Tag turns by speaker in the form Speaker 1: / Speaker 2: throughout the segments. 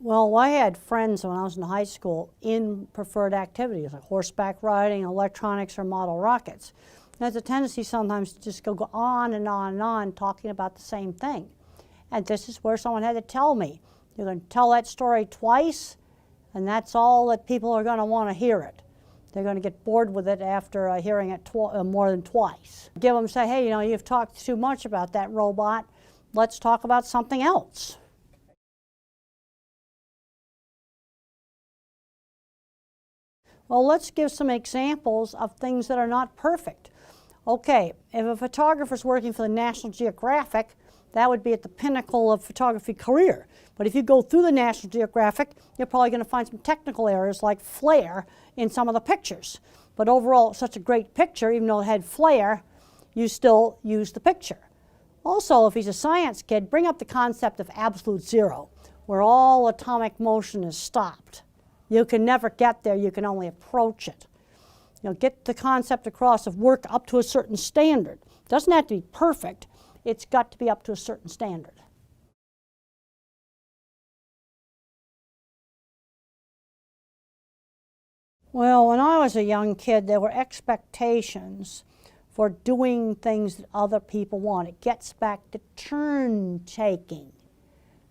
Speaker 1: Well, I had friends when I was in high school in preferred activities like horseback riding, electronics, or model rockets. There's a tendency sometimes to just go on and on and on talking about the same thing. And this is where someone had to tell me, you're going to tell that story twice, and that's all that people are going to want to hear it. They're going to get bored with it after hearing it more than twice. Give them, say, hey, you know, you've talked too much about that robot. Let's talk about something else. Well, let's give some examples of things that are not perfect. Okay, if a photographer's working for the National Geographic, that would be at the pinnacle of photography career. But if you go through the National Geographic, you're probably going to find some technical errors like flare in some of the pictures. But overall, it's such a great picture, even though it had flare, you still use the picture. Also, if he's a science kid, bring up the concept of absolute zero, where all atomic motion is stopped. You can never get there, you can only approach it. You know, get the concept across of work up to a certain standard. It doesn't have to be perfect, it's got to be up to a certain standard. Well, when I was a young kid, there were expectations for doing things that other people want. It gets back to turn taking.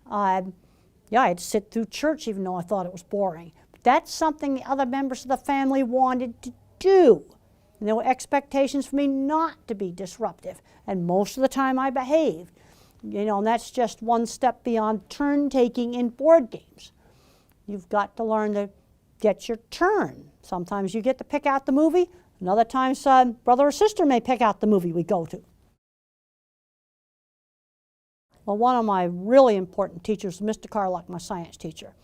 Speaker 1: Yeah, I'd sit through church even though I thought it was boring. But that's something the other members of the family wanted to do. And there were expectations for me not to be disruptive. And most of the time I behaved. You know, and that's just one step beyond turn taking in board games. You've got to learn to get your turn. Sometimes you get to pick out the movie. And other times brother or sister may pick out the movie we go to. Well, one of my really important teachers was Mr. Carlock, my science teacher.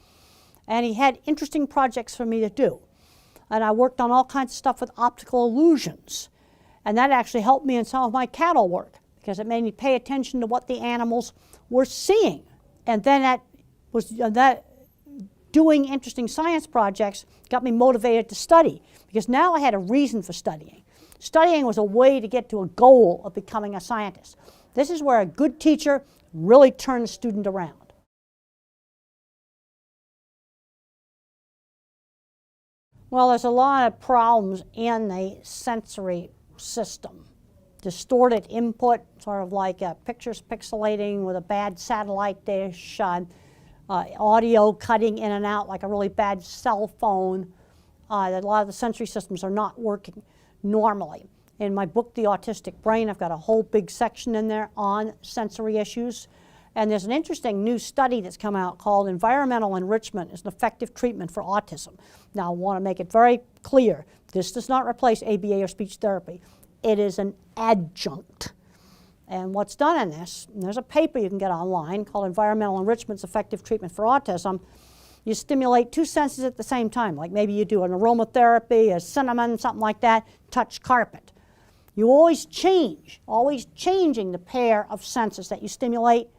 Speaker 1: And he had interesting projects for me to do. And I worked on all kinds of stuff with optical illusions. And that actually helped me in some of my cattle work because it made me pay attention to what the animals were seeing. And then doing interesting science projects got me motivated to study because now I had a reason for studying. Studying was a way to get to a goal of becoming a scientist. This is where a good teacher really turns a student around. Well, there's a lot of problems in the sensory system. Distorted input, sort of like pictures pixelating with a bad satellite dish, audio cutting in and out like a really bad cell phone. A lot of the sensory systems are not working normally. In my book, The Autistic Brain, I've got a whole big section in there on sensory issues. And there's an interesting new study that's come out called Environmental Enrichment is an Effective Treatment for Autism. Now, I want to make it very clear. This does not replace ABA or speech therapy. It is an adjunct. And what's done in this, and there's a paper you can get online called Environmental Enrichment's Effective Treatment for Autism. You stimulate two senses at the same time, like maybe you do an aromatherapy, a cinnamon, something like that, touch carpet. You always changing the pair of senses that you stimulate.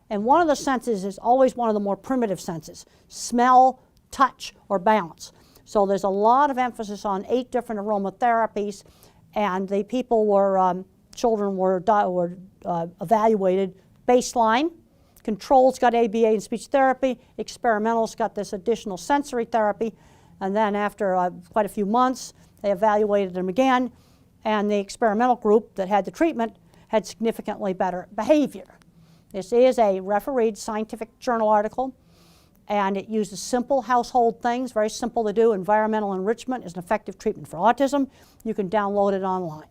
Speaker 1: And one of the senses is always one of the more primitive senses, smell, touch, or balance. So there's a lot of emphasis on 8 different aromatherapies, and the people were, children were evaluated baseline. Controls got ABA and speech therapy. Experimentals got this additional sensory therapy. And then after quite a few months, they evaluated them again. And the experimental group that had the treatment had significantly better behavior. This is a refereed scientific journal article. And it uses simple household things, very simple to do. Environmental enrichment is an effective treatment for autism. You can download it online.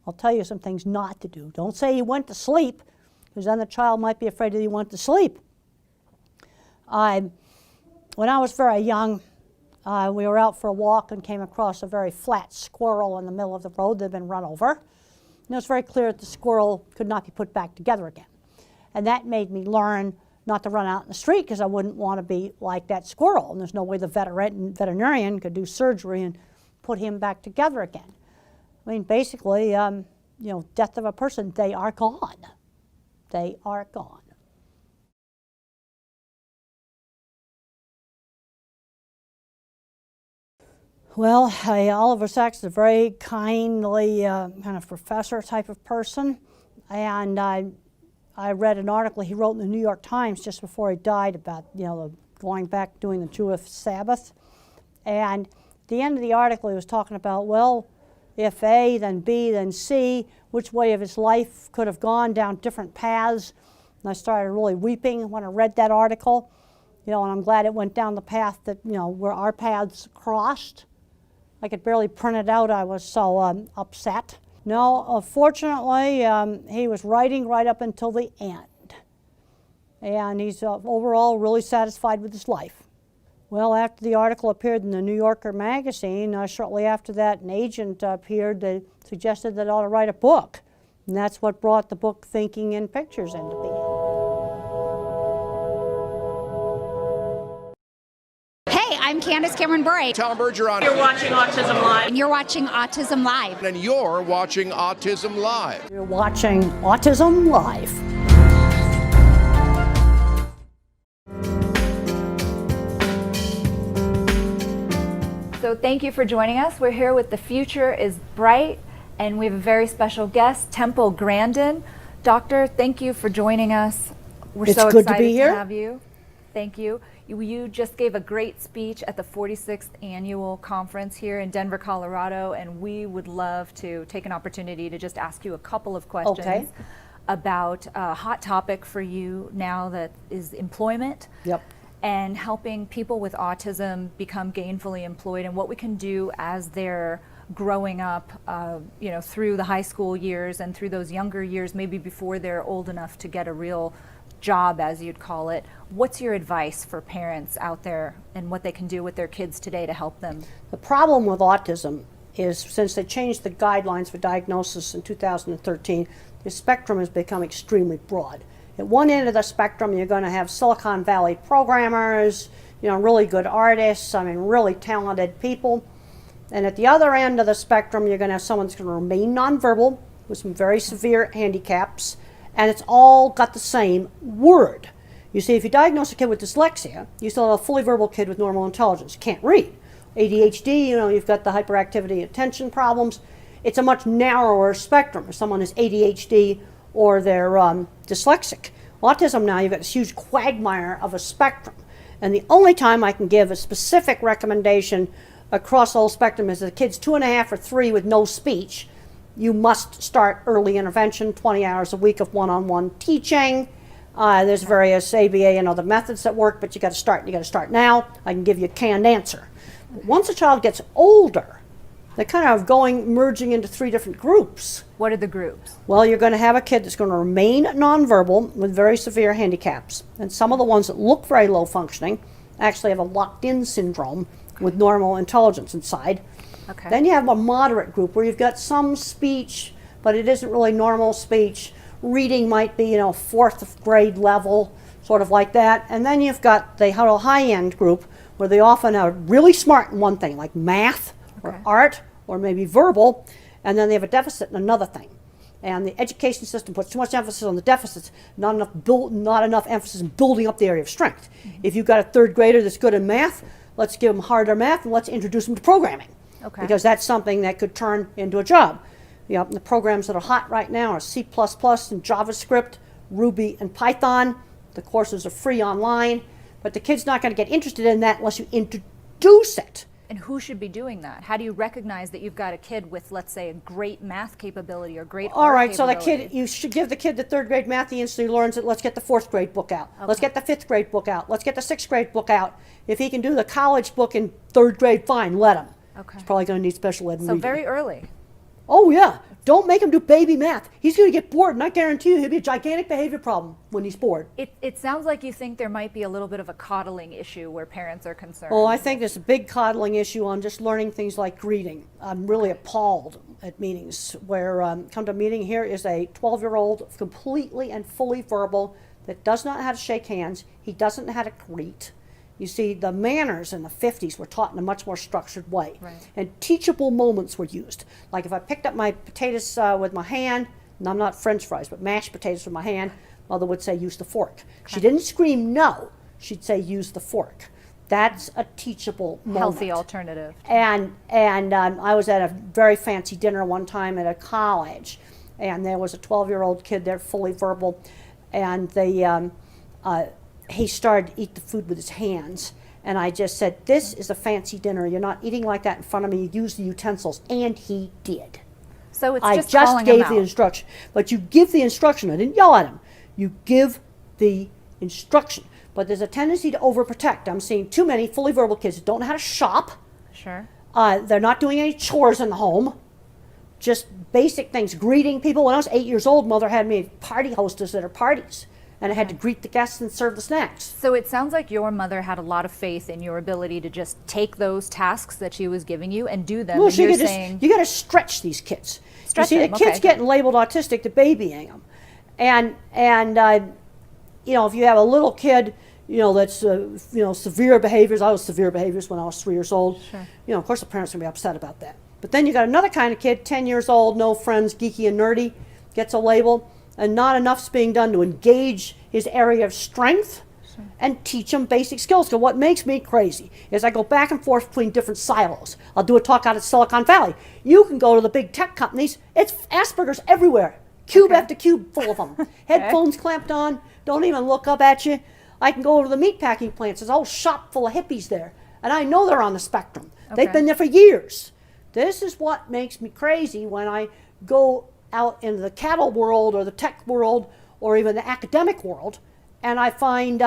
Speaker 1: I'll tell you some things not to do. Don't say you went to sleep, because then the child might be afraid that you went to sleep. When I was very young, we were out for a walk and came across a very flat squirrel in the middle of the road that had been run over. And it was very clear that the squirrel could not be put back together again. And that made me learn not to run out in the street because I wouldn't want to be like that squirrel. And there's no way the veterinarian could do surgery and put him back together again. I mean, basically, you know, death of a person, they are gone. They are gone. Well, Oliver Sacks is a very kindly kind of professor type of person, and I I read an article he wrote in the New York Times just before he died about, going back doing the Jewish Sabbath. And at the end of the article, he was talking about, well, if A, then B, then C, which way of his life could have gone down different paths. And I started really weeping when I read that article, and I'm glad it went down the path that, where our paths crossed. I could barely print it out, I was so upset. No, fortunately, he was writing right up until the end. And he's overall really satisfied with his life. Well, after the article appeared in the New Yorker magazine, shortly after that, an agent appeared that suggested that I ought to write a book. And that's what brought the book Thinking in Pictures into being.
Speaker 2: Hey, I'm Candace Cameron Bure.
Speaker 3: Tom Bergeron.
Speaker 4: You're watching Autism-Live.
Speaker 2: And you're watching Autism-Live.
Speaker 3: And you're watching Autism-Live.
Speaker 1: You're watching Autism-Live.
Speaker 5: So thank you for joining us. We're here with The Future is Bright, and we have a very special guest, Temple Grandin. Doctor, thank you for joining us. We're
Speaker 1: It's
Speaker 5: so
Speaker 1: good to
Speaker 5: excited
Speaker 1: be here.
Speaker 5: have you. Thank you. You just gave a great speech at the 46th annual conference here in Denver, Colorado, and we would love to take an opportunity to just ask you a couple of questions about a hot topic for you now that is employment.
Speaker 1: Yep.
Speaker 5: And helping people with autism become gainfully employed, and what we can do as they're growing up, through the high school years and through those younger years, maybe before they're old enough to get a real job, as you'd call it. What's your advice for parents out there and what they can do with their kids today to help them?
Speaker 1: The problem with autism is, since they changed the guidelines for diagnosis in 2013, the spectrum has become extremely broad. At one end of the spectrum, you're going to have Silicon Valley programmers, really good artists, really talented people. And at the other end of the spectrum, you're going to have someone that's going to remain nonverbal with some very severe handicaps, and it's all got the same word. You see, if you diagnose a kid with dyslexia, you still have a fully verbal kid with normal intelligence, can't read. ADHD, you've got the hyperactivity attention problems. It's a much narrower spectrum. If someone has ADHD or they're dyslexic. Autism now, you've got this huge quagmire of a spectrum. And the only time I can give a specific recommendation across the whole spectrum is that the kid's 2.5 or 3 with no speech. You must start early intervention, 20 hours a week of one-on-one teaching. There's various ABA and other methods that work, but you got to start. You got to start now. I can give you a canned answer. But once a child gets older, they're kind of merging into 3 different groups.
Speaker 5: What are the groups?
Speaker 1: Well, you're going to have a kid that's going to remain nonverbal with very severe handicaps. And some of the ones that look very low functioning actually have a locked-in syndrome with normal intelligence inside.
Speaker 5: Okay.
Speaker 1: Then you have a moderate group where you've got some speech, but it isn't really normal speech. Reading might be, 4th grade level, sort of like that. And then you've got the high-end group where they often are really smart in one thing, like math or art or maybe verbal, and then they have a deficit in another thing. And the education system puts too much emphasis on the deficits, not enough emphasis in building up the area of strength. If you've got a 3rd grader that's good in math, let's give them harder math and let's introduce them to programming. Because that's something that could turn into a job. The programs that are hot right now are C++ and JavaScript, Ruby and Python. The courses are free online, but the kid's not going to get interested in that unless you introduce it.
Speaker 5: And who should be doing that? How do you recognize that you've got a kid with, let's say, a great math capability or great
Speaker 1: All
Speaker 5: art
Speaker 1: right, so
Speaker 5: capability?
Speaker 1: you should give the kid the 3rd grade math. He instantly learns it. Let's get the 4th grade book out. Let's get the 5th grade book out. Let's get the 6th grade book out. If he can do the college book in 3rd grade, fine, let him. He's probably going to need special ed and
Speaker 5: So
Speaker 1: reading.
Speaker 5: very early.
Speaker 1: Oh yeah, don't make him do baby math. He's going to get bored, and I guarantee you he'll be a gigantic behavior problem when he's bored.
Speaker 5: It sounds like you think there might be a little bit of a coddling issue where parents are concerned.
Speaker 1: Oh, I think there's a big coddling issue on just learning things like greeting. I'm really appalled at meetings where, come to a meeting, here is a 12-year-old completely and fully verbal that does not know how to shake hands. He doesn't know how to greet. You see, the manners in the 50s were taught in a much more structured way. And teachable moments were used. Like if I picked up my potatoes with my hand, and I'm not French fries, but mashed potatoes with my hand, mother would say, use the fork. She didn't scream no. She'd say, use the fork. That's a teachable moment.
Speaker 5: Healthy alternative.
Speaker 1: And I was at a very fancy dinner one time at a college, and there was a 12-year-old kid there, fully verbal. and he started to eat the food with his hands. And I just said, this is a fancy dinner. You're not eating like that in front of me. You use the utensils. And he did.
Speaker 5: So it's
Speaker 1: I
Speaker 5: just
Speaker 1: just
Speaker 5: calling him
Speaker 1: gave the
Speaker 5: out.
Speaker 1: instruction. But you give the instruction. I didn't yell at him. You give the instruction. But there's a tendency to overprotect. I'm seeing too many fully verbal kids who don't know how to shop.
Speaker 5: Sure.
Speaker 1: They're not doing any chores in the home. Just basic things. Greeting people. When I was 8 years old, Mother had me party hostess at her parties. And I had to greet the guests and serve the snacks.
Speaker 5: So it sounds like your mother had a lot of faith in your ability to just take those tasks that she was giving you and do them.
Speaker 1: Well,
Speaker 5: and
Speaker 1: so
Speaker 5: you're
Speaker 1: you
Speaker 5: saying,
Speaker 1: got to stretch these kids.
Speaker 5: Stretch
Speaker 1: you see,
Speaker 5: them,
Speaker 1: the kids
Speaker 5: okay.
Speaker 1: getting labeled autistic, the babying them. And you know, if you have a little kid, you know, that's, you know, severe behaviors. I was severe behaviors when I was 3 years old.
Speaker 5: Sure.
Speaker 1: You know, of course the parents are going to be upset about that. But then you got another kind of kid, 10 years old, no friends, geeky and nerdy, gets a label, and not enough's being done to engage his area of strength and teach him basic skills. Because what makes me crazy is I go back and forth between different silos. I'll do a talk out at Silicon Valley. You can go to the big tech companies. It's Asperger's everywhere. Cube after cube full of them. Headphones clamped on, don't even look up at you. I can go over to the meatpacking plants. There's a whole shop full of hippies there. And I know they're on the spectrum. They've been there for years. This is what makes me crazy when I go out into the cattle world or the tech world or even the academic world, and I find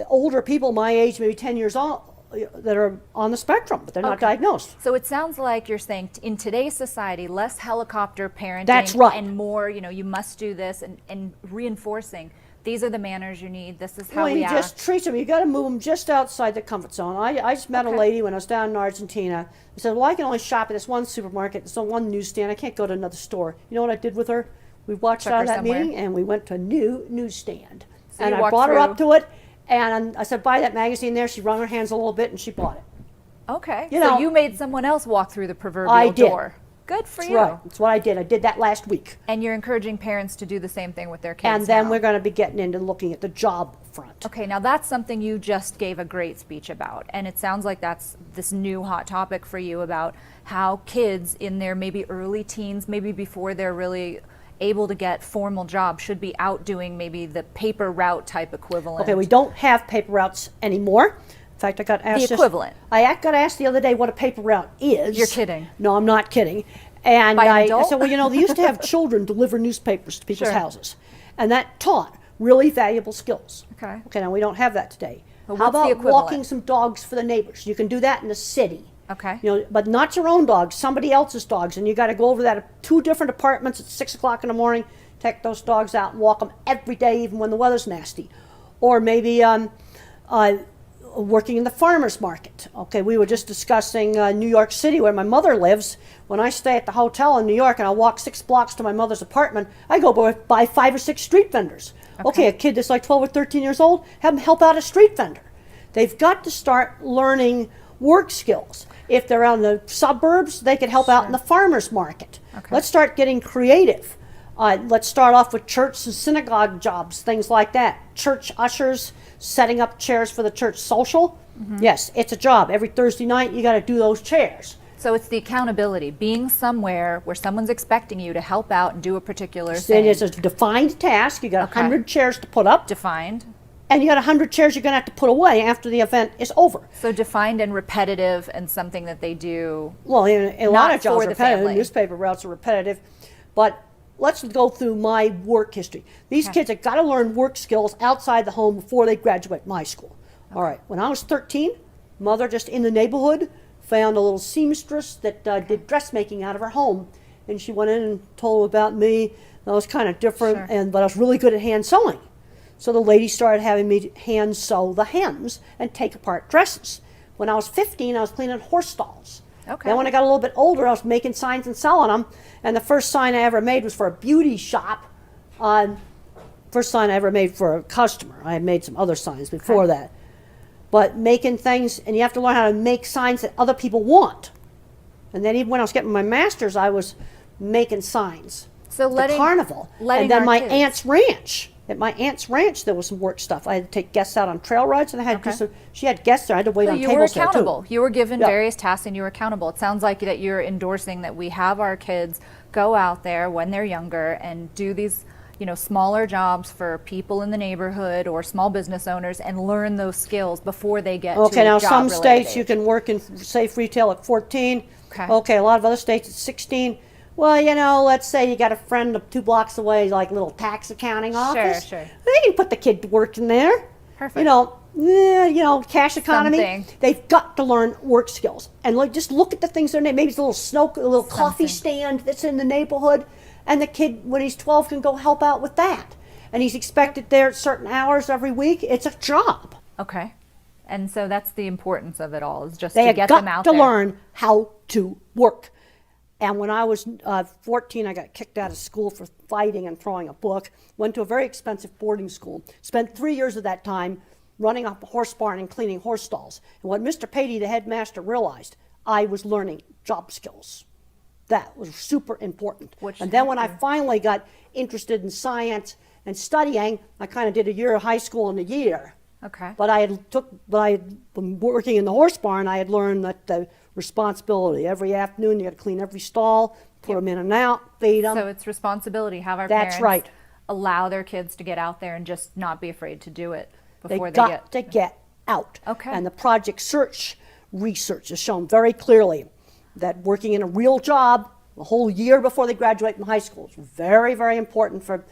Speaker 1: older people my age, maybe 10 years old, that are on the spectrum, but they're not diagnosed.
Speaker 5: So it sounds like you're saying in today's society, less helicopter parenting.
Speaker 1: That's right.
Speaker 5: And more, you know, you must do this and reinforcing. These are the manners you need. This is how
Speaker 1: Well,
Speaker 5: we
Speaker 1: you
Speaker 5: act.
Speaker 1: just treat them. You got to move them just outside the comfort zone. I just met a lady when I was down in Argentina. I said, well, I can only shop at this one supermarket, this one newsstand. I can't go to another store. You know what I did with her? We watched
Speaker 5: Took
Speaker 1: out
Speaker 5: her
Speaker 1: of that
Speaker 5: somewhere.
Speaker 1: meeting, and we went to a new newsstand.
Speaker 5: So
Speaker 1: and
Speaker 5: you
Speaker 1: I
Speaker 5: walked
Speaker 1: brought her up
Speaker 5: through.
Speaker 1: to it, and I said, buy that magazine there. She wrung her hands a little bit, and she bought it.
Speaker 5: Okay.
Speaker 1: You
Speaker 5: so
Speaker 1: know,
Speaker 5: you made someone else walk through the proverbial
Speaker 1: I did.
Speaker 5: door. Good for
Speaker 1: That's
Speaker 5: you.
Speaker 1: right. That's what I did. I did that last week.
Speaker 5: And you're encouraging parents to do the same thing with their kids
Speaker 1: And then
Speaker 5: now.
Speaker 1: we're going to be getting into looking at the job front.
Speaker 5: Okay, now that's something you just gave a great speech about. And it sounds like that's this new hot topic for you about how kids in their maybe early teens, maybe before they're really able to get formal jobs, should be out doing maybe the paper route type equivalent.
Speaker 1: Okay, we don't have paper routes anymore. In fact, I got asked
Speaker 5: The equivalent.
Speaker 1: I got asked the other day what a paper route is.
Speaker 5: You're kidding.
Speaker 1: No, I'm not kidding. And
Speaker 5: By an
Speaker 1: I
Speaker 5: adult?
Speaker 1: said, well, you know, they used to have children deliver newspapers to people's
Speaker 5: Sure.
Speaker 1: houses. And that taught really valuable skills.
Speaker 5: Okay.
Speaker 1: Okay, now we don't have that today.
Speaker 5: But
Speaker 1: How
Speaker 5: what's the
Speaker 1: about
Speaker 5: equivalent?
Speaker 1: walking some dogs for the neighbors? You can do that in the city.
Speaker 5: Okay.
Speaker 1: You know, but not your own dogs, somebody else's dogs. And you got to go over that at 2 different apartments at 6 o'clock in the morning, take those dogs out and walk them every day, even when the weather's nasty. Or maybe working in the farmer's market. Okay, we were just discussing New York City, where my mother lives. When I stay at the hotel in New York and I walk 6 blocks to my mother's apartment, I go by 5 or 6 street vendors. Okay, a kid that's like 12 or 13 years old, have them help out a street vendor. They've got to start learning work skills. If they're out in the suburbs, they could help out in the farmer's market.
Speaker 5: Okay.
Speaker 1: Let's start getting creative. Let's start off with church and synagogue jobs, things like that. Church ushers, setting up chairs for the church social. Yes, it's a job. Every Thursday night, you got to do those chairs.
Speaker 5: So it's the accountability, being somewhere where someone's expecting you to help out and do a particular
Speaker 1: Then
Speaker 5: thing.
Speaker 1: it's a defined task. You got
Speaker 5: Okay.
Speaker 1: 100 chairs to put up,
Speaker 5: Defined.
Speaker 1: and you got 100 chairs you're going to have to put away after the event is over.
Speaker 5: So defined and repetitive and something that they do.
Speaker 1: Well, a lot
Speaker 5: Not
Speaker 1: of jobs
Speaker 5: for
Speaker 1: are
Speaker 5: the
Speaker 1: repetitive.
Speaker 5: family.
Speaker 1: Newspaper routes are repetitive. But let's go through my work history. These kids have got to learn work skills outside the home before they graduate my school. All right. When I was 13, mother just in the neighborhood found a little seamstress that did dressmaking out of her home. And she went in and told about me. I was kind of different,
Speaker 5: Sure.
Speaker 1: but I was really good at hand sewing. So the lady started having me hand sew the hems and take apart dresses. When I was 15, I was cleaning horse stalls.
Speaker 5: Okay.
Speaker 1: Then when I got a little bit older, I was making signs and selling them. And the first sign I ever made was for a beauty shop. First sign I ever made for a customer. I had made some other signs before that. But making things, and you have to learn how to make signs that other people want. And then even when I was getting my master's, I was making signs.
Speaker 5: So
Speaker 1: The carnival.
Speaker 5: letting
Speaker 1: And then
Speaker 5: our
Speaker 1: my
Speaker 5: kids-
Speaker 1: aunt's ranch. At my aunt's ranch, there was some work stuff. I had to take guests out on trail rides, and I had to do some, she had guests there. I had to wait
Speaker 5: So
Speaker 1: on
Speaker 5: you were
Speaker 1: tables there too.
Speaker 5: accountable. You were given
Speaker 1: Yeah.
Speaker 5: various tasks and you were accountable. It sounds like that you're endorsing that we have our kids go out there when they're younger and do these, smaller jobs for people in the neighborhood or small business owners and learn those skills before they get to
Speaker 1: Okay, now some
Speaker 5: job-related
Speaker 1: states you
Speaker 5: age.
Speaker 1: can work in safe retail at 14.
Speaker 5: Okay.
Speaker 1: Okay, a lot of other states it's 16. Well, let's say you got a friend 2 blocks away, like a little tax accounting office.
Speaker 5: Sure.
Speaker 1: They can put the kid to work in there.
Speaker 5: Perfect.
Speaker 1: Cash economy.
Speaker 5: Something.
Speaker 1: They've got to learn work skills. And just look at the things they're maybe it's a little coffee
Speaker 5: Something.
Speaker 1: stand that's in the neighborhood, and the kid when he's 12 can go help out with that. And he's expected there at certain hours every week. It's a job.
Speaker 5: Okay. And so that's the importance of it all, is just
Speaker 1: They
Speaker 5: to
Speaker 1: have
Speaker 5: get
Speaker 1: got
Speaker 5: them out
Speaker 1: to
Speaker 5: there.
Speaker 1: learn how to work. And when I was 14, I got kicked out of school for fighting and throwing a book. Went to a very expensive boarding school. Spent 3 years of that time running up a horse barn and cleaning horse stalls. And what Mr. Patey, the headmaster, realized, I was learning job skills. That was super important. And then when I finally got interested in science and studying, I kind of did a year of high school in a year.
Speaker 5: Okay.
Speaker 1: But I had been working in the horse barn. I had learned that the responsibility every afternoon you got to clean every stall, put them in and out, feed them.
Speaker 5: So it's responsibility. Have our
Speaker 1: That's
Speaker 5: parents
Speaker 1: right.
Speaker 5: allow their kids to get out there and just not be afraid to do it before
Speaker 1: They
Speaker 5: they
Speaker 1: got to get out.
Speaker 5: Okay.
Speaker 1: And the Project Search research has shown very clearly that working in a real job a whole year before they graduate from high school is very, very important for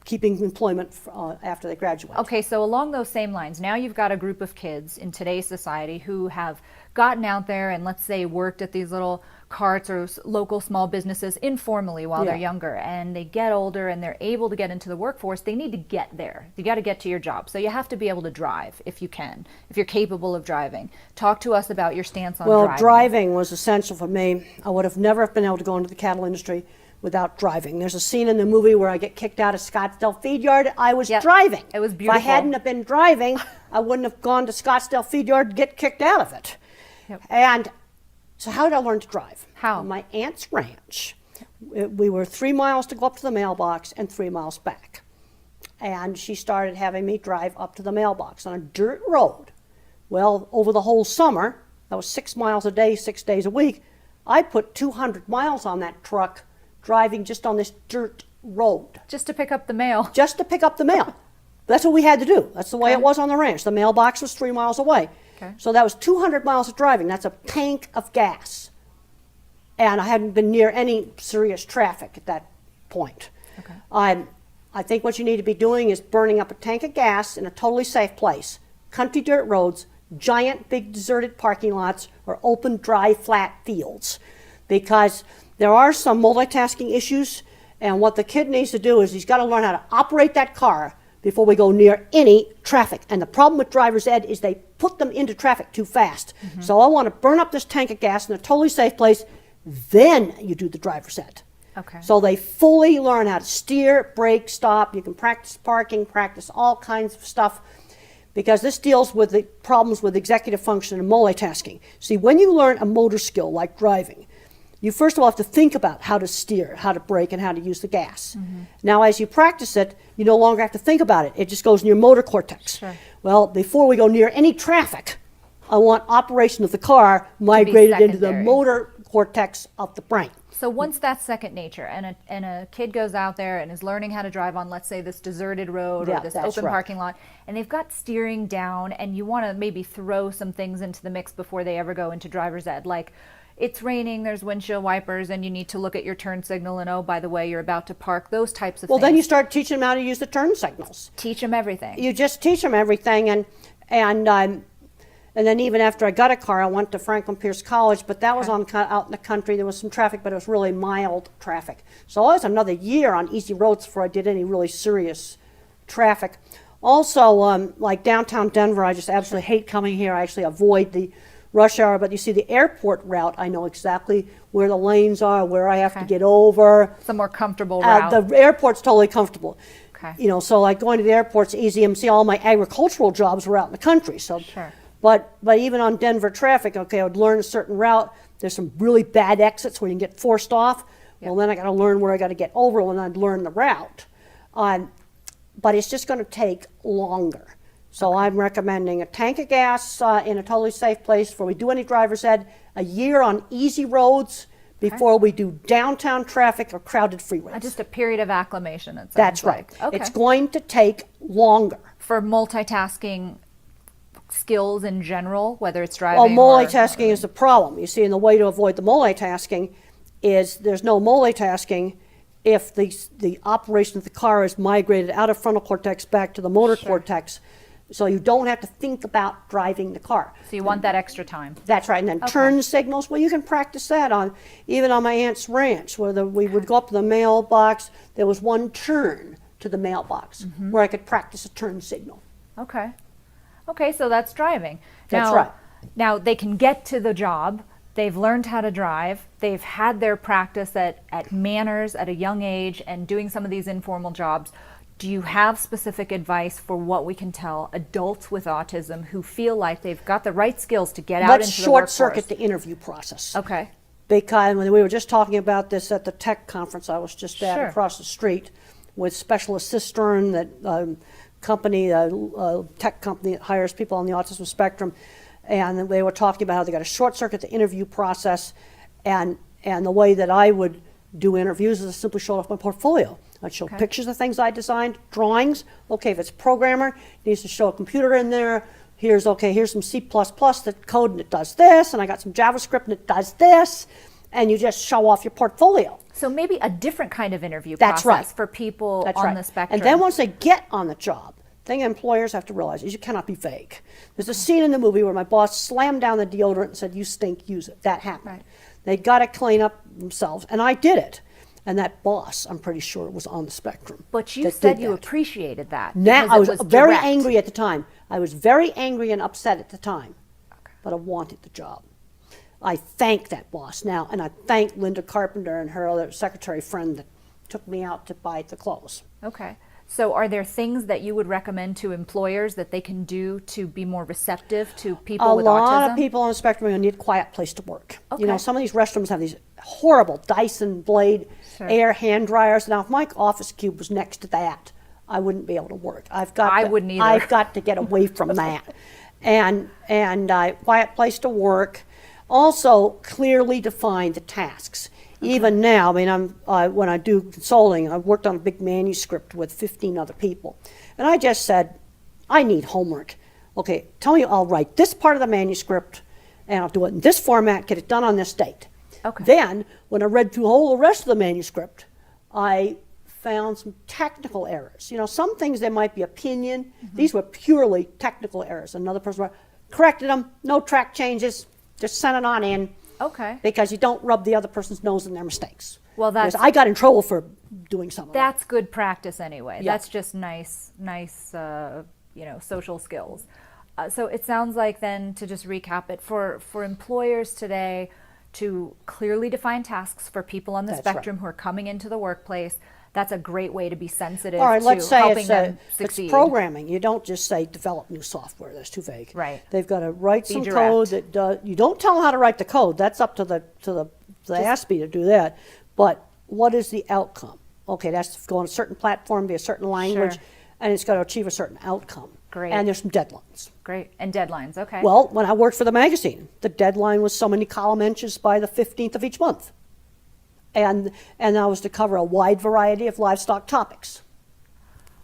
Speaker 1: keeping employment after they graduate.
Speaker 5: Okay, so along those same lines, now you've got a group of kids in today's society who have gotten out there and, let's say, worked at these little carts or local small businesses informally while they're younger, and they get older and they're able to get into the workforce. They need to get there. You got to get to your job. So you have to be able to drive if you can, if you're capable of driving. Talk to us about your stance on driving.
Speaker 1: Well, driving was essential for me. I would have never been able to go into the cattle industry without driving. There's a scene in the movie where I get kicked out of Scottsdale Feed Yard. I was driving.
Speaker 5: It was
Speaker 1: If
Speaker 5: beautiful.
Speaker 1: I hadn't have been driving, I wouldn't have gone to Scottsdale Feed Yard to get kicked out of it.
Speaker 5: Yep.
Speaker 1: And so how did I learn to drive?
Speaker 5: How?
Speaker 1: On my aunt's ranch. We were 3 miles to go up to the mailbox and 3 miles back. And she started having me drive up to the mailbox on a dirt road. Well, over the whole summer, that was 6 miles a day, 6 days a week, I put 200 miles on that truck driving just on this dirt road.
Speaker 5: Just to pick up the mail.
Speaker 1: Just to pick up the mail. That's what we had to do. That's the way it was on the ranch. The mailbox was 3 miles away.
Speaker 5: Okay.
Speaker 1: So that was 200 miles of driving. That's a tank of gas. And I hadn't been near any serious traffic at that point.
Speaker 5: Okay.
Speaker 1: I think what you need to be doing is burning up a tank of gas in a totally safe place. Country dirt roads, giant, big, deserted parking lots, or open, dry, flat fields. Because there are some multitasking issues, and what the kid needs to do is he's got to learn how to operate that car before we go near any traffic. And the problem with driver's ed is they put them into traffic too fast. So I want to burn up this tank of gas in a totally safe place, then you do the driver's ed.
Speaker 5: Okay.
Speaker 1: So they fully learn how to steer, brake, stop. You can practice parking, practice all kinds of stuff, because this deals with the problems with executive function and multitasking. See, when you learn a motor skill like driving, you first of all have to think about how to steer, how to brake, and how to use the gas. Now, as you practice it, you no longer have to think about it. It just goes in your motor cortex.
Speaker 5: Sure.
Speaker 1: Well, before we go near any traffic, I want operation of the car migrated into the
Speaker 5: secondary.
Speaker 1: motor cortex of the brain.
Speaker 5: So once that's second nature, and a kid goes out there and is learning how to drive on, let's say, this deserted road
Speaker 1: Yeah,
Speaker 5: or this
Speaker 1: that's
Speaker 5: open
Speaker 1: right.
Speaker 5: parking lot, and they've got steering down, and you want to maybe throw some things into the mix before they ever go into driver's ed, like it's raining, there's windshield wipers, and you need to look at your turn signal, and oh, by the way, you're about to park, those types of
Speaker 1: Well,
Speaker 5: things.
Speaker 1: then you start teaching them how to use the turn signals.
Speaker 5: Teach them everything.
Speaker 1: You just teach them everything, and then even after I got a car, I went to Franklin Pierce College, but that was out in the country. There was some traffic, but it was really mild traffic. So I was another year on easy roads before I did any really serious traffic. Also, like downtown Denver, I just absolutely hate coming here. I actually avoid the rush hour, but you see the airport route, I know exactly where the lanes are, where I have to get over.
Speaker 5: It's a more comfortable route.
Speaker 1: The airport's totally comfortable.
Speaker 5: Okay.
Speaker 1: You know, so like going to the airport's easy. And see, all my agricultural jobs were out in the country. So,
Speaker 5: Sure.
Speaker 1: but even on Denver traffic, okay, I would learn a certain route. There's some really bad exits where you can get forced off. Well, then I got to learn where I got to get over when I'd learn the route. But it's just going to take longer. So I'm recommending a tank of gas in a totally safe place before we do any driver's ed, a year on easy roads before we do downtown traffic or crowded freeways.
Speaker 5: Just a period of acclimation, it sounds
Speaker 1: That's right.
Speaker 5: like. Okay.
Speaker 1: It's going to take longer.
Speaker 5: For multitasking skills in general, whether it's
Speaker 1: Well,
Speaker 5: driving
Speaker 1: multitasking is the problem. You see, and the way to avoid the multitasking is there's no multitasking if the operation of the car is migrated out of frontal cortex back to the motor cortex, so you don't have to think about driving the car.
Speaker 5: So you want that extra time.
Speaker 1: That's right, and then turn signals, well, you can practice that even on my aunt's ranch, where we would go up to the mailbox, there was one turn to the mailbox where I could practice a turn signal.
Speaker 5: Okay. Okay, so that's driving.
Speaker 1: That's right.
Speaker 5: Now they can get to the job. They've learned how to drive. They've had their practice at manners at a young age and doing some of these informal jobs. Do you have specific advice for what we can tell adults with autism who feel like they've got the right skills to get out into the workforce?
Speaker 1: Let's short circuit the interview process.
Speaker 5: Okay.
Speaker 1: Because when we were just talking about this at the tech conference I was just at
Speaker 5: Sure.
Speaker 1: across the street with Special Assistern, that tech company that hires people on the autism spectrum, and they were talking about how they got to short circuit the interview process, and the way that I would do interviews is to simply show off my portfolio. I'd show pictures of things I designed, drawings. Okay, if it's a programmer, it needs to show a computer in there. Here's some C++ that code and it does this, and I got some JavaScript and it does this, and you just show off your portfolio.
Speaker 5: So maybe a different kind of interview
Speaker 1: That's
Speaker 5: process
Speaker 1: right.
Speaker 5: for people
Speaker 1: That's
Speaker 5: on
Speaker 1: right.
Speaker 5: the spectrum.
Speaker 1: And then once they get on the job, the thing employers have to realize is you cannot be vague. There's a scene in the movie where my boss slammed down the deodorant and said, "You stink, use it." That happened.
Speaker 5: Right.
Speaker 1: They got to clean up themselves, and I did it. And that boss, I'm pretty sure, was on the spectrum.
Speaker 5: But you
Speaker 1: that
Speaker 5: said
Speaker 1: did
Speaker 5: you
Speaker 1: that.
Speaker 5: appreciated that.
Speaker 1: Now,
Speaker 5: because
Speaker 1: I
Speaker 5: it
Speaker 1: was very
Speaker 5: direct.
Speaker 1: angry at the time. I was very angry and upset at the time, but I wanted the job. I thank that boss now, and I thank Linda Carpenter and her other secretary friend that took me out to buy the clothes.
Speaker 5: Okay. So are there things that you would recommend to employers that they can do to be more receptive to people with autism?
Speaker 1: A lot of people on the spectrum need a quiet place to work. You know,
Speaker 5: Okay.
Speaker 1: some of these restrooms have these horrible Dyson blade air hand dryers. Now, if my office cube was next to that, I wouldn't be able to work.
Speaker 5: I wouldn't either.
Speaker 1: I've got to get away from that. And quiet place to work. Also, clearly define the tasks. Even now, I mean, when I do consulting, I've worked on a big manuscript with 15 other people. And I just said, I need homework. Okay, tell me I'll write this part of the manuscript, and I'll do it in this format, get it done on this date.
Speaker 5: Okay.
Speaker 1: Then, when I read through the rest of the manuscript, I found some technical errors. You know, some things there might be opinion. These were purely technical errors. Another person corrected them, no track changes, just sent it on in.
Speaker 5: Okay.
Speaker 1: Because you don't rub the other person's nose in their mistakes.
Speaker 5: Well,
Speaker 1: Because I got in trouble for doing some of that.
Speaker 5: That's good practice anyway.
Speaker 1: Yeah.
Speaker 5: That's just nice, social skills. So it sounds like then, to just recap it, for employers today to clearly define tasks for people on the
Speaker 1: That's
Speaker 5: spectrum who are coming into the workplace, that's a great way to be sensitive
Speaker 1: All right,
Speaker 5: to
Speaker 1: let's say
Speaker 5: helping them
Speaker 1: it's
Speaker 5: succeed.
Speaker 1: programming. You don't just say develop new software. That's too vague.
Speaker 5: Right.
Speaker 1: They've got to write
Speaker 5: Be
Speaker 1: some
Speaker 5: direct.
Speaker 1: code that does. You don't tell them how to write the code. That's up to the ASPE to do that. But what is the outcome? Okay, that's to go on a certain platform, be a certain language,
Speaker 5: Sure.
Speaker 1: and it's got to achieve a certain outcome.
Speaker 5: Great.
Speaker 1: And there's some deadlines.
Speaker 5: Great. And deadlines, okay.
Speaker 1: Well, when I worked for the magazine, the deadline was so many column inches by the 15th of each month. And I was to cover a wide variety of livestock topics.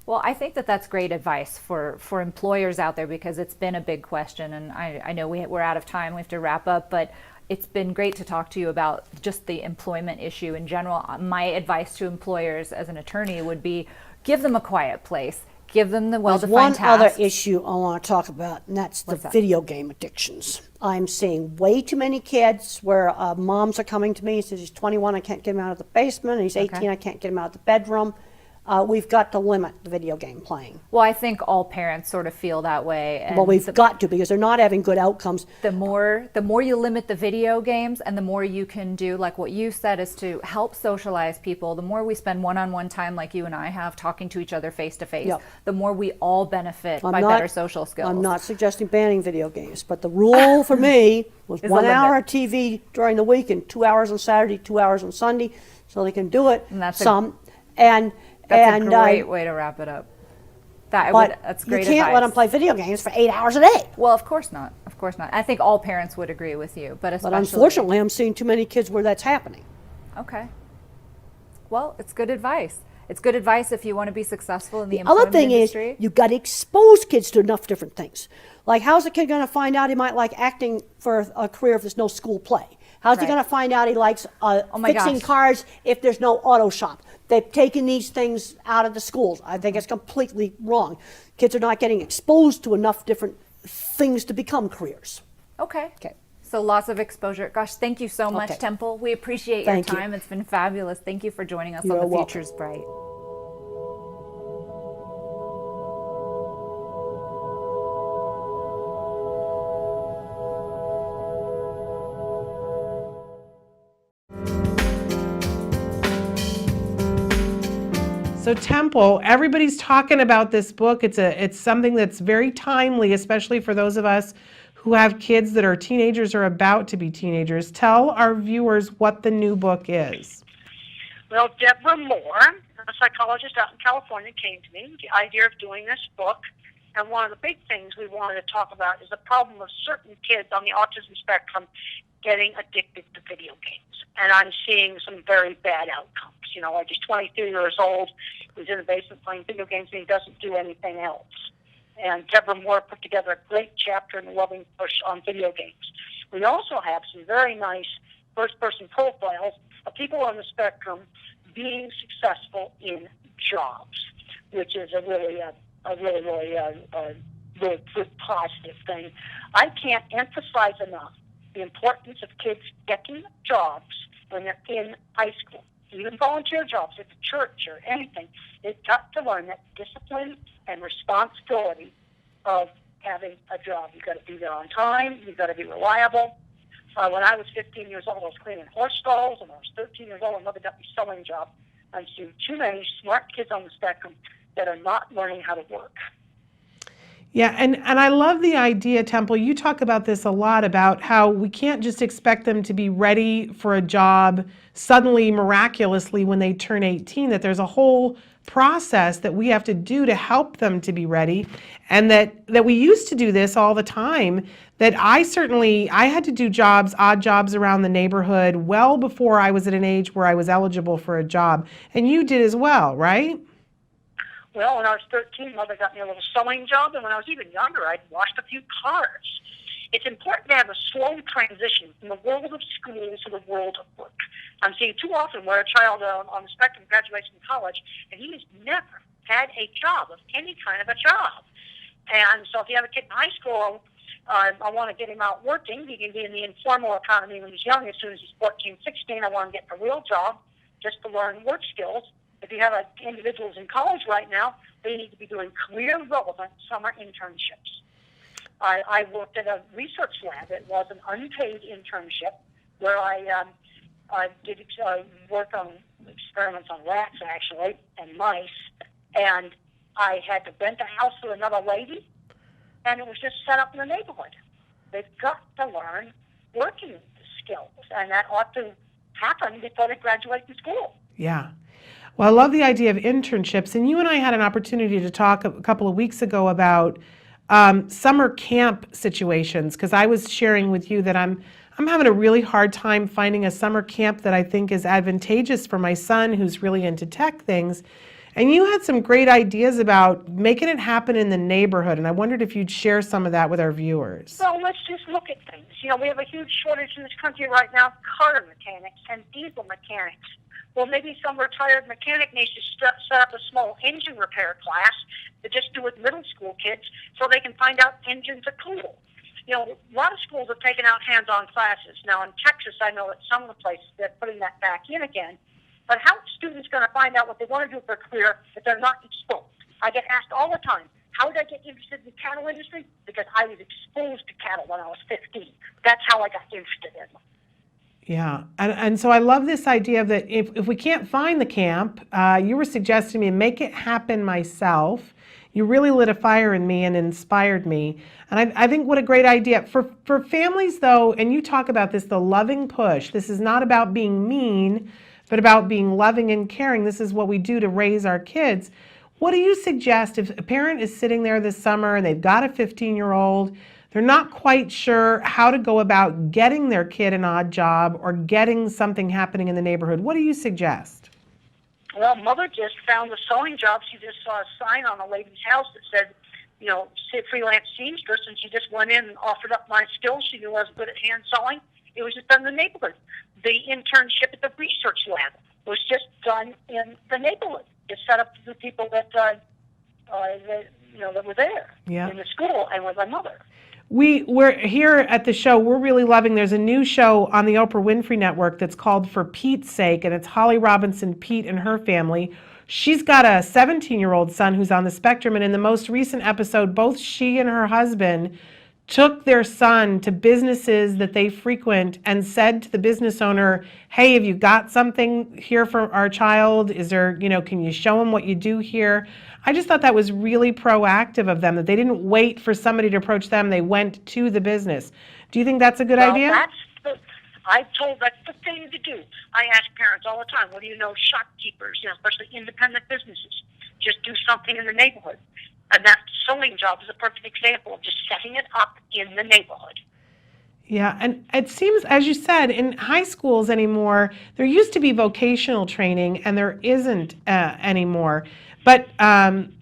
Speaker 5: Well, I think that that's great advice for employers out there, because it's been a big question, and I know we're out of time, we have to wrap up, but it's been great to talk to you about just the employment issue in general. My advice to employers as an attorney would be give them a quiet place, give them the
Speaker 1: There's
Speaker 5: well-defined
Speaker 1: one
Speaker 5: tasks.
Speaker 1: other issue I want to talk about, and that's the
Speaker 5: What's that?
Speaker 1: video game addictions. I'm seeing way too many kids where moms are coming to me and says, he's 21, I can't get him out of the basement, he's 18, I can't get him out of the bedroom. We've got to limit the video game playing.
Speaker 5: Well, I think all parents sort of feel that way. And
Speaker 1: Well, we've got to, because they're not having good outcomes.
Speaker 5: the more you limit the video games, and the more you can do, like what you said, is to help socialize people, the more we spend one-on-one time like you and I have talking to each other face to face,
Speaker 1: Yep.
Speaker 5: the more we all benefit
Speaker 1: I'm
Speaker 5: by
Speaker 1: not-
Speaker 5: better social skills.
Speaker 1: I'm not suggesting banning video games, but the rule for me was
Speaker 5: Is
Speaker 1: 1
Speaker 5: the
Speaker 1: hour
Speaker 5: limit.
Speaker 1: TV during the week and 2 hours on Saturday, 2 hours on Sunday, so they can do it
Speaker 5: And that's
Speaker 1: some.
Speaker 5: That's a great way to wrap it up.
Speaker 1: But
Speaker 5: That's
Speaker 1: you
Speaker 5: great
Speaker 1: can't
Speaker 5: advice.
Speaker 1: let them play video games for 8 hours a day.
Speaker 5: Well, of course not. Of Of course not. I think all parents would agree with you, but especially.
Speaker 1: But unfortunately, I'm seeing too many kids where that's happening.
Speaker 5: Okay. Well, it's good advice. It's good advice if you want to be successful in the
Speaker 1: Other
Speaker 5: employment
Speaker 1: thing
Speaker 5: industry.
Speaker 1: is, you got to expose kids to enough different things. Like, how's a kid going to find out he might like acting for a career if there's no school play? How's he
Speaker 5: Right.
Speaker 1: going to find out he likes
Speaker 5: my
Speaker 1: fixing
Speaker 5: gosh.
Speaker 1: cars if there's no auto shop? They've taken these things out of the schools. I think it's completely wrong. Kids are not getting exposed to enough different things to become careers.
Speaker 5: Okay.
Speaker 1: Okay.
Speaker 5: So lots of exposure. Gosh, thank you so much,
Speaker 1: Okay.
Speaker 5: Temple. We appreciate
Speaker 1: Thank
Speaker 5: your
Speaker 1: you.
Speaker 5: time. It's been fabulous. Thank you for joining us
Speaker 1: You're
Speaker 5: on The
Speaker 1: welcome.
Speaker 5: Future's Bright.
Speaker 4: So Temple, everybody's talking about this book. It's something that's very timely, especially for those of us who have kids that are teenagers or about to be teenagers. Tell our viewers what the new book is.
Speaker 6: Well, Deborah Moore, a psychologist out in California, came to me with the idea of doing this book. And one of the big things we wanted to talk about is the problem of certain kids on the autism spectrum getting addicted to video games. And I'm seeing some very bad outcomes. You know, like he's 23 years old, he's in the basement playing video games, and he doesn't do anything else. And Deborah Moore put together a great chapter in the Loving Push on video games. We also have some very nice first-person profiles of people on the spectrum being successful in jobs, which is a really good positive thing. I can't emphasize enough the importance of kids getting jobs when they're in high school, even volunteer jobs at the church or anything. They've got to learn that discipline and responsibility of having a job. You've got to be there on time. You've got to be reliable. When I was 15 years old, I was cleaning horse stalls, and when I was 13 years old, my mother got me a sewing job. I'm seeing too many smart kids on the spectrum that are not learning how to work.
Speaker 4: Yeah, and I love the idea, Temple. You talk about this a lot, about how we can't just expect them to be ready for a job suddenly, miraculously, when they turn 18, that there's a whole process that we have to do to help them to be ready, and that we used to do this all the time, that I had to do jobs, odd jobs around the neighborhood well before I was at an age where I was eligible for a job. And you did as well, right?
Speaker 6: Well, when I was 13, Mother got me a little sewing job, and when I was even younger, I'd washed a few cars. It's important to have a slow transition from the world of school to the world of work. I'm seeing too often where a child on the spectrum graduates from college, and he has never had a job of any kind of a job. And so if you have a kid in high school, I want to get him out working. He can be in the informal economy when he's young. As soon as he's 14, 16, I want him to get a real job just to learn work skills. If you have individuals in college right now, they need to be doing career relevant summer internships. I worked at a research lab. It was an unpaid internship where I did work on experiments on rats, actually, and mice. And I had to rent a house for another lady, and it was just set up in the neighborhood. They've got to learn working skills, and that ought to happen before they graduate from school.
Speaker 4: Yeah. Well, I love the idea of internships, and you and I had an opportunity to talk a couple of weeks ago about summer camp situations, because I was sharing with you that I'm having a really hard time finding a summer camp that I think is advantageous for my son who's really into tech things. And you had some great ideas about making it happen in the neighborhood, and I wondered if you'd share some of that with our viewers.
Speaker 6: Well, let's just look at things. You know, we have a huge shortage in this country right now of car mechanics and diesel mechanics. Well, maybe some retired mechanic needs to set up a small engine repair class to just do with middle school kids so they can find out engines are cool. You know, a lot of schools have taken out hands-on classes. Now, in Texas, I know that some of the places they're putting that back in again. But how are students going to find out what they want to do for a career if they're not exposed? I get asked all the time, how did I get interested in the cattle industry? Because I was exposed to cattle when I was 15. That's how I got interested in them.
Speaker 4: Yeah, and so I love this idea of that if we can't find the camp, you were suggesting to me make it happen myself. You really lit a fire in me and inspired me. And I think what a great idea. For families though, and you talk about this, the loving push. This is not about being mean, but about being loving and caring. This is what we do to raise our kids. What do you suggest if a parent is sitting there this summer and they've got a 15-year-old, they're not quite sure how to go about getting their kid an odd job or getting something happening in the neighborhood. What do you suggest?
Speaker 6: Well, Mother just found a sewing job. She just saw a sign on a lady's house that said, freelance seamstress, and she just went in and offered up my skills. She knew I was good at hand sewing. It was just done in the neighborhood. The internship at the research lab was just done in the neighborhood. It's set up to the people that were there in the school and with my mother.
Speaker 4: We're here at the show. We're really loving. There's a new show on the Oprah Winfrey Network that's called For Pete's Sake, and it's Holly Robinson Peete and her family. She's got a 17-year-old son who's on the spectrum, and in the most recent episode, both she and her husband took their son to businesses that they frequent and said to the business owner, hey, have you got something here for our child? Is there, can you show him what you do here? I just thought that was really proactive of them, that they didn't wait for somebody to approach them. They went to the business. Do you think that's a good idea?
Speaker 6: That's the thing to do. I ask parents all the time, what do you know, shopkeepers, especially independent businesses, just do something in the neighborhood. And that sewing job is a perfect example of just setting it up in the neighborhood.
Speaker 4: Yeah, and it seems, as you said, in high schools anymore, there used to be vocational training, and there isn't anymore. But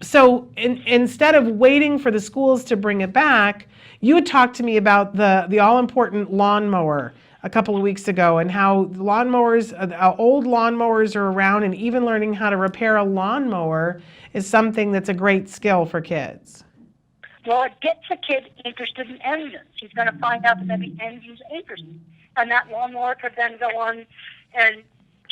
Speaker 4: so instead of waiting for the schools to bring it back, you had talked to me about the all-important lawnmower a couple of weeks ago, and how lawnmowers, old lawnmowers are around, and even learning how to repair a lawnmower is something that's a great skill for kids.
Speaker 6: Well, it gets a kid interested in engines. He's going to find out that maybe engines interest him. And that lawnmower could then go on and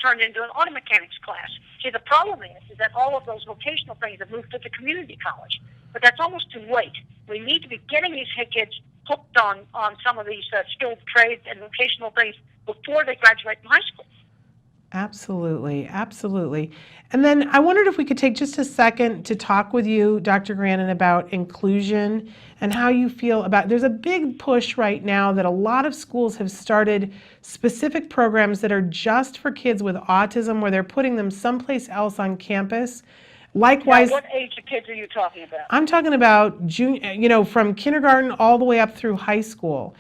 Speaker 6: turn into an auto mechanics class. See, the problem is that all of those vocational things have moved to the community college. But that's almost too late. We need to be getting these kids hooked on some of these skilled trades and vocational things before they graduate from high school.
Speaker 4: Absolutely, absolutely. And then I wondered if we could take just a second to talk with you, Dr. Grandin, about inclusion and how you feel about, there's a big push right now that a lot of schools have started specific programs that are just for kids with autism, where they're putting them someplace else on campus. Likewise,
Speaker 6: now, what age of kids are you talking about?
Speaker 4: I'm talking about junior, from kindergarten all the way up through high school.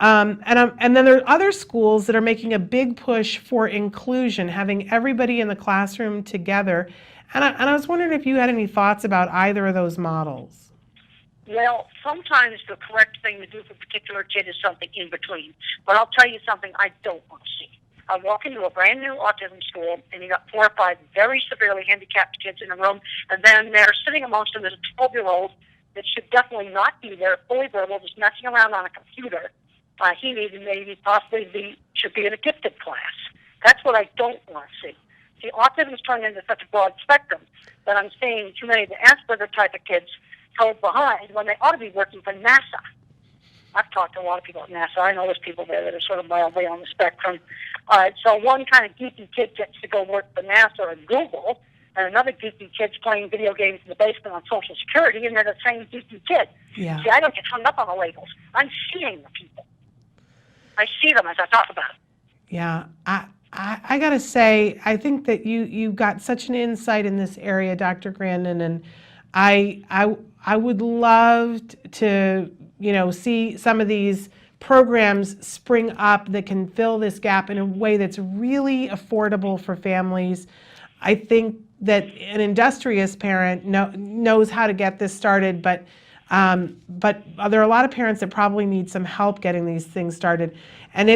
Speaker 4: And then there are other schools that are making a big push for inclusion, having everybody in the classroom together. And I was wondering if you had any thoughts about either of those models.
Speaker 6: Well, sometimes the correct thing to do for a particular kid is something in between. But I'll tell you something I don't want to see. I walk into a brand new autism school, and you got 4 or 5 very severely handicapped kids in a room, and then they're sitting amongst them as a 12-year-old that should definitely not be there, fully verbal, just messing around on a computer. He should be in a gifted class. That's what I don't want to see. See, autism has turned into such a broad spectrum that I'm seeing too many of the Asperger type of kids held behind when they ought to be working for NASA. I've talked to a lot of people at NASA. I know there's people there that are sort of mildly on the spectrum. So one kind of geeky kid gets to go work for NASA or Google, and another geeky kid's playing video games in the basement on Social Security, and they're the same geeky kid.
Speaker 4: Yeah.
Speaker 6: See, I don't get hung up on the labels. I'm seeing the people. I see them as I talk about it.
Speaker 4: Yeah, I got to say, I think that you got such an insight in this area, Dr. Grandin, and I would love to see some of these programs spring up that can fill this gap in a way that's really affordable for families. I think that an industrious parent knows how to get this started, but there are a lot of parents that probably need some help getting these things started. And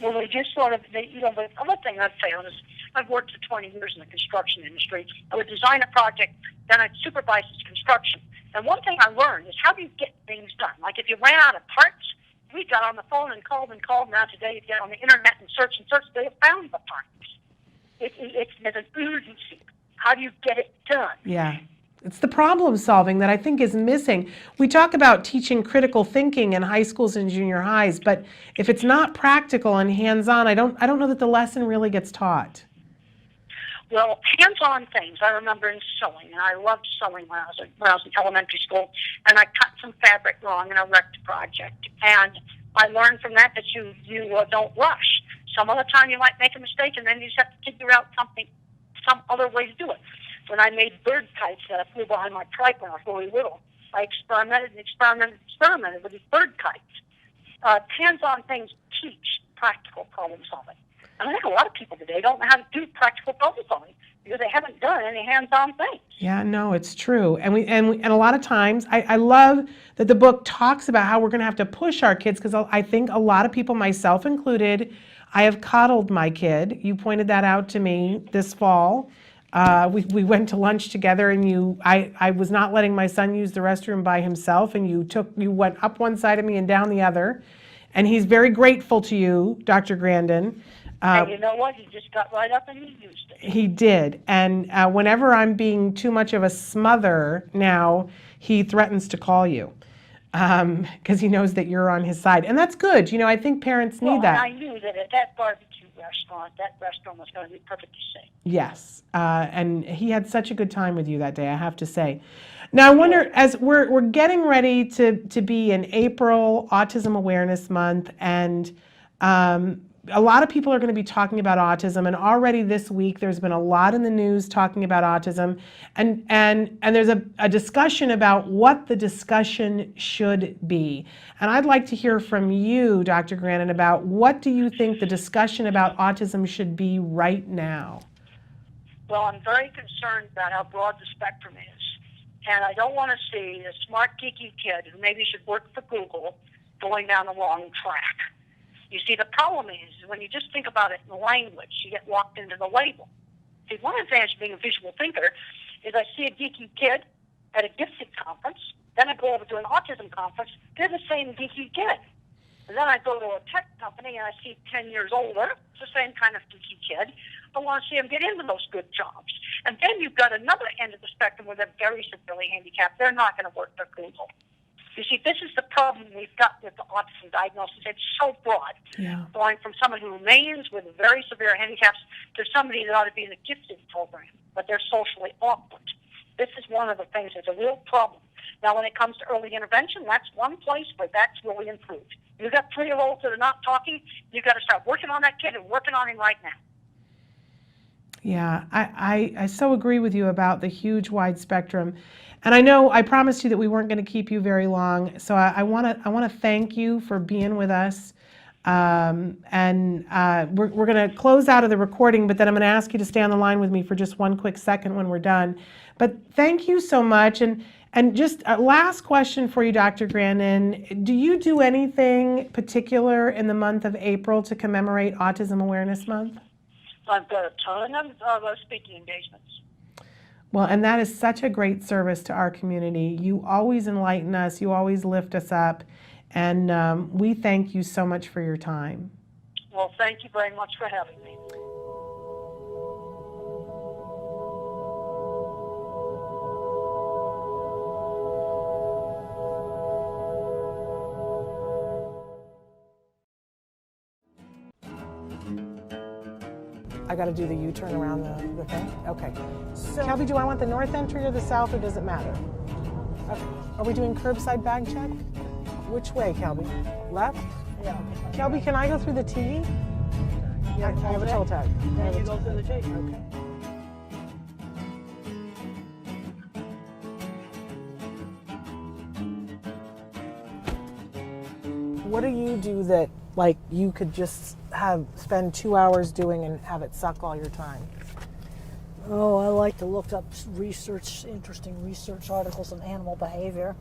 Speaker 6: well, they just sort of, the other thing I'd say on this, I've worked for 20 years in the construction industry. I would design a project, then I'd supervise its construction. And one thing I learned is, how do you get things done? Like, if you ran out of parts, we got on the phone and called. Now today, you get on the internet and search, they have found the parts. There's an urgency. How do you get it done?
Speaker 4: Yeah. It's the problem solving that I think is missing. We talk about teaching critical thinking in high schools and junior highs, but if it's not practical and hands-on, I don't know that the lesson really gets taught.
Speaker 6: Well, hands-on things. I remember in sewing, and I loved sewing when I was in elementary school, and I cut some fabric wrong in a wrecked project. And I learned from that you don't rush. Some other time you might make a mistake, and then you just have to figure out some other way to do it. When I made bird kites that I flew behind my trike when I was really little, I experimented with these bird kites. Hands-on things teach practical problem solving. And I think a lot of people today don't know how to do practical problem solving because they haven't done any hands-on things.
Speaker 4: Yeah, no, it's true. And a lot of times, I love that the book talks about how we're going to have to push our kids, because I think a lot of people, myself included, I have coddled my kid. You pointed that out to me this fall. We went to lunch together, and I was not letting my son use the restroom by himself, and you went up one side of me and down the other. And he's very grateful to you, Dr. Grandin.
Speaker 6: And you know what? He just got right up and he used it.
Speaker 4: He did. And whenever I'm being too much of a smother now, he threatens to call you because he knows that you're on his side. And that's good. I think parents need that.
Speaker 6: And I knew that at that barbecue restaurant, that restaurant was going to be perfectly safe.
Speaker 4: Yes. And he had such a good time with you that day, I have to say. Now, I wonder, as we're getting ready to be in April, Autism Awareness Month, and a lot of people are going to be talking about autism, and already this week there's been a lot in the news talking about autism, and there's a discussion about what the discussion should be. And I'd like to hear from you, Dr. Grandin, about what do you think the discussion about autism should be right now?
Speaker 6: Well, I'm very concerned about how broad the spectrum is. And I don't want to see a smart, geeky kid who maybe should work for Google going down the wrong track. You see, the problem is when you just think about it in language, you get locked into the label. See, one advantage of being a visual thinker is I see a geeky kid at a gifted conference, then I go over to an autism conference, they're the same geeky kid. And then I go to a tech company and I see 10 years older, it's the same kind of geeky kid. I want to see them get into those good jobs. And then you've got another end of the spectrum where they're very severely handicapped. They're not going to work for Google. You see, this is the problem we've got with the autism diagnosis. It's so broad.
Speaker 4: Yeah.
Speaker 6: Going from someone who remains with very severe handicaps to somebody that ought to be in a gifted program, but they're socially awkward. This is one of the things that's a real problem. Now, when it comes to early intervention, that's one place where that's really improved. You've got 3-year-olds that are not talking. You've got to start working on that kid and working on him right now.
Speaker 4: Yeah, I so agree with you about the huge wide spectrum. And I promised you that we weren't going to keep you very long. So I want to thank you for being with us. We're going to close out of the recording, but then I'm going to ask you to stay on the line with me for just one quick second when we're done. But thank you so much. And just a last question for you, Dr. Grandin. Do you do anything particular in the month of April to commemorate Autism Awareness Month?
Speaker 6: I've got a ton of speaking engagements.
Speaker 4: Well, and that is such a great service to our community. You always enlighten us. You always lift us up. And we thank you so much for your time.
Speaker 6: Well, thank you very much for having me.
Speaker 4: I got to do the U-turn around the thing? Okay. So, Kelby, do I want the north entry or the south, or does it matter? Okay. Are we doing curbside bag check? Which way, Kelby? Left? Yeah. Kelby, can I go through the T? Yeah, I have a toll tag.
Speaker 6: Yeah, you go through the T.
Speaker 4: Okay. What do you do that, like, you could just spend 2 hours doing and have it suck all your time?
Speaker 1: Oh, I like to look up interesting research articles on animal behavior.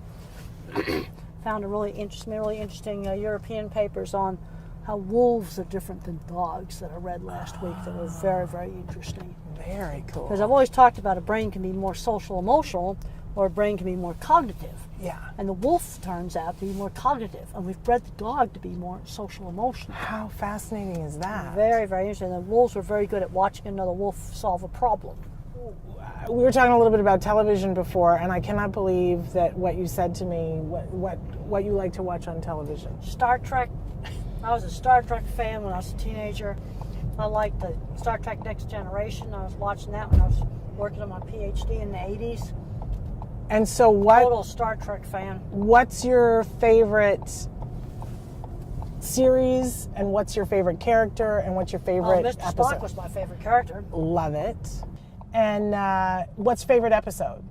Speaker 1: Found a really interesting European papers on how wolves are different than dogs that I read last week that were very, very interesting.
Speaker 4: Very cool.
Speaker 1: Because I've always talked about a brain can be more social emotional or a brain can be more cognitive.
Speaker 4: Yeah.
Speaker 1: And the wolf turns out to be more cognitive, and we've bred the dog to be more social emotional.
Speaker 4: How fascinating is that?
Speaker 1: Very, very interesting. The wolves are very good at watching another wolf solve a problem.
Speaker 4: We were talking a little bit about television before, and I cannot believe that what you said to me, what you like to watch on television.
Speaker 1: Star Trek. I was a Star Trek fan when I was a teenager. I liked the Star Trek Next Generation. I was watching that when I was working on my PhD in the 80s.
Speaker 4: And so
Speaker 1: Total Star Trek fan.
Speaker 4: What's your favorite series, and what's your favorite character, and what's your favorite
Speaker 1: Mr.
Speaker 4: episode?
Speaker 1: Spock was my favorite character.
Speaker 4: Love it. And what's favorite episode?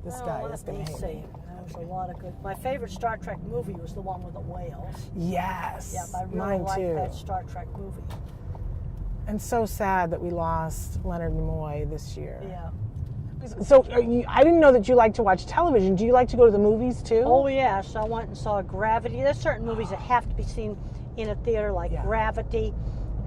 Speaker 7: This
Speaker 1: Oh,
Speaker 7: guy
Speaker 1: let
Speaker 7: is going
Speaker 1: me
Speaker 7: to hate
Speaker 1: see.
Speaker 7: me.
Speaker 1: There was a lot of good. My favorite Star Trek movie was the one with the whales.
Speaker 7: Yes.
Speaker 1: Yeah, I really
Speaker 7: mine
Speaker 1: liked
Speaker 7: too.
Speaker 1: that Star Trek movie.
Speaker 7: And so sad that we lost Leonard Nimoy this year.
Speaker 1: Yeah.
Speaker 7: So I didn't know that you like to watch television. Do you like to go to the movies too?
Speaker 1: Oh yes, I went and saw Gravity. There's certain movies that have to be seen in a theater, like
Speaker 7: Yeah.
Speaker 1: Gravity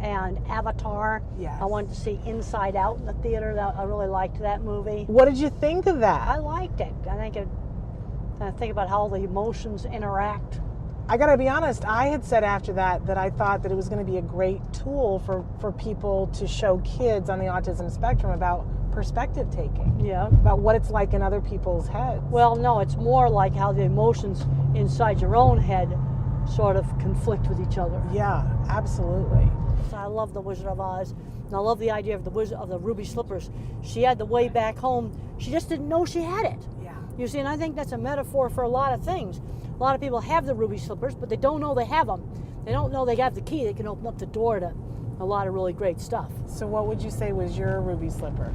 Speaker 1: and Avatar.
Speaker 7: Yes.
Speaker 1: I wanted to see Inside Out in the theater. I really liked that movie.
Speaker 7: What did you think of that?
Speaker 1: I liked it. I think about how the emotions interact.
Speaker 7: I gotta be honest, I had said after that I thought that it was gonna be a great tool for people to show kids on the autism spectrum about perspective taking,
Speaker 1: Yeah.
Speaker 7: about what it's like in other people's heads.
Speaker 1: Well, no, it's more like how the emotions inside your own head sort of conflict with each other.
Speaker 7: Yeah, absolutely.
Speaker 1: So I love The Wizard of Oz, and I love the idea of the ruby slippers. She had the way back home. She just didn't know she had it.
Speaker 7: Yeah.
Speaker 1: You see, and I think that's a metaphor for a lot of things. A lot of people have the ruby slippers, but they don't know they have them. They don't know they have the key that can open up the door to a lot of really great stuff.
Speaker 7: So what would you say was your ruby slipper?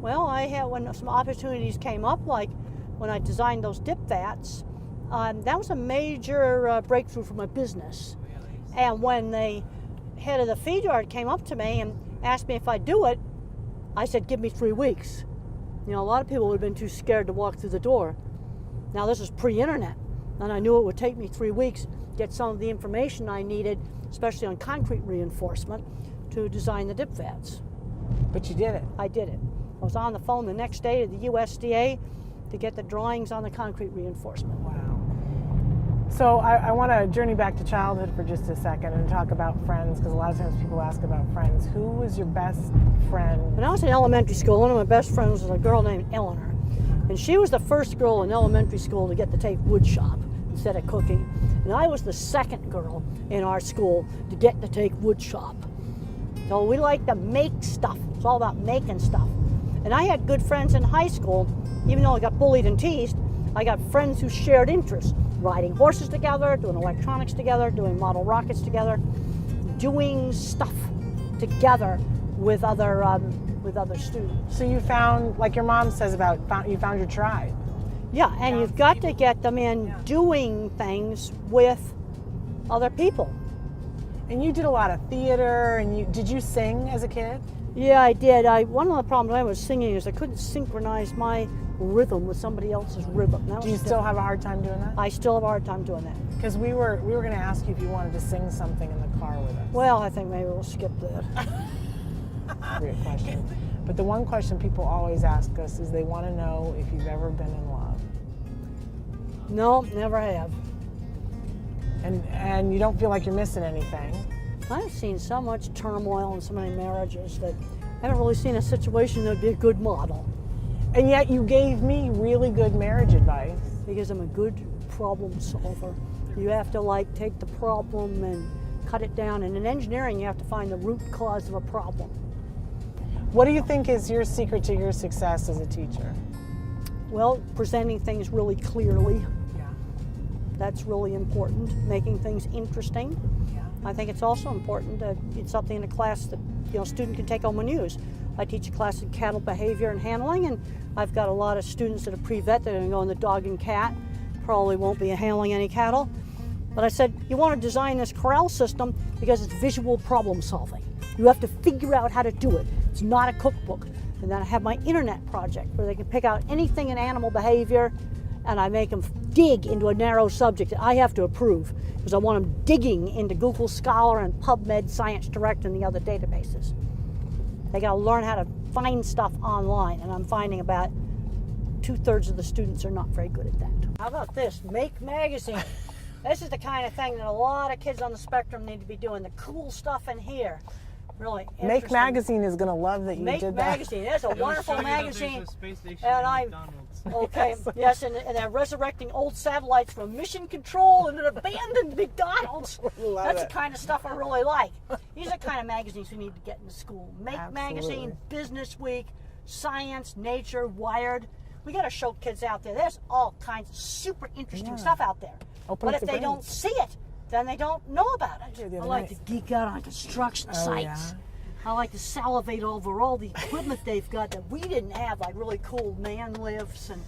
Speaker 1: Well, I had, when some opportunities came up, like when I designed those dip vats, that was a major breakthrough for my business. And when the head of the feed yard came up to me and asked me if I'd do it, I said, give me 3 weeks. You know, a lot of people would have been too scared to walk through the door. Now, this is pre-internet, and I knew it would take me 3 weeks to get some of the information I needed, especially on concrete reinforcement, to design the dip vats.
Speaker 7: But you did it.
Speaker 1: I did it. I was on the phone the next day to the USDA to get the drawings on the concrete reinforcement.
Speaker 7: Wow. So I want to journey back to childhood for just a second and talk about friends, because a lot of times people ask about friends. Who was your best friend?
Speaker 1: When I was in elementary school, one of my best friends was a girl named Eleanor. And she was the first girl in elementary school to get to take wood shop instead of cooking. And I was the second girl in our school to get to take wood shop. So we like to make stuff. It's all about making stuff. And I had good friends in high school. Even though I got bullied and teased, I got friends who shared interests. Riding horses together, doing electronics together, doing model rockets together, doing stuff together with other students.
Speaker 7: So you found, like your mom says about, you found your tribe.
Speaker 1: Yeah, and you've got to get them in doing things with other people.
Speaker 7: And you did a lot of theater, and did you sing as a kid?
Speaker 1: Yeah, I did. One of the problems I was singing is I couldn't synchronize my rhythm with somebody else's rhythm.
Speaker 7: Do you still have a hard time doing that?
Speaker 1: I still have a hard time doing that.
Speaker 7: Because we were going to ask you if you wanted to sing something in the car with us.
Speaker 1: Well, I think maybe we'll skip that.
Speaker 7: Great question. But the one question people always ask us is they want to know if you've ever been in love.
Speaker 1: No, never have.
Speaker 7: And you don't feel like you're missing anything.
Speaker 1: I've seen so much turmoil in so many marriages that I haven't really seen a situation that would be a good model.
Speaker 7: And yet you gave me really good marriage advice.
Speaker 1: Because I'm a good problem solver. You have to take the problem and cut it down. And in engineering, you have to find the root cause of a problem.
Speaker 7: What do you think is your secret to your success as a teacher?
Speaker 1: Well, presenting things really clearly.
Speaker 7: Yeah.
Speaker 1: That's really important. Making things interesting.
Speaker 7: Yeah.
Speaker 1: I think it's also important that it's something in a class that a student can take home and use. I teach a class in cattle behavior and handling, and I've got a lot of students that are pre-vet that are going to go in the dog and cat. Probably won't be handling any cattle. But I said, you want to design this corral system because it's visual problem solving. You have to figure out how to do it. It's not a cookbook. And then I have my internet project where they can pick out anything in animal behavior, and I make them dig into a narrow subject that I have to approve because I want them digging into Google Scholar and PubMed, Science Direct, and the other databases. They got to learn how to find stuff online, and I'm finding about 2/3 of the students are not very good at that. How about this? Make Magazine. This is the kind of thing that a lot of kids on the spectrum need to be doing. The cool stuff in here. Really interesting.
Speaker 7: Make Magazine is going to love that you
Speaker 1: Make
Speaker 7: did that.
Speaker 1: Magazine. It's a wonderful magazine.
Speaker 8: Station
Speaker 1: And I, okay, yes, and they're resurrecting old satellites from mission control and an abandoned McDonald's. That's the kind of stuff I really like. These are the kind of magazines we need to get into school. Make Magazine, Business Week, Science, Nature, Wired. We got to show kids out there. There's all kinds of super interesting stuff out there.
Speaker 7: Open
Speaker 1: but
Speaker 7: up
Speaker 1: if
Speaker 7: the
Speaker 1: they
Speaker 7: brains.
Speaker 1: don't see it, then they don't know about it.
Speaker 7: Here the
Speaker 1: I
Speaker 7: other
Speaker 1: like
Speaker 7: night.
Speaker 1: to geek out on construction sites.
Speaker 7: Yeah.
Speaker 1: I like to salivate over all the equipment they've got that we didn't have, like really cool man lifts and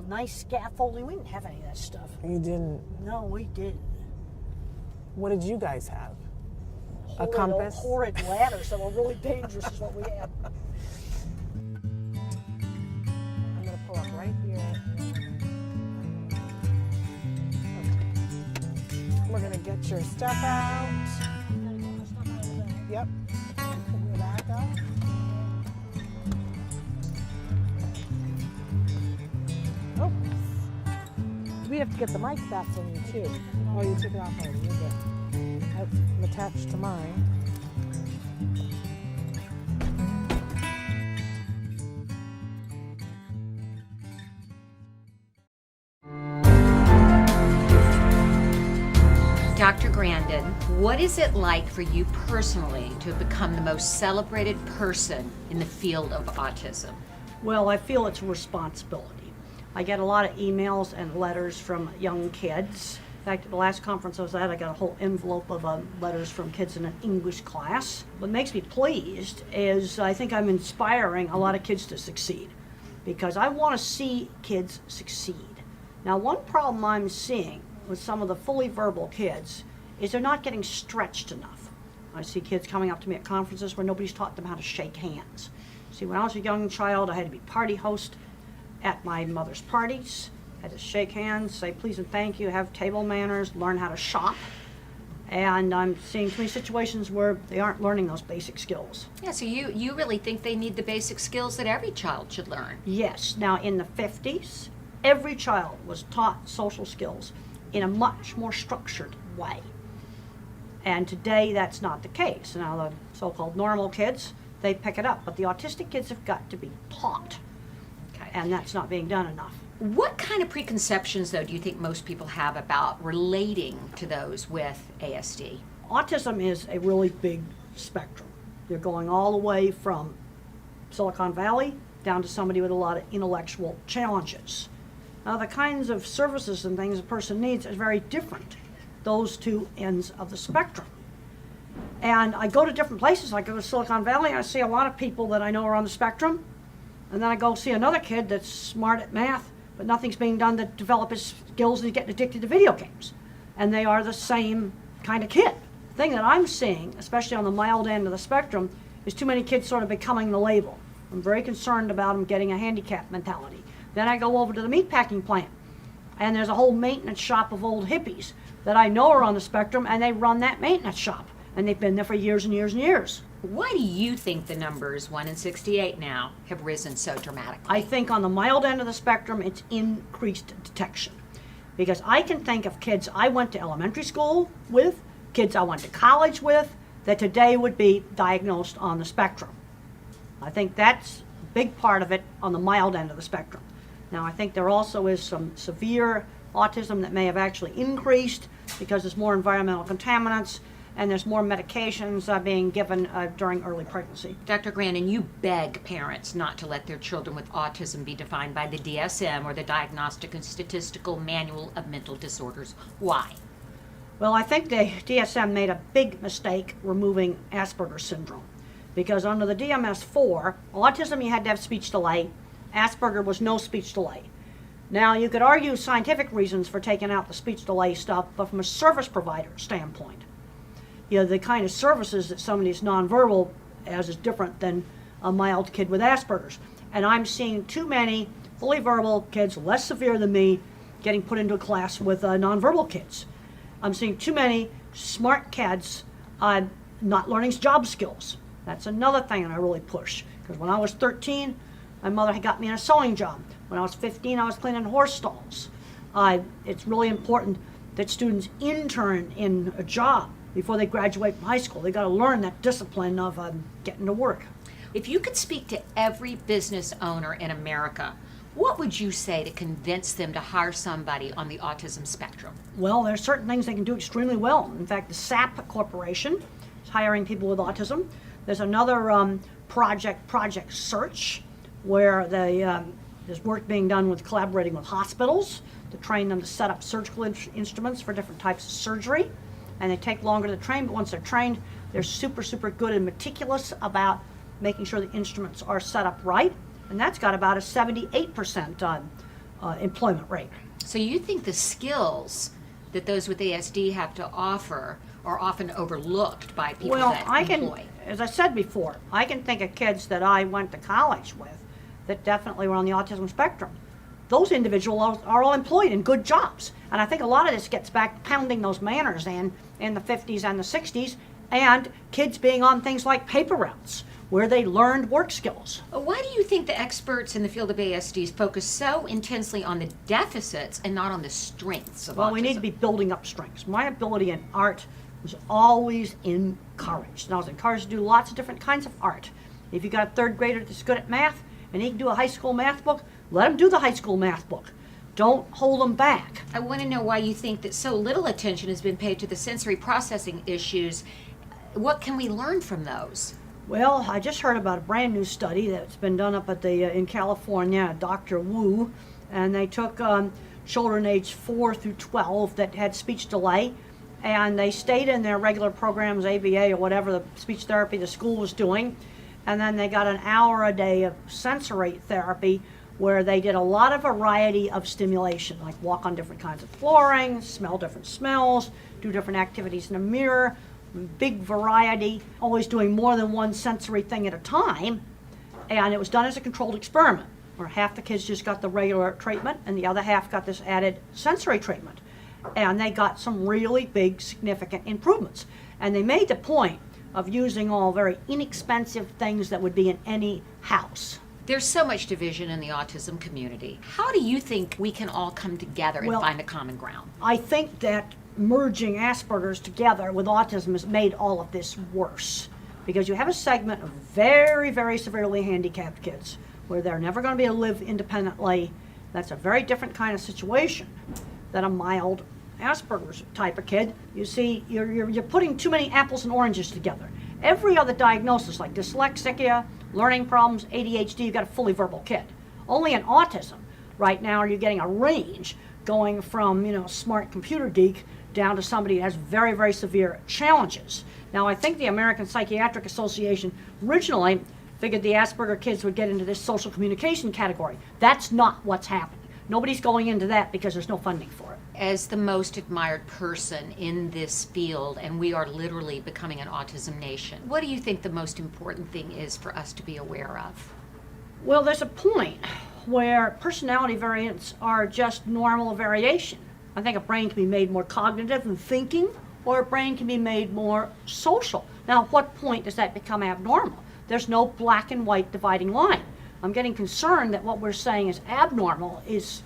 Speaker 1: nice scaffolding. We didn't have any of that stuff.
Speaker 7: You didn't.
Speaker 1: No, we didn't.
Speaker 7: What did you guys have?
Speaker 1: Horrid,
Speaker 7: compass?
Speaker 1: Horrid ladders that were really dangerous is what we had.
Speaker 7: I'm gonna pull up right here. Okay. We're gonna get your stuff out. Yep. Put your back up. Oh. We have to get the mic back from you too. Oh, you took it off already. You're good. I'm attached to mine.
Speaker 8: Dr. Grandin, what is it like for you personally to have become the most celebrated person in the field of autism?
Speaker 1: Well, I feel it's a responsibility. I get a lot of emails and letters from young kids. In fact, at the last conference I was at, I got a whole envelope of letters from kids in an English class. What makes me pleased is I think I'm inspiring a lot of kids to succeed, because I want to see kids succeed. Now, one problem I'm seeing with some of the fully verbal kids is they're not getting stretched enough. I see kids coming up to me at conferences where nobody's taught them how to shake hands. See, when I was a young child, I had to be party host at my mother's parties. I had to shake hands, say please and thank you, have table manners, learn how to shop. And I'm seeing too many situations where they aren't learning those basic skills.
Speaker 8: Yeah, so you really think they need the basic skills that every child should learn?
Speaker 1: Yes. Now, in the 50s, every child was taught social skills in a much more structured way. And today, that's not the case. Now, the so-called normal kids, they pick it up, but the autistic kids have got to be taught.
Speaker 8: Okay.
Speaker 1: And that's not being done enough.
Speaker 8: What kind of preconceptions, though, do you think most people have about relating to those with ASD?
Speaker 1: Autism is a really big spectrum. You're going all the way from Silicon Valley down to somebody with a lot of intellectual challenges. Now, the kinds of services and things a person needs is very different, those two ends of the spectrum. And I go to different places. I go to Silicon Valley, I see a lot of people that I know are on the spectrum, and then I go see another kid that's smart at math, but nothing's being done to develop his skills, and he's getting addicted to video games. And they are the same kind of kid. The thing that I'm seeing, especially on the mild end of the spectrum, is too many kids sort of becoming the label. I'm very concerned about them getting a handicap mentality. Then I go over to the meatpacking plant, and there's a whole maintenance shop of old hippies that I know are on the spectrum, and they run that maintenance shop, and they've been there for years and years and years.
Speaker 8: Why do you think the numbers, 1 in 68 now, have risen so dramatically?
Speaker 1: I think on the mild end of the spectrum, it's increased detection. Because I can think of kids I went to elementary school with, kids I went to college with, that today would be diagnosed on the spectrum. I think that's a big part of it on the mild end of the spectrum. Now, I think there also is some severe autism that may have actually increased because there's more environmental contaminants and there's more medications being given during early pregnancy.
Speaker 8: Dr. Grandin, you beg parents not to let their children with autism be defined by the DSM or the Diagnostic and Statistical Manual of Mental Disorders. Why?
Speaker 1: Well, I think the DSM made a big mistake removing Asperger's syndrome, because under the DMS-4, autism you had to have speech delay, Asperger was no speech delay. Now, you could argue scientific reasons for taking out the speech delay stuff, but from a service provider standpoint, you know, the kind of services that somebody who's nonverbal has is different than a mild kid with Asperger's. And I'm seeing too many fully verbal kids, less severe than me, getting put into a class with nonverbal kids. I'm seeing too many smart kids not learning job skills. That's another thing that I really push. Because when I was 13, my mother had got me in a sewing job. When I was 15, I was cleaning horse stalls. It's really important that students intern in a job before they graduate from high school. They got to learn that discipline of getting to work.
Speaker 8: If you could speak to every business owner in America, what would you say to convince them to hire somebody on the autism spectrum?
Speaker 1: Well, there's certain things they can do extremely well. In fact, the SAP Corporation is hiring people with autism. There's another Project Search, where there's work being done with collaborating with hospitals to train them to set up surgical instruments for different types of surgery. And they take longer to train, but once they're trained, they're super, super good and meticulous about making sure the instruments are set up right. And that's got about a 78% employment rate.
Speaker 8: So you think the skills that those with ASD have to offer are often overlooked by people
Speaker 1: Well,
Speaker 8: that
Speaker 1: I can,
Speaker 8: employ?
Speaker 1: as I said before, I can think of kids that I went to college with that definitely were on the autism spectrum. Those individuals are all employed in good jobs. And I think a lot of this gets back to pounding those manners in the 50s and the 60s, and kids being on things like paper routes, where they learned work skills.
Speaker 8: Why do you think the experts in the field of ASDs focus so intensely on the deficits and not on the strengths of
Speaker 1: Well,
Speaker 8: autism?
Speaker 1: we need to be building up strengths. My ability in art was always encouraged. And I was encouraged to do lots of different kinds of art. If you got a third grader that's good at math and he can do a high school math book, let him do the high school math book. Don't hold them back.
Speaker 8: I want to know why you think that so little attention has been paid to the sensory processing issues. What can we learn from those?
Speaker 1: Well, I just heard about a brand new study that's been done up at in California, Dr. Wu, and they took children aged 4 through 12 that had speech delay, and they stayed in their regular programs, ABA or whatever the speech therapy the school was doing, and then they got an hour a day of sensory therapy where they did a lot of variety of stimulation, like walk on different kinds of flooring, smell different smells, do different activities in a mirror, big variety, always doing more than one sensory thing at a time. And it was done as a controlled experiment, where half the kids just got the regular treatment and the other half got this added sensory treatment. And they got some really big, significant improvements. And they made the point of using all very inexpensive things that would be in any house.
Speaker 8: There's so much division in the autism community. How do you think we can all come together and
Speaker 1: Well,
Speaker 8: find a common ground?
Speaker 1: I think that merging Asperger's together with autism has made all of this worse, because you have a segment of very, very severely handicapped kids where they're never going to be able to live independently. That's a very different kind of situation than a mild Asperger's type of kid. You see, you're putting too many apples and oranges together. Every other diagnosis, like dyslexia, learning problems, ADHD, you've got a fully verbal kid. Only in autism, right now, are you getting a range going from, smart computer geek down to somebody who has very, very severe challenges. Now, I think the American Psychiatric Association originally figured the Asperger kids would get into this social communication category. That's not what's happening. Nobody's going into that because there's no funding for it.
Speaker 8: As the most admired person in this field, and we are literally becoming an autism nation, what do you think the most important thing is for us to be aware of?
Speaker 1: Well, there's a point where personality variants are just normal variation. I think a brain can be made more cognitive and thinking, or a brain can be made more social. Now, at what point does that become abnormal? There's no black and white dividing line. I'm getting concerned that what we're saying is abnormal is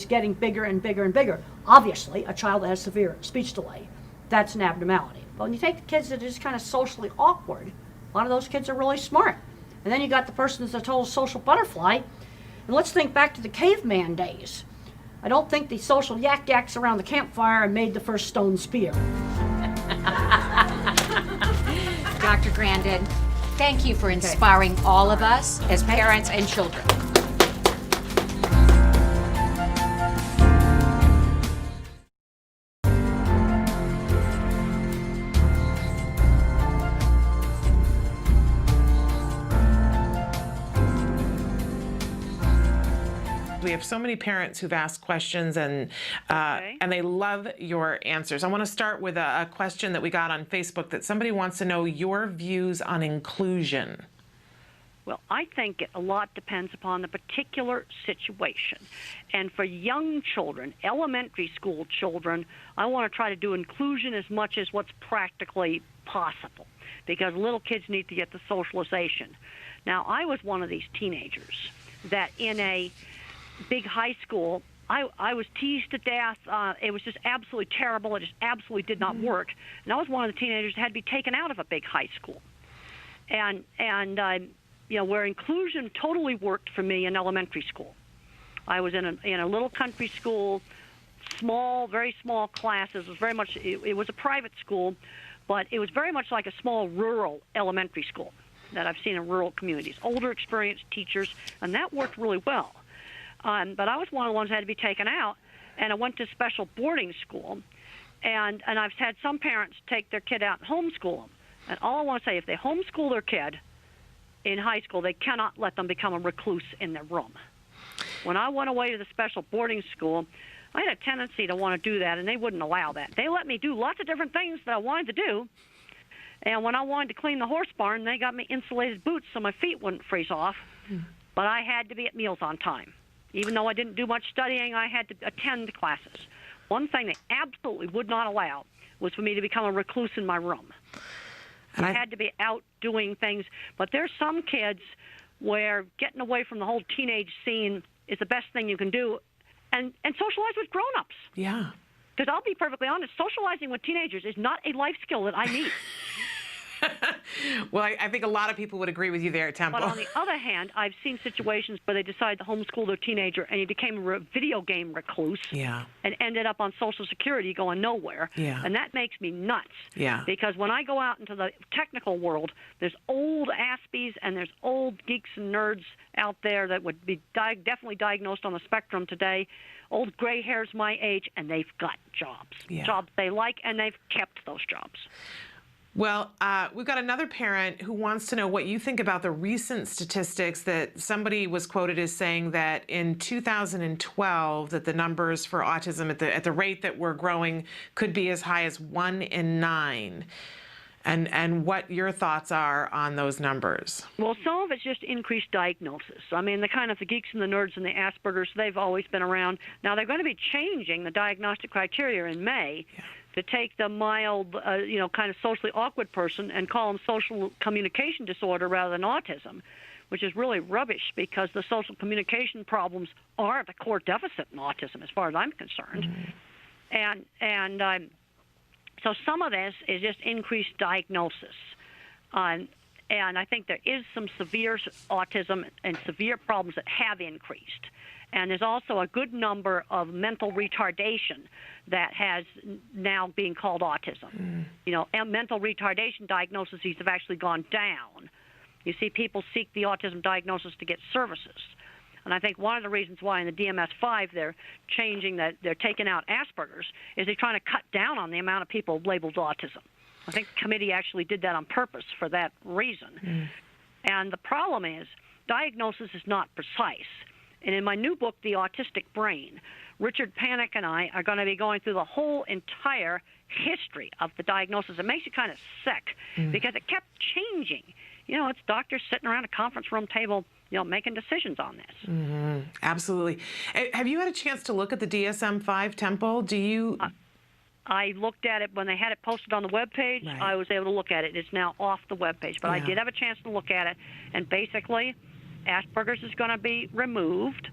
Speaker 1: getting bigger and bigger and bigger. Obviously, a child that has severe speech delay, that's an abnormality. But when you take the kids that are just kind of socially awkward, a lot of those kids are really smart. And then you got the person that's a total social butterfly. And let's think back to the caveman days. I don't think the social yak-yaks around the campfire made the first stone spear.
Speaker 8: Dr. Grandin, thank you for inspiring all of us as parents and children.
Speaker 4: We have so many parents who've asked questions, and they love your answers. I want to start with a question that we got on Facebook that somebody wants to know your views on inclusion.
Speaker 9: Well, I think a lot depends upon the particular situation. And for young children, elementary school children, I want to try to do inclusion as much as what's practically possible, because little kids need to get the socialization. Now, I was one of these teenagers that in a big high school, I was teased to death. It was just absolutely terrible. It just absolutely did not work. And I was one of the teenagers that had to be taken out of a big high school. And where inclusion totally worked for me in elementary school. I was in a little country school, small, very small classes. It was very much, it was a private school, but it was very much like a small rural elementary school that I've seen in rural communities. Older, experienced teachers, and that worked really well. But I was one of the ones that had to be taken out, and I went to special boarding school, and I've had some parents take their kid out and homeschool them. And all I want to say, if they homeschool their kid in high school, they cannot let them become a recluse in their room. When I went away to the special boarding school, I had a tendency to want to do that, and they wouldn't allow that. They let me do lots of different things that I wanted to do. And when I wanted to clean the horse barn, they got me insulated boots so my feet wouldn't freeze off. But I had to be at meals on time. Even though I didn't do much studying, I had to attend classes. One thing they absolutely would not allow was for me to become a recluse in my room. I had to be out doing things. But there's some kids where getting away from the whole teenage scene is the best thing you can do, and socialize with grown-ups.
Speaker 4: Yeah.
Speaker 9: Because I'll be perfectly honest, socializing with teenagers is not a life skill that I need.
Speaker 4: Well, I think a lot of people would agree with you there, Temple.
Speaker 9: But on the other hand, I've seen situations where they decide to homeschool their teenager and he became a video game recluse and ended up on Social Security going nowhere. And that makes me nuts. Because when I go out into the technical world, there's old Aspies and there's old geeks and nerds out there that would be definitely diagnosed on the spectrum today. Old gray hairs my age, and they've got jobs. Jobs they like, and they've kept those jobs.
Speaker 4: Well, we've got another parent who wants to know what you think about the recent statistics that somebody was quoted as saying that in 2012 that the numbers for autism at the rate that we're growing could be as high as 1 in 9. And what your thoughts are on those numbers.
Speaker 9: Well, some of it's just increased diagnosis. I mean, the geeks and the nerds and the Asperger's, they've always been around. Now, they're going to be changing the diagnostic criteria in May to take the mild, kind of socially awkward person and call them social communication disorder rather than autism, which is really rubbish because the social communication problems are the core deficit in autism as far as I'm concerned. So some of this is just increased diagnosis. And I think there is some severe autism and severe problems that have increased. And there's also a good number of mental retardation that has now being called autism. And mental retardation diagnoses have actually gone down. You see, people seek the autism diagnosis to get services. And I think one of the reasons why in the DMS-5 they're changing that, they're taking out Asperger's, is they're trying to cut down on the amount of people labeled autism. I think the committee actually did that on purpose for that reason. And the problem is diagnosis is not precise. And in my new book, The Autistic Brain, Richard Panik and I are going to be going through the whole entire history of the diagnosis. It makes you kind of sick because it kept changing. It's doctors sitting around a conference room table, making decisions on this.
Speaker 4: Absolutely. Have you had a chance to look at the DSM-5, Temple? Do you...
Speaker 9: I looked at it when they had it posted on the webpage. I was able to look at it. It's now off the webpage. But I did have a chance to look at it. And basically, Asperger's is going to be removed.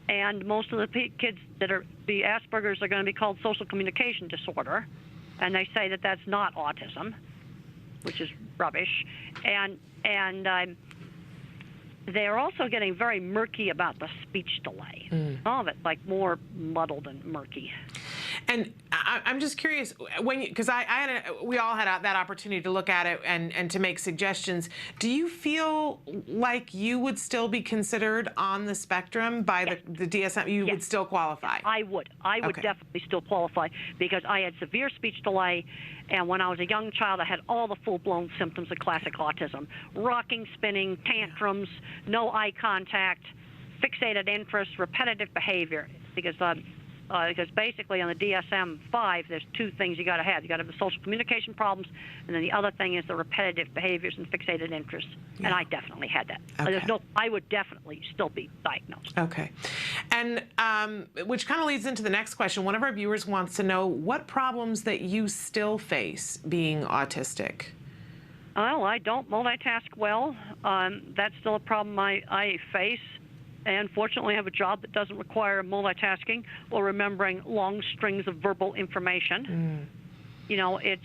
Speaker 9: And most of the kids that are the Asperger's are going to be called social communication disorder. And they say that that's not autism, which is rubbish. And they're also getting very murky about the speech delay. All of it, more muddled and murky.
Speaker 4: And I'm just curious, because we all had that opportunity to look at it and to make suggestions. Do you feel like you would still be considered on the spectrum by the DSM? You would still qualify?
Speaker 9: I would. I would definitely still qualify because I had severe speech delay. And when I was a young child, I had all the full-blown symptoms of classic autism: rocking, spinning, tantrums, no eye contact, fixated interest, repetitive behavior. Because basically on the DSM-5, there's two things you got to have. You got to have the social communication problems, and then the other thing is the repetitive behaviors and fixated interests. And I definitely had that. I would definitely still be diagnosed.
Speaker 4: Okay. And which kind of leads into the next question. One of our viewers wants to know what problems that you still face being autistic.
Speaker 9: Well, I don't multitask well. That's still a problem I face. And fortunately, I have a job that doesn't require multitasking or remembering long strings of verbal information. It's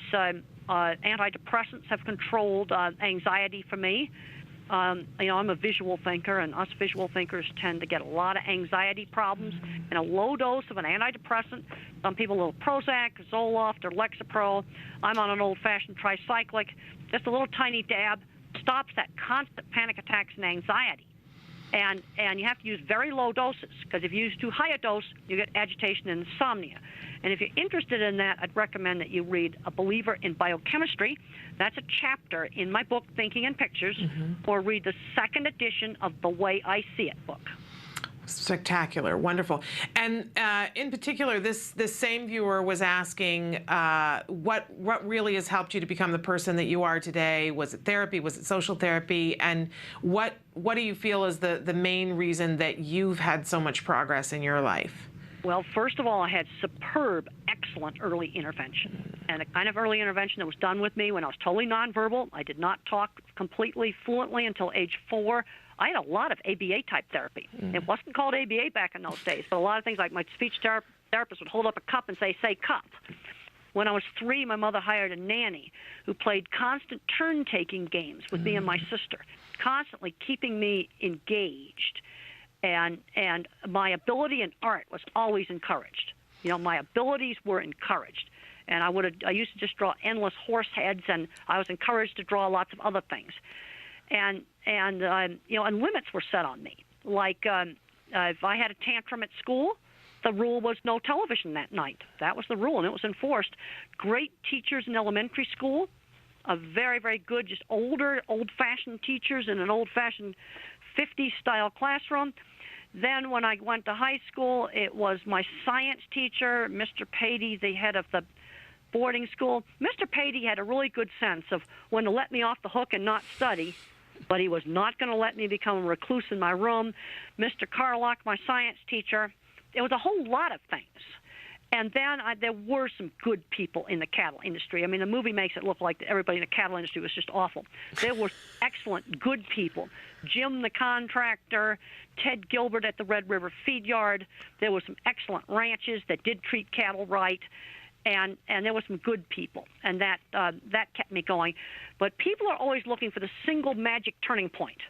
Speaker 9: antidepressants have controlled anxiety for me. I'm a visual thinker, and us visual thinkers tend to get a lot of anxiety problems. And a low dose of an antidepressant, some people a little Prozac, Zoloft, or Lexapro. I'm on an old-fashioned tricyclic. Just a little tiny dab stops that constant panic attacks and anxiety. And you have to use very low doses, because if you use too high a dose, you get agitation and insomnia. And if you're interested in that, I'd recommend that you read A Believer in Biochemistry. That's a chapter in my book, Thinking in Pictures, or read the second edition of The Way I See It book.
Speaker 4: Spectacular, wonderful. And in particular, this same viewer was asking what really has helped you to become the person that you are today. Was it therapy? Was it social therapy? And what do you feel is the main reason that you've had so much progress in your life?
Speaker 9: Well, first of all, I had superb, excellent early intervention. And the kind of early intervention that was done with me when I was totally nonverbal. I did not talk completely fluently until age 4. I had a lot of ABA-type therapy. It wasn't called ABA back in those days, but a lot of things like my speech therapist would hold up a cup and say cup. When I was 3, my mother hired a nanny who played constant turn-taking games with me and my sister, constantly keeping me engaged. And my ability in art was always encouraged. You know, my abilities were encouraged. And I used to just draw endless horse heads, and I was encouraged to draw lots of other things. And limits were set on me. Like if I had a tantrum at school, the rule was no television that night. That was the rule, and it was enforced. Great teachers in elementary school, a very, very good, just old-fashioned teachers in an old-fashioned 50s-style classroom. Then when I went to high school, it was my science teacher, Mr. Patey, the head of the boarding school. Mr. Patey had a really good sense of when to let me off the hook and not study, but he was not going to let me become a recluse in my room. Mr. Carlock, my science teacher, it was a whole lot of things. And then there were some good people in the cattle industry. I mean, the movie makes it look like everybody in the cattle industry was just awful. There were excellent, good people. Jim the contractor, Ted Gilbert at the Red River Feed Yard. There were some excellent ranches that did treat cattle right. And there were some good people, and that kept me going. But people are always looking for the single magic turning point.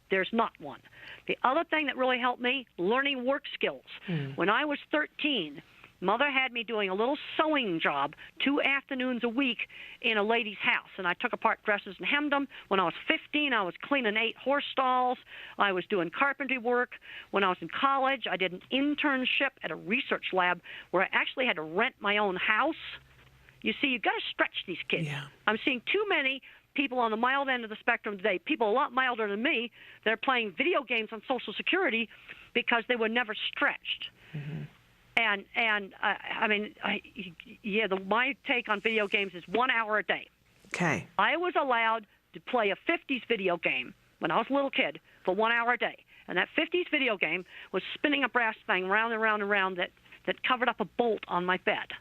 Speaker 9: There's not one. The other thing that really helped me, learning work skills. When I was 13, Mother had me doing a little sewing job 2 afternoons a week in a lady's house, and I took apart dresses and hemmed them. When I was 15, I was cleaning 8 horse stalls. I was doing carpentry work. When I was in college, I did an internship at a research lab where I actually had to rent my own house. You see, you've got to stretch these kids.
Speaker 4: Yeah.
Speaker 9: I'm seeing too many people on the mild end of the spectrum today, people a lot milder than me, that are playing video games on Social Security because they were never stretched. My take on video games is 1 hour a day.
Speaker 4: Okay.
Speaker 9: I was allowed to play a 50s video game when I was a little kid for 1 hour a day. And that 50s video game was spinning a brass thing round and round and round that covered up a bolt on my bed.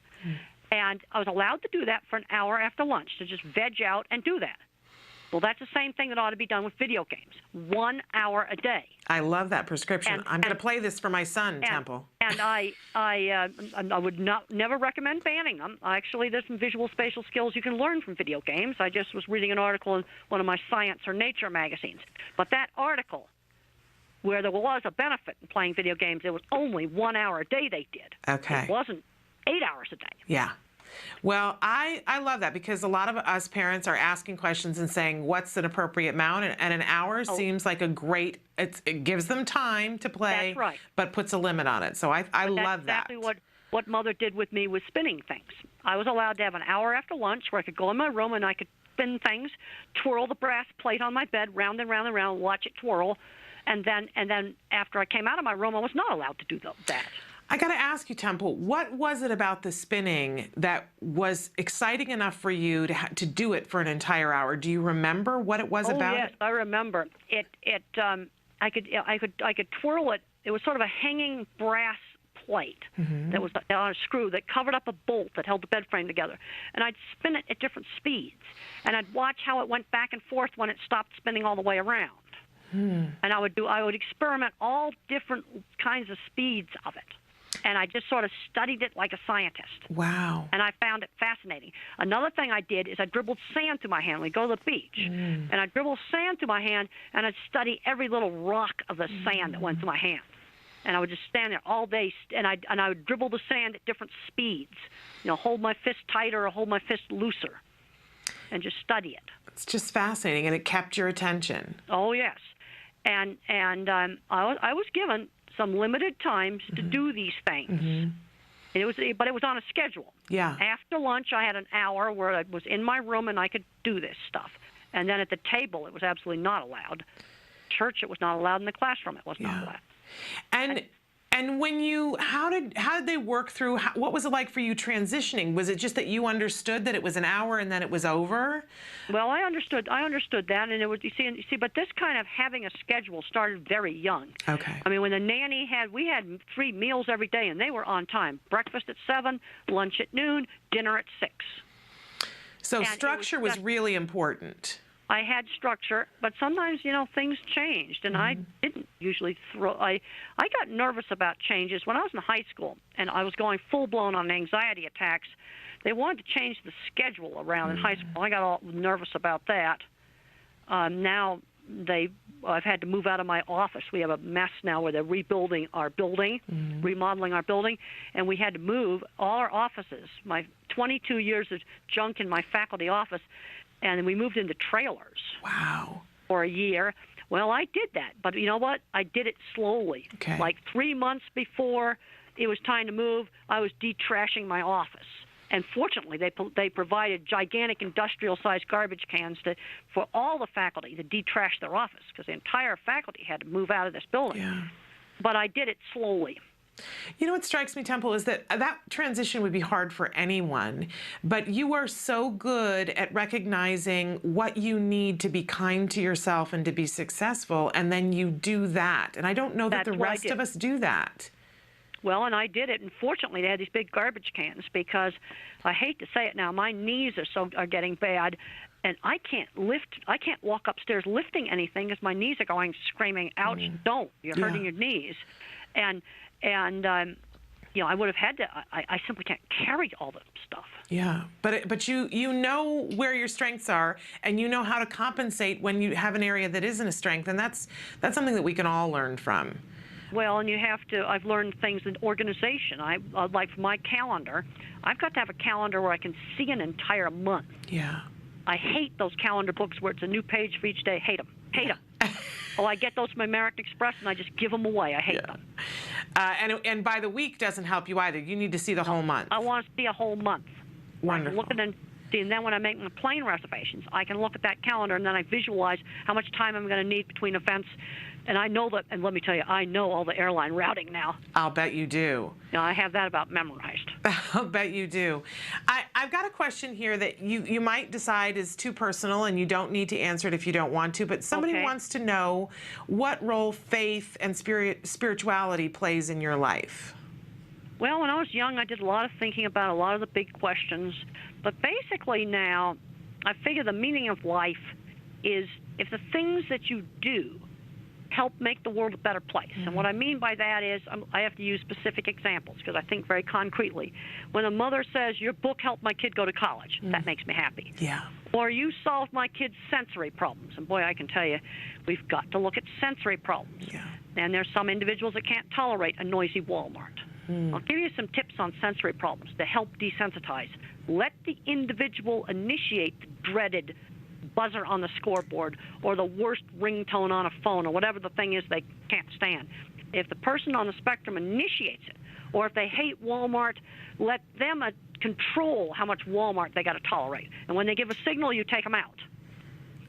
Speaker 9: And I was allowed to do that for an hour after lunch, to just veg out and do that. Well, that's the same thing that ought to be done with video games. 1 hour a day.
Speaker 4: I love that prescription. I'm going to play this for my son, Temple.
Speaker 9: And I would never recommend banning them. Actually, there's some visual spatial skills you can learn from video games. I just was reading an article in one of my Science or Nature magazines. But that article, where there was a benefit in playing video games, it was only 1 hour a day they did.
Speaker 4: Okay.
Speaker 9: It wasn't 8 hours a day.
Speaker 4: Yeah. Well, I love that, because a lot of us parents are asking questions and saying, what's an appropriate amount? And an hour seems like a great, it gives them time to play,
Speaker 9: That's right.
Speaker 4: but puts a limit on it. So I love that.
Speaker 9: That's exactly what Mother did with me with spinning things. I was allowed to have an hour after lunch where I could go in my room and I could spin things, twirl the brass plate on my bed round and round and round, watch it twirl. And then after I came out of my room, I was not allowed to do that.
Speaker 4: I got to ask you, Temple, what was it about the spinning that was exciting enough for you to do it for an entire hour? Do you remember what it was about?
Speaker 9: Oh, yes, I remember. I could twirl it. It was sort of a hanging brass plate that was on a screw that covered up a bolt that held the bed frame together. And I'd spin it at different speeds. And I'd watch how it went back and forth when it stopped spinning all the way around. And I would experiment all different kinds of speeds of it. And I just sort of studied it like a scientist.
Speaker 4: Wow.
Speaker 9: And I found it fascinating. Another thing I did is I dribbled sand through my hand. We go to the beach. And I'd dribble sand through my hand, and I'd study every little rock of the sand that went through my hand. And I would just stand there all day, and I would dribble the sand at different speeds. You know, hold my fist tighter or hold my fist looser, and just study it.
Speaker 4: It's just fascinating, and it kept your attention.
Speaker 9: Oh, yes. And I was given some limited times to do these things. But it was on a schedule.
Speaker 4: Yeah.
Speaker 9: After lunch, I had an hour where I was in my room and I could do this stuff. And then at the table, it was absolutely not allowed. Church, it was not allowed. In the classroom, it was not allowed.
Speaker 4: And And when you, how did they work through, what was it like for you transitioning? Was it just that you understood that it was an hour and then it was over?
Speaker 9: Well, I understood that, and it was, you see, but this kind of having a schedule started very young.
Speaker 4: Okay.
Speaker 9: I mean, when the nanny we had 3 meals every day, and they were on time. Breakfast at 7, lunch at noon, dinner at 6.
Speaker 4: So
Speaker 9: And
Speaker 4: structure was really important.
Speaker 9: I had structure, but sometimes, things changed, and I didn't usually I got nervous about changes when I was in high school, and I was going full-blown on anxiety attacks. They wanted to change the schedule around in high school. I got all nervous about that. Now I've had to move out of my office. We have a mess now where they're rebuilding our building, remodeling our building, and we had to move all our offices, my 22 years of junk in my faculty office, and we moved into trailers.
Speaker 4: Wow.
Speaker 9: For a year. Well, I did that, but you know what? I did it slowly.
Speaker 4: Okay.
Speaker 9: Like 3 months before it was time to move, I was de-trashing my office. And fortunately, they provided gigantic industrial-sized garbage cans for all the faculty to de-trash their office, because the entire faculty had to move out of this building.
Speaker 4: Yeah.
Speaker 9: But I did it slowly.
Speaker 4: You know what strikes me, Temple, is that transition would be hard for anyone, but you are so good at recognizing what you need to be kind to yourself and to be successful, and then you do that. And I don't know that the rest of us do that.
Speaker 9: Well, and I did it, and fortunately they had these big garbage cans, because I hate to say it now, my knees are getting bad, and I can't walk upstairs lifting anything because my knees are going screaming, ouch, don't, you're hurting your knees. And I would have had to, I simply can't carry all the stuff.
Speaker 4: Yeah, but you know where your strengths are, and you know how to compensate when you have an area that isn't a strength, and that's something that we can all learn from.
Speaker 9: Well, and I've learned things in organization. Like for my calendar, I've got to have a calendar where I can see an entire month.
Speaker 4: Yeah.
Speaker 9: I hate those calendar books where it's a new page for each day. Hate them. Hate them. I get those from American Express, and I just give them away. I hate them.
Speaker 4: And by the week doesn't help you either. You need to see the whole month.
Speaker 9: I want to see a whole month.
Speaker 4: Wonderful.
Speaker 9: And then when I make my plane reservations, I can look at that calendar, and then I visualize how much time I'm going to need between events. And I know that, and let me tell you, I know all the airline routing now.
Speaker 4: I'll bet you do.
Speaker 9: I have that about memorized.
Speaker 4: I'll bet you do. I've got a question here that you might decide is too personal, and you don't need to answer it if you don't want to, but somebody wants to know what role faith and spirituality plays in your life.
Speaker 9: Well, when I was young, I did a lot of thinking about a lot of the big questions. But basically now, I figure the meaning of life is if the things that you do help make the world a better place. And what I mean by that is I have to use specific examples because I think very concretely. When a mother says, your book helped my kid go to college, that makes me happy.
Speaker 4: Yeah.
Speaker 9: Or you solved my kid's sensory problems. And boy, I can tell you, we've got to look at sensory problems.
Speaker 4: Yeah.
Speaker 9: And there's some individuals that can't tolerate a noisy Walmart. I'll give you some tips on sensory problems to help desensitize. Let the individual initiate the dreaded buzzer on the scoreboard or the worst ringtone on a phone or whatever the thing is they can't stand. If the person on the spectrum initiates it, or if they hate Walmart, let them control how much Walmart they got to tolerate. And when they give a signal, you take them out.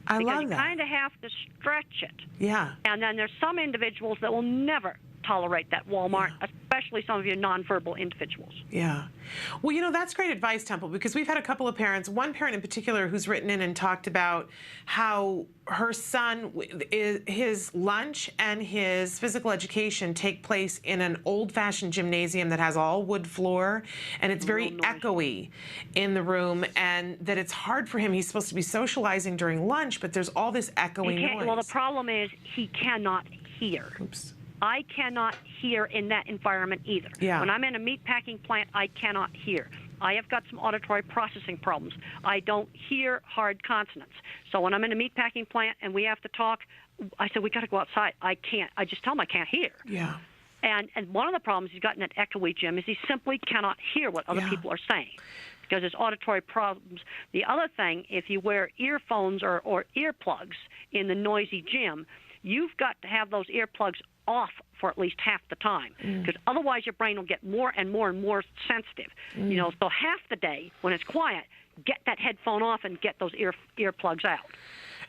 Speaker 4: I love that.
Speaker 9: Because you kind of have to stretch it.
Speaker 4: Yeah.
Speaker 9: And then there's some individuals that will never tolerate that Walmart, especially some of you nonverbal individuals.
Speaker 4: Yeah. Well, you know, that's great advice, Temple, because we've had a couple of parents, one parent in particular who's written in and talked about how her son, his lunch and his physical education take place in an old-fashioned gymnasium that has all wood floor, and it's very echoey in the room, and that it's hard for him. He's supposed to be socializing during lunch, but there's all this echoey noise.
Speaker 9: Well, the problem is he cannot hear.
Speaker 4: Oops.
Speaker 9: I cannot hear in that environment either.
Speaker 4: Yeah.
Speaker 9: When I'm in a meatpacking plant, I cannot hear. I have got some auditory processing problems. I don't hear hard consonants. So when I'm in a meatpacking plant and we have to talk, I say, we got to go outside. I can't. I just tell him I can't hear.
Speaker 4: Yeah.
Speaker 9: And one of the problems he's got in that echoey gym is he simply cannot hear what other people are saying because there's auditory problems. The other thing, if you wear earphones or earplugs in the noisy gym, you've got to have those earplugs off for at least half the time because otherwise your brain will get more and more and more sensitive. You know, so half the day when it's quiet, get that headphone off and get those earplugs out.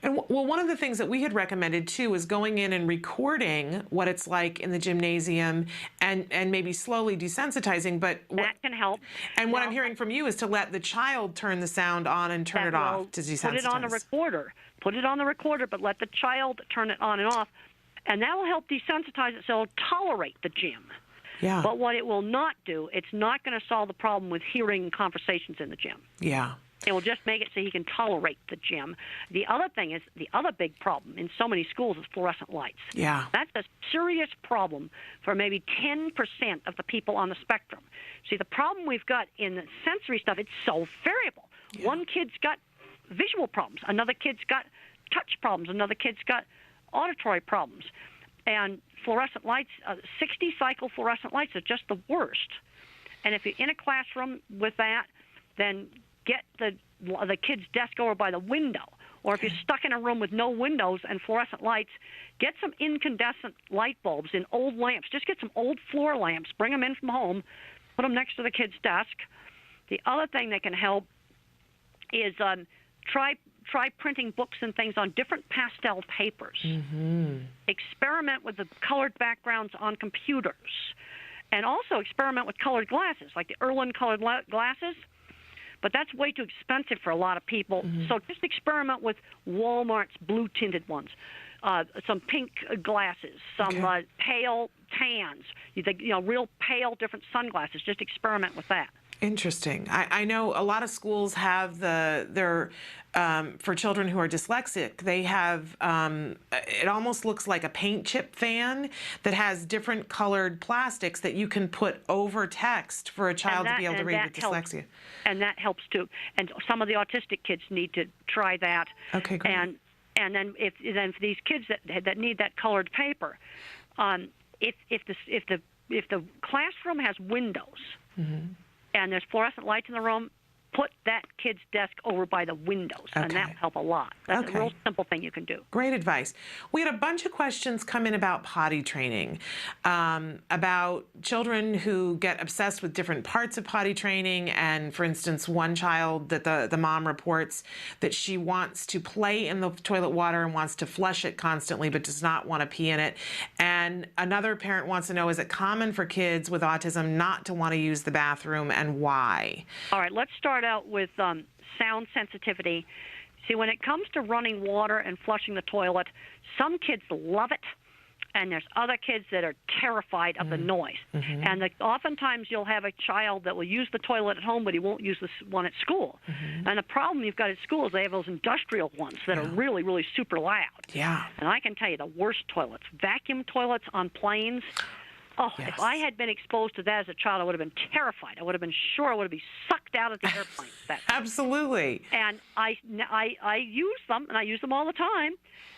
Speaker 4: And well, one of the things that we had recommended too is going in and recording what it's like in the gymnasium and maybe slowly desensitizing. But
Speaker 9: that can help.
Speaker 4: And what I'm hearing from you is to let the child turn the sound on and turn it off to desensitize.
Speaker 9: Put it on a recorder. Put it on the recorder, but let the child turn it on and off. And that will help desensitize it so it'll tolerate the gym.
Speaker 4: Yeah.
Speaker 9: But what it will not do, it's not going to solve the problem with hearing conversations in the gym.
Speaker 4: Yeah.
Speaker 9: It will just make it so he can tolerate the gym. The other thing is, the other big problem in so many schools is fluorescent lights.
Speaker 4: Yeah.
Speaker 9: That's a serious problem for maybe 10% of the people on the spectrum. See, the problem we've got in the sensory stuff, it's so variable. Yeah. One kid's got visual problems. Another kid's got touch problems. Another kid's got auditory problems. And fluorescent lights, 60-cycle fluorescent lights are just the worst. And if you're in a classroom with that, then get the kid's desk over by the window. Or if you're stuck in a room with no windows and fluorescent lights, get some incandescent light bulbs in old lamps. Just get some old floor lamps, bring them in from home, put them next to the kid's desk. The other thing that can help is try printing books and things on different pastel papers. Mm-hmm. Experiment with the colored backgrounds on computers. And also experiment with colored glasses, like the Irwin colored glasses. But that's way too expensive for a lot of people. Mm-hmm. So just experiment with Walmart's blue-tinted ones, some pink glasses, some pale tans, real pale different sunglasses. Just experiment with that.
Speaker 4: Interesting. I know a lot of schools have their for children who are dyslexic, they have, it almost looks like a paint chip fan that has different colored plastics that you can put over text for a child to be able to read with dyslexia.
Speaker 9: And that helps too. And some of the autistic kids need to try that.
Speaker 4: Okay, great.
Speaker 9: And then for these kids that need that colored paper, if the classroom has windows, mm-hmm. and there's fluorescent lights in the room, put that kid's desk over by the windows, and that will help a lot. That's a real simple thing you can do.
Speaker 4: Great advice. We had a bunch of questions come in about potty training, about children who get obsessed with different parts of potty training. And for instance, one child that the mom reports that she wants to play in the toilet water and wants to flush it constantly, but does not want to pee in it. And another parent wants to know, is it common for kids with autism not to want to use the bathroom, and why?
Speaker 9: All right, let's start out with sound sensitivity. See, when it comes to running water and flushing the toilet, some kids love it, and there's other kids that are terrified of the noise. Mm-hmm. And oftentimes you'll have a child that will use the toilet at home, but he won't use the one at school. Mm-hmm. And the problem you've got at school is they have those industrial ones that are really, really super loud.
Speaker 4: Yeah.
Speaker 9: And I can tell you the worst toilets, vacuum toilets on planes. Oh, yes. If I had been exposed to that as a child, I would have been terrified. I would have been sure I would have been sucked out of the airplane.
Speaker 4: Absolutely.
Speaker 9: And I use them, and I use them all the time.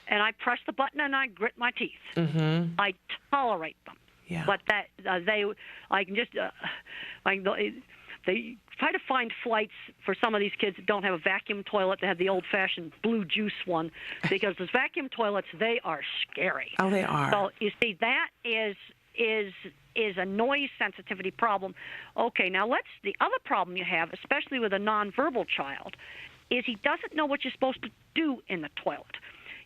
Speaker 9: And I press the button and I grit my teeth. Mm-hmm. I tolerate them.
Speaker 4: Yeah.
Speaker 9: But they try to find flights for some of these kids that don't have a vacuum toilet. They have the old-fashioned blue juice one, because those vacuum toilets, they are scary.
Speaker 4: Oh, they are.
Speaker 9: So you see, that is a noise sensitivity problem. Okay, now the other problem you have, especially with a nonverbal child, is he doesn't know what you're supposed to do in the toilet.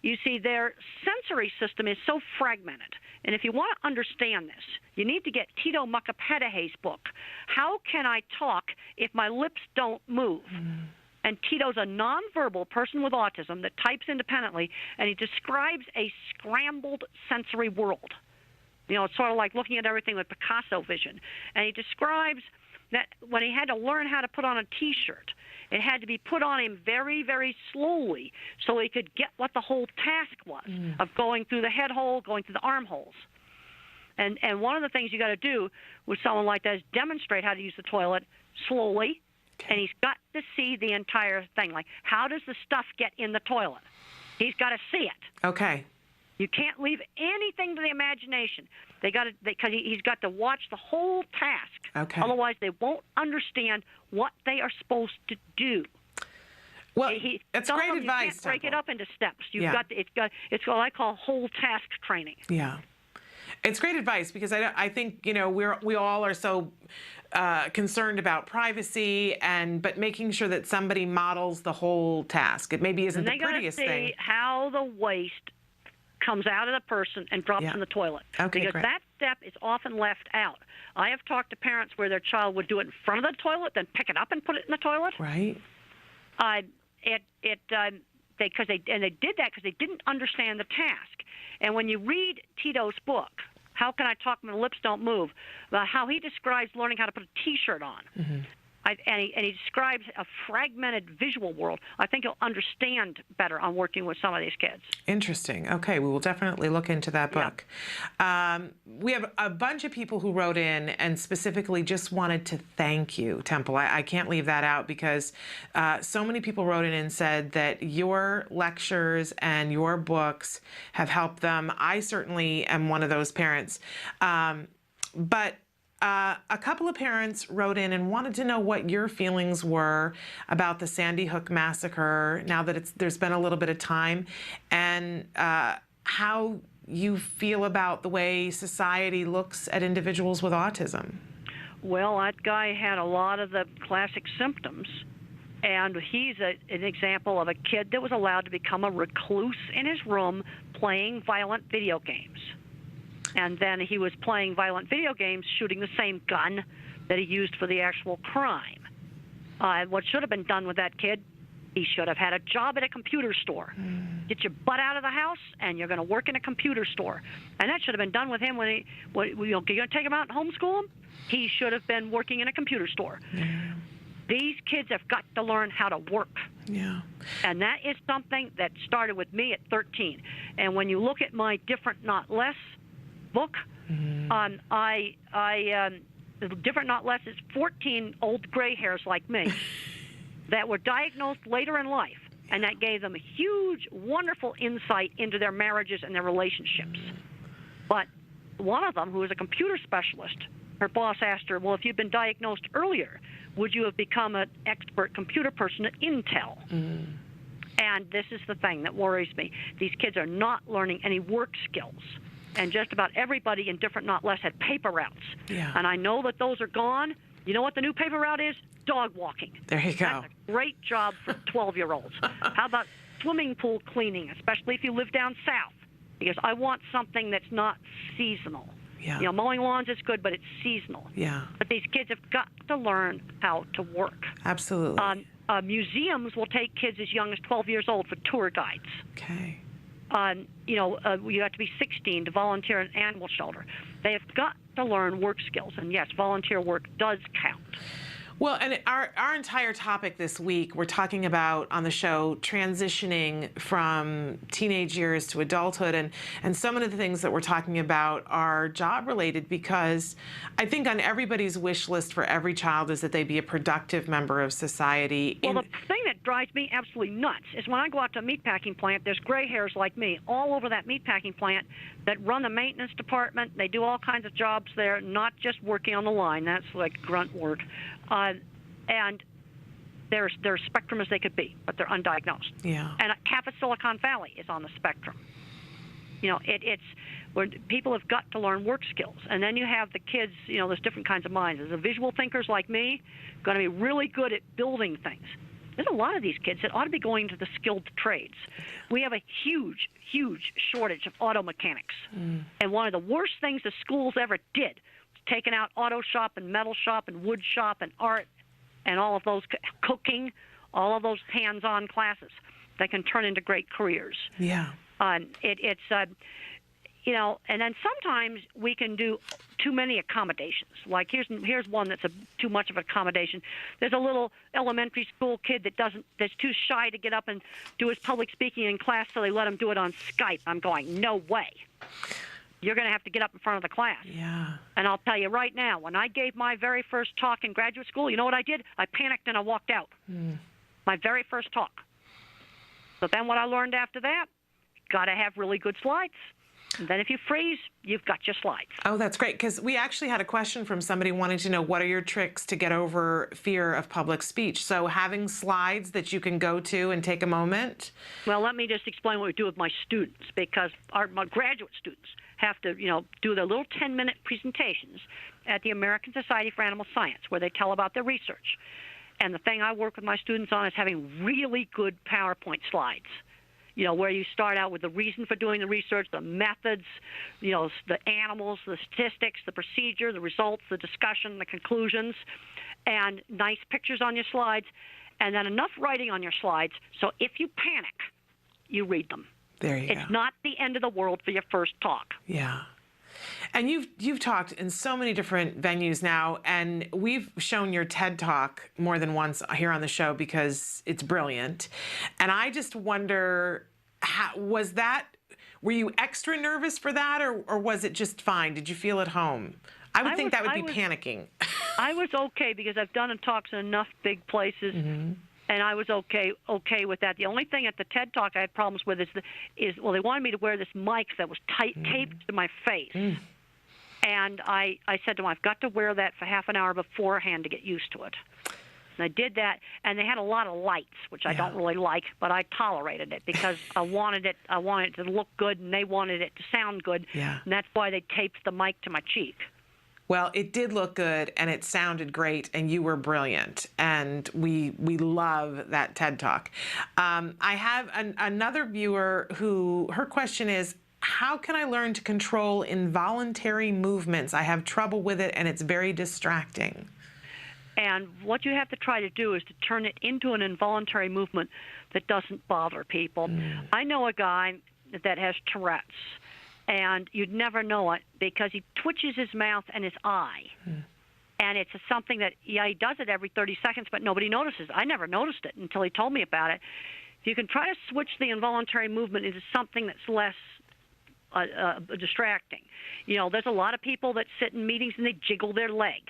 Speaker 9: You see, their sensory system is so fragmented. And if you want to understand this, you need to get Tito Mukapedehe's book, How Can I Talk If My Lips Don't Move? Mm. And Tito's a nonverbal person with autism that types independently, and he describes a scrambled sensory world. It's sort of like looking at everything with Picasso vision. And he describes that when he had to learn how to put on a T-shirt, it had to be put on him very, very slowly so he could get what the whole task was of going through the head hole, going through the armholes. And one of the things you got to do with someone like that is demonstrate how to use the toilet slowly, and he's got to see the entire thing. Like, how does the stuff get in the toilet? He's got to see it.
Speaker 4: Okay.
Speaker 9: You can't leave anything to the imagination. Because he's got to watch the whole task.
Speaker 4: Okay.
Speaker 9: Otherwise, they won't understand what they are supposed to do.
Speaker 4: Well, it's great advice.
Speaker 9: You can't break it up into steps. It's what I call whole task training.
Speaker 4: Yeah. It's great advice, because I think we all are so concerned about privacy, but making sure that somebody models the whole task. It maybe isn't the prettiest thing.
Speaker 9: They gotta see how the waste comes out of the person and drops in the toilet.
Speaker 4: Okay,
Speaker 9: because
Speaker 4: great.
Speaker 9: that step is often left out. I have talked to parents where their child would do it in front of the toilet, then pick it up and put it in the toilet.
Speaker 4: Right.
Speaker 9: They did that because they didn't understand the task. And when you read Tito's book, How Can I Talk When the Lips Don't Move, how he describes learning how to put a T-shirt on.
Speaker 4: Mm-hmm.
Speaker 9: And he describes a fragmented visual world. I think you'll understand better on working with some of these kids.
Speaker 4: Interesting. Okay, we will definitely look into that book. We have a bunch of people who wrote in and specifically just wanted to thank you, Temple. I can't leave that out because so many people wrote in and said that your lectures and your books have helped them. I certainly am one of those parents. But a couple of parents wrote in and wanted to know what your feelings were about the Sandy Hook massacre now that there's been a little bit of time, and how you feel about the way society looks at individuals with autism.
Speaker 9: Well, that guy had a lot of the classic symptoms, and he's an example of a kid that was allowed to become a recluse in his room playing violent video games. And then he was playing violent video games, shooting the same gun that he used for the actual crime. What should have been done with that kid, he should have had a job at a computer store. Get your butt out of the house, and you're going to work in a computer store. And that should have been done with him when you're going to take him out and homeschool him? He should have been working in a computer store. These kids have got to learn how to work.
Speaker 4: Yeah.
Speaker 9: And that is something that started with me at 13. And when you look at my Different Not Less book, Different Not Less is 14 old gray hairs like me that were diagnosed later in life, and that gave them a huge, wonderful insight into their marriages and their relationships. But one of them, who was a computer specialist, her boss asked her, well, if you'd been diagnosed earlier, would you have become an expert computer person at Intel? And this is the thing that worries me. These kids are not learning any work skills. And just about everybody in Different Not Less had paper routes.
Speaker 4: Yeah.
Speaker 9: And I know that those are gone. You know what the new paper route is? Dog walking.
Speaker 4: There you go.
Speaker 9: That's a great job for 12-year-olds. How about swimming pool cleaning, especially if you live down south? Because I want something that's not seasonal.
Speaker 4: Yeah.
Speaker 9: You know, mowing lawns is good, but it's seasonal.
Speaker 4: Yeah.
Speaker 9: But these kids have got to learn how to work.
Speaker 4: Absolutely.
Speaker 9: Museums will take kids as young as 12 years old for tour guides.
Speaker 4: Okay.
Speaker 9: You have to be 16 to volunteer in an animal shelter. They have got to learn work skills, and yes, volunteer work does count.
Speaker 4: Well, and our entire topic this week, we're talking about on the show transitioning from teenage years to adulthood, and some of the things that we're talking about are job related, because I think on everybody's wish list for every child is that they be a productive member of society.
Speaker 9: Well, the thing that drives me absolutely nuts is when I go out to a meatpacking plant, there's gray hairs like me all over that meatpacking plant that run the maintenance department. They do all kinds of jobs there, not just working on the line. That's like grunt work. And they're as spectrum as they could be, but they're undiagnosed.
Speaker 4: Yeah.
Speaker 9: And half of Silicon Valley is on the spectrum. You know, it's where people have got to learn work skills. And then you have the kids, you know, there's different kinds of minds. There's the visual thinkers like me, going to be really good at building things. There's a lot of these kids that ought to be going to the skilled trades. We have a huge, huge shortage of auto mechanics. And one of the worst things the schools ever did taken out auto shop and metal shop and wood shop and art and all of those cooking, all of those hands-on classes that can turn into great careers.
Speaker 4: Yeah.
Speaker 9: You know, and then sometimes we can do too many accommodations. Like here's one that's too much of an accommodation. There's a little elementary school kid that's too shy to get up and do his public speaking in class, so they let him do it on Skype. I'm going, no way. You're going to have to get up in front of the class.
Speaker 4: Yeah.
Speaker 9: And I'll tell you right now, when I gave my very first talk in graduate school, you know what I did? I panicked and I walked out. My very first talk. So then what I learned after that, got to have really good slides. And then if you freeze, you've got your slides.
Speaker 4: Oh, that's great, because we actually had a question from somebody wanting to know what are your tricks to get over fear of public speech. So having slides that you can go to and take a moment.
Speaker 9: Well, let me just explain what we do with my students, because my graduate students have to, you know, do their little 10-minute presentations, at the American Society for Animal Science, where they tell about their research. And the thing I work with my students on is having really good PowerPoint slides. You know, where you start out with the reason for doing the research, the methods, you know, the animals, the statistics, the procedure, the results, the discussion, the conclusions, and nice pictures on your slides, and then enough writing on your slides so if you panic, you read them.
Speaker 4: There you go.
Speaker 9: It's not the end of the world for your first talk.
Speaker 4: Yeah. And you've talked in so many different venues now, and we've shown your TED Talk more than once here on the show because it's brilliant. And I just wonder, were you extra nervous for that, or was it just fine? Did you feel at home? I would think that would be panicking.
Speaker 9: I was okay because I've done talks in enough big places. Mm-hmm. And I was okay with that. The only thing at the TED Talk I had problems with is they wanted me to wear this mic that was taped to my face. Mm. And I said to them, I've got to wear that for half an hour beforehand to get used to it. And I did that, and they had a lot of lights, which I don't really like, but I tolerated it because I wanted it to look good, and they wanted it to sound good. Yeah. And that's why they taped the mic to my cheek.
Speaker 4: Well, it did look good, and it sounded great, and you were brilliant, and we love that TED Talk. I have another viewer who, her question is, how can I learn to control involuntary movements? I have trouble with it, and it's very distracting.
Speaker 9: And what you have to try to do is to turn it into an involuntary movement that doesn't bother people. Mm. I know a guy that has Tourette's. And you'd never know it because he twitches his mouth and his eye. Hmm. And it's something that, he does it every 30 seconds, but nobody notices. I never noticed it until he told me about it. You can try to switch the involuntary movement into something that's less distracting. You know, there's a lot of people that sit in meetings and they jiggle their leg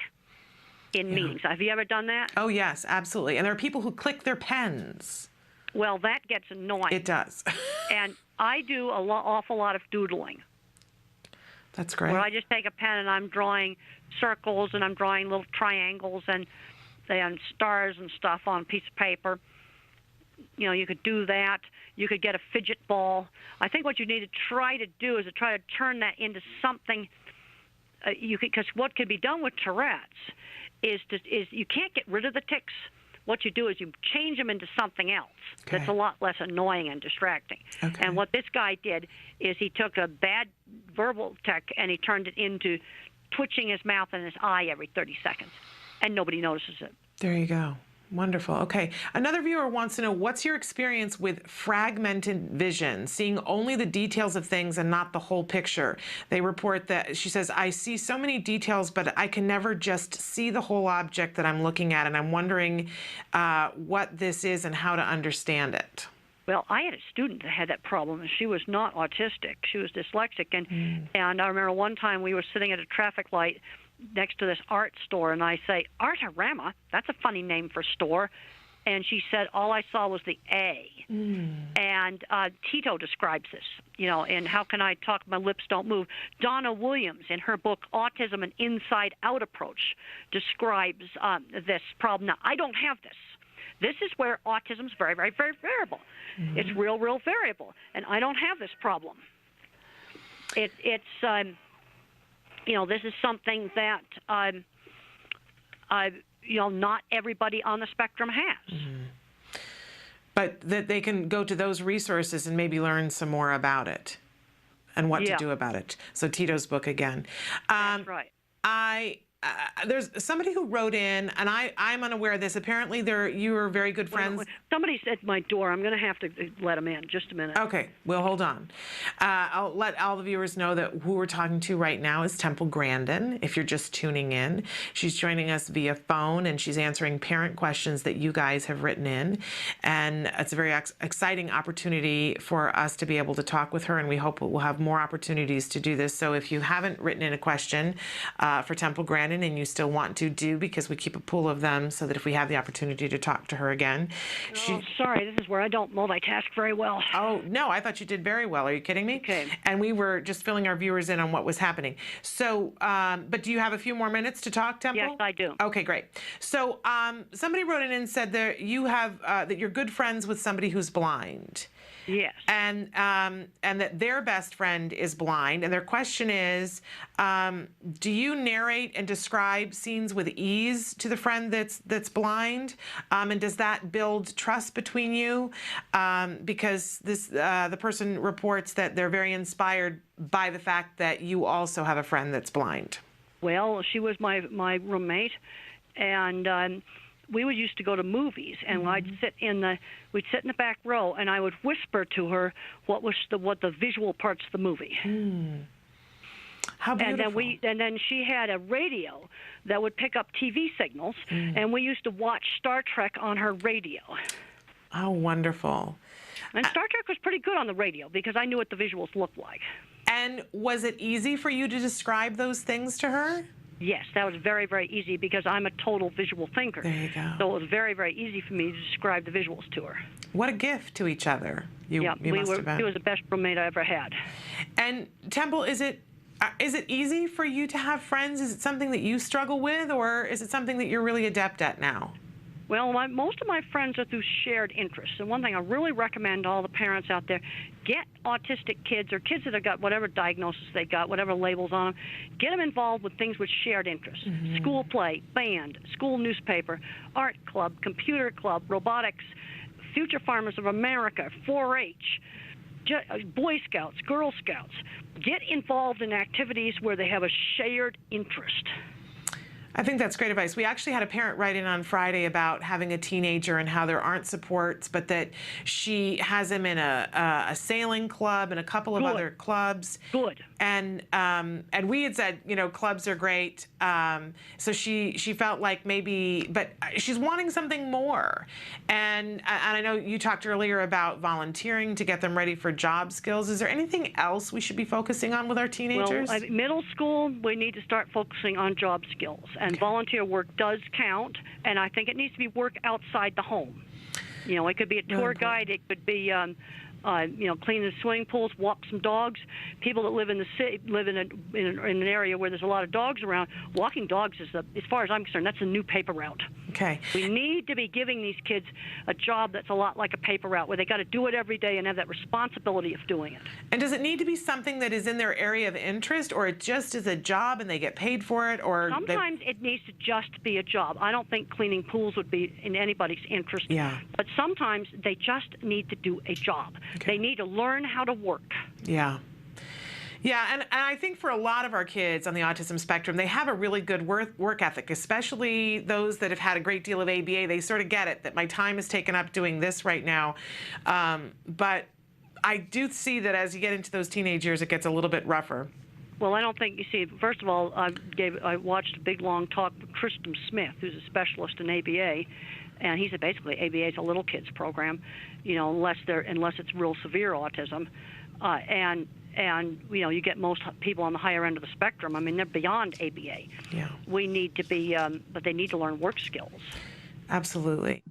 Speaker 9: in meetings. Have you ever done that?
Speaker 4: Oh, yes, absolutely. And there are people who click their pens.
Speaker 9: Well, that gets annoying.
Speaker 4: It does.
Speaker 9: And I do awful lot of doodling.
Speaker 4: That's great.
Speaker 9: Where I just take a pen and I'm drawing circles and I'm drawing little triangles and stars and stuff on a piece of paper. You know, you could do that. You could get a fidget ball. I think what you need to try to do is to try to turn that into something. Because what can be done with Tourette's is you can't get rid of the tics. What you do is you change them into something else that's a lot less annoying and distracting. Okay. And what this guy did is he took a bad verbal tic and he turned it into twitching his mouth and his eye every 30 seconds, and nobody notices it.
Speaker 4: There you go. Wonderful. Okay. Another viewer wants to know, what's your experience with fragmented vision, seeing only the details of things and not the whole picture? They report that, she says, I see so many details, but I can never just see the whole object that I'm looking at, and I'm wondering what this is and how to understand it.
Speaker 9: Well, I had a student that had that problem, and she was not autistic. She was dyslexic, and I remember one time we were sitting at a traffic light next to this art store, and I say, Artarama, that's a funny name for store. And she said, all I saw was the A. And Tito describes this, you know, and How Can I Talk? My Lips Don't Move. Donna Williams, in her book, Autism, an Inside-Out Approach, describes this problem. Now, I don't have this. This is where autism is very, very, very variable. It's real, real variable, and I don't have this problem. You know, this is something that, you know, not everybody on the spectrum has.
Speaker 4: But that they can go to those resources and maybe learn some more about it and what to do about it. So Tito's book again.
Speaker 9: That's right.
Speaker 4: There's somebody who wrote in, and I'm unaware of this. Apparently, you are very good friends.
Speaker 9: Somebody's at my door. I'm going to have to let them in. Just a minute.
Speaker 4: Okay, we'll hold on. I'll let all the viewers know that who we're talking to right now is Temple Grandin. If you're just tuning in, she's joining us via phone, and she's answering parent questions that you guys have written in. And it's a very exciting opportunity for us to be able to talk with her, and we hope we'll have more opportunities to do this. So if you haven't written in a question for Temple Grandin, and you still want to do, because we keep a pool of them so that if we have the opportunity to talk to her again.
Speaker 9: Sorry, this is where I don't multitask very well.
Speaker 4: Oh, no, I thought you did very well. Are you kidding me?
Speaker 9: Okay.
Speaker 4: And we were just filling our viewers in on what was happening. So, but do you have a few more minutes to talk, Temple?
Speaker 9: Yes, I do.
Speaker 4: Okay, great. So somebody wrote in and said that you have, that you're good friends with somebody who's blind.
Speaker 9: Yes.
Speaker 4: And that their best friend is blind, and their question is, Do you narrate and describe scenes with ease to the friend that's blind? And does that build trust between you? Because the person reports that they're very inspired by the fact that you also have a friend that's blind.
Speaker 9: Well, she was my roommate, and we would used to go to movies, and we'd sit in the back row, and I would whisper to her what the visual parts of the movie.
Speaker 4: How beautiful.
Speaker 9: And then she had a radio that would pick up TV signals, and we used to watch Star Trek on her radio.
Speaker 4: Oh, wonderful.
Speaker 9: And Star Trek was pretty good on the radio because I knew what the visuals looked like.
Speaker 4: And was it easy for you to describe those things to her?
Speaker 9: Yes, that was very, very easy because I'm a total visual thinker.
Speaker 4: There you go.
Speaker 9: So it was very, very easy for me to describe the visuals to her.
Speaker 4: What a gift to each other. You must have been.
Speaker 9: She was the best roommate I ever had.
Speaker 4: And Temple, is it easy for you to have friends? Is it something that you struggle with, or is it something that you're really adept at now?
Speaker 9: Well, most of my friends are through shared interests. And one thing I really recommend to all the parents out there, get autistic kids or kids that have got whatever diagnosis they got, whatever labels on them, get them involved with things with shared interests. School play, band, school newspaper, art club, computer club, robotics, Future Farmers of America, 4-H, Boy Scouts, Girl Scouts. Get involved in activities where they have a shared interest.
Speaker 4: I think that's great advice. We actually had a parent write in on Friday about having a teenager and how there aren't supports, but that she has him in a sailing club and a couple of other clubs.
Speaker 9: Good.
Speaker 4: And we had said, clubs are great. So she felt like maybe, but she's wanting something more. And I know you talked earlier about volunteering to get them ready for job skills. Is there anything else we should be focusing on with our teenagers?
Speaker 9: Well, middle school, we need to start focusing on job skills. And volunteer work does count, and I think it needs to be work outside the home. It could be a tour guide, it could be clean the swimming pools, walk some dogs. People that live in the city, live in an area where there's a lot of dogs around. Walking dogs is, as far as I'm concerned, that's a new paper route.
Speaker 4: Okay.
Speaker 9: We need to be giving these kids a job that's a lot like a paper route, where they got to do it every day and have that responsibility of doing it.
Speaker 4: And does it need to be something that is in their area of interest, or it just is a job and they get paid for it? Or
Speaker 9: sometimes it needs to just be a job. I don't think cleaning pools would be in anybody's interest.
Speaker 4: Yeah.
Speaker 9: But sometimes they just need to do a job. Okay. They need to learn how to work.
Speaker 4: Yeah. Yeah, and I think for a lot of our kids on the autism spectrum, they have a really good work ethic, especially those that have had a great deal of ABA. They sort of get it, that my time is taken up doing this right now. But I do see that as you get into those teenage years, it gets a little bit rougher.
Speaker 9: Well, I don't think, you see, first of all, I watched a big, long talk with Tristan Smith, who's a specialist in ABA, and he said basically ABA is a little kids program, unless it's real severe autism, and you get most people on the higher end of the spectrum. I mean, they're beyond ABA.
Speaker 4: Yeah.
Speaker 9: We need to be, but they need to learn work skills.
Speaker 4: Absolutely.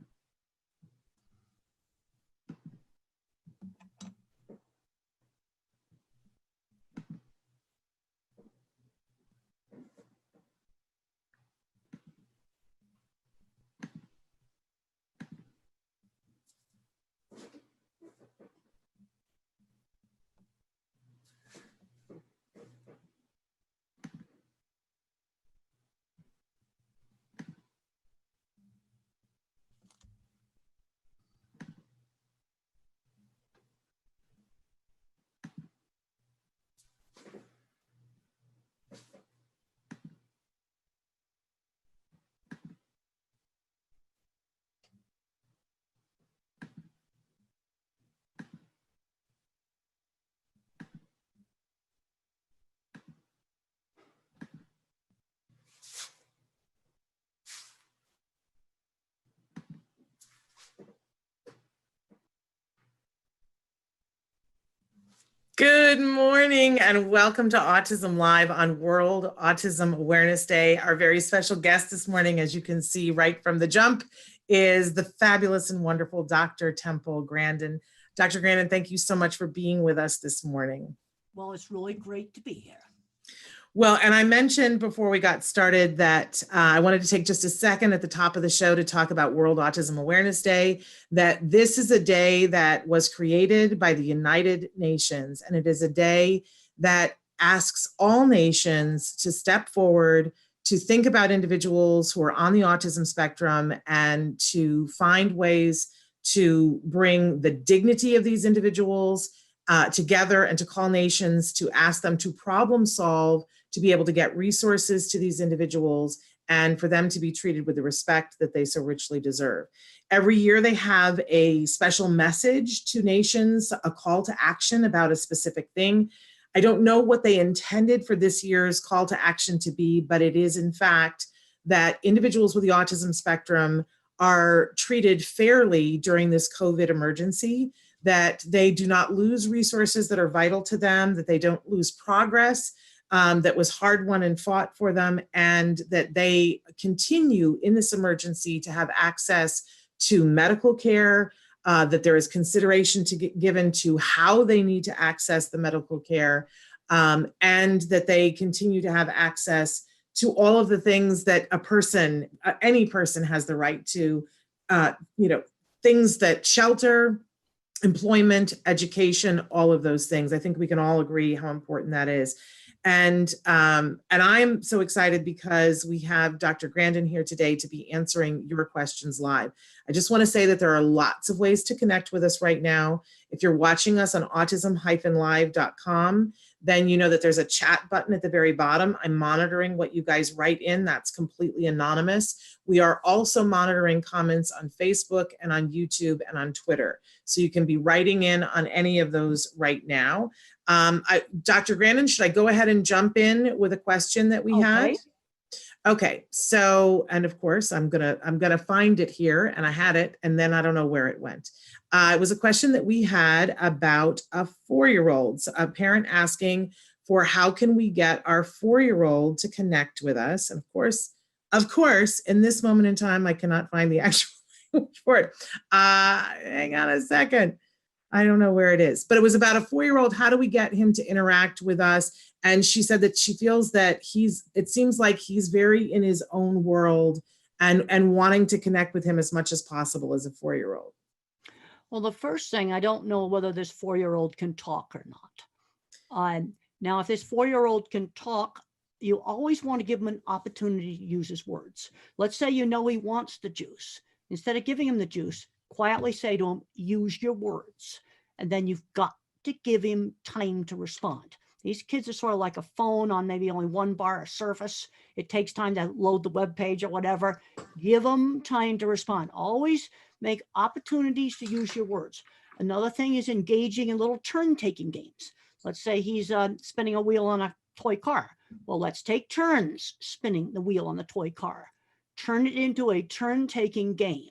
Speaker 4: Good morning and welcome to Autism Live on World Autism Awareness Day. Our very special guest this morning, as you can see right from the jump, is the fabulous and wonderful Dr. Temple Grandin. Dr. Grandin, thank you so much for being with us this morning.
Speaker 10: Well, it's really great to be here.
Speaker 4: Well, and I mentioned before we got started that I wanted to take just a second at the top of the show to talk about World Autism Awareness Day, that this is a day that was created by the United Nations, and it is a day that
Speaker 11: asks all nations to step forward, to think about individuals who are on the autism spectrum and to find ways to bring the dignity of these individuals together, and to call nations to ask them to problem solve, to be able to get resources to these individuals, and for them to be treated with the respect that they so richly deserve. Every year they have a special message to nations, a call to action about a specific thing. I don't know what they intended for this year's call to action to be, but it is in fact that individuals with the autism spectrum are treated fairly during this COVID emergency, that they do not lose resources that are vital to them, that they don't lose progress that was hard won and fought for them, and that they continue in this emergency to have access to medical care, that there is consideration given to how they need to access the medical care, and that they continue to have access to all of the things that a person, any person has the right to, things that shelter, employment, education, all of those things. I think we can all agree how important that is. And I'm so excited because we have Dr. Grandin here today to be answering your questions live. I just want to say that there are lots of ways to connect with us right now. If you're watching us on autism-live.com, then you know that there's a chat button at the very bottom. I'm monitoring what you guys write in. That's completely anonymous. We are also monitoring comments on Facebook and on YouTube and on Twitter. So you can be writing in on any of those right now. Dr. Grandin, should I go ahead and jump in with a question that we had? Okay, so, and of course, I'm gonna find it here, and I had it, and then I don't know where it went. It was a question that we had about a 4-year-old, a parent asking for how can we get our 4-year-old to connect with us? And of course, in this moment in time, I cannot find the actual for it. Hang on a second. I don't know where it is, but it was about a 4-year-old. How do we get him to interact with us? And she said that she feels that it seems like he's very in his own world and wanting to connect with him as much as possible as a 4-year-old.
Speaker 10: Well, the first thing, I don't know whether this 4-year-old can talk or not. Now, if this 4-year-old can talk, you always want to give him an opportunity to use his words. Let's say you know he wants the juice. Instead of giving him the juice, quietly say to him, use your words. And then you've got to give him time to respond. These kids are sort of like a phone on maybe only one bar of surface. It takes time to load the web page or whatever. Give them time to respond. Always make opportunities to use your words. Another thing is engaging in little turn-taking games. Let's say he's spinning a wheel on a toy car. Well, let's take turns spinning the wheel on the toy car. Turn it into a turn-taking game.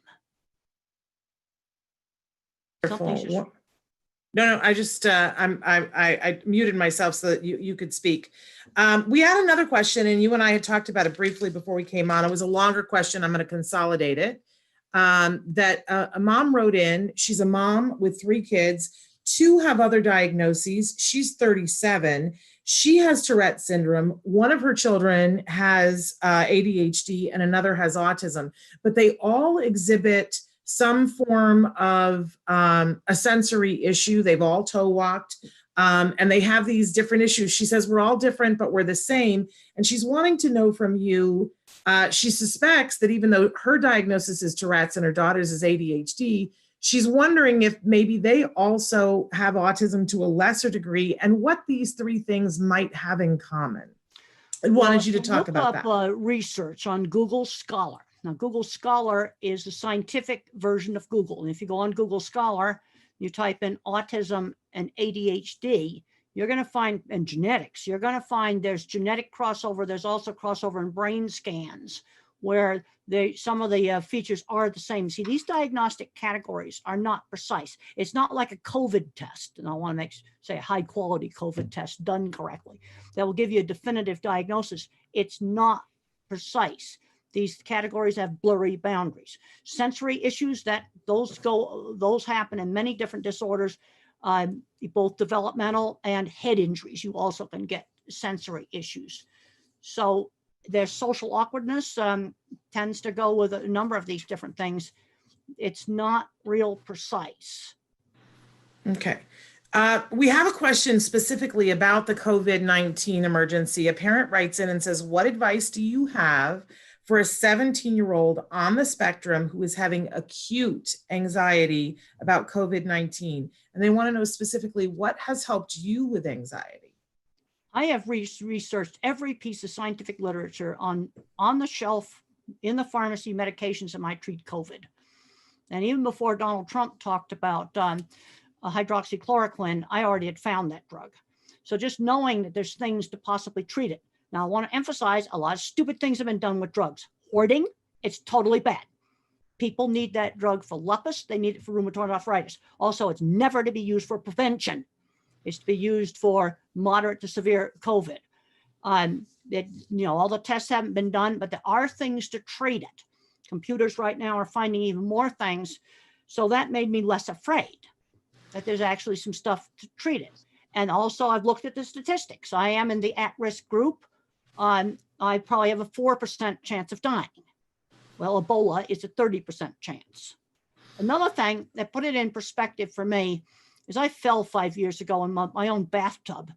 Speaker 11: No, I just, I muted myself so that you could speak. We had another question, and you and I had talked about it briefly before we came on. It was a longer question. I'm going to consolidate it. That a mom wrote in. She's a mom with 3 kids. 2 have other diagnoses. She's 37. She has Tourette syndrome. One of her children has ADHD and another has autism, but they all exhibit some form of a sensory issue. They've all toe walked and they have these different issues. She says, we're all different, but we're the same. And she's wanting to know from you, she suspects that even though her diagnosis is Tourette's and her daughter's is ADHD, she's wondering if maybe they also have autism to a lesser degree and what these 3 things might have in common. I wanted you to talk about that.
Speaker 10: Look up research on Google Scholar. Now, Google Scholar is the scientific version of Google. And if you go on Google Scholar, you type in autism and ADHD, you're going to find, and genetics, you're going to find there's genetic crossover. There's also crossover in brain scans where some of the features are the same. See, these diagnostic categories are not precise. It's not like a COVID test. And I want to say a high quality COVID test done correctly that will give you a definitive diagnosis. It's not precise. These categories have blurry boundaries. Sensory issues, those happen in many different disorders, both developmental and head injuries. You also can get sensory issues. So their social awkwardness tends to go with a number of these different things. It's not real precise.
Speaker 11: Okay. We have a question specifically about the COVID-19 emergency. A parent writes in and says, what advice do you have for a 17-year-old on the spectrum who is having acute anxiety about COVID-19? And they want to know specifically what has helped you with anxiety.
Speaker 10: I have researched every piece of scientific literature on the shelf in the pharmacy medications that might treat COVID. And even before Donald Trump talked about hydroxychloroquine, I already had found that drug. So just knowing that there's things to possibly treat it. Now, I want to emphasize a lot of stupid things have been done with drugs. Hoarding, it's totally bad. People need that drug for lupus. They need it for rheumatoid arthritis. Also, it's never to be used for prevention. It's to be used for moderate to severe COVID. All the tests haven't been done, but there are things to treat it. Computers right now are finding even more things. So that made me less afraid that there's actually some stuff to treat it. And also I've looked at the statistics. I am in the at-risk group. I probably have a 4% chance of dying. Well, Ebola is a 30% chance. Another thing that put it in perspective for me is I fell 5 years ago in my own bathtub.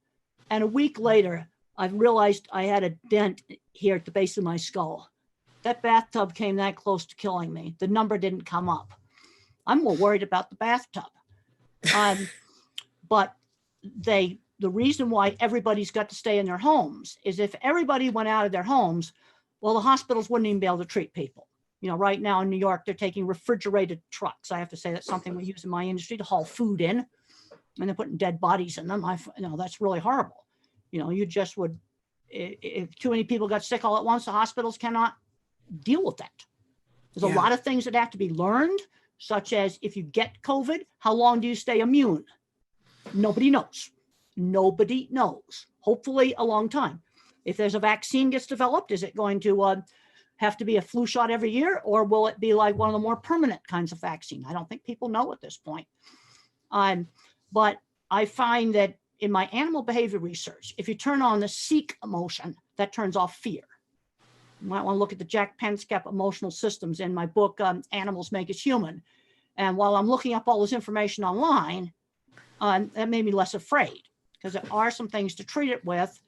Speaker 10: And a week later, I realized I had a dent here at the base of my skull. That bathtub came that close to killing me. The number didn't come up. I'm more worried about the bathtub. But the reason why everybody's got to stay in their homes is if everybody went out of their homes, well, the hospitals wouldn't even be able to treat people. Right now in New York, they're taking refrigerated trucks. I have to say that's something we use in my industry to haul food in, and they're putting dead bodies in them. That's really horrible. You just would, if too many people got sick all at once, the hospitals cannot deal with that. There's a lot of things that have to be learned, such as if you get COVID, how long do you stay immune? Nobody knows. Nobody knows. Hopefully a long time. If there's a vaccine gets developed, is it going to have to be a flu shot every year, or will it be like one of the more permanent kinds of vaccine? I don't think people know at this point. But I find that in my animal behavior research, if you turn on the seek emotion, that turns off fear. You might want to look at the Jack Penskep emotional systems in my book, Animals Make Us Human. And while I'm looking up all this information online, that made me less afraid, because there are some things to treat it with,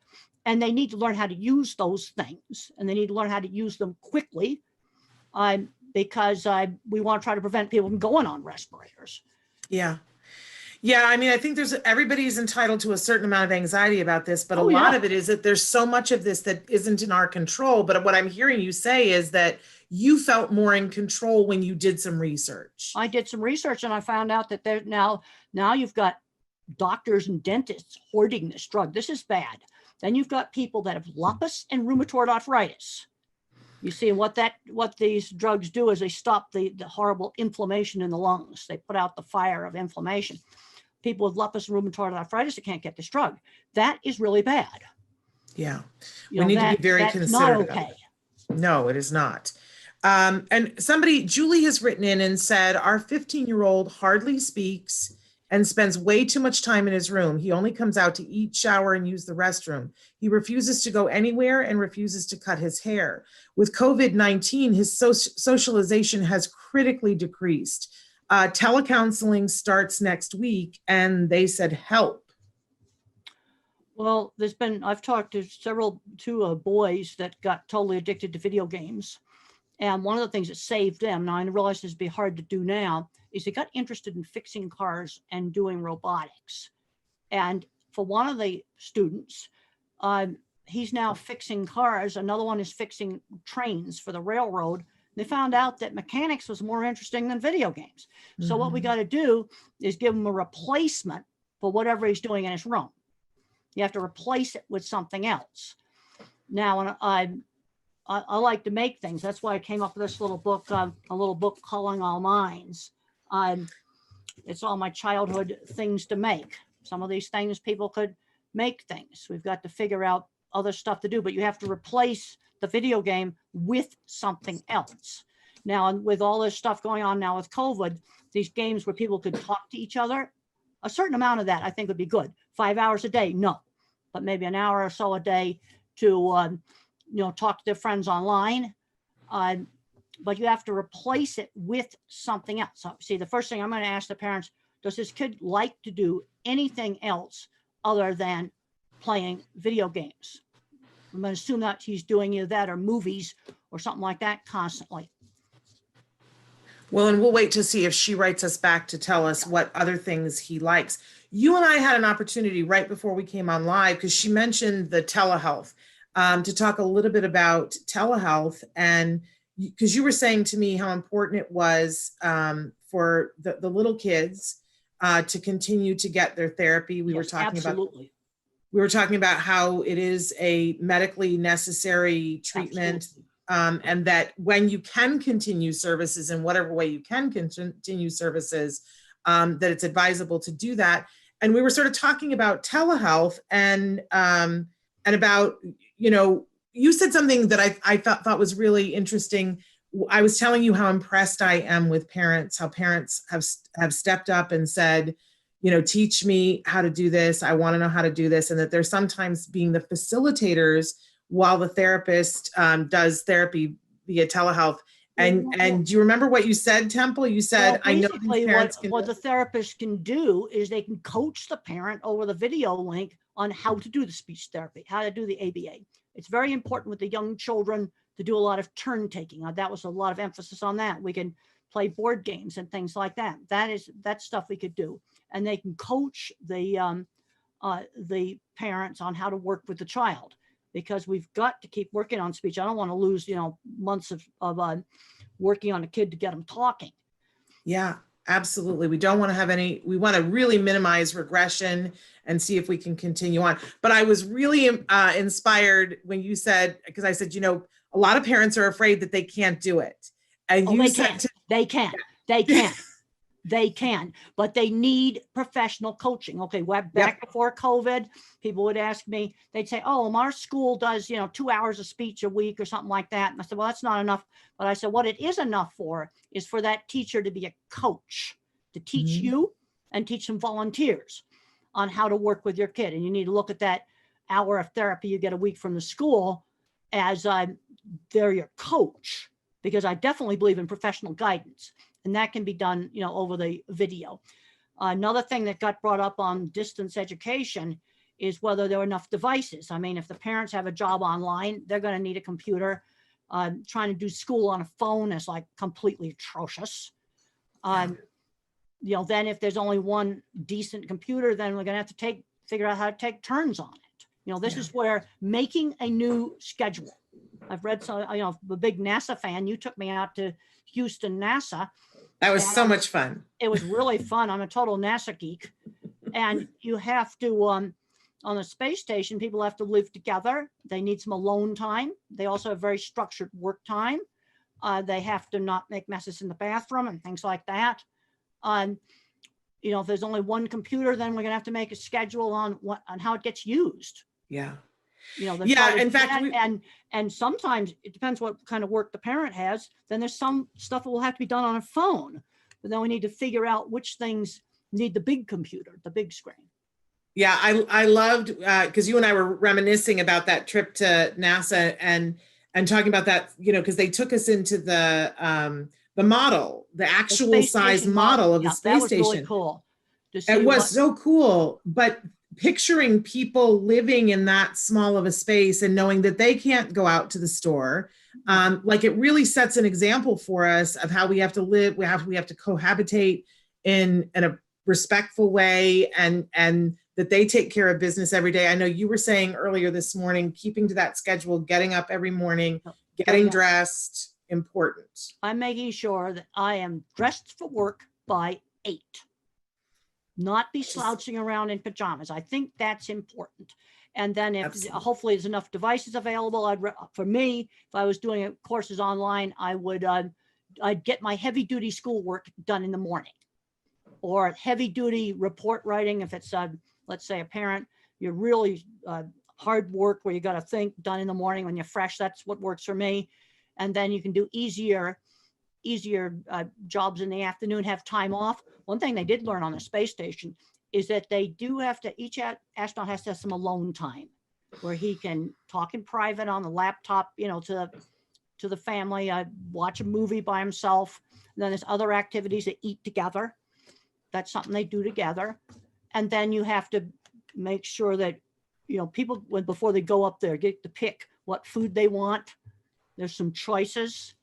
Speaker 10: and they need to learn how to use those things, and they need to learn how to use them quickly, because we want to try to prevent people from going on respirators.
Speaker 11: Yeah. Yeah, I mean, I think everybody's entitled to a certain amount of anxiety about this, but a lot of it is that there's so much of this that isn't in our control. But what I'm hearing you say is that you felt more in control when you did some research.
Speaker 10: I did some research and I found out that now you've got doctors and dentists hoarding this drug. This is bad. Then you've got people that have lupus and rheumatoid arthritis. You see, what these drugs do is they stop the horrible inflammation in the lungs. They put out the fire of inflammation. People with lupus and rheumatoid arthritis that can't get this drug. That is really bad.
Speaker 11: Yeah, we need to be very considerate.
Speaker 10: Not okay.
Speaker 11: No, it is not. And Julie has written in and said, our 15-year-old hardly speaks and spends way too much time in his room. He only comes out to eat, shower, and use the restroom. He refuses to go anywhere and refuses to cut his hair. With COVID-19, his socialization has critically decreased. Telecounseling starts next week, and they said help.
Speaker 10: Well, I've talked to two boys that got totally addicted to video games. And one of the things that saved them, now I realize this would be hard to do now, is they got interested in fixing cars and doing robotics. And for one of the students, he's now fixing cars. Another one is fixing trains for the railroad. They found out that mechanics was more interesting than video games. So what we got to do is give him a replacement for whatever he's doing in his room. You have to replace it with something else. Now, I like to make things. That's why I came up with this little book, a little book, Calling All Minds. It's all my childhood things to make. Some of these things people could make things. We've got to figure out other stuff to do, but you have to replace the video game with something else. Now, and with all this stuff going on now with COVID, these games where people could talk to each other, a certain amount of that I think would be good. 5 hours a day, no, but maybe an hour or so a day to talk to their friends online. But you have to replace it with something else. So, see, the first thing I'm going to ask the parents, does this kid like to do anything else other than playing video games? I'm going to assume that he's doing either that or movies or something like that constantly.
Speaker 11: Well, and we'll wait to see if she writes us back to tell us what other things he likes. You and I had an opportunity right before we came on live, because she mentioned the telehealth, to talk a little bit about telehealth. And because you were saying to me how important it was for the little kids to continue to get their therapy. We were talking
Speaker 10: absolutely.
Speaker 11: We were talking about how it is a medically necessary treatment. And that when you can continue services in whatever way you can continue services, that it's advisable to do that. And we were sort of talking about telehealth and about, you know, you said something that I thought was really interesting. I was telling you how impressed I am with parents, how parents have stepped up and said, you know, teach me how to do this. I want to know how to do this. And that they're sometimes being the facilitators while the therapist does therapy via telehealth. And do you remember what you said, Temple? You said,
Speaker 10: well,
Speaker 11: I know
Speaker 10: basically
Speaker 11: these parents
Speaker 10: what the therapist can do is they can coach the parent over the video link on how to do the speech therapy, how to do the ABA. It's very important with the young children to do a lot of turn taking. That was a lot of emphasis on that. We can play board games and things like that. That's stuff we could do. And they can coach the parents on how to work with the child, because we've got to keep working on speech. I don't want to lose, you know, months of working on a kid to get them talking.
Speaker 11: Yeah, absolutely. We don't want to have we want to really minimize regression and see if we can continue on. But I was really inspired when you said, because I said, you know, a lot of parents are afraid that they can't do it. And you said
Speaker 10: they can, but they need professional coaching. Okay, back before COVID, people would ask me, they'd say, oh, our school does, you know, 2 hours of speech a week or something like that. And I said, well, that's not enough. But I said, what it is enough for is for that teacher to be a coach, to teach you and teach some volunteers on how to work with your kid. And you need to look at that hour of therapy you get a week from the school as they're your coach, because I definitely believe in professional guidance. And that can be done, you know, over the video. Another thing that got brought up on distance education is whether there are enough devices. I mean, if the parents have a job online, they're going to need a computer. Trying to do school on a phone is like completely atrocious. You know, then if there's only one decent computer, then we're going to have to figure out how to take turns on it. You know, this is where making a new schedule. I've read some, you know, the big NASA fan. You took me out to Houston, NASA.
Speaker 11: That was so much fun.
Speaker 10: It was really fun. I'm a total NASA geek. And you have to, on the space station, people have to live together. They need some alone time. They also have very structured work time. They have to not make messes in the bathroom and things like that. You know, if there's only one computer, then we're going to have to make a schedule on how it gets used.
Speaker 11: Yeah.
Speaker 10: You know,
Speaker 11: in fact,
Speaker 10: and sometimes it depends what kind of work the parent has. Then there's some stuff that will have to be done on a phone, but then we need to figure out which things need the big computer, the big screen.
Speaker 11: Yeah, I loved, because you and I were reminiscing about that trip to NASA and talking about that, you know, because they took us into the model, the actual size model of the space station.
Speaker 10: Really cool.
Speaker 11: It was so cool, but picturing people living in that small of a space and knowing that they can't go out to the store, like it really sets an example for us of how we have to live. We have to cohabitate in a respectful way, and that they take care of business every day. I know you were saying earlier this morning, keeping to that schedule, getting up every morning, getting dressed, important.
Speaker 10: I'm making sure that I am dressed for work by 8. Not be slouching around in pajamas. I think that's important. And then if hopefully there's enough devices available, for me, if I was doing courses online, I'd get my heavy duty schoolwork done in the morning, or heavy duty report writing. If it's let's say a parent, you're really hard work where you got to think, done in the morning when you're fresh. That's what works for me. And then you can do easier jobs in the afternoon, have time off. One thing they did learn on the space station is that they do have to, each astronaut has to have some alone time where he can talk in private on the laptop, you know, to the family, watch a movie by himself. And then there's other activities that eat together. That's something they do together. And then you have to make sure that, people, before they go up there, get to pick what food they want. There's some choices.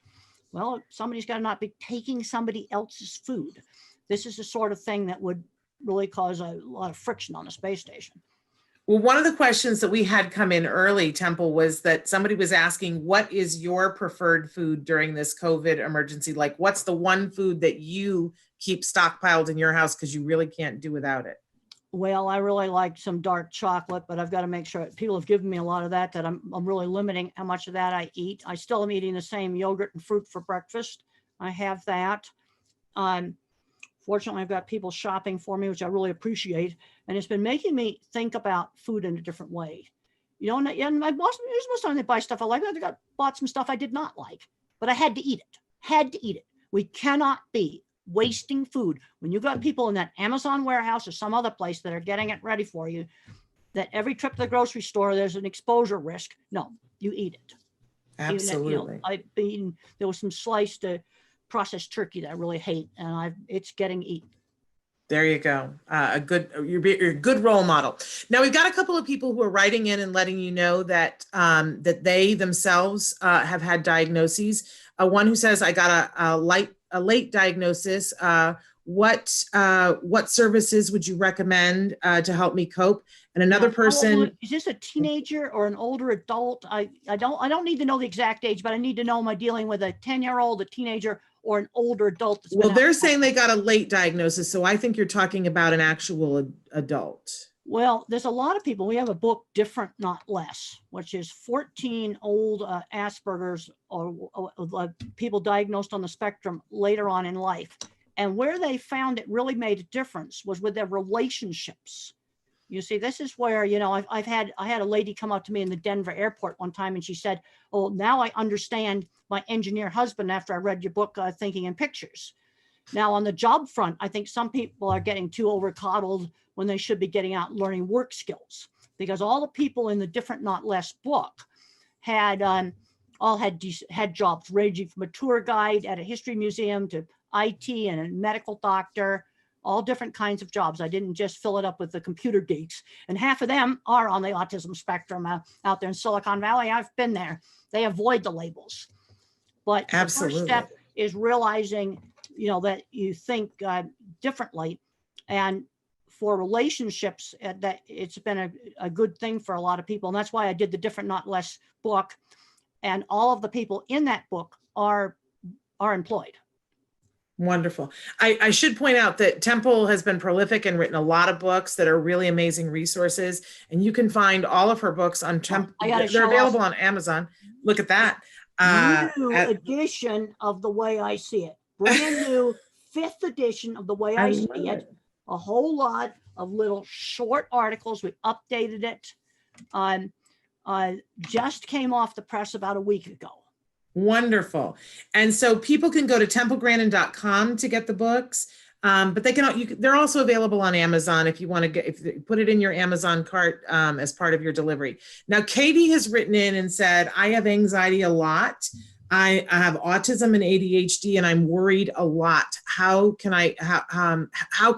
Speaker 10: Well, somebody's got to not be taking somebody else's food. This is the sort of thing that would really cause a lot of friction on the space station.
Speaker 11: Well, one of the questions that we had come in early, Temple, was that somebody was asking, what is your preferred food during this COVID emergency? Like, what's the one food that you keep stockpiled in your house because you really can't do without it?
Speaker 10: Well, I really like some dark chocolate, but I've got to make sure people have given me a lot of that I'm really limiting how much of that I eat. I still am eating the same yogurt and fruit for breakfast. I have that. Fortunately, I've got people shopping for me, which I really appreciate. And it's been making me think about food in a different way. And my boss, most time they buy stuff I like. I bought some stuff I did not like, but I had to eat it. We cannot be wasting food. When you've got people in that Amazon warehouse or some other place that are getting it ready for you, that every trip to the grocery store, there's an exposure risk. No, you eat it.
Speaker 11: Absolutely.
Speaker 10: There was some sliced processed turkey that I really hate, and it's getting eaten.
Speaker 11: There you go. You're a good role model. Now we've got a couple of people who are writing in and letting you know that that they themselves have had diagnoses. One who says, I got a late diagnosis. What services would you recommend to help me cope? And another person,
Speaker 10: is this a teenager or an older adult? I don't need to know the exact age, but I need to know, am I dealing with a 10-year-old, a teenager, or an older adult?
Speaker 11: Well, they're saying they got a late diagnosis, so I think you're talking about an actual adult.
Speaker 10: Well, there's a lot of people. We have a book, Different Not Less, which is 14 old Asperger's or people diagnosed on the spectrum later on in life. And where they found it really made a difference was with their relationships. You see, this is where, I had a lady come up to me in the Denver airport one time, and she said, oh, now I understand my engineer husband after I read your book, Thinking in Pictures. Now, on the job front, I think some people are getting too overcoddled when they should be getting out and learning work skills, because all the people in the Different Not Less book had jobs ranging from a tour guide at a history museum to IT and a medical doctor, all different kinds of jobs. I didn't just fill it up with the computer geeks. And half of them are on the autism spectrum out there in Silicon Valley. I've been there. They avoid the labels. But
Speaker 11: Absolutely.
Speaker 10: the first step is realizing, that you think differently. And for relationships, that it's been a good thing for a lot of people. And that's why I did the Different Not Less book. And all of the people in that book are employed.
Speaker 11: Wonderful. I should point out that Temple has been prolific and written a lot of books that are really amazing resources. And you can find all of her books on Temple. They're available on Amazon. Look at that.
Speaker 10: New edition of The Way I See It. Brand new 5th edition of The Way I See It. A whole lot of little short articles. We updated it. Just came off the press about a week ago.
Speaker 11: Wonderful. And so people can go to templegrandin.com to get the books, but they're also available on Amazon if you want to put it in your Amazon cart as part of your delivery. Now, Katie has written in and said, I have anxiety a lot. I have autism and ADHD, and I'm worried a lot. How can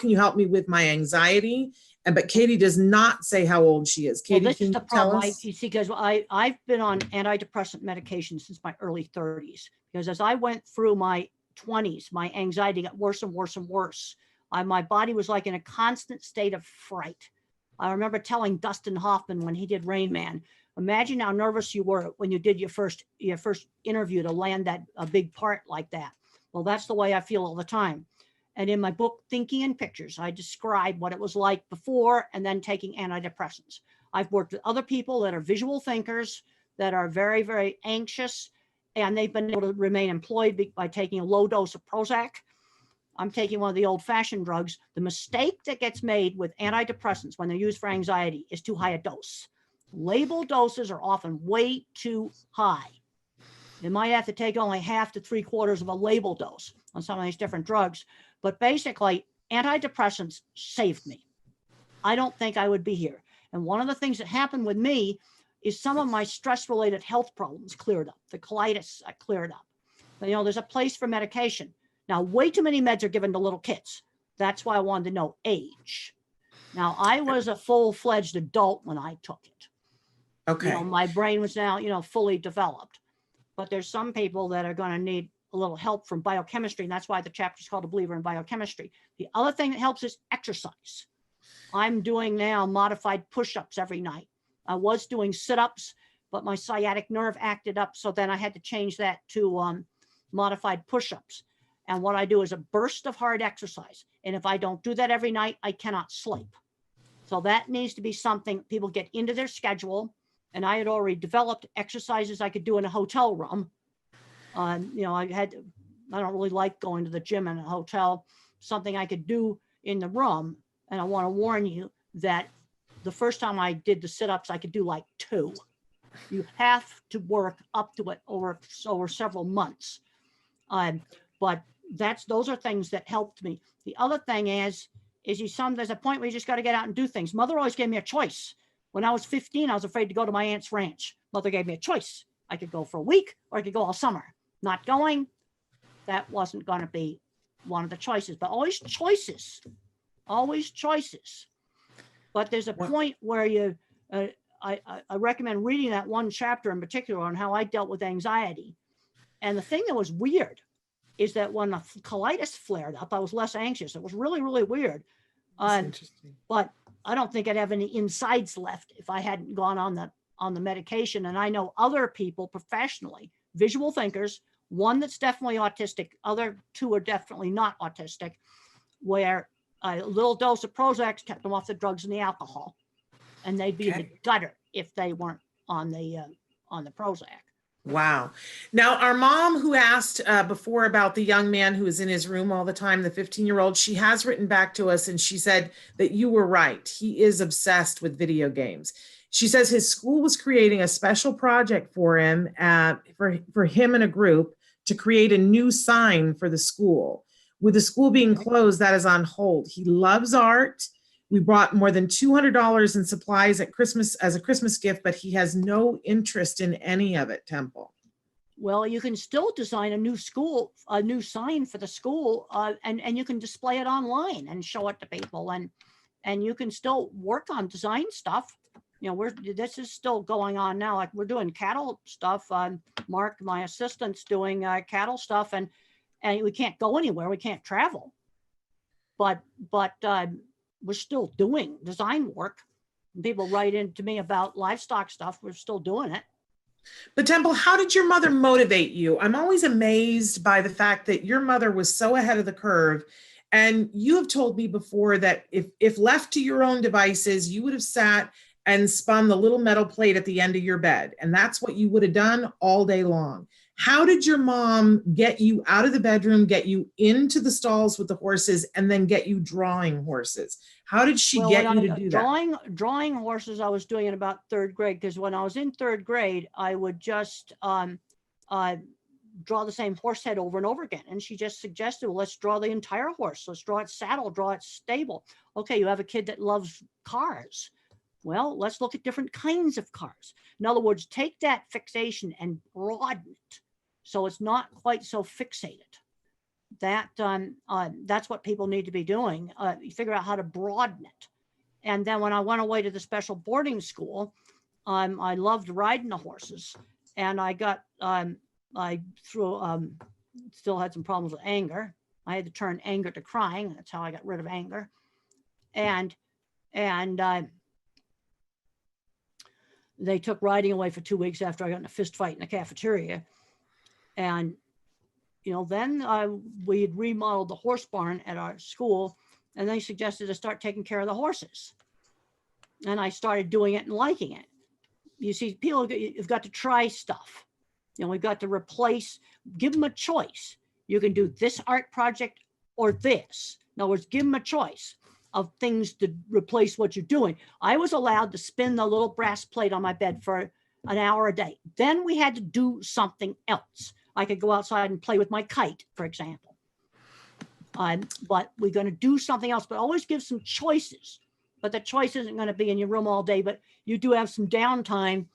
Speaker 11: you help me with my anxiety? But Katie does not say how old she is. Katie,
Speaker 10: this is the problem.
Speaker 11: You
Speaker 10: see, because I've been on antidepressant medication since my early 30s. Because as I went through my 20s, my anxiety got worse and worse and worse. My body was like in a constant state of fright. I remember telling Dustin Hoffman when he did Rain Man, imagine how nervous you were when you did your first interview to land a big part like that. Well, that's the way I feel all the time. And in my book, Thinking in Pictures, I describe what it was like before and then taking antidepressants. I've worked with other people that are visual thinkers, that are very, very anxious, and they've been able to remain employed by taking a low dose of Prozac. I'm taking one of the old-fashioned drugs. The mistake that gets made with antidepressants when they're used for anxiety is too high a dose. Label doses are often way too high. You might have to take only half to 3/4 of a label dose on some of these different drugs. But basically, antidepressants saved me. I don't think I would be here. And one of the things that happened with me is some of my stress-related health problems cleared up. The colitis cleared up. But, there's a place for medication. Now, way too many meds are given to little kids. That's why I wanted to know age. Now, I was a full-fledged adult when I took it.
Speaker 11: Okay.
Speaker 10: You know, my brain was now, you know, fully developed. But there's some people that are going to need a little help from biochemistry, and that's why the chapter is called A Believer in Biochemistry. The other thing that helps is exercise. I'm doing now modified push-ups every night. I was doing sit-ups, but my sciatic nerve acted up, so then I had to change that to modified push-ups. And what I do is a burst of hard exercise. And if I don't do that every night, I cannot sleep. So that needs to be something people get into their schedule. And I had already developed exercises I could do in a hotel room. You know, I don't really like going to the gym in a hotel, something I could do in the room. And I want to warn you that the first time I did the sit-ups, I could do like 2. You have to work up to it over several months. But those are things that helped me. The other thing is there's a point where you just got to get out and do things. Mother always gave me a choice. When I was 15, I was afraid to go to my aunt's ranch. Mother gave me a choice. I could go for a week or I could go all summer. Not going, that wasn't going to be one of the choices, but always choices. But there's a point where I recommend reading that one chapter in particular on how I dealt with anxiety. And the thing that was weird is that when the colitis flared up, I was less anxious. It was really, really weird.
Speaker 11: Interesting.
Speaker 10: But I don't think I'd have any insides left if I hadn't gone on the medication. And I know other people professionally, visual thinkers, one that's definitely autistic, other 2 are definitely not autistic, where a little dose of Prozac kept them off the drugs and the alcohol. And they'd be in the gutter if they weren't on the Prozac.
Speaker 11: Wow. Now, our mom who asked before about the young man who is in his room all the time, the 15-year-old, she has written back to us and she said that you were right. He is obsessed with video games. She says his school was creating a special project for him, for him and a group to create a new sign for the school. With the school being closed, that is on hold. He loves art. We brought more than $200 in supplies at Christmas as a Christmas gift, but he has no interest in any of it, Temple.
Speaker 10: Well, you can still design a new sign for the school, and you can display it online and show it to people, and you can still work on design stuff. You know, this is still going on now. Like we're doing cattle stuff. Mark, my assistant's doing cattle stuff, and we can't go anywhere. We can't travel, but we're still doing design work. People write into me about livestock stuff. We're still doing it.
Speaker 11: But Temple, how did your mother motivate you? I'm always amazed by the fact that your mother was so ahead of the curve. And you have told me before that if left to your own devices, you would have sat and spun the little metal plate at the end of your bed. And that's what you would have done all day long. How did your mom get you out of the bedroom, get you into the stalls with the horses, and then get you drawing horses? How did she get you to do that?
Speaker 10: Drawing horses, I was doing in about 3rd grade, because when I was in 3rd grade, I would just draw the same horse head over and over again. And she just suggested, well, let's draw the entire horse. Let's draw its saddle, draw its stable. Okay, you have a kid that loves cars. Well, let's look at different kinds of cars. In other words, take that fixation and broaden it so it's not quite so fixated. That's what people need to be doing. You figure out how to broaden it. And then when I went away to the special boarding school, I loved riding the horses, and I still had some problems with anger. I had to turn anger to crying. That's how I got rid of anger. And they took riding away for 2 weeks after I got in a fist fight in the cafeteria. And, you know, then we had remodeled the horse barn at our school, and they suggested to start taking care of the horses. And I started doing it and liking it. You see, people, you've got to try stuff. You know, we've got to give them a choice. You can do this art project or this. In other words, give them a choice of things to replace what you're doing. I was allowed to spin the little brass plate on my bed for an hour a day. Then we had to do something else. I could go outside and play with my kite, for example. But we're going to do something else, but always give some choices. But the choice isn't going to be in your room all day, but you do have some downtime,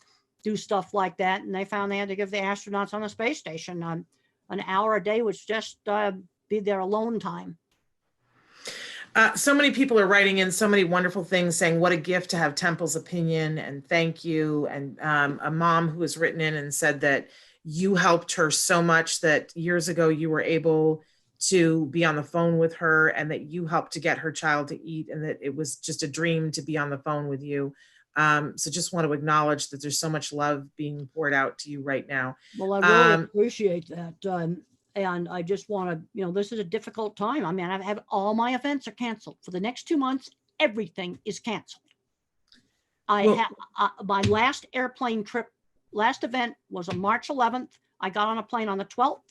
Speaker 10: do stuff like that. And they found they had to give the astronauts on the space station an hour a day, which just be their alone time.
Speaker 11: So many people are writing in so many wonderful things saying what a gift to have Temple's opinion and thank you. And a mom who has written in and said that you helped her so much that years ago you were able to be on the phone with her and that you helped to get her child to eat and that it was just a dream to be on the phone with you. So just want to acknowledge that there's so much love being poured out to you right now.
Speaker 10: Well, I really appreciate that. And I just want to, this is a difficult time. I mean, I've had all my events are canceled for the next 2 months. Everything is canceled. My last airplane trip, last event was on March 11th. I got on a plane on the 12th.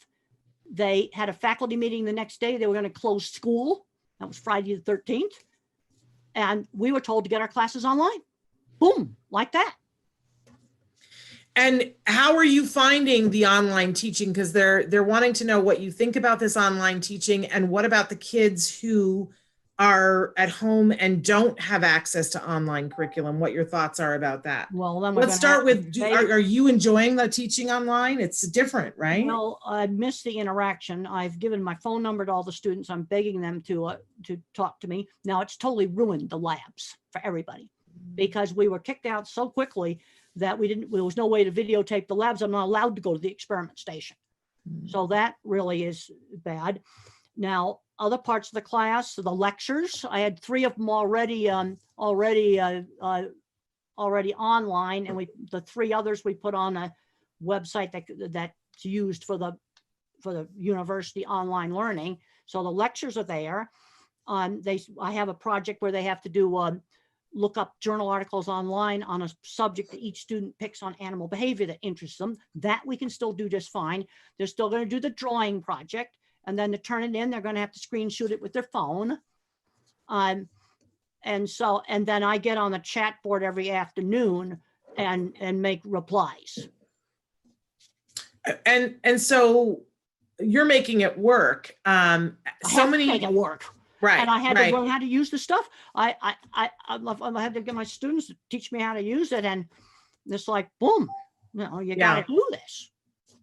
Speaker 10: They had a faculty meeting the next day. They were going to close school. That was Friday the 13th. And we were told to get our classes online. Boom, like that.
Speaker 11: And how are you finding the online teaching? Because they're wanting to know what you think about this online teaching and what about the kids who are at home and don't have access to online curriculum, what your thoughts are about that.
Speaker 10: Well, then
Speaker 11: let's start with, are you enjoying the teaching online? It's different, right?
Speaker 10: Well, I miss the interaction. I've given my phone number to all the students. I'm begging them to talk to me. Now it's totally ruined the labs for everybody because we were kicked out so quickly that there was no way to videotape the labs. I'm not allowed to go to the experiment station. So that really is bad. Now, other parts of the class, the lectures, I had 3 of them already online, and the 3 others we put on a website that's used for the university online learning. So the lectures are there. I have a project where they have to do look up journal articles online on a subject that each student picks on animal behavior that interests them. That we can still do just fine. They're still going to do the drawing project, and then to turn it in, they're going to have to screenshot it with their phone. And then I get on the chat board every afternoon and make replies.
Speaker 11: And so you're making it work.
Speaker 10: Make it work.
Speaker 11: Right.
Speaker 10: And I had to learn how to use the stuff. I had to get my students to teach me how to use it. And it's like, boom, you got to do this.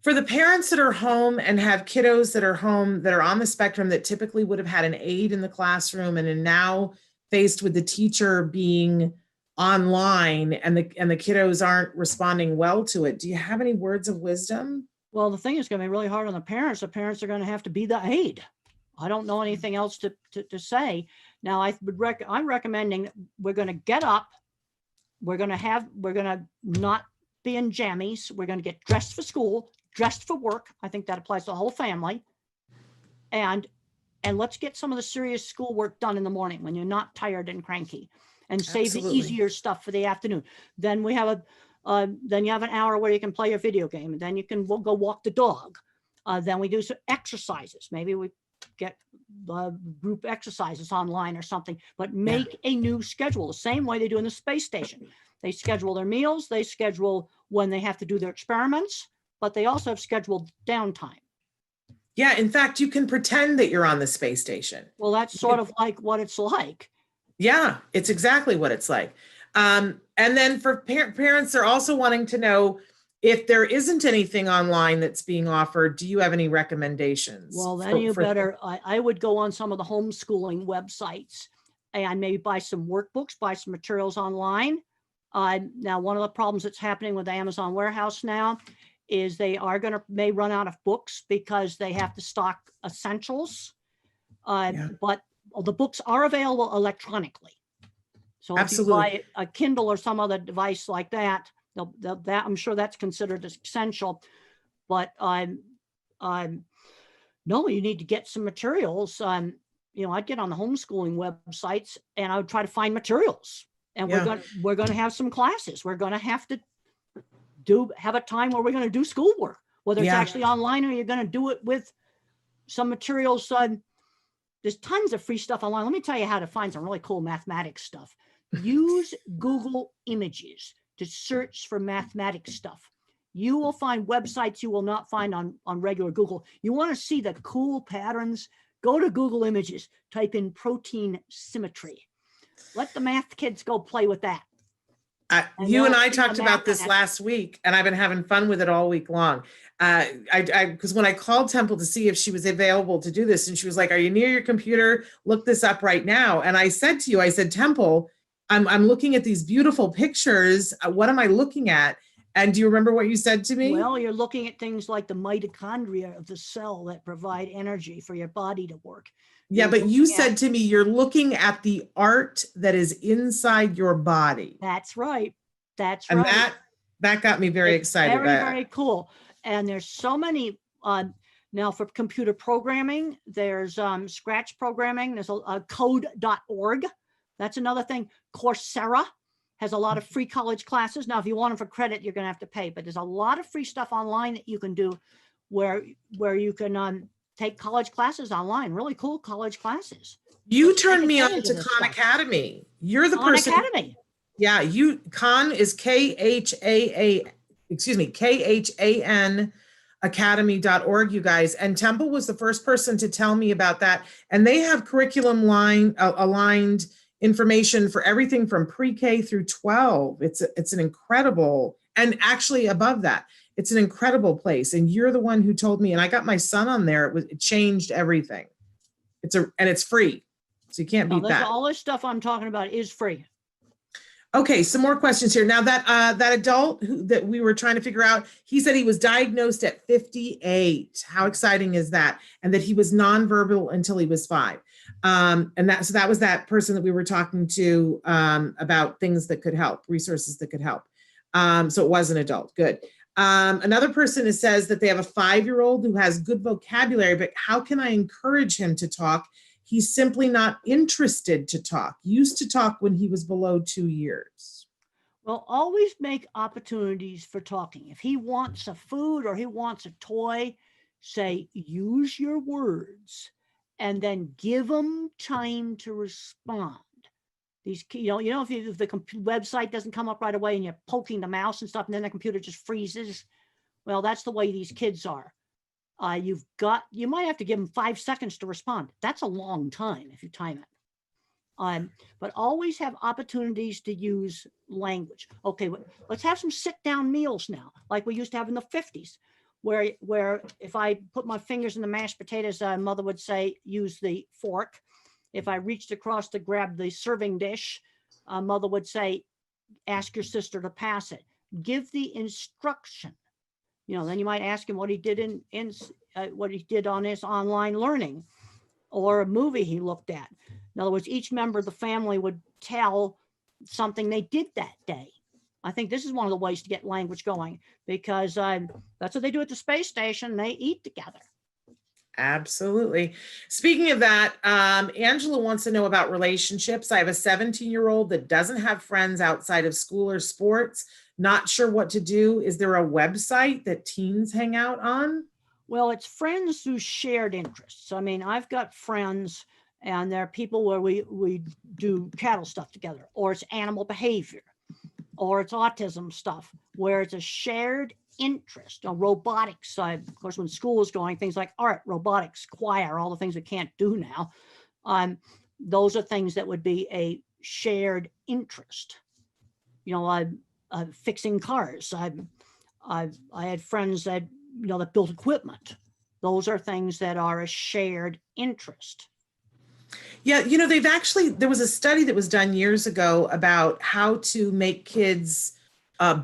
Speaker 11: For the parents that are home and have kiddos that are home that are on the spectrum that typically would have had an aide in the classroom and are now faced with the teacher being online and the kiddos aren't responding well to it, do you have any words of wisdom?
Speaker 10: Well, the thing is going to be really hard on the parents. The parents are going to have to be the aide. I don't know anything else to say. Now, I'm recommending that we're going to get up. We're going to not be in jammies. We're going to get dressed for school, dressed for work. I think that applies to the whole family. And let's get some of the serious schoolwork done in the morning when you're not tired and cranky, and save the easier stuff for the afternoon. Then we have then you have an hour where you can play your video game, and then you can go walk the dog. Then we do some exercises. Maybe we get group exercises online or something, but make a new schedule the same way they do in the space station. They schedule their meals, they schedule when they have to do their experiments, but they also have scheduled downtime.
Speaker 11: Yeah, in fact, you can pretend that you're on the space station.
Speaker 10: Well, that's sort of like what it's like.
Speaker 11: Yeah, it's exactly what it's like. And then for parents, they're also wanting to know, if there isn't anything online that's being offered, do you have any recommendations?
Speaker 10: Well, then I would go on some of the homeschooling websites and maybe buy some workbooks, buy some materials online. Now, one of the problems that's happening with Amazon Warehouse now is they may run out of books because they have to stock essentials. But the books are available electronically. So if you buy a Kindle or some other device like that, that I'm sure that's considered essential, but no, you need to get some materials. I'd get on the homeschooling websites and I would try to find materials. And we're going to have some classes. We're going to have to have a time where we're going to do schoolwork, whether it's actually online or you're going to do it with some materials. There's tons of free stuff online. Let me tell you how to find some really cool mathematics stuff. Use Google Images to search for mathematics stuff. You will find websites you will not find on regular Google. You want to see the cool patterns? Go to Google Images, type in protein symmetry. Let the math kids go play with that.
Speaker 11: You and I
Speaker 10: they'll
Speaker 11: talked
Speaker 10: see a
Speaker 11: about
Speaker 10: map
Speaker 11: this
Speaker 10: and
Speaker 11: last week, and I've been having fun with it all week long. Because when I called Temple to see if she was available to do this, and she was like, "Are you near your computer? Look this up right now." And I said to you, I said, Temple, I'm looking at these beautiful pictures. What am I looking at? And do you remember what you said to me?
Speaker 10: Well, you're looking at things like the mitochondria of the cell that provide energy for your body to work.
Speaker 11: Yeah,
Speaker 10: You're
Speaker 11: but you
Speaker 10: looking
Speaker 11: said
Speaker 10: at-
Speaker 11: to me, you're looking at the art that is inside your body.
Speaker 10: That's right. That's
Speaker 11: And
Speaker 10: right.
Speaker 11: that got me very
Speaker 10: It's
Speaker 11: excited.
Speaker 10: very, very cool. And there's so many, now for computer programming, there's Scratch programming, there's a code.org. That's another thing. Coursera has a lot of free college classes. Now, if you want them for credit, you're going to have to pay, but there's a lot of free stuff online that you can do where you can take college classes online, really cool college classes.
Speaker 11: You
Speaker 10: So
Speaker 11: turned
Speaker 10: take
Speaker 11: me on
Speaker 10: advantage
Speaker 11: to
Speaker 10: of this
Speaker 11: Khan
Speaker 10: stuff.
Speaker 11: Academy. You're the
Speaker 10: Khan
Speaker 11: person.
Speaker 10: Academy.
Speaker 11: Yeah, Khan is KHAN academy.org, you guys. And Temple was the first person to tell me about that. And they have curriculum aligned information for everything from pre-K through 12. It's an incredible, and actually above that, it's an incredible place. And you're the one who told me, and I got my son on there. It changed everything. And it's free. So you can't beat that.
Speaker 10: All this stuff I'm talking about is free.
Speaker 11: Okay, some more questions here. Now that adult that we were trying to figure out, he said he was diagnosed at 58. How exciting is that? And that he was nonverbal until he was 5. And that was that person that we were talking to about things that could help, resources that could help. So it was an adult. Good. Another person says that they have a 5-year-old who has good vocabulary, but how can I encourage him to talk? He's simply not interested to talk. Used to talk when he was below 2 years.
Speaker 10: Well, always make opportunities for talking. If he wants a food or he wants a toy, say, use your words and then give him time to respond. These, if the website doesn't come up right away and you're poking the mouse and stuff, and then the computer just freezes. Well, that's the way these kids are. You might have to give them 5 seconds to respond. That's a long time if you time it. But always have opportunities to use language. Okay, let's have some sit-down meals now, like we used to have in the 50s, where if I put my fingers in the mashed potatoes, mother would say, use the fork. If I reached across to grab the serving dish, mother would say, ask your sister to pass it. Give the instruction. Then you might ask him what he did what he did on his online learning, or a movie he looked at. In other words, each member of the family would tell something they did that day. I think this is one of the ways to get language going, because that's what they do at the space station. They eat together.
Speaker 11: Absolutely. Speaking of that, Angela wants to know about relationships. I have a 17-year-old that doesn't have friends outside of school or sports. Not sure what to do. Is there a website that teens hang out on?
Speaker 10: Well, it's friends through shared interests. I mean, I've got friends, and there are people where we do cattle stuff together, or it's animal behavior, or it's autism stuff, where it's a shared interest. Robotics, of course, when school is going, things like art, robotics, choir, all the things we can't do now. Those are things that would be a shared interest. Fixing cars. I had friends that that built equipment. Those are things that are a shared interest.
Speaker 11: Yeah, there was a study that was done years ago about how to make kids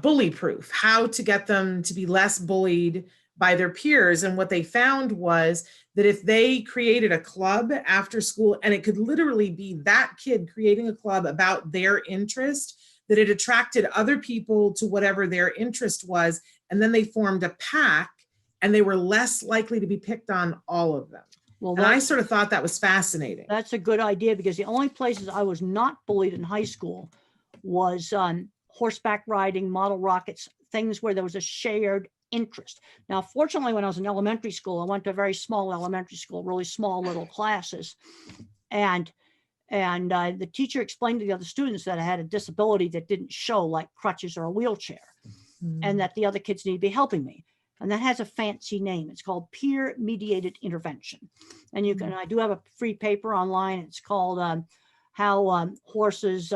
Speaker 11: bully proof, how to get them to be less bullied by their peers. And what they found was that if they created a club after school, and it could literally be that kid creating a club about their interest, that it attracted other people to whatever their interest was. And then they formed a pack, and they were less likely to be picked on, all of them. Well, and I sort of thought that was fascinating.
Speaker 10: That's a good idea, because the only places I was not bullied in high school was horseback riding, model rockets, things where there was a shared interest. Now, fortunately, when I was in elementary school, I went to a very small elementary school, really small little classes. And the teacher explained to the other students that I had a disability that didn't show, like crutches or a wheelchair, and that the other kids need to be helping me. And that has a fancy name. It's called peer-mediated intervention. And I do have a free paper online. It's called how horses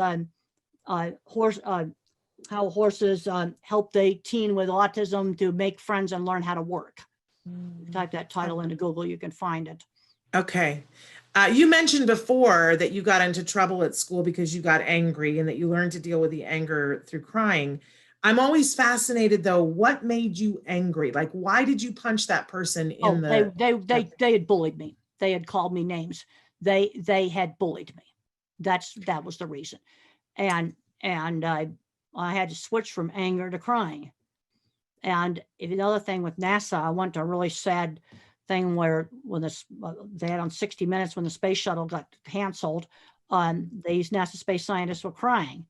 Speaker 10: how horses help a teen with autism to make friends and learn how to work. Type that title into Google, you can find it.
Speaker 11: Okay. You mentioned before that you got into trouble at school because you got angry and that you learned to deal with the anger through crying. I'm always fascinated though, what made you angry? Like, why did you punch that person in the...
Speaker 10: They had bullied me. They had called me names. They had bullied me. That was the reason. And I had to switch from anger to crying. And another thing with NASA, I went to a really sad thing where when they had on 60 Minutes when the space shuttle got canceled, these NASA space scientists were crying.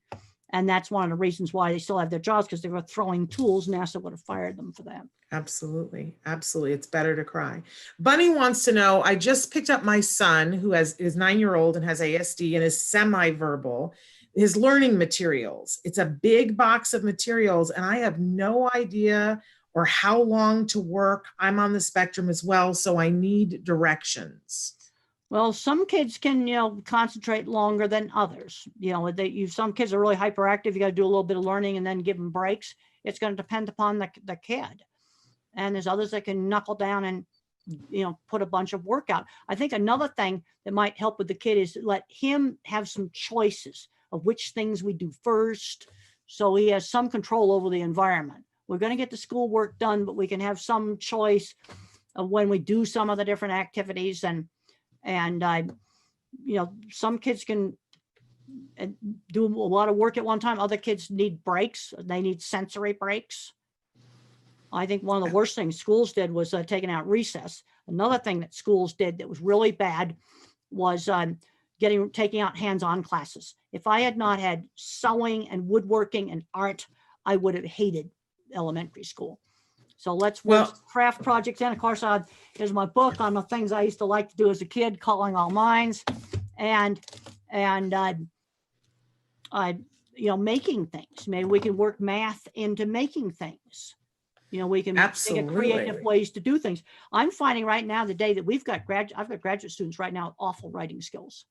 Speaker 10: And that's one of the reasons why they still have their jobs, because they were throwing tools. NASA would have fired them for that.
Speaker 11: Absolutely. Absolutely. It's better to cry. Bunny wants to know, I just picked up my son who is 9-year-old and has ASD and is semi-verbal, his learning materials. It's a big box of materials and I have no idea or how long to work. I'm on the spectrum as well, so I need directions.
Speaker 10: Well, some kids can, concentrate longer than others. Some kids are really hyperactive. You got to do a little bit of learning and then give them breaks. It's going to depend upon the kid. And there's others that can knuckle down and, put a bunch of work out. I think another thing that might help with the kid is let him have some choices of which things we do first. So he has some control over the environment. We're going to get the schoolwork done, but we can have some choice of when we do some of the different activities. And some kids can do a lot of work at one time. Other kids need breaks. They need sensory breaks. I think one of the worst things schools did was taking out recess. Another thing that schools did that was really bad was taking out hands-on classes. If I had not had sewing and woodworking and art, I would have hated elementary school. So let's work craft projects. And of course, here's my book on the things I used to like to do as a kid, Calling All Minds, and making things. Maybe we can work math into making things. We can think of creative ways to do things. I'm finding right now, the day that I've got graduate students right now with awful writing skills.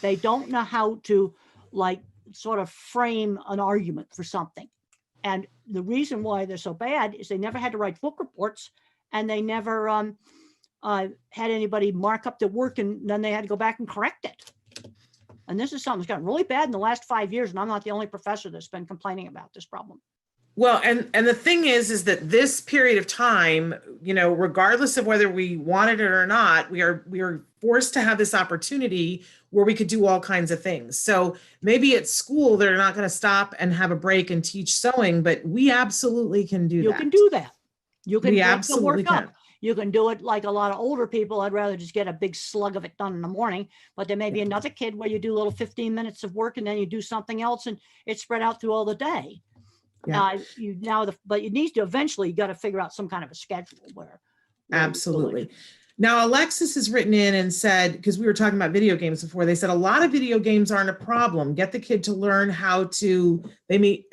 Speaker 10: They don't know how to sort of frame an argument for something. And the reason why they're so bad is they never had to write book reports, and they never had anybody mark up their work, and then they had to go back and correct it. And this is something that's gotten really bad in the last 5 years, and I'm not the only professor that's been complaining about this problem.
Speaker 11: Well, and the thing is that this period of time, regardless of whether we wanted it or not, we are forced to have this opportunity where we could do all kinds of things. So maybe at school, they're not going to stop and have a break and teach sewing, but we absolutely can do that.
Speaker 10: You can do that. You can
Speaker 11: we absolutely
Speaker 10: work up. You can do it like a lot of older people. I'd rather just get a big slug of it done in the morning, but there may be another kid where you do a little 15 minutes of work and then you do something else and it's spread out through all the day.
Speaker 11: Yeah.
Speaker 10: But you need to eventually, you got to figure out some kind of a schedule where
Speaker 11: absolutely. Now, Alexis has written in and said, because we were talking about video games before, they said a lot of video games aren't a problem. Get the kid to learn how to, they may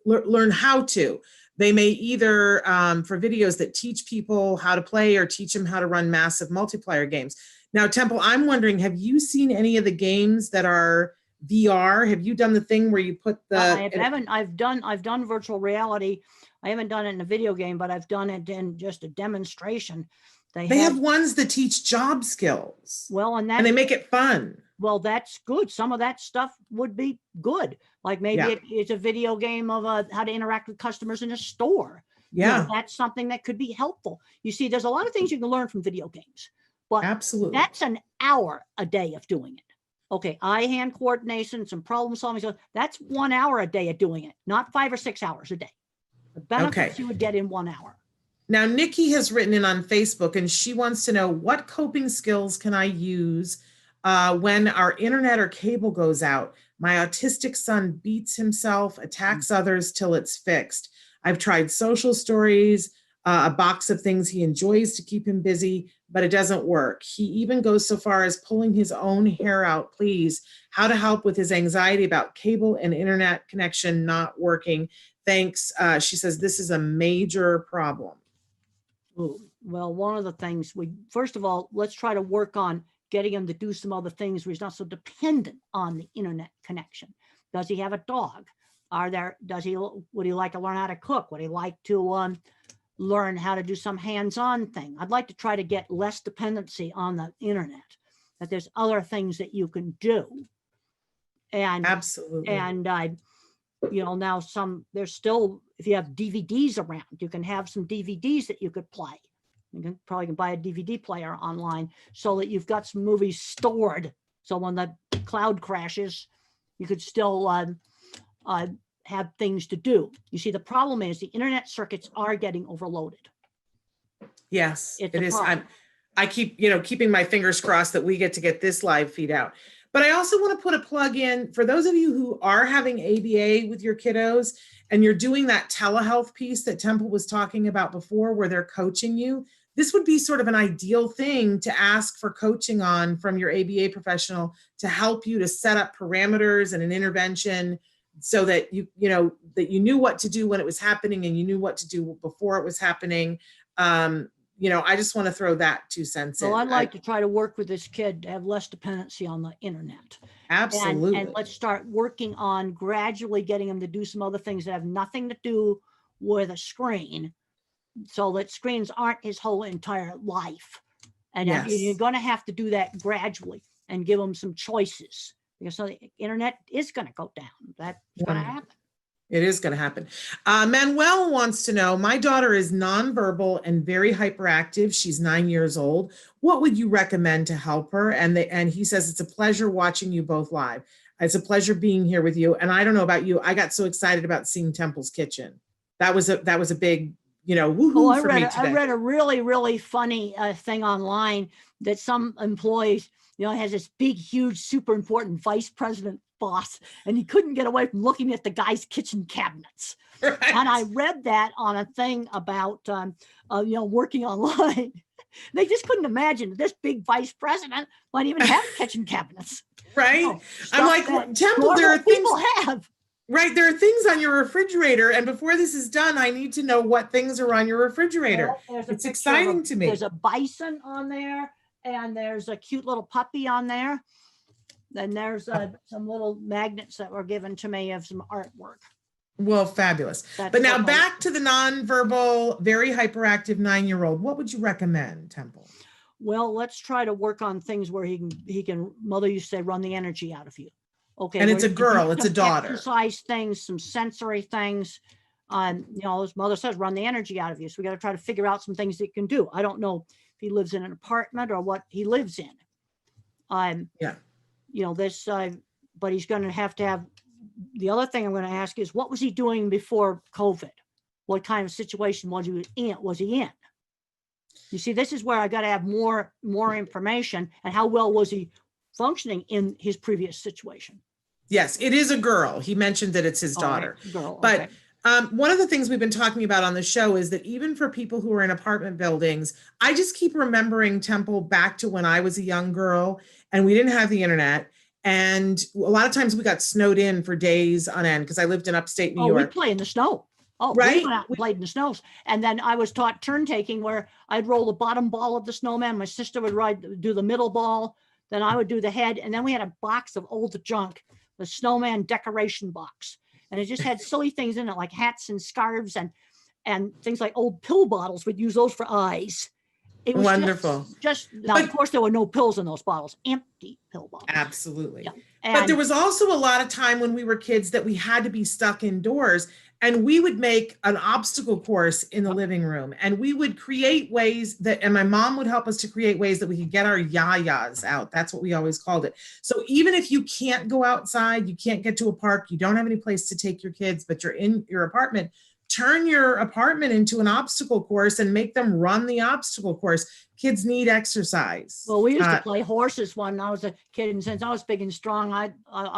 Speaker 11: learn how to. They may either, for videos that teach people how to play or teach them how to run massive multiplayer games. Now, Temple, I'm wondering, have you seen any of the games that are VR? Have you done the thing where you put the...
Speaker 10: I haven't. I've done virtual reality. I haven't done it in a video game, but I've done it in just a demonstration. They
Speaker 11: have ones that teach job skills.
Speaker 10: Well, and
Speaker 11: they make it fun.
Speaker 10: Well, that's good. Some of that stuff would be good. Like maybe it's a video game of how to interact with customers in a store.
Speaker 11: Yeah.
Speaker 10: That's something that could be helpful. You see, there's a lot of things you can learn from video games, but
Speaker 11: absolutely,
Speaker 10: that's an hour a day of doing it. Okay, eye-hand coordination, some problem solving. So that's 1 hour a day of doing it, not 5 or 6 hours a day. The benefits you would get in 1 hour.
Speaker 11: Now, Nikki has written in on Facebook and she wants to know, what coping skills can I use when our internet or cable goes out? My autistic son beats himself, attacks others till it's fixed. I've tried social stories, a box of things he enjoys to keep him busy, but it doesn't work. He even goes so far as pulling his own hair out. Please, how to help with his anxiety about cable and internet connection not working. Thanks. She says this is a major problem.
Speaker 10: Ooh, well, one of the things first of all, let's try to work on getting him to do some other things where he's not so dependent on the internet connection. Does he have a dog? would he like to learn how to cook? Would he like to learn how to do some hands-on thing? I'd like to try to get less dependency on the internet, that there's other things that you can do. And
Speaker 11: Absolutely.
Speaker 10: And now there's still, if you have DVDs around, you can have some DVDs that you could play. You can probably buy a DVD player online so that you've got some movies stored. So when the cloud crashes, you could still have things to do. You see, the problem is the internet circuits are getting overloaded.
Speaker 11: Yes,
Speaker 10: It's
Speaker 11: it
Speaker 10: a
Speaker 11: is.
Speaker 10: problem.
Speaker 11: I keep, keeping my fingers crossed that we get to get this live feed out. But I also want to put a plug in for those of you who are having ABA with your kiddos and you're doing that telehealth piece that Temple was talking about before, where they're coaching you. This would be sort of an ideal thing to ask for coaching on from your ABA professional to help you to set up parameters and an intervention so that you knew what to do when it was happening and you knew what to do before it was happening. I just want to throw that 2 cents in.
Speaker 10: Well, I'd like to try to work with this kid to have less dependency on the internet.
Speaker 11: Absolutely.
Speaker 10: And let's start working on gradually getting him to do some other things that have nothing to do with a screen, so that screens aren't his whole entire life. And
Speaker 11: Yes.
Speaker 10: you're going to have to do that gradually and give him some choices, because so the internet is going to go down. That's going to happen.
Speaker 11: It is going to happen. Manuel wants to know, my daughter is nonverbal and very hyperactive. She's 9 years old. What would you recommend to help her? And he says, it's a pleasure watching you both live. It's a pleasure being here with you. And I don't know about you, I got so excited about seeing Temple's Kitchen. That was a big, woohoo for me today.
Speaker 10: I read a really, really funny thing online that some employees, has this big, huge, super important vice president boss, and he couldn't get away from looking at the guy's kitchen cabinets. Right. And I read that on a thing about, working online. They just couldn't imagine that this big vice president might even have kitchen cabinets.
Speaker 11: Right. I'm like, Temple, there are things
Speaker 10: have.
Speaker 11: Right. There are things on your refrigerator. And before this is done, I need to know what things are on your refrigerator.
Speaker 10: Well,
Speaker 11: it's exciting to me.
Speaker 10: There's a bison on there, and there's a cute little puppy on there. Then there's some little magnets that were given to me of some artwork.
Speaker 11: Well, fabulous. But now back to the nonverbal, very hyperactive 9-year-old. What would you recommend, Temple?
Speaker 10: Well, let's try to work on things where he can, mother used to say, run the energy out of you. Okay.
Speaker 11: And it's a girl, it's a daughter.
Speaker 10: Exercise things, some sensory things. His mother says, run the energy out of you. So we got to try to figure out some things that he can do. I don't know if he lives in an apartment or what he lives in. But he's going to have, the other thing I'm going to ask is, what was he doing before COVID? What kind of situation was he in? You see, this is where I got to have more information, and how well was he functioning in his previous situation?
Speaker 11: Yes, it is a girl. He mentioned that it's his daughter.
Speaker 10: Right, girl,
Speaker 11: but
Speaker 10: okay.
Speaker 11: One of the things we've been talking about on the show is that even for people who are in apartment buildings, I just keep remembering, Temple, back to when I was a young girl and we didn't have the internet. And a lot of times we got snowed in for days on end because I lived in upstate New York.
Speaker 10: We play in the snow.
Speaker 11: Right?
Speaker 10: We went out and played in the snows. And then I was taught turn taking, where I'd roll the bottom ball of the snowman. My sister would do the middle ball. Then I would do the head. And then we had a box of old junk, the snowman decoration box. And it just had silly things in it, like hats and scarves and things like old pill bottles. We'd use those for eyes. It was
Speaker 11: wonderful.
Speaker 10: Of course, there were no pills in those bottles, empty pill bottles.
Speaker 11: Absolutely.
Speaker 10: Yeah.
Speaker 11: But there was also a lot of time when we were kids that we had to be stuck indoors, and we would make an obstacle course in the living room, and we would create ways and my mom would help us to create ways that we could get our yayas out. That's what we always called it. So even if you can't go outside, you can't get to a park, you don't have any place to take your kids, but you're in your apartment, turn your apartment into an obstacle course and make them run the obstacle course. Kids need exercise.
Speaker 10: Well, we used to play horses when I was a kid, and since I was big and strong, I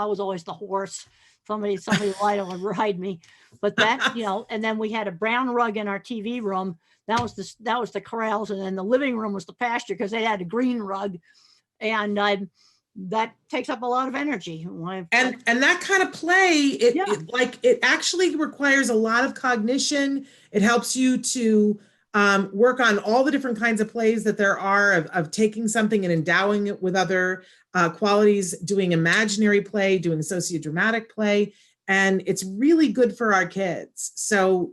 Speaker 10: was always the horse. Somebody light would ride me. But that, and then we had a brown rug in our TV room. That was the corrals, and then the living room was the pasture because they had a green rug, and that takes up a lot of energy.
Speaker 11: And that kind of play, it actually requires a lot of cognition. It helps you to work on all the different kinds of plays that there are of taking something and endowing it with other qualities, doing imaginary play, doing sociodramatic play. and it's really good for our kids. So,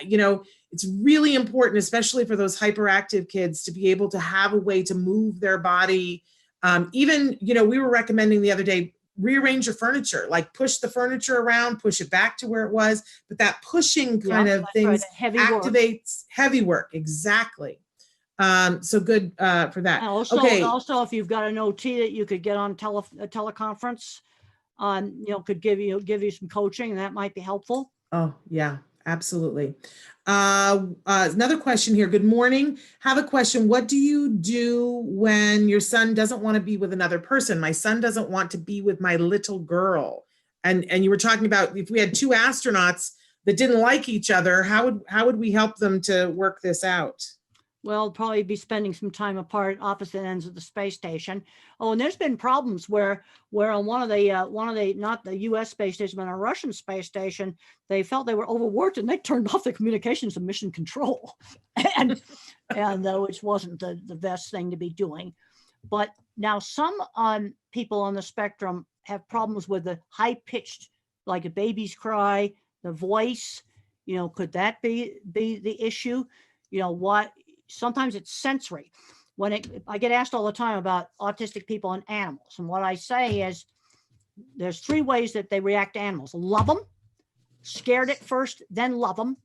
Speaker 11: you know, it's really important, especially for those hyperactive kids, to be able to have a way to move their body. Even, you know, we were recommending the other day, rearrange your furniture, like push the furniture around, push it back to where it was. But that pushing kind of things activates heavy work. Exactly. So good for that.
Speaker 10: Also, if you've got an OT that you could get on a teleconference, you know, could give you some coaching, and that might be helpful.
Speaker 11: Oh, yeah, absolutely. Another question here. Good morning. Have a question. What do you do when your son doesn't want to be with another person? My son doesn't want to be with my little girl. And you were talking about if we had two astronauts that didn't like each other, how would we help them to work this out?
Speaker 10: Well, probably be spending some time apart, opposite ends of the space station. Oh, and there's been problems where on one of the not the U.S. space station, but a Russian space station, they felt they were overworked and they turned off the communications to mission control, and which wasn't the best thing to be doing. But now some people on the spectrum have problems with the high pitched, like a baby's cry, the voice. You know, could that be the issue? You know what? Sometimes it's sensory. I get asked all the time about autistic people and animals. And what I say is there's three ways that they react to animals. Love them, scared at first, then love them.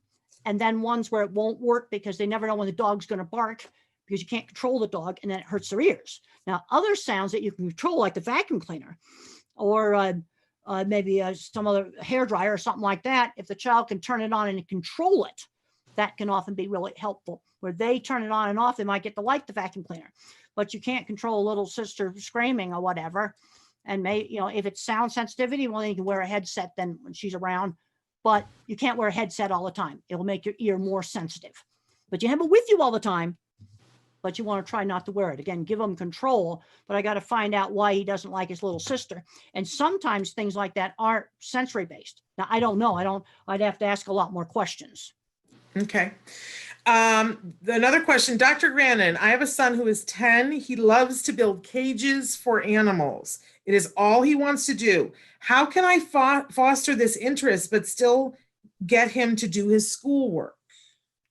Speaker 10: And then ones where it won't work because they never know when the dog's going to bark because you can't control the dog and then it hurts their ears. Now, other sounds that you can control, like the vacuum cleaner or maybe some other hairdryer or something like that, if the child can turn it on and control it, that can often be really helpful. Where they turn it on and off, they might get to like the vacuum cleaner, but you can't control a little sister screaming or whatever. And if it's sound sensitivity, well, then you can wear a headset then when she's around, but you can't wear a headset all the time. It'll make your ear more sensitive, but you have it with you all the time, but you want to try not to wear it. Again, give him control, but I got to find out why he doesn't like his little sister. And sometimes things like that are sensory based. Now, I don't know. I'd have to ask a lot more questions.
Speaker 11: Okay. Another question, Dr. Grandin, I have a son who is 10. He loves to build cages for animals. It is all he wants to do. How can I foster this interest, but still get him to do his schoolwork?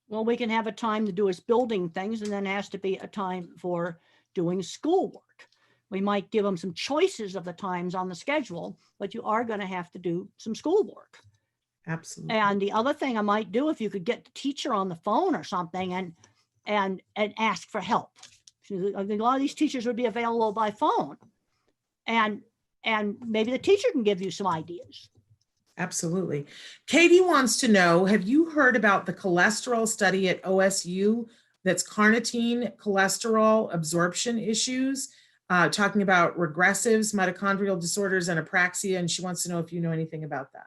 Speaker 10: Well, we can have a time to do his building things, and then has to be a time for doing schoolwork. We might give him some choices of the times on the schedule, but you are going to have to do some schoolwork.
Speaker 11: Absolutely.
Speaker 10: And the other thing I might do, if you could get the teacher on the phone or something and ask for help. I think a lot of these teachers would be available by phone, and maybe the teacher can give you some ideas.
Speaker 11: Absolutely. Katie wants to know, have you heard about the cholesterol study at OSU that's carnitine cholesterol absorption issues, talking about regressives, mitochondrial disorders, and apraxia, and she wants to know if you know anything about that.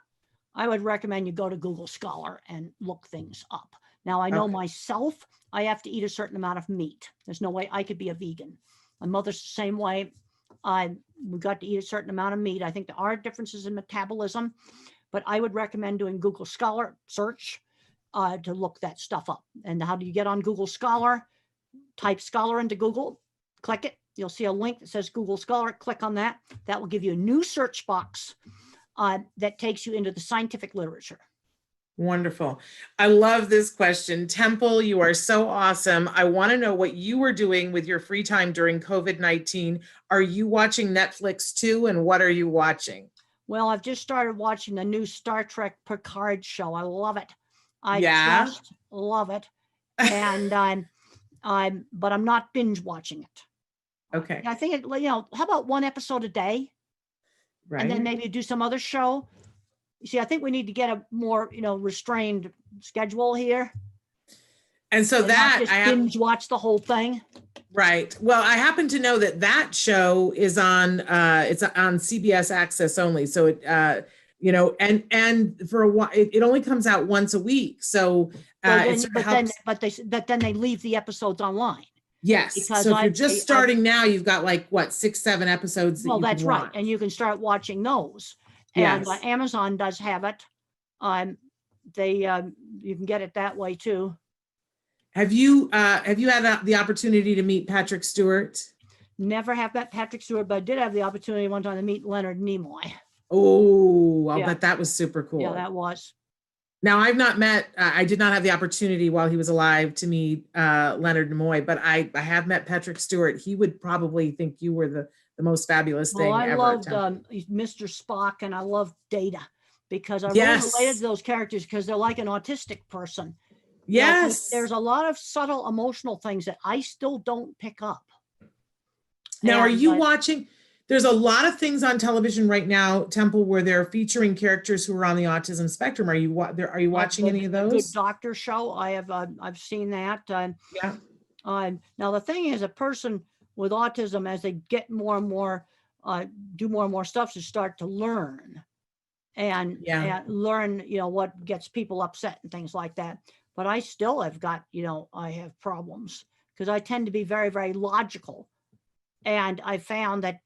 Speaker 10: I would recommend you go to Google Scholar and look things up. Now, I know myself, I have to eat a certain amount of meat. There's no way I could be a vegan. My mother's the same way. We got to eat a certain amount of meat. I think there are differences in metabolism, but I would recommend doing Google Scholar search to look that stuff up. And how do you get on Google Scholar? Type Scholar into Google, click it. You'll see a link that says Google Scholar. Click on that. That will give you a new search box that takes you into the scientific literature.
Speaker 11: Wonderful. I love this question. Temple, you are so awesome. I want to know what you were doing with your free time during COVID-19. Are you watching Netflix too? And what are you watching?
Speaker 10: Well, I've just started watching the new Star Trek Picard show. I love it. I just love it. And but I'm not binge watching it.
Speaker 11: Okay.
Speaker 10: I think how about one episode a day?
Speaker 11: Right.
Speaker 10: And then maybe do some other show. You see, I think we need to get a more, restrained schedule here.
Speaker 11: And so that
Speaker 10: I binge watch the whole thing.
Speaker 11: Right. Well, I happen to know that show is on it's on CBS Access only. So it and for a while it only comes out once a week. So but
Speaker 10: then they leave the episodes online.
Speaker 11: Yes. Because so if you're just starting now, you've got like 6-7 episodes.
Speaker 10: Well, that's right. And you can start watching those. And Amazon does have it. You can get it that way too.
Speaker 11: Have you had the opportunity to meet Patrick Stewart?
Speaker 10: Never have met Patrick Stewart, but I did have the opportunity one time to meet Leonard Nimoy.
Speaker 11: Oh, I'll
Speaker 10: Yeah.
Speaker 11: bet that was super cool.
Speaker 10: Yeah, that was.
Speaker 11: Now, I've not met, I did not have the opportunity while he was alive to meet Leonard Nimoy, but I have met Patrick Stewart. He would probably think you were the most fabulous thing
Speaker 10: I
Speaker 11: ever.
Speaker 10: loved Mr. Spock, and I loved Data, because I really
Speaker 11: Yes.
Speaker 10: related to those characters because they're like an autistic person.
Speaker 11: Yes.
Speaker 10: There's a lot of subtle emotional things that I still don't pick up.
Speaker 11: Now, are you watching? There's a lot of things on television right now, Temple, where they're featuring characters who are on the autism spectrum. Are you watching any of those?
Speaker 10: Good Doctor show. I've seen that.
Speaker 11: Yeah.
Speaker 10: Now the thing is, a person with autism, as they get more and more, do more and more stuff, to start to learn, and learn, what gets people upset and things like that. But I still have got, I have problems because I tend to be very, very logical, and I found that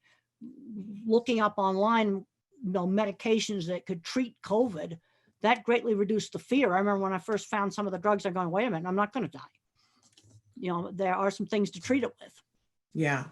Speaker 10: looking up online, medications that could treat COVID, that greatly reduced the fear. I remember when I first found some of the drugs, I'm going, wait a minute, I'm not going to die. There are some things to treat it with.
Speaker 11: Yeah.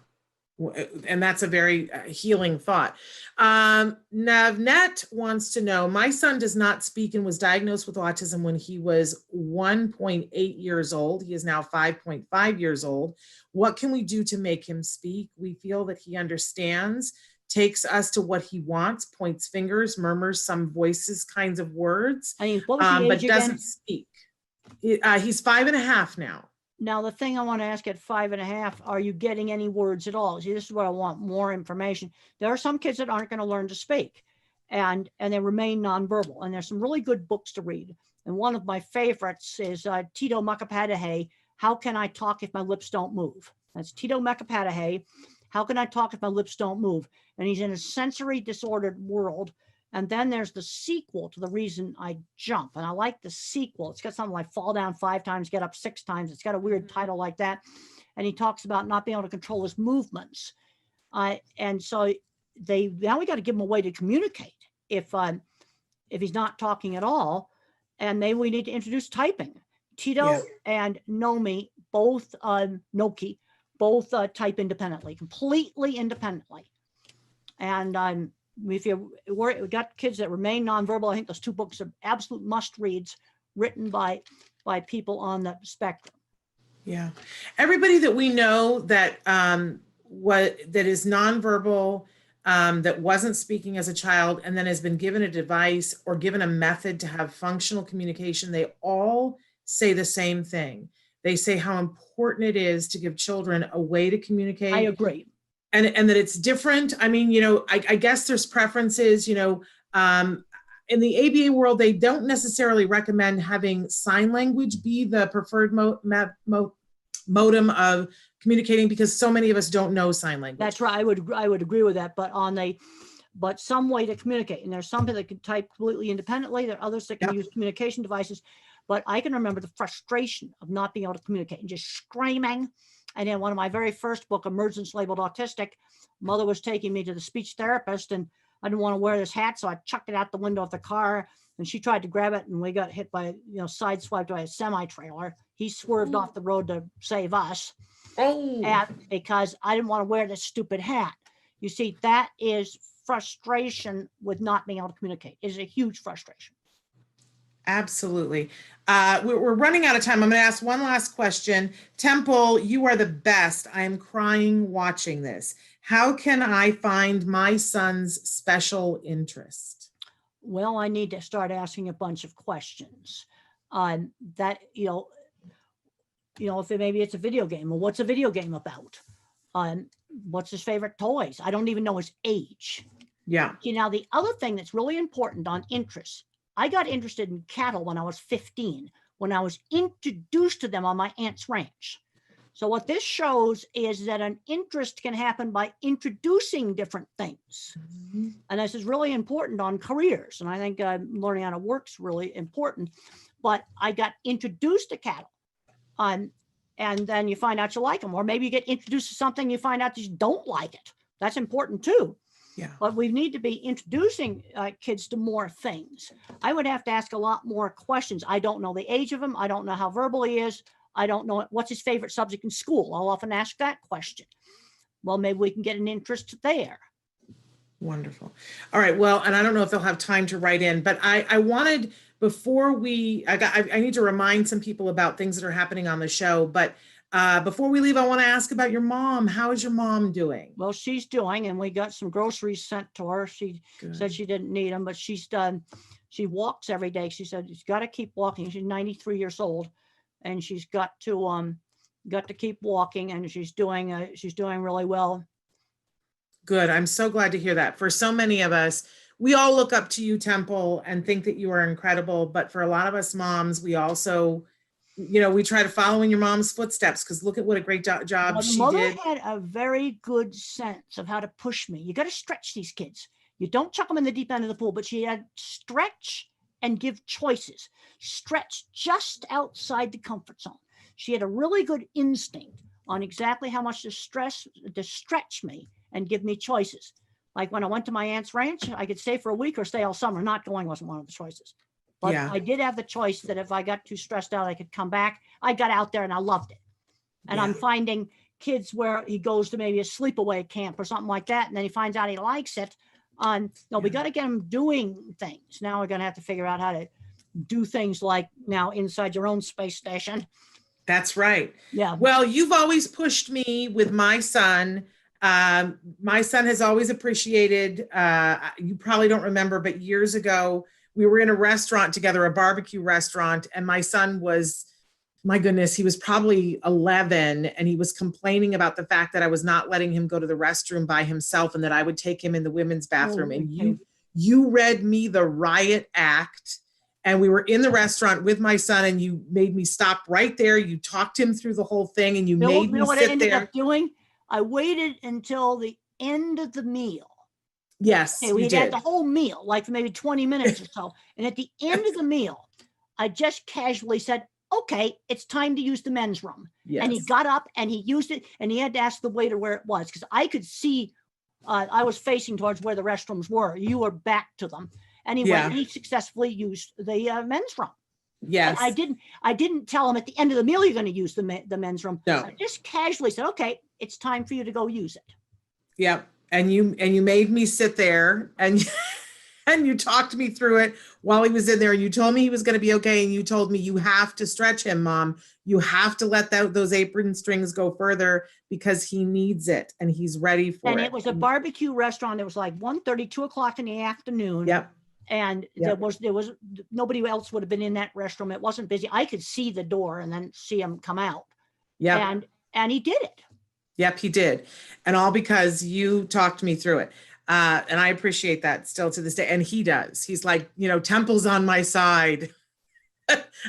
Speaker 11: And that's a very healing thought. Navnet wants to know, my son does not speak and was diagnosed with autism when he was 1.8 years old. He is now 5.5 years old. What can we do to make him speak? We feel that he understands, takes us to what he wants, points fingers, murmurs some voices, kinds of words,
Speaker 10: what was the
Speaker 11: but
Speaker 10: age
Speaker 11: doesn't
Speaker 10: again?
Speaker 11: speak. He's 5.5 now.
Speaker 10: Now, the thing I want to ask at 5.5, are you getting any words at all? See, this is where I want more information. There are some kids that aren't going to learn to speak, and they remain nonverbal. And there's some really good books to read. And one of my favorites is Tito Mukhopadhyay, How Can I Talk If My Lips Don't Move? That's Tito Mukhopadhyay, How Can I Talk If My Lips Don't Move? And he's in a sensory disordered world. And then there's the sequel to The Reason I Jump. And I like the sequel. It's got something like fall down 5 times, get up 6 times. It's got a weird title like that. And he talks about not being able to control his movements. And so now we got to give him a way to communicate if he's not talking at all. And maybe we need to introduce typing. Tito and Noki both type independently, completely independently. And if we got kids that remain nonverbal, I think those 2 books are absolute must reads, written by people on the spectrum.
Speaker 11: Yeah, everybody that we know that that is nonverbal, that wasn't speaking as a child, and then has been given a device or given a method to have functional communication, they all say the same thing. They say how important it is to give children a way to communicate.
Speaker 10: I agree.
Speaker 11: And that it's different. I mean, I guess there's preferences, in the ABA world, they don't necessarily recommend having sign language be the preferred modem of communicating, because so many of us don't know sign language.
Speaker 10: That's right. I would agree with that, but some way to communicate. And there's some that can type completely independently. There are others that can use communication devices. But I can remember the frustration of not being able to communicate and just screaming. And in one of my very first book, Emergence Labeled Autistic, mother was taking me to the speech therapist, and I didn't want to wear this hat, so I chucked it out the window of the car, and she tried to grab it, and we got hit by, sideswiped by a semi-trailer. He swerved off the road to save us, because I didn't want to wear this stupid hat. You see, that is frustration with not being able to communicate. It is a huge frustration.
Speaker 11: Absolutely. We're running out of time. I'm going to ask one last question. Temple, you are the best. I am crying watching this. How can I find my son's special interest?
Speaker 10: Well, I need to start asking a bunch of questions. If maybe it's a video game. Well, what's a video game about? What's his favorite toys? I don't even know his age.
Speaker 11: Yeah.
Speaker 10: Now, the other thing that's really important on interests, I got interested in cattle when I was 15, when I was introduced to them on my aunt's ranch. So what this shows is that an interest can happen by introducing different things. Mm-hmm. And this is really important on careers. And I think learning how to work's really important. But I got introduced to cattle. And then you find out you like them. Or maybe you get introduced to something, you find out that you don't like it. That's important too.
Speaker 11: Yeah.
Speaker 10: But we need to be introducing kids to more things. I would have to ask a lot more questions. I don't know the age of him. I don't know how verbal he is. I don't know what's his favorite subject in school. I'll often ask that question. Well, maybe we can get an interest there.
Speaker 11: Wonderful. All right. Well, and I don't know if they'll have time to write in, but I wanted, before I need to remind some people about things that are happening on the show, but before we leave, I want to ask about your mom. How is your mom doing?
Speaker 10: Well, she's doing, and we got some groceries sent to her. She said she didn't need them, but she's done. She walks every day. She said she's got to keep walking. She's 93 years old, and she's got to keep walking, and she's doing really well.
Speaker 11: Good. I'm so glad to hear that. For so many of us, we all look up to you, Temple, and think that you are incredible. But for a lot of us moms, we also, we try to follow in your mom's footsteps, because look at what a great job she
Speaker 10: Mother
Speaker 11: did.
Speaker 10: had a very good sense of how to push me. You got to stretch these kids. You don't chuck them in the deep end of the pool, but she had stretch and give choices. Stretch just outside the comfort zone. She had a really good instinct on exactly how much to stretch me and give me choices. Like when I went to my aunt's ranch, I could stay for a week or stay all summer. Not going wasn't one of the choices. But I did have the choice that if I got too stressed out, I could come back. I got out there and I loved it. And I'm finding kids where he goes to maybe a sleepaway camp or something like that, and then he finds out he likes it. We got to get him doing things. Now we're going to have to figure out how to do things like now inside your own space station.
Speaker 11: That's right.
Speaker 10: Yeah.
Speaker 11: Well, you've always pushed me with my son. My son has always appreciated, you probably don't remember, but years ago, we were in a restaurant together, a barbecue restaurant, and my son was, my goodness, he was probably 11, and he was complaining about the fact that I was not letting him go to the restroom by himself and that I would take him in the women's bathroom. And you read me the riot act, and we were in the restaurant with my son, and you made me stop right there. You talked him through the whole thing, and you made me
Speaker 10: what
Speaker 11: sit
Speaker 10: I ended
Speaker 11: there.
Speaker 10: up doing? I waited until the end of the meal.
Speaker 11: Yes,
Speaker 10: we had the whole meal, like maybe 20 minutes or so. And at the end of the meal, I just casually said, okay, it's time to use the men's room.
Speaker 11: Yes.
Speaker 10: And he got up and he used it, and he had to ask the waiter where it was, because I could see, I was facing towards where the restrooms were. You were back to them. And he went and he successfully used the men's room.
Speaker 11: Yes.
Speaker 10: I didn't tell him at the end of the meal, you're going to use the men's room.
Speaker 11: No.
Speaker 10: I just casually said, okay, it's time for you to go use it.
Speaker 11: Yep. And you made me sit there, and you talked me through it while he was in there, and you told me he was going to be okay. And you told me, you have to stretch him, Mom. You have to let those apron strings go further, because he needs it and he's ready for it.
Speaker 10: And it was a barbecue restaurant. It was like 1:30, 2 o'clock in the afternoon.
Speaker 11: Yep.
Speaker 10: And there was nobody else would have been in that restroom. It wasn't busy. I could see the door and then see him come out.
Speaker 11: Yeah.
Speaker 10: And he did it.
Speaker 11: Yep, he did. And all because you talked me through it. And I appreciate that still to this day. And he does. He's like, Temple's on my side.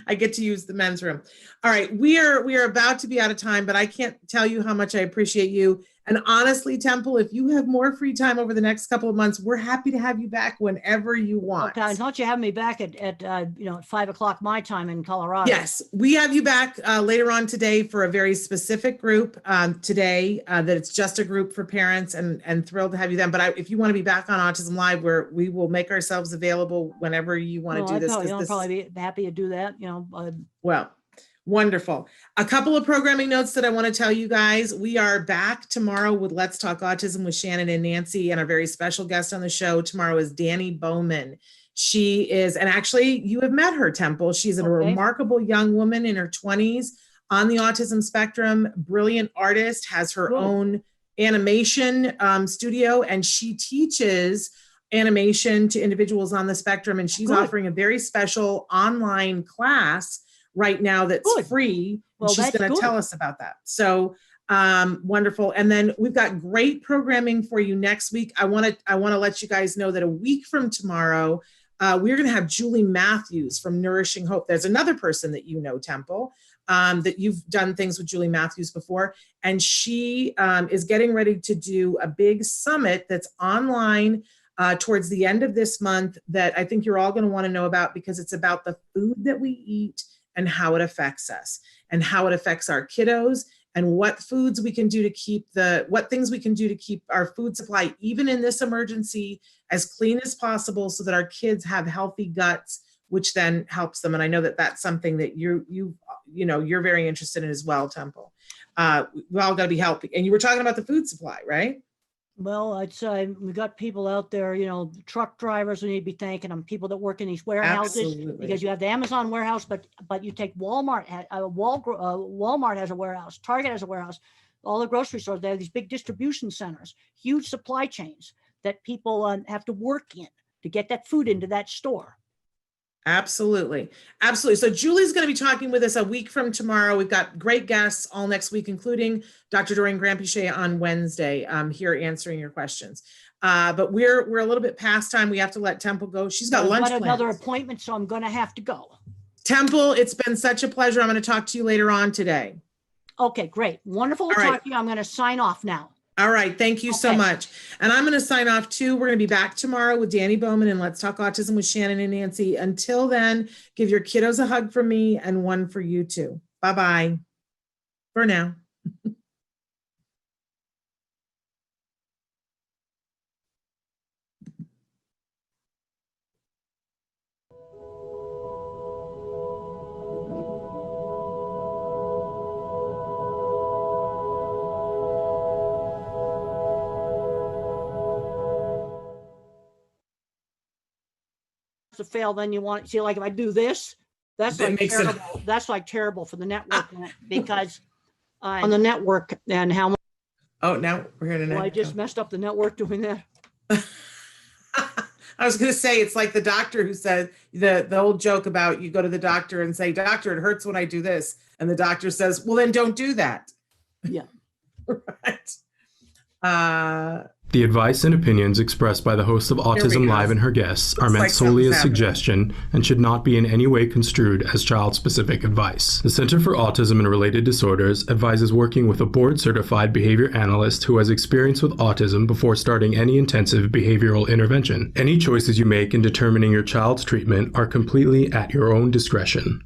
Speaker 11: I get to use the men's room. All right. We are about to be out of time, but I can't tell you how much I appreciate you. And honestly, Temple, if you have more free time over the next couple of months, we're happy to have you back whenever you want.
Speaker 10: Okay, as long as you have me back at 5 o'clock my time in Colorado.
Speaker 11: Yes, we have you back later on today for a very specific group today that it's just a group for parents, and thrilled to have you then. But if you want to be back on Autism Live, where we will make ourselves available whenever you want to do this.
Speaker 10: I'll probably be happy to do that.
Speaker 11: Well, wonderful. A couple of programming notes that I want to tell you guys. We are back tomorrow with Let's Talk Autism with Shannon and Nancy, and our very special guest on the show tomorrow is Danny Bowman. She is, and actually you have met her, Temple. She's a remarkable young woman in her 20s on the autism spectrum, brilliant artist, has her own animation studio, and she teaches animation to individuals on the spectrum. And she's offering a very special online class right now that's free. Well, she's going to tell us about that. So wonderful. And then we've got great programming for you next week. I want to let you guys know that a week from tomorrow, we're going to have Julie Matthews from Nourishing Hope. There's another person that Temple, that you've done things with Julie Matthews before. And she is getting ready to do a big summit that's online towards the end of this month that I think you're all going to want to know about, because it's about the food that we eat and how it affects us and how it affects our kiddos, and what foods we can do to keep what things we can do to keep our food supply, even in this emergency, as clean as possible, so that our kids have healthy guts, which then helps them. And I know that that's something that you're very interested in as well, Temple. We all got to be healthy. And you were talking about the food supply, right?
Speaker 10: Well, I'd say we got people out there, truck drivers, we need to be thanking them, people that work in these warehouses.
Speaker 11: Absolutely.
Speaker 10: Because you have the Amazon warehouse, but you take Walmart, Walmart has a warehouse, Target has a warehouse, all the grocery stores, they have these big distribution centers, huge supply chains that people have to work in to get that food into that store.
Speaker 11: Absolutely. Absolutely. So Julie's going to be talking with us a week from tomorrow. We've got great guests all next week, including Dr. Doreen Granpichet on Wednesday, here answering your questions. But we're a little bit past time. We have to let Temple go. She's got lunch plans.
Speaker 10: Another appointment, so I'm going to have to go.
Speaker 11: Temple, it's been such a pleasure. I'm going to talk to you later on today.
Speaker 10: Okay, great. Wonderful to talk to you. I'm going to sign off now.
Speaker 11: All right. Thank you so much. And I'm going to sign off too. We're going to be back tomorrow with Danny Bowman and Let's Talk Autism with Shannon and Nancy. Until then, give your kiddos a hug from me and one for you too. Bye-bye for now.
Speaker 10: To fail, then you want see, like if I do this, that's like terrible. That's like terrible for the network because on the network and how much.
Speaker 11: Oh, now we're here tonight.
Speaker 10: Well, I just messed up the network doing that.
Speaker 11: I was going to say, it's like the doctor who said the old joke about you go to the doctor and say, doctor, it hurts when I do this. And the doctor says, well, then don't do that.
Speaker 10: Yeah.
Speaker 11: Right.
Speaker 12: The advice and opinions expressed by the host of Autism Live and her guests are meant solely as suggestion and should not be in any way construed as child-specific advice. The Center for Autism and Related Disorders advises working with a board-certified behavior analyst who has experience with autism before starting any intensive behavioral intervention. Any choices you make in determining your child's treatment are completely at your own discretion.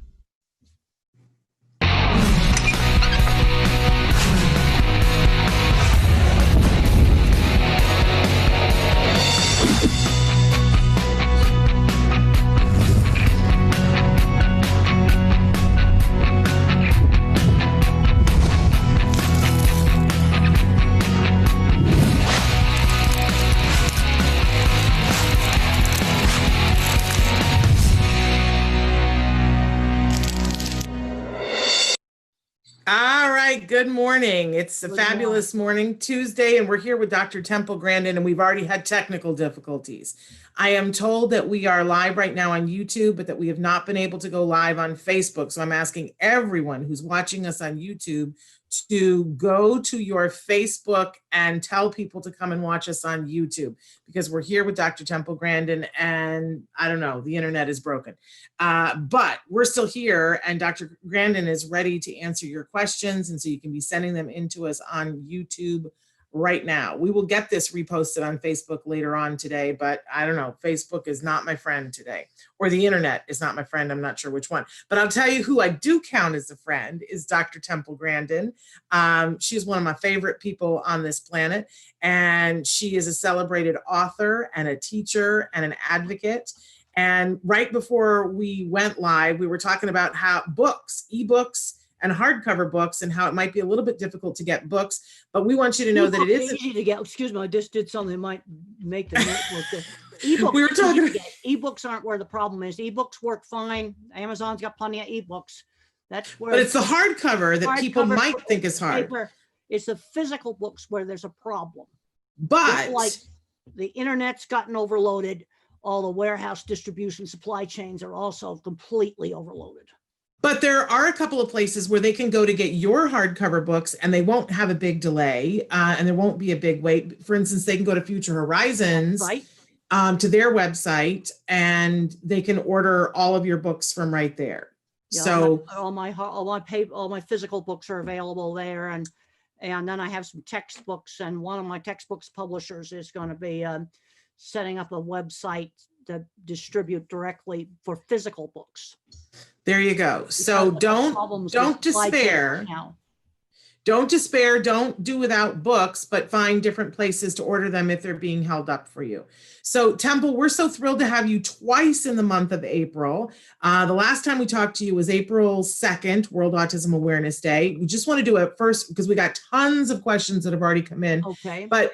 Speaker 11: Good morning. It's a fabulous morning, Tuesday, and we're here with Dr. Temple Grandin, and we've already had technical difficulties. I am told that we are live right now on YouTube, but that we have not been able to go live on Facebook. So I'm asking everyone who's watching us on YouTube to go to your Facebook and tell people to come and watch us on YouTube, because we're here with Dr. Temple Grandin, and I don't know, the internet is broken. But we're still here, and Dr. Grandin is ready to answer your questions, and so you can be sending them into us on YouTube right now. We will get this reposted on Facebook later on today, but I don't know, Facebook is not my friend today, or the internet is not my friend. I'm not sure which one, but I'll tell you who I do count as a friend is Dr. Temple Grandin. She's one of my favorite people on this planet, and she is a celebrated author and a teacher and an advocate. And right before we went live, we were talking about how books, ebooks, and hardcover books, and how it might be a little bit difficult to get books, but we want you to know that it isn't
Speaker 10: easy to get. Excuse me, I just did something that might make the network. Ebooks,
Speaker 11: we were talking.
Speaker 10: Ebooks aren't where the problem is. Ebooks work fine. Amazon's got plenty of ebooks. That's where.
Speaker 11: But it's the hardcover that people might think is hard.
Speaker 10: Paper, it's the physical books where there's a problem.
Speaker 11: But
Speaker 10: it's like the internet's gotten overloaded. All the warehouse distribution supply chains are also completely overloaded.
Speaker 11: But there are a couple of places where they can go to get your hardcover books, and they won't have a big delay, and there won't be a big wait. For instance, they can go to Future Horizons,
Speaker 10: right,
Speaker 11: to their website, and they can order all of your books from right there.
Speaker 10: Yeah,
Speaker 11: so
Speaker 10: all my physical books are available there, and then I have some textbooks, and one of my textbooks publishers is going to be setting up a website to distribute directly for physical books.
Speaker 11: There you go. So don't despair. don't despair, don't do without books, but find different places to order them if they're being held up for you. So Temple, we're so thrilled to have you twice in the month of April. The last time we talked to you was April 2nd, World Autism Awareness Day. We just want to do it first because we got tons of questions that have already come in.
Speaker 10: Okay.
Speaker 11: But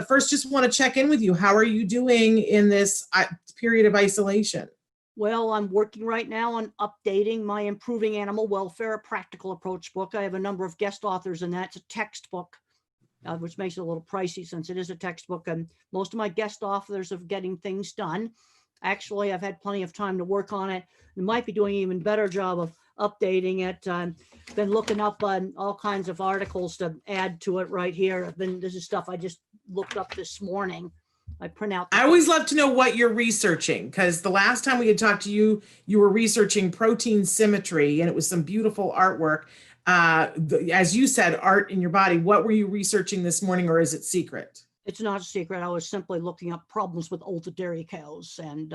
Speaker 11: first, just want to check in with you. How are you doing in this period of isolation?
Speaker 10: Well, I'm working right now on updating my Improving Animal Welfare, a practical approach book. I have a number of guest authors in that. It's a textbook, which makes it a little pricey since it is a textbook. And most of my guest authors are getting things done. Actually, I've had plenty of time to work on it. I might be doing an even better job of updating it. Been looking up on all kinds of articles to add to it right here. This is stuff I just looked up this morning. I print out.
Speaker 11: I always love to know what you're researching, because the last time we had talked to you, you were researching protein symmetry, and it was some beautiful artwork. As you said, art in your body. What were you researching this morning, or is it secret?
Speaker 10: It's not a secret. I was simply looking up problems with older dairy cows, and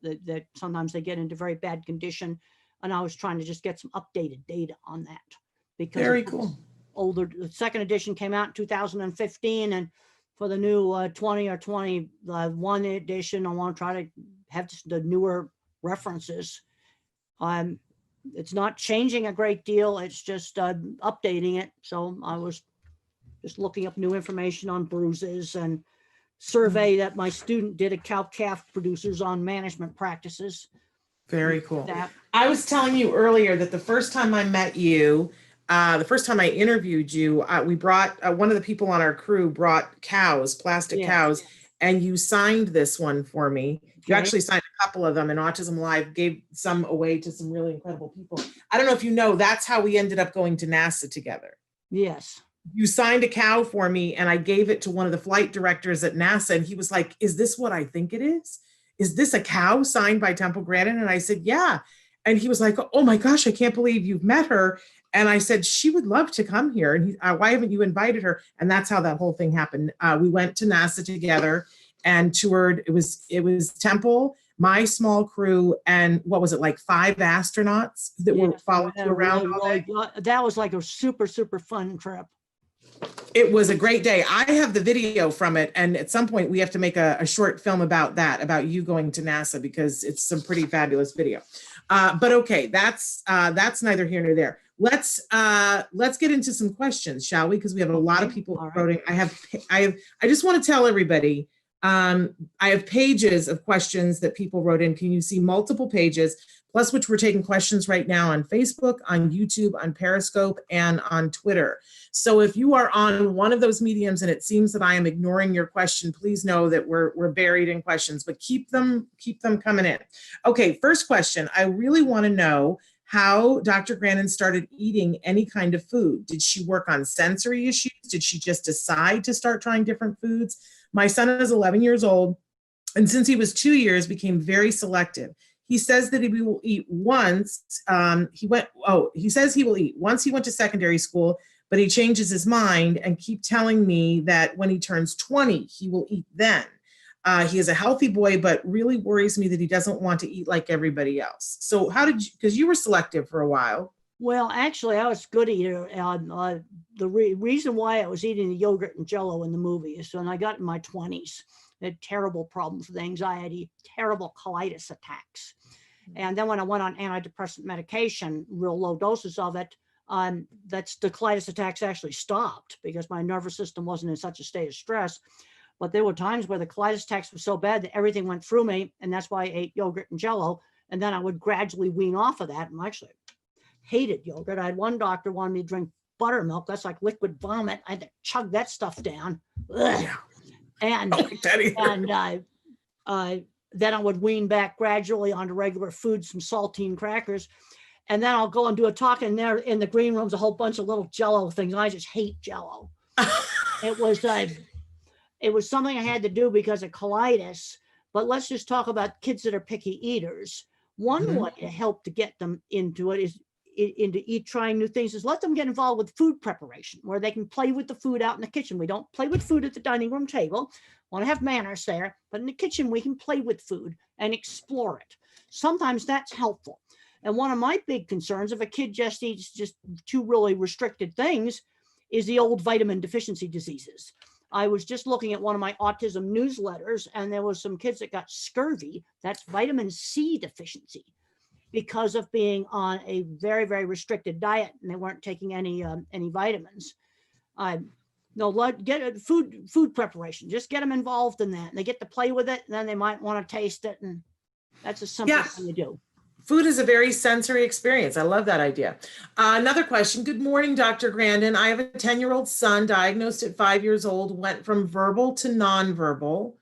Speaker 10: that sometimes they get into very bad condition. And I was trying to just get some updated data on that. Because
Speaker 11: very cool.
Speaker 10: The second edition came out in 2015, and for the new 20 or 21 edition, I want to try to have the newer references. It's not changing a great deal. It's just updating it. So I was just looking up new information on bruises and survey that my student did at cow-calf producers on management practices.
Speaker 11: Very cool. I was telling you earlier that the first time I met you, the first time I interviewed you, we brought, one of the people on our crew brought cows, plastic cows, and you signed this one for me. You actually signed a couple of them, and Autism-Live gave some away to some really incredible people. I don't know if you know, that's how we ended up going to NASA together.
Speaker 10: Yes.
Speaker 11: You signed a cow for me, and I gave it to one of the flight directors at NASA, and he was like, is this what I think it is? Is this a cow signed by Temple Grandin? And I said, yeah. And he was like, oh my gosh, I can't believe you've met her. And I said, she would love to come here. And why haven't you invited her? And that's how that whole thing happened. We went to NASA together and toured. It was Temple, my small crew, and what was it, like 5 astronauts that were following you around all day?
Speaker 10: That was like a super, super fun trip.
Speaker 11: It was a great day. I have the video from it, and at some point we have to make a short film about that, about you going to NASA, because it's some pretty fabulous video. But okay, that's neither here nor there. Let's get into some questions, shall we? Because we have a lot of people voting. I just want to tell everybody, I have pages of questions that people wrote in. Can you see multiple pages? Plus, which we're taking questions right now on Facebook, on YouTube, on Periscope, and on Twitter. So if you are on one of those mediums and it seems that I am ignoring your question, please know that we're buried in questions, but keep them coming in. Okay, first question. I really want to know how Dr. Grandin started eating any kind of food. Did she work on sensory issues? Did she just decide to start trying different foods? My son is 11 years old, and since he was 2 years, became very selective. He says that he will eat once. He says he will eat once he went to secondary school, but he changes his mind and keep telling me that when he turns 20, he will eat then. He is a healthy boy, but really worries me that he doesn't want to eat like everybody else. So how did you, because you were selective for a while.
Speaker 10: Well, actually, I was a good eater. The reason why I was eating the yogurt and Jell-O in the movie is when I got in my 20s, I had terrible problems with anxiety, terrible colitis attacks. And then when I went on antidepressant medication, real low doses of it, that's the colitis attacks actually stopped because my nervous system wasn't in such a state of stress. But there were times where the colitis attacks were so bad that everything went through me, and that's why I ate yogurt and Jell-O. And then I would gradually wean off of that. And I actually hated yogurt. I had one doctor wanted me to drink buttermilk. That's like liquid vomit. I had to chug that stuff down. Ugh. And then I would wean back gradually onto regular food, some saltine crackers. And then I'll go and do a talk, and there in the green room's a whole bunch of little Jell-O things. I just hate Jell-O. It was something I had to do because of colitis. But let's just talk about kids that are picky eaters. One way to help to get them into it is trying new things, is let them get involved with food preparation, where they can play with the food out in the kitchen. We don't play with food at the dining room table. Want to have manners there, but in the kitchen we can play with food and explore it. Sometimes that's helpful. And one of my big concerns, if a kid just eats just 2 really restricted things, is the old vitamin deficiency diseases. I was just looking at one of my autism newsletters, and there was some kids that got scurvy. That's vitamin C deficiency because of being on a very, very restricted diet, and they weren't taking any vitamins. No, get food preparation. Just get them involved in that. And they get to play with it, and then they might want to taste it, and that's a simple thing to do.
Speaker 11: Food is a very sensory experience. I love that idea. Another question. Good morning, Dr. Grandin. I have a 10-year-old son diagnosed at 5 years old, went from verbal to nonverbal.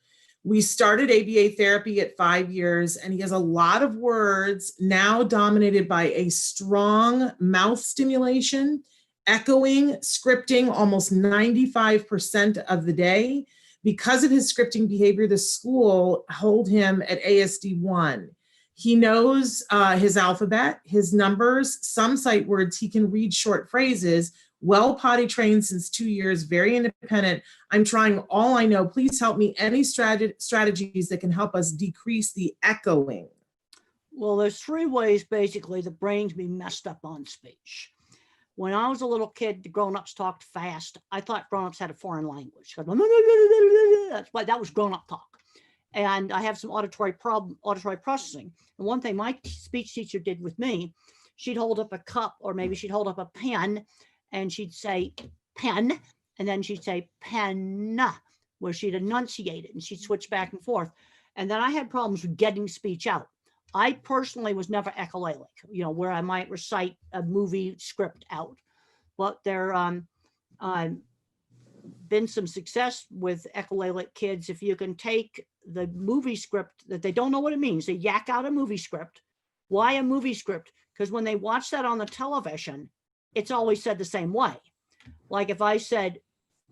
Speaker 11: We started ABA therapy at 5 years, and he has a lot of words now dominated by a strong mouth stimulation, echoing, scripting almost 95% of the day. Because of his scripting behavior, the school hold him at ASD 1. He knows his alphabet, his numbers, some sight words. He can read short phrases, well potty trained since 2 years, very independent. I'm trying all I know. Please help me. Any strategies that can help us decrease the echoing?
Speaker 10: Well, there's 3 ways basically the brain can be messed up on speech. When I was a little kid, the grown-ups talked fast. I thought grown-ups had a foreign language. That's why that was grown-up talk. And I have some auditory processing. And one thing my speech teacher did with me, she'd hold up a cup, or maybe she'd hold up a pen, and she'd say pen, and then she'd say pen, where she'd enunciate it, and she'd switch back and forth. And then I had problems with getting speech out. I personally was never echolalic, where I might recite a movie script out. But there been some success with echolalic kids. If you can take the movie script that they don't know what it means, they yak out a movie script. Why a movie script? Because when they watch that on the television, it's always said the same way. Like if I said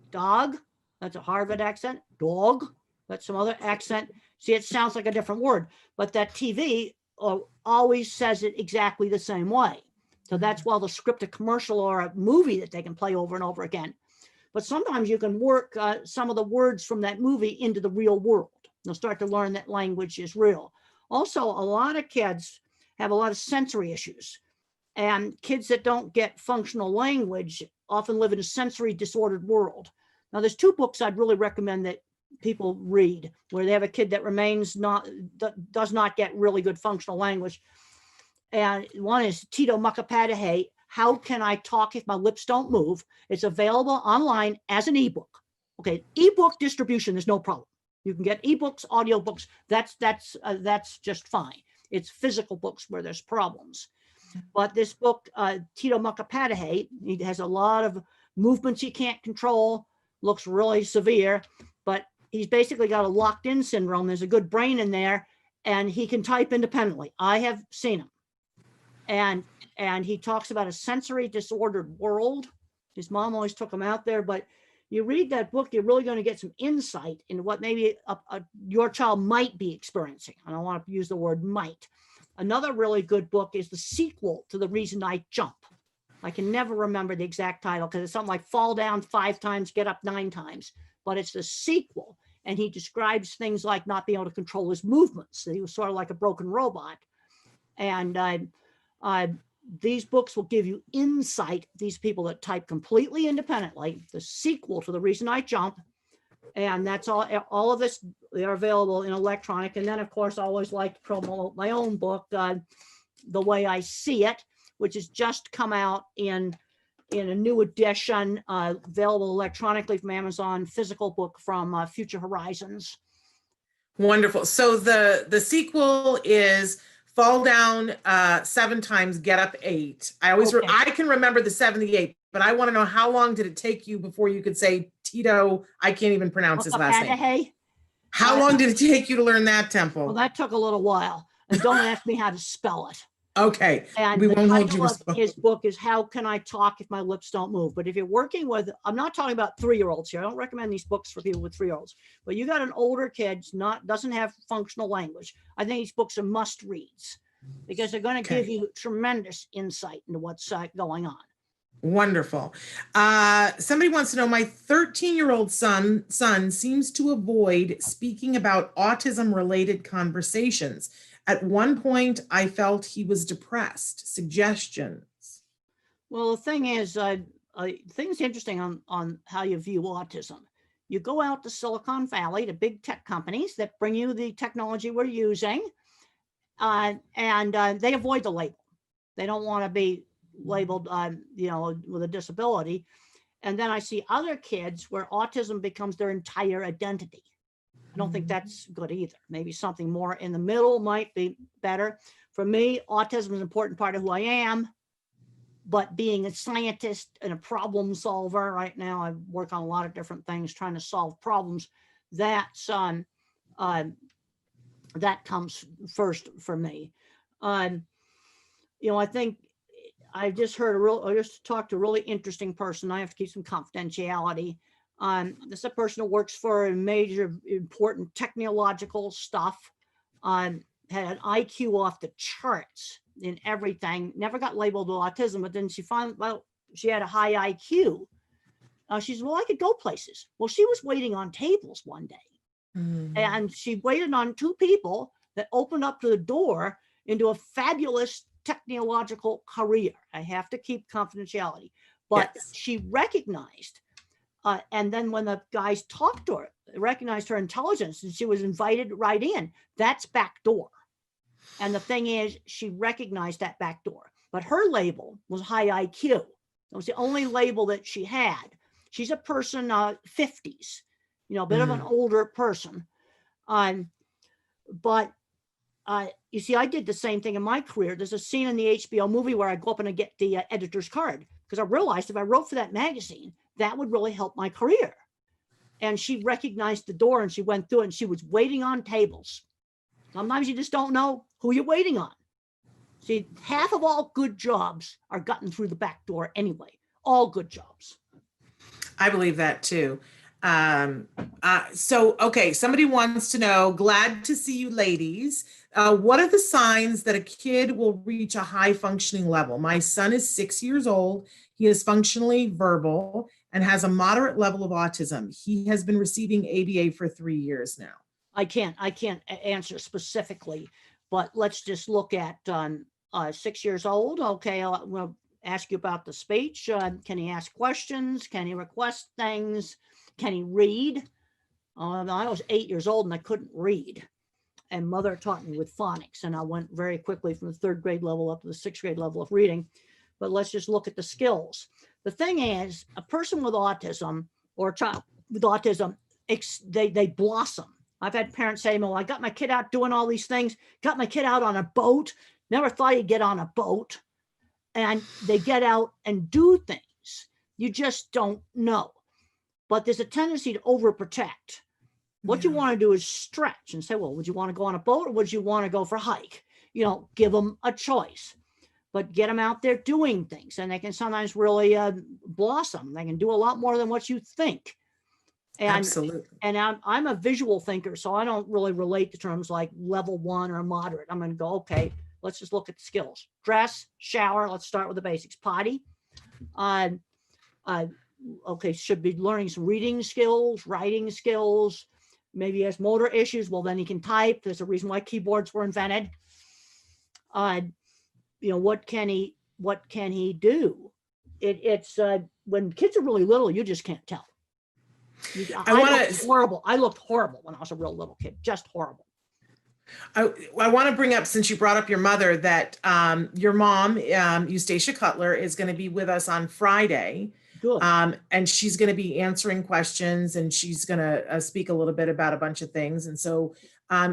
Speaker 10: dog, that's a Harvard accent. Dog, that's some other accent. See, it sounds like a different word, but that TV always says it exactly the same way. So that's why they'll script a commercial or a movie that they can play over and over again. But sometimes you can work some of the words from that movie into the real world. They'll start to learn that language is real. Also, a lot of kids have a lot of sensory issues. And kids that don't get functional language often live in a sensory disordered world. Now, there's 2 books I'd really recommend that people read, where they have a kid that does not get really good functional language. And one is Tito Mukapadahe, How Can I Talk If My Lips Don't Move? It's available online as an ebook. Okay, ebook distribution, there's no problem. You can get ebooks, audiobooks, that's just fine. It's physical books where there's problems. But this book, Tito Mukapadahe, he has a lot of movements he can't control, looks really severe, but he's basically got a locked-in syndrome. There's a good brain in there, and he can type independently. I have seen him. And he talks about a sensory disordered world. His mom always took him out there, but you read that book, you're really going to get some insight into what maybe your child might be experiencing. I don't want to use the word might. Another really good book is the sequel to The Reason I Jump. I can never remember the exact title because it's something like fall down 5 times, get up 9 times, but it's the sequel. And he describes things like not being able to control his movements, that he was sort of like a broken robot. And these books will give you insight. These people that type completely independently, the sequel to The Reason I Jump. And that's all of this, they're available in electronic. And then, of course, I always like to promote my own book, The Way I See It, which has just come out in a new edition, available electronically from Amazon, physical book from Future Horizons.
Speaker 11: Wonderful. So the sequel is fall down 7 times, get up 8. I can remember the 78, but I want to know, how long did it take you before you could say Tito? I can't even pronounce his last name. How long did it take you to learn that, Temple?
Speaker 10: Well, that took a little while. And don't ask me how to spell it.
Speaker 11: Okay.
Speaker 10: And
Speaker 11: we
Speaker 10: the
Speaker 11: won't hold
Speaker 10: title
Speaker 11: you
Speaker 10: of
Speaker 11: responsible.
Speaker 10: his book is How Can I Talk If My Lips Don't Move? But if you're working with, I'm not talking about 3-year-olds here. I don't recommend these books for people with 3-year-olds. But you got an older kid, doesn't have functional language. I think these books are must reads because they're going to give you tremendous insight into what's going on.
Speaker 11: Wonderful. Somebody wants to know, my 13-year-old son seems to avoid speaking about autism-related conversations. At one point, I felt he was depressed. Suggestions?
Speaker 10: Well, the thing is, things interesting on how you view autism. You go out to Silicon Valley, to big tech companies that bring you the technology we're using, and they avoid the label. They don't want to be labeled, with a disability. And then I see other kids where autism becomes their entire identity. I don't think that's good either. Maybe something more in the middle might be better. For me, autism is an important part of who I am, but being a scientist and a problem solver right now, I work on a lot of different things trying to solve problems. That's that comes first for me. I think I just talked to a really interesting person. I have to keep some confidentiality. This is a person who works for a major important technological stuff, had an IQ off the charts in everything, never got labeled with autism, but then she had a high IQ. She said, well, I could go places. Well, she was waiting on tables one day, and she waited on two people that opened up to the door into a fabulous technological career. I have to keep confidentiality, but she recognized, and then when the guys talked to her, they recognized her intelligence, and she was invited right in. That's back door. And the thing is, she recognized that back door, but her label was high IQ. That was the only label that she had. She's a person, 50s, a bit of an older person. But you see, I did the same thing in my career. There's a scene in the HBO movie where I go up and I get the editor's card, because I realized if I wrote for that magazine, that would really help my career. And she recognized the door, and she went through it, and she was waiting on tables. Sometimes you just don't know who you're waiting on. See, half of all good jobs are gotten through the back door anyway. All good jobs.
Speaker 11: I believe that too. Okay, somebody wants to know, glad to see you ladies. What are the signs that a kid will reach a high functioning level? My son is 6 years old. He is functionally verbal and has a moderate level of autism. He has been receiving ABA for 3 years now.
Speaker 10: I can't answer specifically, but let's just look at 6 years old. Okay, I'll ask you about the speech. Can he ask questions? Can he request things? Can he read? I was 8 years old and I couldn't read. And mother taught me with phonics, and I went very quickly from the 3rd grade level up to the 6th grade level of reading. But let's just look at the skills. The thing is, a person with autism or a child with autism, they blossom. I've had parents say, well, I got my kid out doing all these things, got my kid out on a boat, never thought he'd get on a boat. And they get out and do things. You just don't know. But there's a tendency to overprotect. What you want to do is stretch and say, well, would you want to go on a boat or would you want to go for a hike? Give them a choice, but get them out there doing things, and they can sometimes really blossom. They can do a lot more than what you think. And,
Speaker 11: absolutely.
Speaker 10: And I'm a visual thinker, so I don't really relate to terms like level 1 or moderate. I'm going to go, okay, let's just look at the skills. Dress, shower. Let's start with the basics. Potty. Okay, should be learning some reading skills, writing skills. Maybe he has motor issues. Well, then he can type. There's a reason why keyboards were invented. What can he do? It's when kids are really little, you just can't tell. I looked horrible when I was a real little kid, just horrible.
Speaker 11: I want to bring up, since you brought up your mother, that your mom, Eustacia Cutler, is going to be with us on Friday.
Speaker 10: Good.
Speaker 11: And she's going to be answering questions, and she's going to speak a little bit about a bunch of things. And so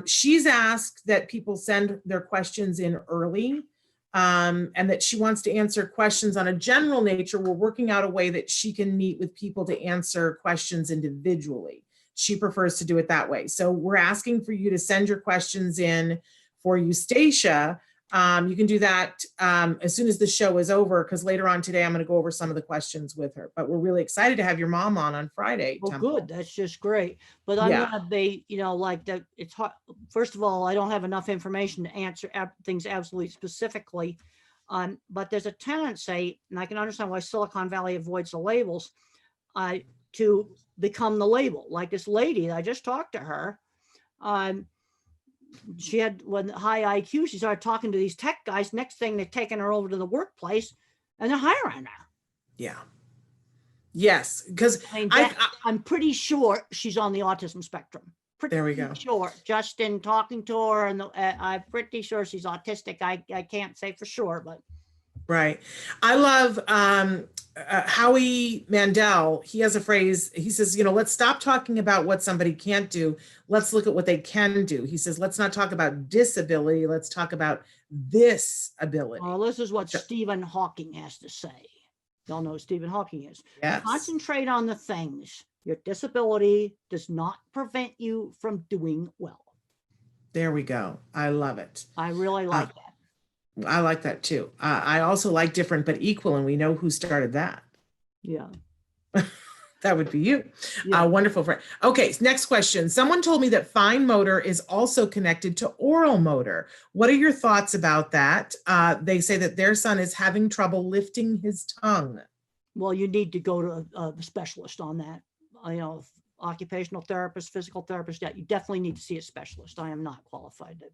Speaker 11: she's asked that people send their questions in early, and that she wants to answer questions on a general nature. We're working out a way that she can meet with people to answer questions individually. She prefers to do it that way. So we're asking for you to send your questions in for Eustacia. You can do that as soon as the show is over, because later on today, I'm going to go over some of the questions with her. But we're really excited to have your mom on Friday.
Speaker 10: Well,
Speaker 11: Temple.
Speaker 10: good. That's just great. But I'm going to be, like that. It's hard. First of all, I don't have enough information to answer things absolutely specifically. But there's a tendency, and I can understand why Silicon Valley avoids the labels, to become the label. Like this lady, I just talked to her. She had high IQ. She started talking to these tech guys. Next thing, they're taking her over to the workplace and they're hiring her.
Speaker 11: Yeah. Yes, because
Speaker 10: I mean, I'm pretty sure she's on the autism spectrum.
Speaker 11: There we go.
Speaker 10: Sure, just in talking to her, and I'm pretty sure she's autistic. I can't say for sure, but
Speaker 11: right. I love Howie Mandel. He has a phrase. He says, let's stop talking about what somebody can't do. Let's look at what they can do. He says, let's not talk about disability. Let's talk about this ability.
Speaker 10: Well, this is what Stephen Hawking has to say. Y'all know who Stephen Hawking is.
Speaker 11: Yes.
Speaker 10: Concentrate on the things. Your disability does not prevent you from doing well.
Speaker 11: There we go. I love it.
Speaker 10: I really like that.
Speaker 11: I like that too. I also like different but equal, and we know who started that.
Speaker 10: Yeah.
Speaker 11: That would be you.
Speaker 10: Yeah.
Speaker 11: Wonderful friend. Okay, next question. Someone told me that fine motor is also connected to oral motor. What are your thoughts about that? They say that their son is having trouble lifting his tongue.
Speaker 10: Well, you need to go to a specialist on that. Occupational therapist, physical therapist, yeah, you definitely need to see a specialist. I am not qualified to.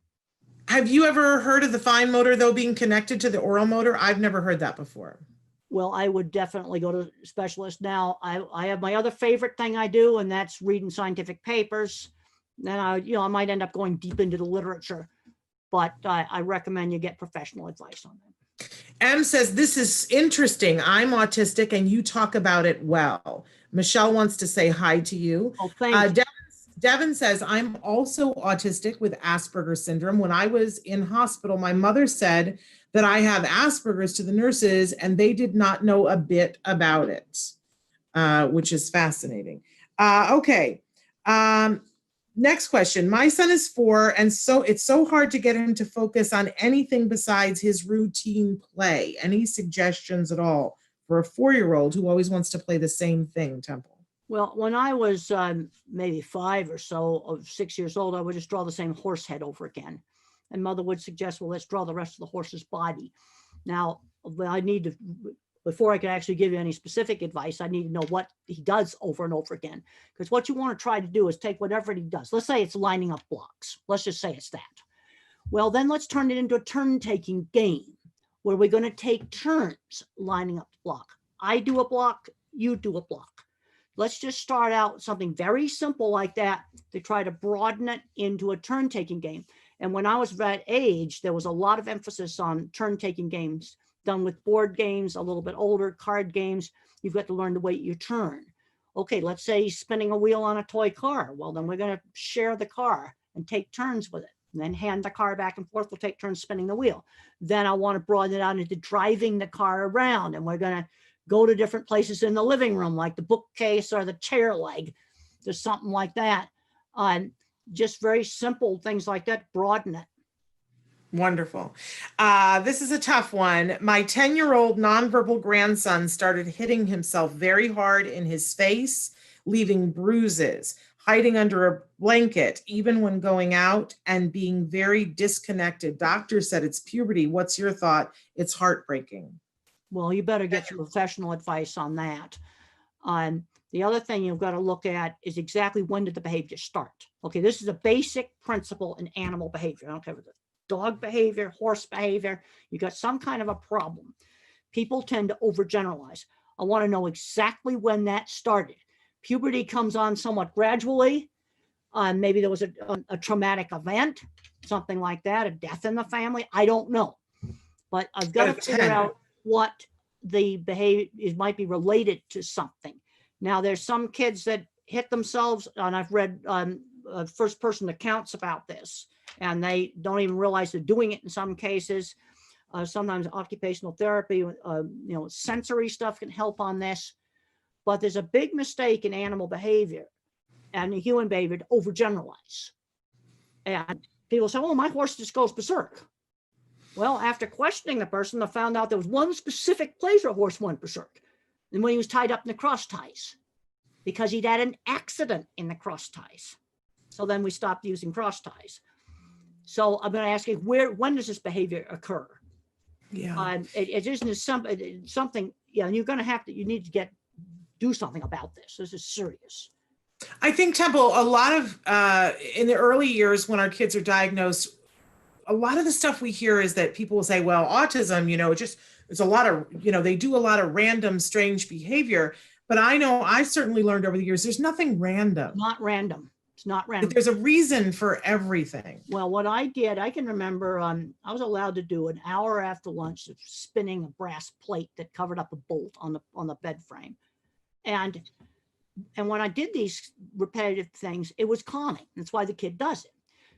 Speaker 11: Have you ever heard of the fine motor, though, being connected to the oral motor? I've never heard that before.
Speaker 10: Well, I would definitely go to a specialist. Now, I have my other favorite thing I do, and that's reading scientific papers. Then I might end up going deep into the literature, but I recommend you get professional advice on that.
Speaker 11: M says, this is interesting. I'm autistic and you talk about it well. Michelle wants to say hi to you.
Speaker 10: Oh, thank you.
Speaker 11: Devin says, I'm also autistic with Asperger's syndrome. When I was in hospital, my mother said that I have Asperger's to the nurses and they did not know a bit about it, which is fascinating. Okay. Next question. My son is 4, and so it's so hard to get him to focus on anything besides his routine play. Any suggestions at all for a 4-year-old who always wants to play the same thing, Temple?
Speaker 10: Well, when I was maybe 5 or so, or 6 years old, I would just draw the same horse head over again. And mother would suggest, well, let's draw the rest of the horse's body. Now, I need to, before I can actually give you any specific advice, I need to know what he does over and over again. Because what you want to try to do is take whatever he does. Let's say it's lining up blocks. Let's just say it's that. Well, then let's turn it into a turn-taking game where we're going to take turns lining up the block. I do a block, you do a block. Let's just start out with something very simple like that to try to broaden it into a turn-taking game. And when I was that age, there was a lot of emphasis on turn-taking games done with board games, a little bit older card games. You've got to learn to wait your turn. Okay, let's say he's spinning a wheel on a toy car. Well, then we're going to share the car and take turns with it. And then hand the car back and forth. We'll take turns spinning the wheel. Then I want to broaden it out into driving the car around. And we're going to go to different places in the living room, like the bookcase or the chair leg. There's something like that. Just very simple things like that, broaden it.
Speaker 11: Wonderful. This is a tough one. My 10-year-old nonverbal grandson started hitting himself very hard in his face, leaving bruises, hiding under a blanket, even when going out, and being very disconnected. Doctor said it's puberty. What's your thought? It's heartbreaking.
Speaker 10: Well, you better get some professional advice on that. The other thing you've got to look at is exactly when did the behavior start? Okay, this is a basic principle in animal behavior. I don't care if it's dog behavior, horse behavior, you got some kind of a problem. People tend to overgeneralize. I want to know exactly when that started. Puberty comes on somewhat gradually. Maybe there was a traumatic event, something like that, a death in the family. I don't know. But I've got to figure out what the behavior is, might be related to something. Now, there's some kids that hit themselves, and I've read first-person accounts about this, and they don't even realize they're doing it in some cases. Sometimes occupational therapy, sensory stuff can help on this. But there's a big mistake in animal behavior and human behavior to overgeneralize. And people say, oh, my horse just goes berserk. Well, after questioning the person, I found out there was one specific place where a horse went berserk. And when he was tied up in the cross ties, because he'd had an accident in the cross ties. So then we stopped using cross ties. So I'm going to ask you, when does this behavior occur?
Speaker 11: Yeah.
Speaker 10: It isn't something, you're going to you need to do something about this. This is serious.
Speaker 11: I think, Temple, a lot of, in the early years when our kids are diagnosed, a lot of the stuff we hear is that people will say, well, autism, it's a lot of, they do a lot of random, strange behavior. But I know I certainly learned over the years, there's nothing random.
Speaker 10: Not random. It's not random.
Speaker 11: There's a reason for everything.
Speaker 10: Well, what I did, I can remember I was allowed to do an hour after lunch of spinning a brass plate that covered up a bolt on the bed frame. And when I did these repetitive things, it was calming. That's why the kid does it.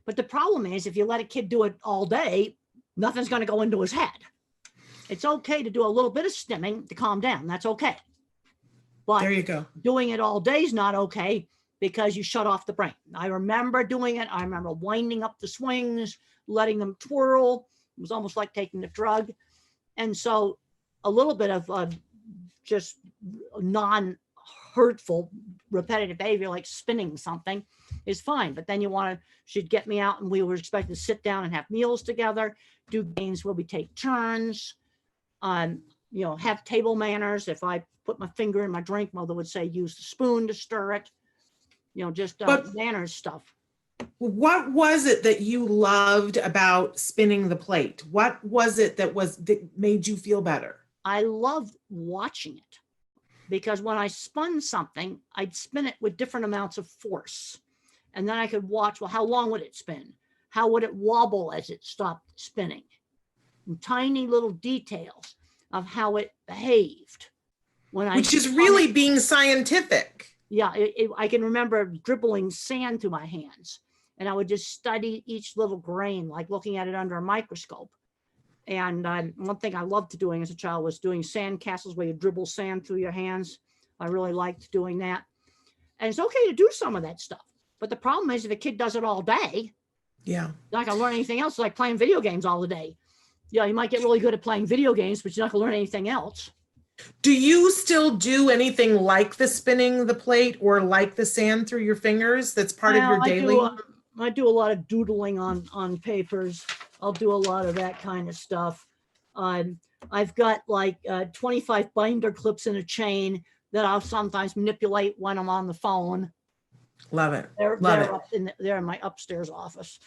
Speaker 10: But the problem is, if you let a kid do it all day, nothing's going to go into his head. It's okay to do a little bit of stimming to calm down. That's okay. But
Speaker 11: there you go.
Speaker 10: Doing it all day is not okay, because you shut off the brain. I remember doing it. I remember winding up the swings, letting them twirl. It was almost like taking a drug. And so a little bit of just non-hurtful repetitive behavior, like spinning something, is fine. But then she'd get me out, and we were expected to sit down and have meals together, do games where we take turns, have table manners. If I put my finger in my drink, Mother would say, use the spoon to stir it. Just manners stuff.
Speaker 11: What was it that you loved about spinning the plate? What was it that made you feel better?
Speaker 10: I loved watching it, because when I spun something, I'd spin it with different amounts of force. And then I could watch, well, how long would it spin? How would it wobble as it stopped spinning? And tiny little details of how it behaved.
Speaker 11: Which is really being scientific.
Speaker 10: Yeah, I can remember dribbling sand through my hands, and I would just study each little grain, like looking at it under a microscope. And one thing I loved doing as a child was doing sand castles where you dribble sand through your hands. I really liked doing that. And it's okay to do some of that stuff. But the problem is, if a kid does it all day,
Speaker 11: yeah,
Speaker 10: you're not going to learn anything else. It's like playing video games all the day. Yeah, you might get really good at playing video games, but you're not going to learn anything else.
Speaker 11: Do you still do anything like the spinning the plate or like the sand through your fingers? That's part of your daily?
Speaker 10: I do a lot of doodling on papers. I'll do a lot of that kind of stuff. I've got like 25 binder clips in a chain that I'll sometimes manipulate when I'm on the phone.
Speaker 11: Love it.
Speaker 10: They're in my upstairs office.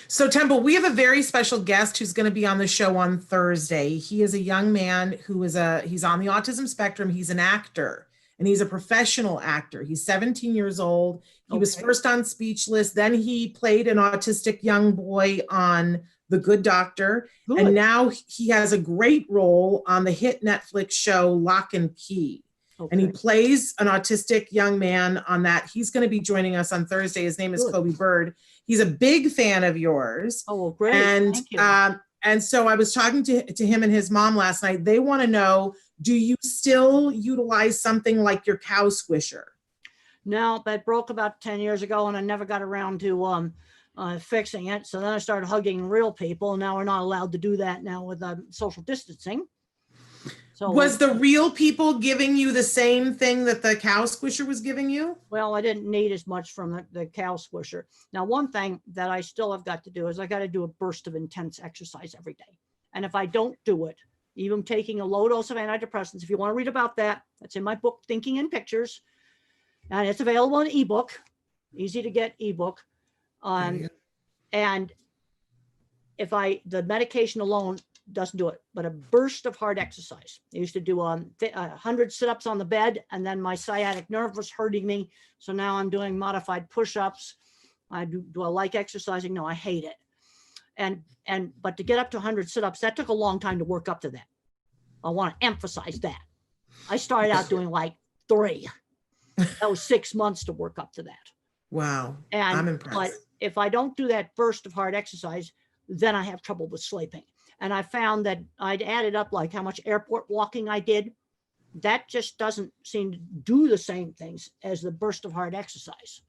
Speaker 11: So Temple, we have a very special guest who's going to be on the show on Thursday. He is a young man he's on the autism spectrum. He's an actor, and he's a professional actor. He's 17 years old. He was first on Speechless. Then he played an autistic young boy on The Good Doctor.
Speaker 10: Good.
Speaker 11: And now he has a great role on the hit Netflix show Lock and Key. Okay. And he plays an autistic young man on that. He's going to be joining us on Thursday. His name is Kobe Bird. He's a big fan of yours.
Speaker 10: Oh, well, great.
Speaker 11: And,
Speaker 10: thank you.
Speaker 11: And so I was talking to him and his mom last night. They want to know, do you still utilize something like your cow squisher?
Speaker 10: No, that broke about 10 years ago, and I never got around to fixing it. So then I started hugging real people. Now we're not allowed to do that now with social distancing. So
Speaker 11: was the real people giving you the same thing that the cow squisher was giving you?
Speaker 10: Well, I didn't need as much from the cow squisher. Now, one thing that I still have got to do is I got to do a burst of intense exercise every day. And if I don't do it, even taking a low dose of antidepressants, if you want to read about that, that's in my book, Thinking in Pictures. And it's available in ebook, easy to get ebook. And if the medication alone doesn't do it, but a burst of hard exercise. I used to do 100 sit-ups on the bed, and then my sciatic nerve was hurting me. So now I'm doing modified push-ups. Do I like exercising? No, I hate it. But to get up to 100 sit-ups, that took a long time to work up to that. I want to emphasize that. I started out doing like 3. That was 6 months to work up to that.
Speaker 11: Wow, I'm impressed.
Speaker 10: But if I don't do that burst of hard exercise, then I have trouble with sleeping. And I found that I'd added up like how much airport walking I did. That just doesn't seem to do the same things as the burst of hard exercise.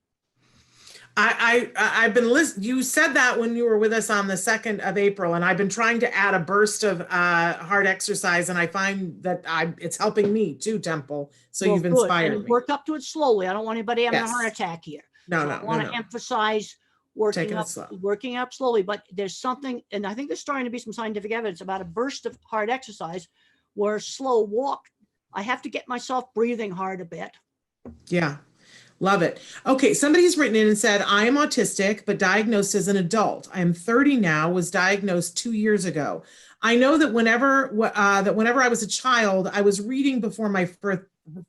Speaker 11: I've been listening. You said that when you were with us on the 2nd of April, and I've been trying to add a burst of hard exercise, and I find that it's helping me too, Temple. So well, you've inspired me.
Speaker 10: Work up to it slowly. I don't want anybody having a heart attack here.
Speaker 11: No.
Speaker 10: I want to emphasize working up slowly, but there's something, and I think there's starting to be some scientific evidence about a burst of hard exercise where slow walk, I have to get myself breathing hard a bit.
Speaker 11: Yeah. Love it. Okay. Somebody's written in and said, I am autistic, but diagnosed as an adult. I am 30 now, was diagnosed 2 years ago. I know that whenever I was a child, I was reading before my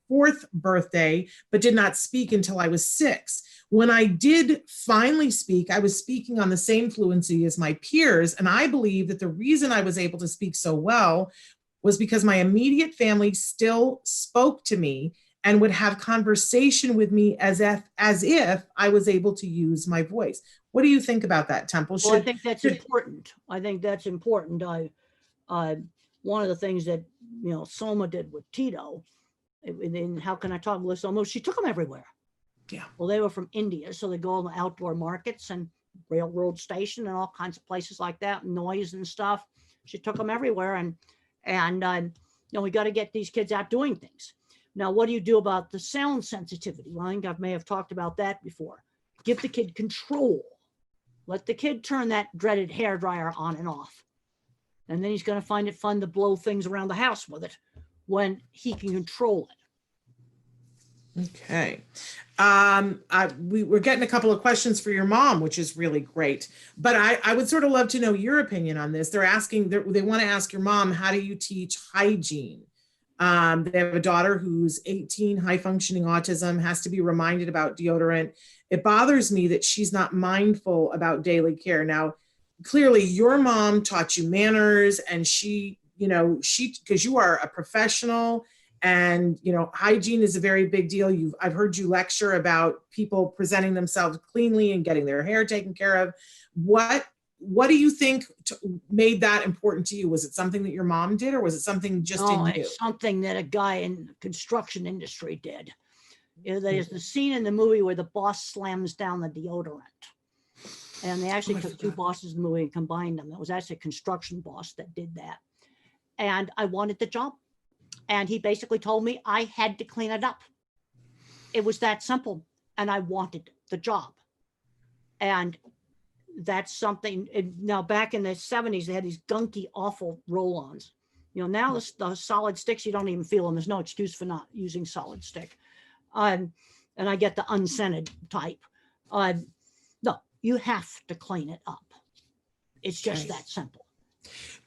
Speaker 11: fourth birthday, but did not speak until I was 6. When I did finally speak, I was speaking on the same fluency as my peers. And I believe that the reason I was able to speak so well was because my immediate family still spoke to me and would have conversation with me as if I was able to use my voice. What do you think about that, Temple?
Speaker 10: Well, I think that's important. I think that's important. One of the things that, Soma did with Tito, and how can I talk with Soma? She took him everywhere.
Speaker 11: Yeah.
Speaker 10: Well, they were from India, so they go on the outdoor markets and railroad station and all kinds of places like that, noise and stuff. She took them everywhere, and we got to get these kids out doing things. Now, what do you do about the sound sensitivity? Well, I think I may have talked about that before. Give the kid control. Let the kid turn that dreaded hairdryer on and off. And then he's going to find it fun to blow things around the house with it when he can control it.
Speaker 11: Okay. We're getting a couple of questions for your mom, which is really great. But I would sort of love to know your opinion on this. They're asking, they want to ask your mom, how do you teach hygiene? They have a daughter who's 18, high functioning autism, has to be reminded about deodorant. It bothers me that she's not mindful about daily care. Now, clearly your mom taught you manners, and she, because you are a professional, and, hygiene is a very big deal. I've heard you lecture about people presenting themselves cleanly and getting their hair taken care of. What do you think made that important to you? Was it something that your mom did, or was it something just in you?
Speaker 10: It's something that a guy in the construction industry did. There's the scene in the movie where the boss slams down the deodorant. And they actually took two bosses in the movie and combined them. It was actually a construction boss that did that. And I wanted the job. And he basically told me I had to clean it up. It was that simple. And I wanted the job. And that's something. Now, back in the 70s, they had these gunky, awful roll-ons. Now the solid sticks, you don't even feel them. There's no excuse for not using solid stick. And I get the unscented type. No, you have to clean it up. It's just that simple.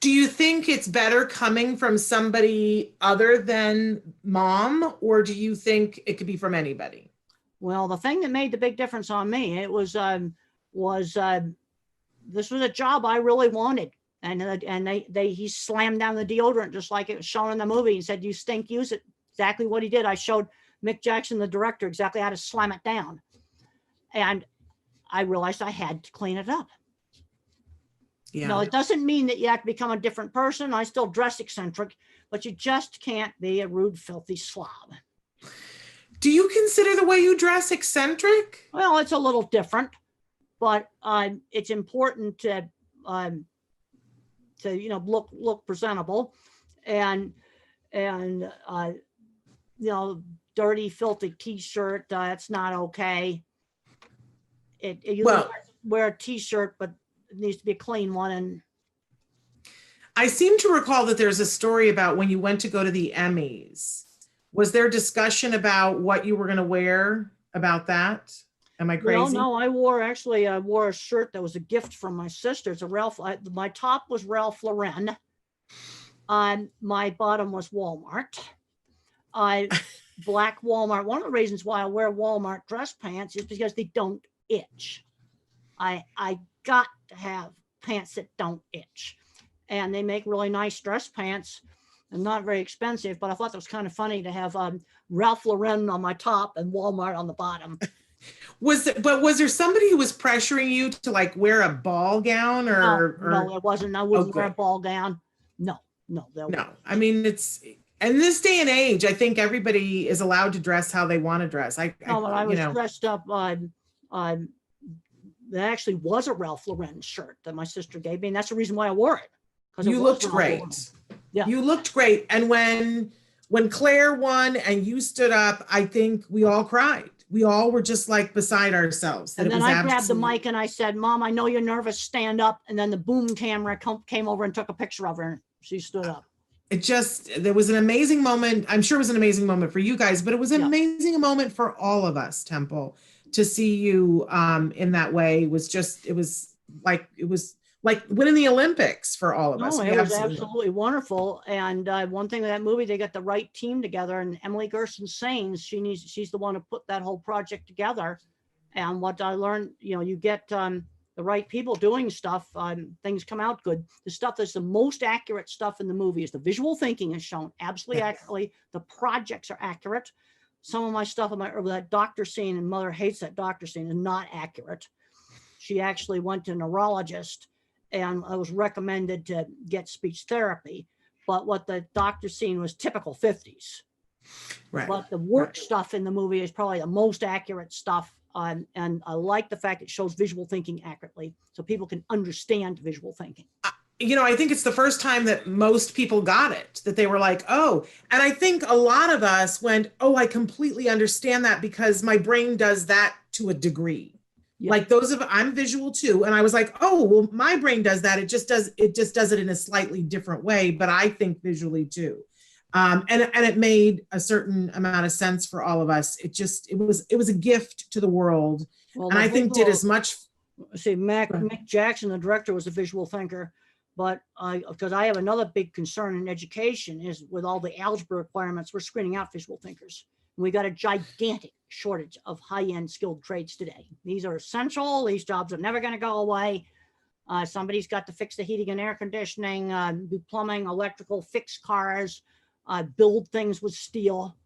Speaker 11: Do you think it's better coming from somebody other than mom, or do you think it could be from anybody?
Speaker 10: Well, the thing that made the big difference on me, it was this was a job I really wanted. And he slammed down the deodorant just like it was shown in the movie and said, "You stink, use it." Exactly what he did. I showed Mick Jackson, the director, exactly how to slam it down. And I realized I had to clean it up.
Speaker 11: Yeah.
Speaker 10: No, it doesn't mean that you have to become a different person. I still dress eccentric, but you just can't be a rude, filthy slob.
Speaker 11: Do you consider the way you dress eccentric?
Speaker 10: Well, it's a little different, but it's important to look presentable, and dirty, filthy T-shirt. That's not okay. Wear a T-shirt, but it needs to be a clean one. And
Speaker 11: I seem to recall that there's a story about when you went to go to the Emmys. Was there discussion about what you were going to wear about that? Am I crazy?
Speaker 10: Well, no, I wore a shirt that was a gift from my sister. It's my top was Ralph Lauren. My bottom was Walmart. Black Walmart. One of the reasons why I wear Walmart dress pants is because they don't itch. I got to have pants that don't itch, and they make really nice dress pants and not very expensive, but I thought that was kind of funny to have Ralph Lauren on my top and Walmart on the bottom.
Speaker 11: Was there somebody who was pressuring you to wear a ball gown or?
Speaker 10: No, there wasn't. I wouldn't wear a ball gown. No.
Speaker 11: I mean, it's, in this day and age, I think everybody is allowed to dress how they want to dress.
Speaker 10: I was dressed up. There actually was a Ralph Lauren shirt that my sister gave me, and that's the reason why I wore it.
Speaker 11: You looked great. Yeah, you looked great. And when Claire won and you stood up, I think we all cried. We all were just beside ourselves.
Speaker 10: And then I grabbed the mic and I said, "Mom, I know you're nervous. Stand up." And then the boom camera came over and took a picture of her. And she stood up.
Speaker 11: There was an amazing moment. I'm sure it was an amazing moment for you guys, but it was an amazing moment for all of us, Temple. To see you in that way was like winning the Olympics for all of us.
Speaker 10: No,
Speaker 11: We
Speaker 10: it was
Speaker 11: absolutely-
Speaker 10: absolutely wonderful. And one thing of that movie, they got the right team together, and Emily Gerson Sains, she's the one who put that whole project together. And what I learned, you get the right people doing stuff, things come out good. The stuff that's the most accurate stuff in the movie is the visual thinking is shown absolutely accurately. The projects are accurate. Some of my stuff in that doctor scene, and Mother hates that doctor scene, is not accurate. She actually went to a neurologist, and I was recommended to get speech therapy. But what the doctor scene was typical 50s.
Speaker 11: Right.
Speaker 10: But the work stuff in the movie is probably the most accurate stuff. And I like the fact it shows visual thinking accurately so people can understand visual thinking.
Speaker 11: I think it's the first time that most people got it, that they were like, oh, and I think a lot of us went, oh, I completely understand that because my brain does that to a degree. Yeah. Like I'm visual too. And I was like, oh, well, my brain does that. It just does it in a slightly different way, but I think visually too. And it made a certain amount of sense for all of us. It was a gift to the world. Well, and I think did as much.
Speaker 10: See, Mick Jackson, the director, was a visual thinker, but because I have another big concern in education is with all the algebra requirements, we're screening out visual thinkers. And we got a gigantic shortage of high-end skilled trades today. These are essential. These jobs are never going to go away. Somebody's got to fix the heating and air conditioning, do plumbing, electrical, fix cars, build things with steel.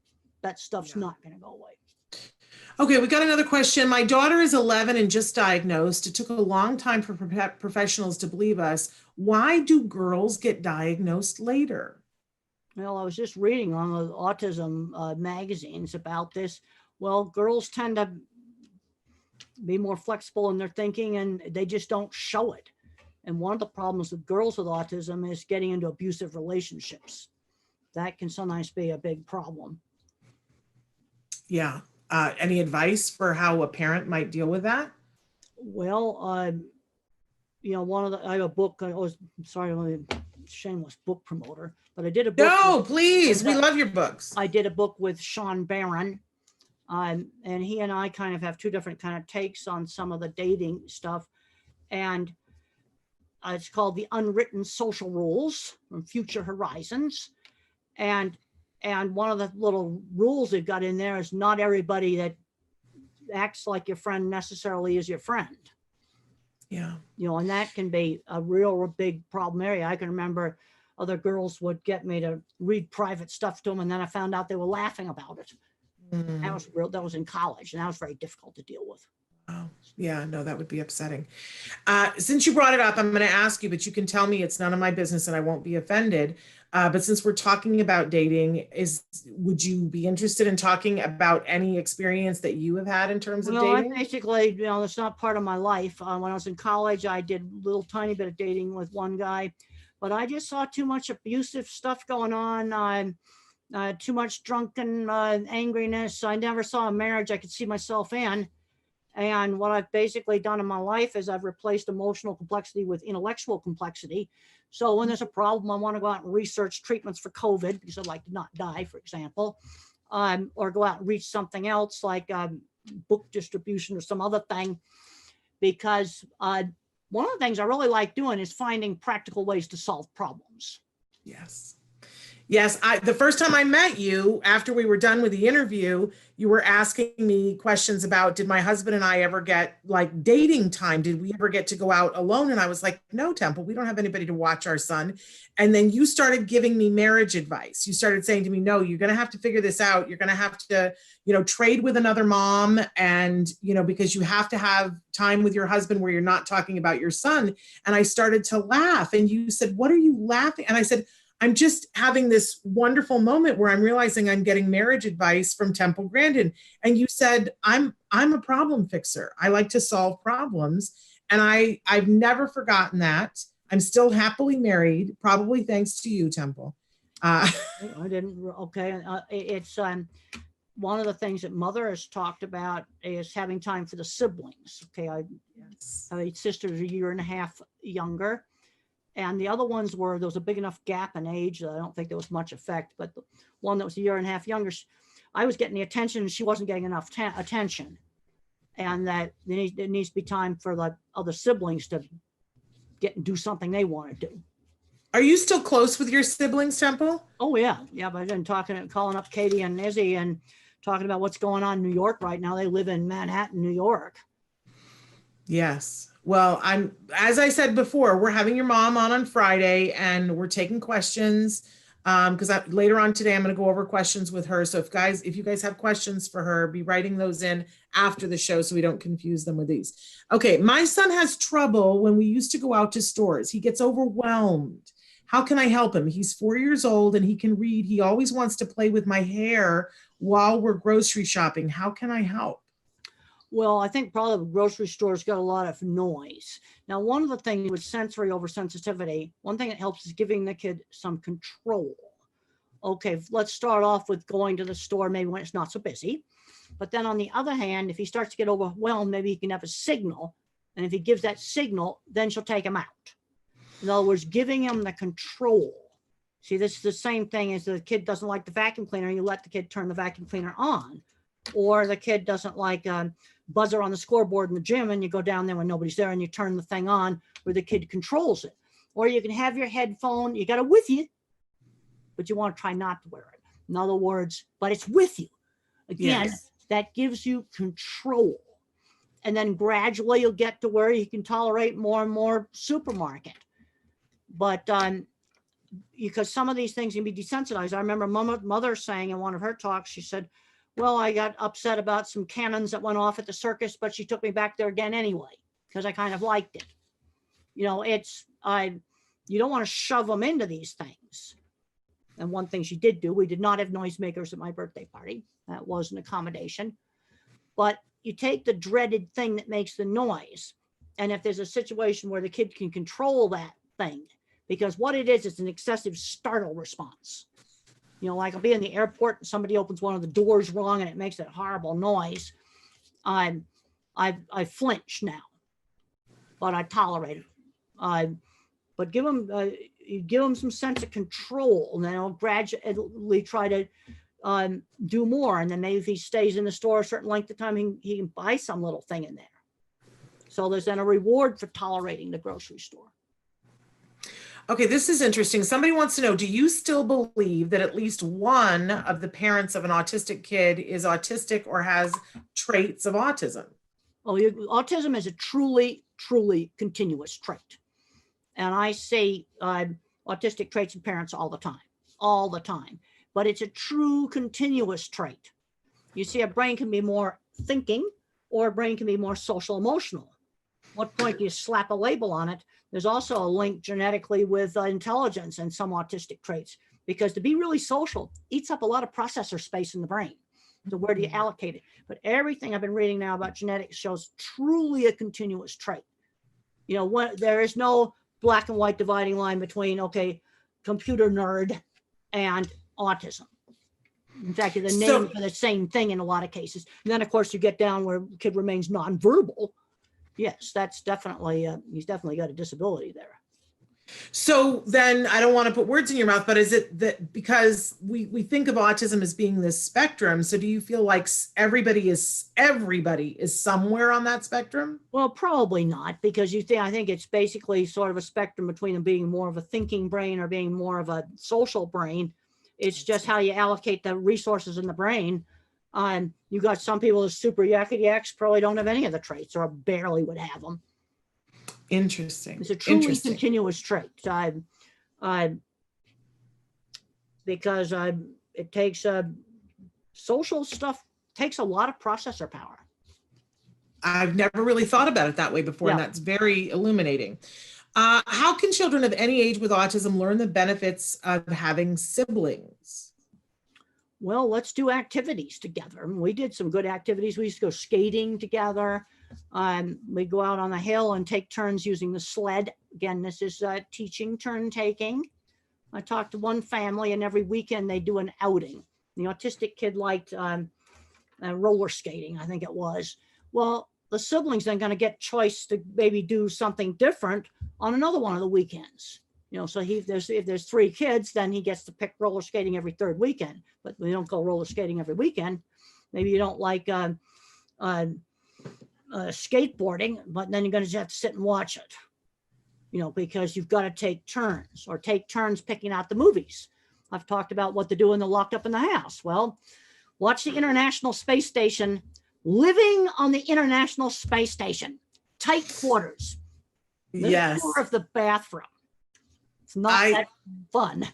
Speaker 10: That stuff's not going to go away.
Speaker 11: Okay, we got another question. My daughter is 11 and just diagnosed. It took a long time for professionals to believe us. Why do girls get diagnosed later?
Speaker 10: Well, I was just reading on the autism magazines about this. Well, girls tend to be more flexible in their thinking and they just don't show it. And one of the problems with girls with autism is getting into abusive relationships. That can sometimes be a big problem.
Speaker 11: Yeah. Any advice for how a parent might deal with that?
Speaker 10: Well, I have a book. I'm a shameless book promoter, but I did a book.
Speaker 11: No, please. We love your books.
Speaker 10: I did a book with Sean Barron, and he and I kind of have two different kind of takes on some of the dating stuff. And it's called The Unwritten Social Rules from Future Horizons. And one of the little rules they've got in there is not everybody that acts like your friend necessarily is your friend.
Speaker 11: Yeah.
Speaker 10: And that can be a real big problem area. I can remember other girls would get me to read private stuff to them, and then I found out they were laughing about it. Mm. That was in college, and that was very difficult to deal with.
Speaker 11: Oh, yeah, no, that would be upsetting. Since you brought it up, I'm going to ask you, but you can tell me it's none of my business and I won't be offended. But since we're talking about dating, would you be interested in talking about any experience that you have had in terms of dating?
Speaker 10: I basically, it's not part of my life. When I was in college, I did a little tiny bit of dating with one guy, but I just saw too much abusive stuff going on. Too much drunken angriness. I never saw a marriage I could see myself in. And what I've basically done in my life is I've replaced emotional complexity with intellectual complexity. So when there's a problem, I want to go out and research treatments for COVID because I'd like to not die, for example, or go out and reach something else like book distribution or some other thing. Because one of the things I really like doing is finding practical ways to solve problems.
Speaker 11: Yes. Yes, the first time I met you, after we were done with the interview, you were asking me questions about, did my husband and I ever get like dating time? Did we ever get to go out alone? And I was like, no, Temple, we don't have anybody to watch our son. And then you started giving me marriage advice. You started saying to me, no, you're going to have to figure this out. You're going to have to, trade with another mom. And, because you have to have time with your husband where you're not talking about your son. And I started to laugh. And you said, what are you laughing? And I said, I'm just having this wonderful moment where I'm realizing I'm getting marriage advice from Temple Grandin. And you said, I'm a problem fixer. I like to solve problems. And I've never forgotten that. I'm still happily married, probably thanks to you, Temple.
Speaker 10: I didn't. Okay. It's one of the things that Mother has talked about is having time for the siblings. Okay. I have a sister who's a year and a half younger. And the other ones there was a big enough gap in age that I don't think there was much effect. But the one that was a year and a half younger, I was getting the attention and she wasn't getting enough attention. And that there needs to be time for the other siblings to get and do something they want to do.
Speaker 11: Are you still close with your siblings, Temple?
Speaker 10: Oh yeah. But I've been calling up Katie and Izzy and talking about what's going on in New York right now. They live in Manhattan, New York.
Speaker 11: Yes. Well, as I said before, we're having your mom on Friday, and we're taking questions. Because later on today, I'm going to go over questions with her. So if you guys have questions for her, be writing those in after the show so we don't confuse them with these. Okay, my son has trouble when we used to go out to stores. He gets overwhelmed. How can I help him? He's 4 years old and he can read. He always wants to play with my hair while we're grocery shopping. How can I help?
Speaker 10: Well, I think probably the grocery store's got a lot of noise. Now, one of the things with sensory oversensitivity, one thing that helps is giving the kid some control. Okay, let's start off with going to the store maybe when it's not so busy. But then on the other hand, if he starts to get overwhelmed, maybe he can have a signal. And if he gives that signal, then she'll take him out. In other words, giving him the control. See, this is the same thing as the kid doesn't like the vacuum cleaner. You let the kid turn the vacuum cleaner on. Or the kid doesn't like buzzer on the scoreboard in the gym, and you go down there when nobody's there and you turn the thing on where the kid controls it. Or you can have your headphone, you got it with you, but you want to try not to wear it. In other words, but it's with you. Again, yes. That gives you control. And then gradually you'll get to where you can tolerate more and more supermarket. But because some of these things can be desensitized. I remember mother saying in one of her talks, she said, well, I got upset about some cannons that went off at the circus, but she took me back there again anyway, because I kind of liked it. You know, you don't want to shove them into these things. And one thing she did do, we did not have noisemakers at my birthday party. That was an accommodation. But you take the dreaded thing that makes the noise. And if there's a situation where the kid can control that thing, because what it is an excessive startle response. You know, like I'll be in the airport and somebody opens one of the doors wrong and it makes that horrible noise. I flinch now, but I tolerate it. But give them some sense of control, and then I'll gradually try to do more. And then maybe if he stays in the store a certain length of time, he can buy some little thing in there. So there's then a reward for tolerating the grocery store.
Speaker 11: Okay, this is interesting. Somebody wants to know, do you still believe that at least one of the parents of an autistic kid is autistic or has traits of autism?
Speaker 10: Oh, autism is a truly, truly continuous trait. And I say autistic traits in parents all the time. But it's a true continuous trait. You see, a brain can be more thinking or a brain can be more social emotional. What point do you slap a label on it? There's also a link genetically with intelligence and some autistic traits, because to be really social eats up a lot of processor space in the brain. So where do you allocate it? But everything I've been reading now about genetics shows truly a continuous trait. You know, there is no black and white dividing line between, okay, computer nerd and autism. In fact, the name for the same thing in a lot of cases. And then, of course, you get down where the kid remains nonverbal. Yes, that's definitely, he's definitely got a disability there.
Speaker 11: So then, I don't want to put words in your mouth, but is it that because we think of autism as being this spectrum, so do you feel like everybody is somewhere on that spectrum?
Speaker 10: Well, probably not, because I think it's basically sort of a spectrum between them being more of a thinking brain or being more of a social brain. It's just how you allocate the resources in the brain. You got some people who's super yakety-yaks probably don't have any of the traits or barely would have them.
Speaker 11: Interesting.
Speaker 10: It's a truly continuous trait. Because it takes social stuff takes a lot of processor power.
Speaker 11: I've never really thought about it that way before, and that's very illuminating. How can children of any age with autism learn the benefits of having siblings?
Speaker 10: Well, let's do activities together. We did some good activities. We used to go skating together. We go out on the hill and take turns using the sled. Again, this is teaching turn taking. I talked to one family, and every weekend they do an outing. The autistic kid liked roller skating, I think it was. Well, the siblings then going to get choice to maybe do something different on another one of the weekends. You know, so if there's 3 kids, then he gets to pick roller skating every 3rd weekend. But we don't go roller skating every weekend. Maybe you don't like skateboarding, but then you're going to have to sit and watch it. because you've got to take turns or take turns picking out the movies. I've talked about what to do when they're locked up in the house. Well, watch the International Space Station, living on the International Space Station, tight quarters.
Speaker 11: Yes.
Speaker 10: Tour of the bathroom. It's not that fun.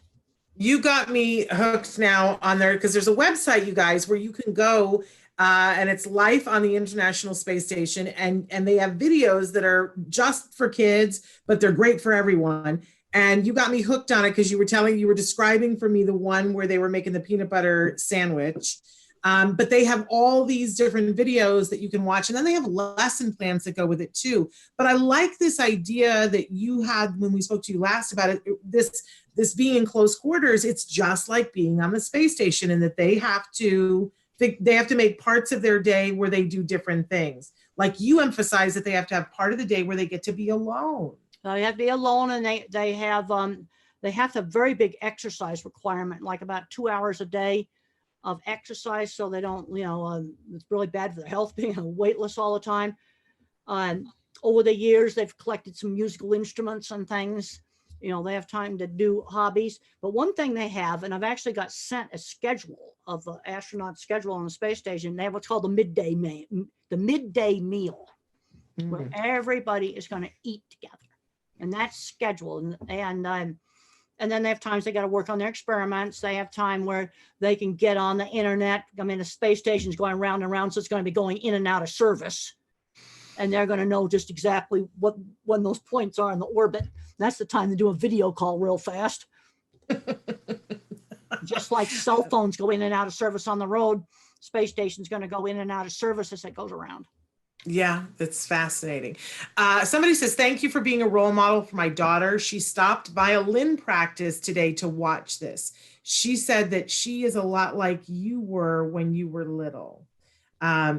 Speaker 11: You got me hooked now on there because there's a website, you guys, where you can go and it's Life on the International Space Station. And they have videos that are just for kids, but they're great for everyone. And you got me hooked on it because you were describing for me the one where they were making the peanut butter sandwich. But they have all these different videos that you can watch. And then they have lesson plans that go with it too. But I like this idea that you had when we spoke to you last about it, this being in close quarters. It's just like being on the space station, and that they have to make parts of their day where they do different things. Like you emphasize that they have to have part of the day where they get to be alone.
Speaker 10: They have to be alone, and they have a very big exercise requirement, like about 2 hours a day of exercise, so they don't, it's really bad for their health being weightless all the time. Over the years, they've collected some musical instruments and things. They have time to do hobbies. But one thing they have, and I've actually got sent a schedule of the astronaut schedule on the space station. They have what's called the midday meal, where everybody is going to eat together, and that's scheduled. And then they have times they got to work on their experiments. They have time where they can get on the internet. I mean, the space station is going round and round, so it's going to be going in and out of service. And they're going to know just exactly when those points are in the orbit. That's the time to do a video call real fast. Just like cell phones go in and out of service on the road, space station's going to go in and out of service as it goes around.
Speaker 11: Yeah, that's fascinating. Somebody says, thank you for being a role model for my daughter. She stopped violin practice today to watch this. She said that she is a lot like you were when you were little.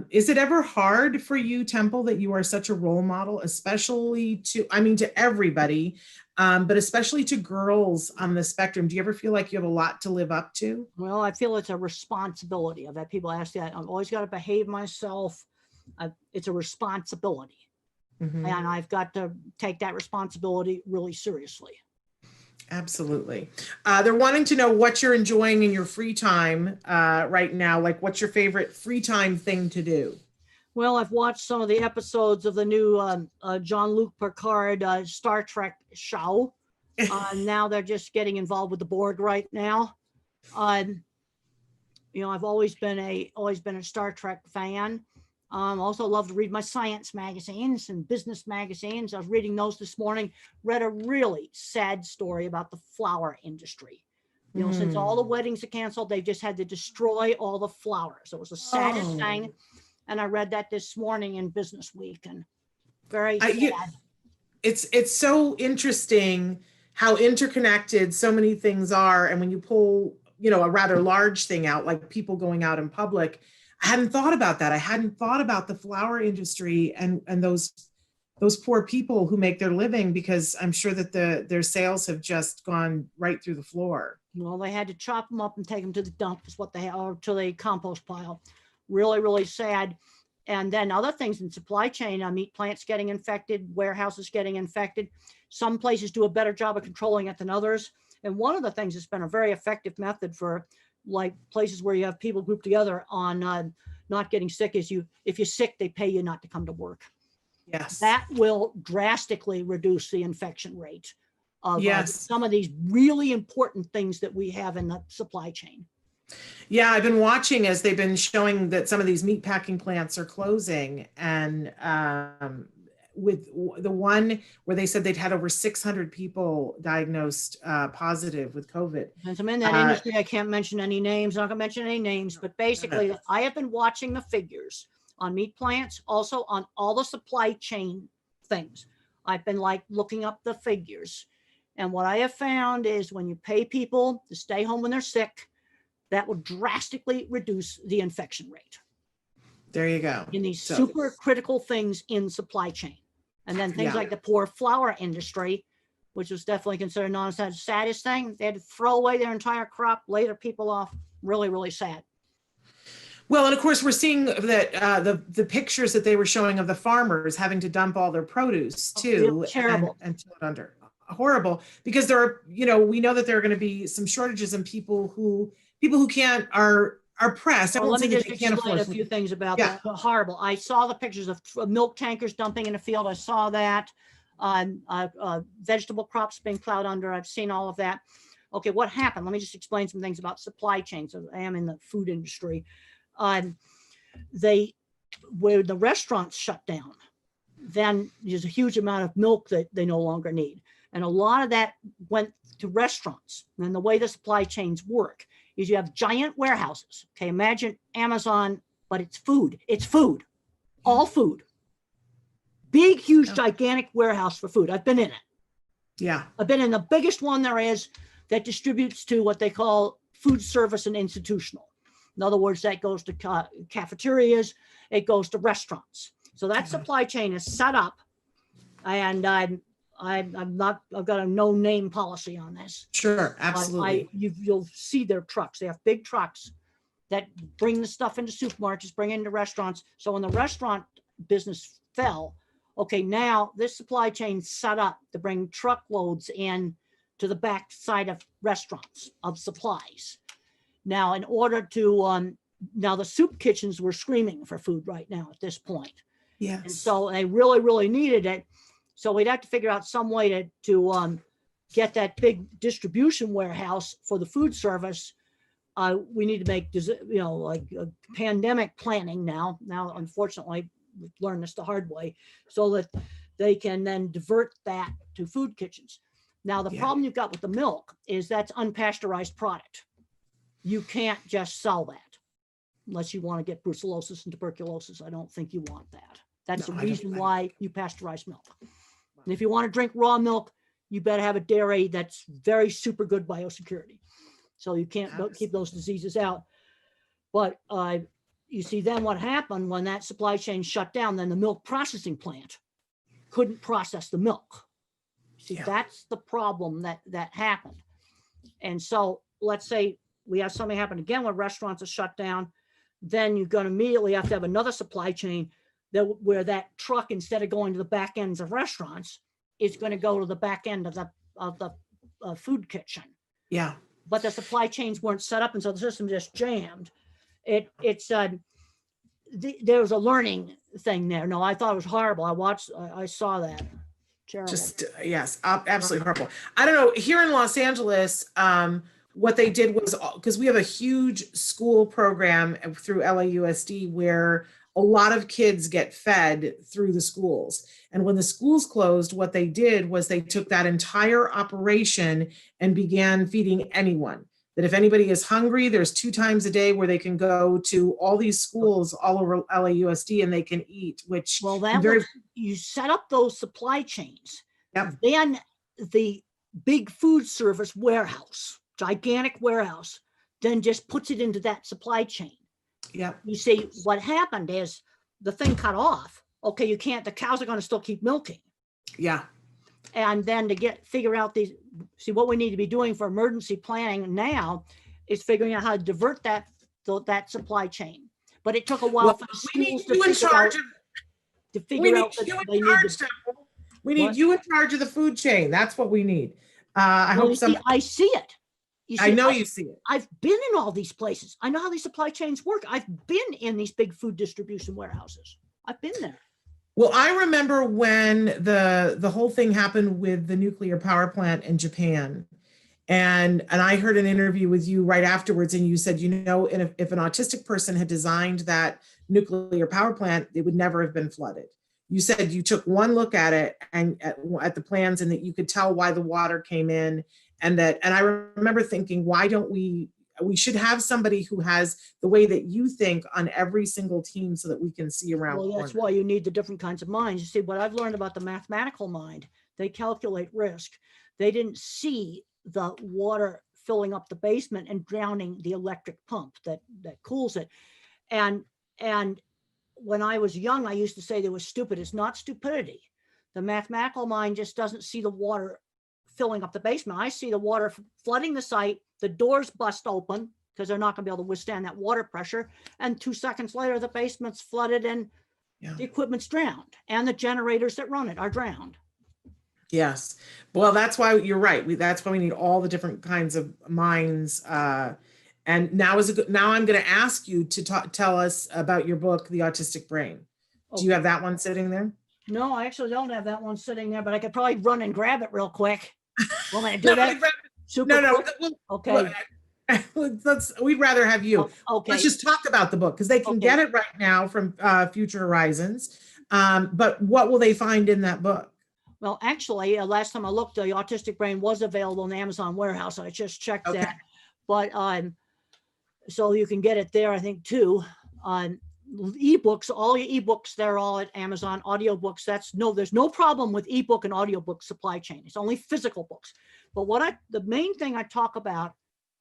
Speaker 11: Is it ever hard for you, Temple, that you are such a role model, especially to everybody, but especially to girls on the spectrum? Do you ever feel like you have a lot to live up to?
Speaker 10: Well, I feel it's a responsibility. I've had people ask that. I've always got to behave myself. It's a responsibility. And I've got to take that responsibility really seriously.
Speaker 11: Absolutely. They're wanting to know what you're enjoying in your free time right now. Like, what's your favorite free time thing to do?
Speaker 10: Well, I've watched some of the episodes of the new Jean-Luc Picard Star Trek show. Now they're just getting involved with the Borg right now. I've always been a Star Trek fan. Also love to read my science magazines and business magazines. I was reading those this morning, read a really sad story about the flower industry. Since all the weddings are canceled, they've just had to destroy all the flowers. It was the saddest thing. And I read that this morning in Business Week, and very sad.
Speaker 11: It's so interesting how interconnected so many things are. And when you pull, a rather large thing out, like people going out in public, I hadn't thought about that. I hadn't thought about the flower industry and those poor people who make their living, because I'm sure that their sales have just gone right through the floor.
Speaker 10: Well, they had to chop them up and take them to the dump, is what or to the compost pile. Really, really sad. And then other things in supply chain, meat plants getting infected, warehouses getting infected. Some places do a better job of controlling it than others. And one of the things that's been a very effective method for like places where you have people grouped together on not getting sick is if you're sick, they pay you not to come to work.
Speaker 11: Yes.
Speaker 10: That will drastically reduce the infection rate of some of these really important things that we have in the supply chain.
Speaker 11: Yeah, I've been watching as they've been showing that some of these meat packing plants are closing, and with the one where they said they'd had over 600 people diagnosed positive with COVID.
Speaker 10: Since I'm in that industry, I can't mention any names. I'm not gonna mention any names, but basically I have been watching the figures on meat plants, also on all the supply chain things. I've been looking up the figures. And what I have found is when you pay people to stay home when they're sick, that will drastically reduce the infection rate.
Speaker 11: There you go.
Speaker 10: In these super critical things in supply chain. And then things like the poor flower industry, which was definitely considered the saddest thing. They had to throw away their entire crop, lay their people off. Really, really sad.
Speaker 11: Well, and of course, we're seeing that the pictures that they were showing of the farmers having to dump all their produce too,
Speaker 10: terrible.
Speaker 11: and throw it under. Horrible, because there are, we know that there are going to be some shortages in people who can't are pressed. I
Speaker 10: Well,
Speaker 11: won't
Speaker 10: let me
Speaker 11: say that
Speaker 10: just
Speaker 11: they can't
Speaker 10: explain
Speaker 11: afford
Speaker 10: a few things about
Speaker 11: Yeah.
Speaker 10: that. Horrible. I saw the pictures of milk tankers dumping in the field. I saw that. Vegetable crops being plowed under. I've seen all of that. Okay, what happened? Let me just explain some things about supply chains. I am in the food industry. Where the restaurants shut down, then there's a huge amount of milk that they no longer need. And a lot of that went to restaurants. And the way the supply chains work is you have giant warehouses. Okay, imagine Amazon, but it's food. It's food, all food. Big, huge, gigantic warehouse for food. I've been in it.
Speaker 11: Yeah.
Speaker 10: I've been in the biggest one there is that distributes to what they call food service and institutional. In other words, that goes to cafeterias, it goes to restaurants. So that supply chain is set up, and I've got a no name policy on this.
Speaker 11: Sure, absolutely.
Speaker 10: You'll see their trucks. They have big trucks that bring the stuff into supermarkets, bring it into restaurants. So when the restaurant business fell, okay, now this supply chain set up to bring truckloads in to the back side of restaurants of supplies. Now, in order to, now the soup kitchens were screaming for food right now at this point.
Speaker 11: Yes.
Speaker 10: And so they really, really needed it. So we'd have to figure out some way to get that big distribution warehouse for the food service. We need to make, like pandemic planning now. Now, unfortunately, we've learned this the hard way, so that they can then divert that to food kitchens. Now, the problem you've got with the milk is that's unpasteurized product. You can't just sell that unless you want to get brucellosis and tuberculosis. I don't think you want that. That's the reason why you pasteurize milk. And if you want to drink raw milk, you better have a dairy that's very super good biosecurity. So you can't keep those diseases out. But you see then what happened when that supply chain shut down, then the milk processing plant couldn't process the milk. See, that's the problem that happened. And so let's say we have something happen again when restaurants are shut down, then you're going to immediately have to have another supply chain where that truck, instead of going to the back ends of restaurants, is going to go to the back end of the food kitchen.
Speaker 11: Yeah.
Speaker 10: But the supply chains weren't set up, and so the system just jammed. There was a learning thing there. No, I thought it was horrible. I saw that. Terrible.
Speaker 11: Just yes, absolutely horrible. I don't know. Here in Los Angeles, what they did was, because we have a huge school program through LAUSD where a lot of kids get fed through the schools. And when the schools closed, what they did was they took that entire operation and began feeding anyone. That if anybody is hungry, there's 2 times a day where they can go to all these schools all over LAUSD and they can eat, which
Speaker 10: you set up those supply chains.
Speaker 11: Yep.
Speaker 10: Then the big food service warehouse, gigantic warehouse, then just puts it into that supply chain.
Speaker 11: Yeah.
Speaker 10: You see, what happened is the thing cut off. Okay, you can't, the cows are going to still keep milking.
Speaker 11: Yeah.
Speaker 10: And then to figure out what we need to be doing for emergency planning now is figuring out how to divert that supply chain. But it took a while for the schools to figure out that they need to.
Speaker 11: We need you in charge of the food chain. That's what we need. I
Speaker 10: see it.
Speaker 11: I know you see it.
Speaker 10: I've been in all these places. I know how these supply chains work. I've been in these big food distribution warehouses. I've been there.
Speaker 11: Well, I remember when the whole thing happened with the nuclear power plant in Japan. And I heard an interview with you right afterwards, and you said, if an autistic person had designed that nuclear power plant, it would never have been flooded. You said you took one look at it and at the plans, and that you could tell why the water came in. And I remember thinking, why don't we should have somebody who has the way that you think on every single team so that we can see around.
Speaker 10: Well, that's why you need the different kinds of minds. You see, what I've learned about the mathematical mind, they calculate risk. They didn't see the water filling up the basement and drowning the electric pump that cools it. And when I was young, I used to say they were stupid. It's not stupidity. The mathematical mind just doesn't see the water filling up the basement. I see the water flooding the site, the doors bust open, because they're not going to be able to withstand that water pressure. And 2 seconds later, the basement's flooded and the equipment's drowned, and the generators that run it are drowned.
Speaker 11: Yes. Well, that's why you're right. That's why we need all the different kinds of minds. And now I'm going to ask you to tell us about your book, The Autistic Brain. Do you have that one sitting there?
Speaker 10: No, I actually don't have that one sitting there, but I could probably run and grab it real quick. Want me to do that? Okay.
Speaker 11: We'd rather have you.
Speaker 10: Okay.
Speaker 11: Let's just talk about the book, because they can get it right now from Future Horizons. But what will they find in that book?
Speaker 10: Well, actually, last time I looked, the Autistic Brain was available in the Amazon warehouse. I just checked that. But so you can get it there, I think, too. Ebooks, all your ebooks, they're all at Amazon. Audiobooks, there's no problem with ebook and audiobook supply chain. It's only physical books. But the main thing I talk about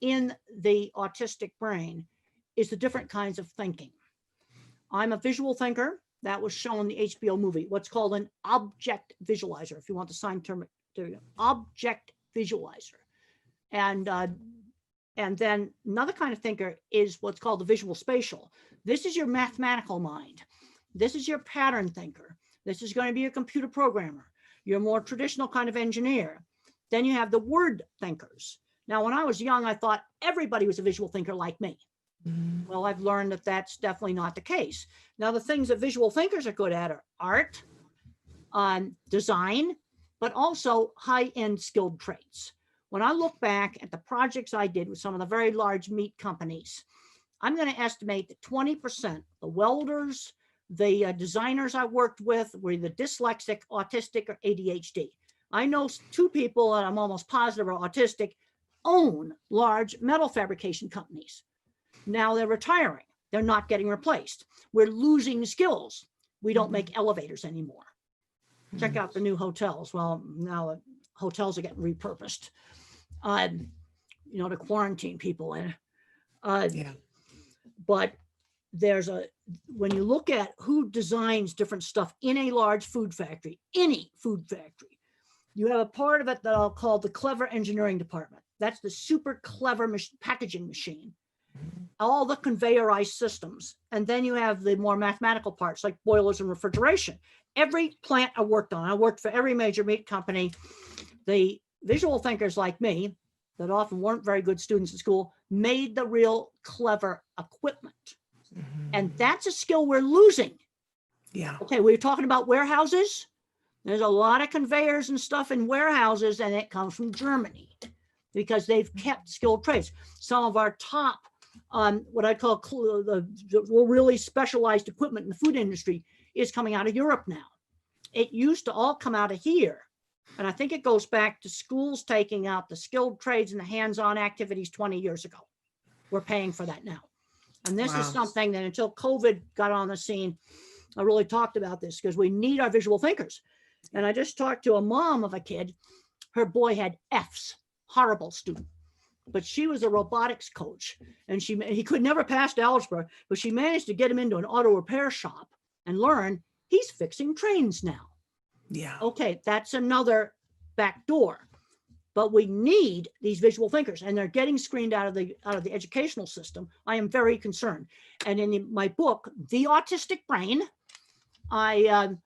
Speaker 10: in the Autistic Brain is the different kinds of thinking. I'm a visual thinker. That was shown in the HBO movie, what's called an object visualizer, if you want the sign term, object visualizer. And then another kind of thinker is what's called the visual spatial. This is your mathematical mind. This is your pattern thinker. This is going to be a computer programmer. You're a more traditional kind of engineer. Then you have the word thinkers. Now, when I was young, I thought everybody was a visual thinker like me. Well, I've learned that that's definitely not the case. Now, the things that visual thinkers are good at are art, design, but also high-end skilled trades. When I look back at the projects I did with some of the very large meat companies, I'm going to estimate that 20%, the welders, the designers I worked with were either dyslexic, autistic, or ADHD. I know 2 people that I'm almost positive are autistic own large metal fabrication companies. Now they're retiring. They're not getting replaced. We're losing skills. We don't make elevators anymore. Check out the new hotels. Well, now the hotels are getting repurposed, to quarantine people in. But when you look at who designs different stuff in a large food factory, any food factory, you have a part of it that I'll call the clever engineering department. That's the super clever packaging machine. All the conveyorized systems. And then you have the more mathematical parts like boilers and refrigeration. Every plant I worked on, I worked for every major meat company. The visual thinkers like me, that often weren't very good students at school, made the real clever equipment. And that's a skill we're losing. Okay, we're talking about warehouses. There's a lot of conveyors and stuff in warehouses, and it comes from Germany because they've kept skilled trades. Some of our top what I call the really specialized equipment in the food industry is coming out of Europe now. It used to all come out of here. And I think it goes back to schools taking out the skilled trades and the hands-on activities 20 years ago. We're paying for that now. And this is something that until COVID got on the scene, I really talked about this because we need our visual thinkers. And I just talked to a mom of a kid. Her boy had F's, horrible student. But she was a robotics coach, and he could never pass algebra, but she managed to get him into an auto repair shop and learn he's fixing trains now. Okay, that's another back door. But we need these visual thinkers, and they're getting screened out of the educational system. I am very concerned. And in my book, The Autistic Brain, I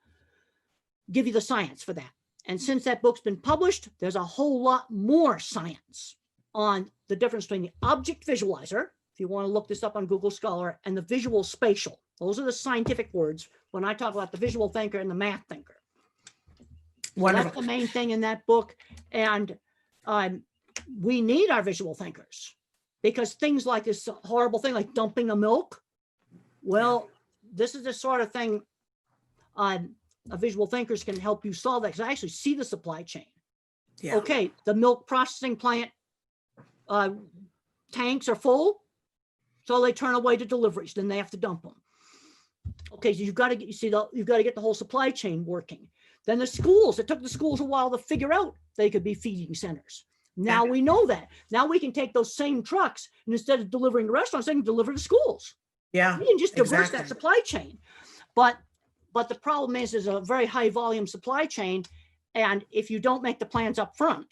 Speaker 10: give you the science for that. And since that book's been published, there's a whole lot more science on the difference between the object visualizer, if you want to look this up on Google Scholar, and the visual spatial. Those are the scientific words when I talk about the visual thinker and the math thinker. So that's the main thing in that book. And we need our visual thinkers because things like this horrible thing like dumping the milk, well, this is the sort of thing visual thinkers can help you solve that because I actually see the supply chain. Okay, the milk processing plant tanks are full, so they turn away the deliveries. Then they have to dump them. Okay, so you've got to get the whole supply chain working. Then the schools. It took the schools a while to figure out they could be feeding centers. Now we know that. Now we can take those same trucks and instead of delivering to restaurants, they can deliver to schools. We can just reverse that supply chain. But the problem is there's a very high volume supply chain, and if you don't make the plans up front,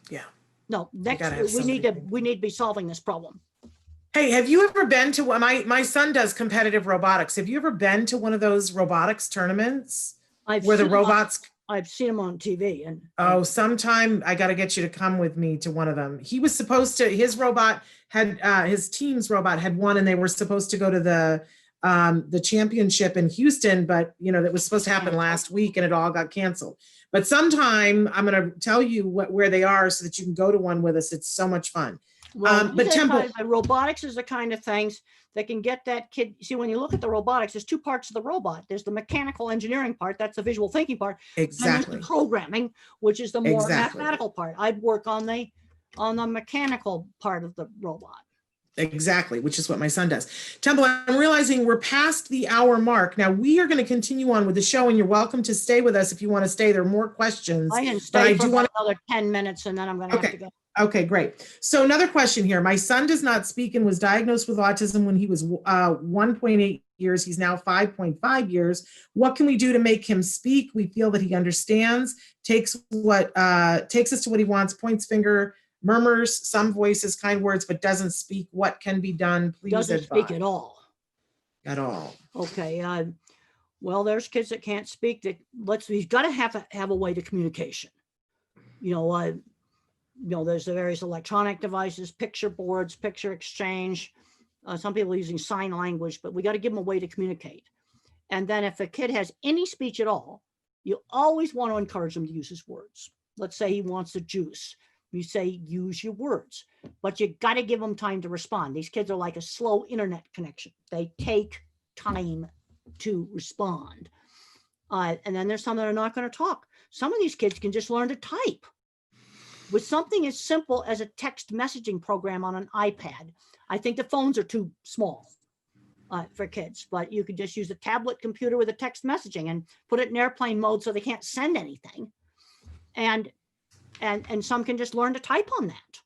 Speaker 10: we need to be solving this problem.
Speaker 11: Hey, have you ever been to my son does competitive robotics. Have you ever been to one of those robotics tournaments where the robots?
Speaker 10: I've seen them on TV and
Speaker 11: Oh, sometime I got to get you to come with me to one of them. He was supposed to, his robot had, his team's robot had won, and they were supposed to go to the championship in Houston, but that was supposed to happen last week and it all got canceled. But sometime I'm going to tell you where they are so that you can go to one with us. It's so much fun.
Speaker 10: Well,
Speaker 11: But Temple,
Speaker 10: robotics is the kind of things that can get that kid. See, when you look at the robotics, there's two parts of the robot. There's the mechanical engineering part, that's the visual thinking part.
Speaker 11: exactly.
Speaker 10: And there's the programming, which is the more
Speaker 11: Exactly.
Speaker 10: mathematical part. I'd work on the mechanical part of the robot.
Speaker 11: Exactly, which is what my son does. Temple, I'm realizing we're past the hour mark. Now we are going to continue on with the show, and you're welcome to stay with us if you want to stay. There are more questions.
Speaker 10: I can
Speaker 11: but
Speaker 10: stay
Speaker 11: I
Speaker 10: for
Speaker 11: do want
Speaker 10: another 10 minutes and then I'm going to have to go.
Speaker 11: Okay, great. So another question here. My son does not speak and was diagnosed with autism when he was 1.8 years. He's now 5.5 years. What can we do to make him speak? We feel that he understands, takes us to what he wants, points finger, murmurs some voices, kind words, but doesn't speak. What can be done? Please
Speaker 10: Doesn't
Speaker 11: advise.
Speaker 10: speak at all.
Speaker 11: At all.
Speaker 10: Okay. Well, there's kids that can't speak. He's got to have a way to communication. There's the various electronic devices, picture boards, picture exchange. Some people are using sign language, but we got to give them a way to communicate. And then if a kid has any speech at all, you always want to encourage them to use his words. Let's say he wants a juice. You say, use your words, but you got to give them time to respond. These kids are like a slow internet connection. They take time to respond. And then there's some that are not going to talk. Some of these kids can just learn to type with something as simple as a text messaging program on an iPad. I think the phones are too small for kids, but you could just use a tablet computer with a text messaging and put it in airplane mode so they can't send anything. And some can just learn to type on that.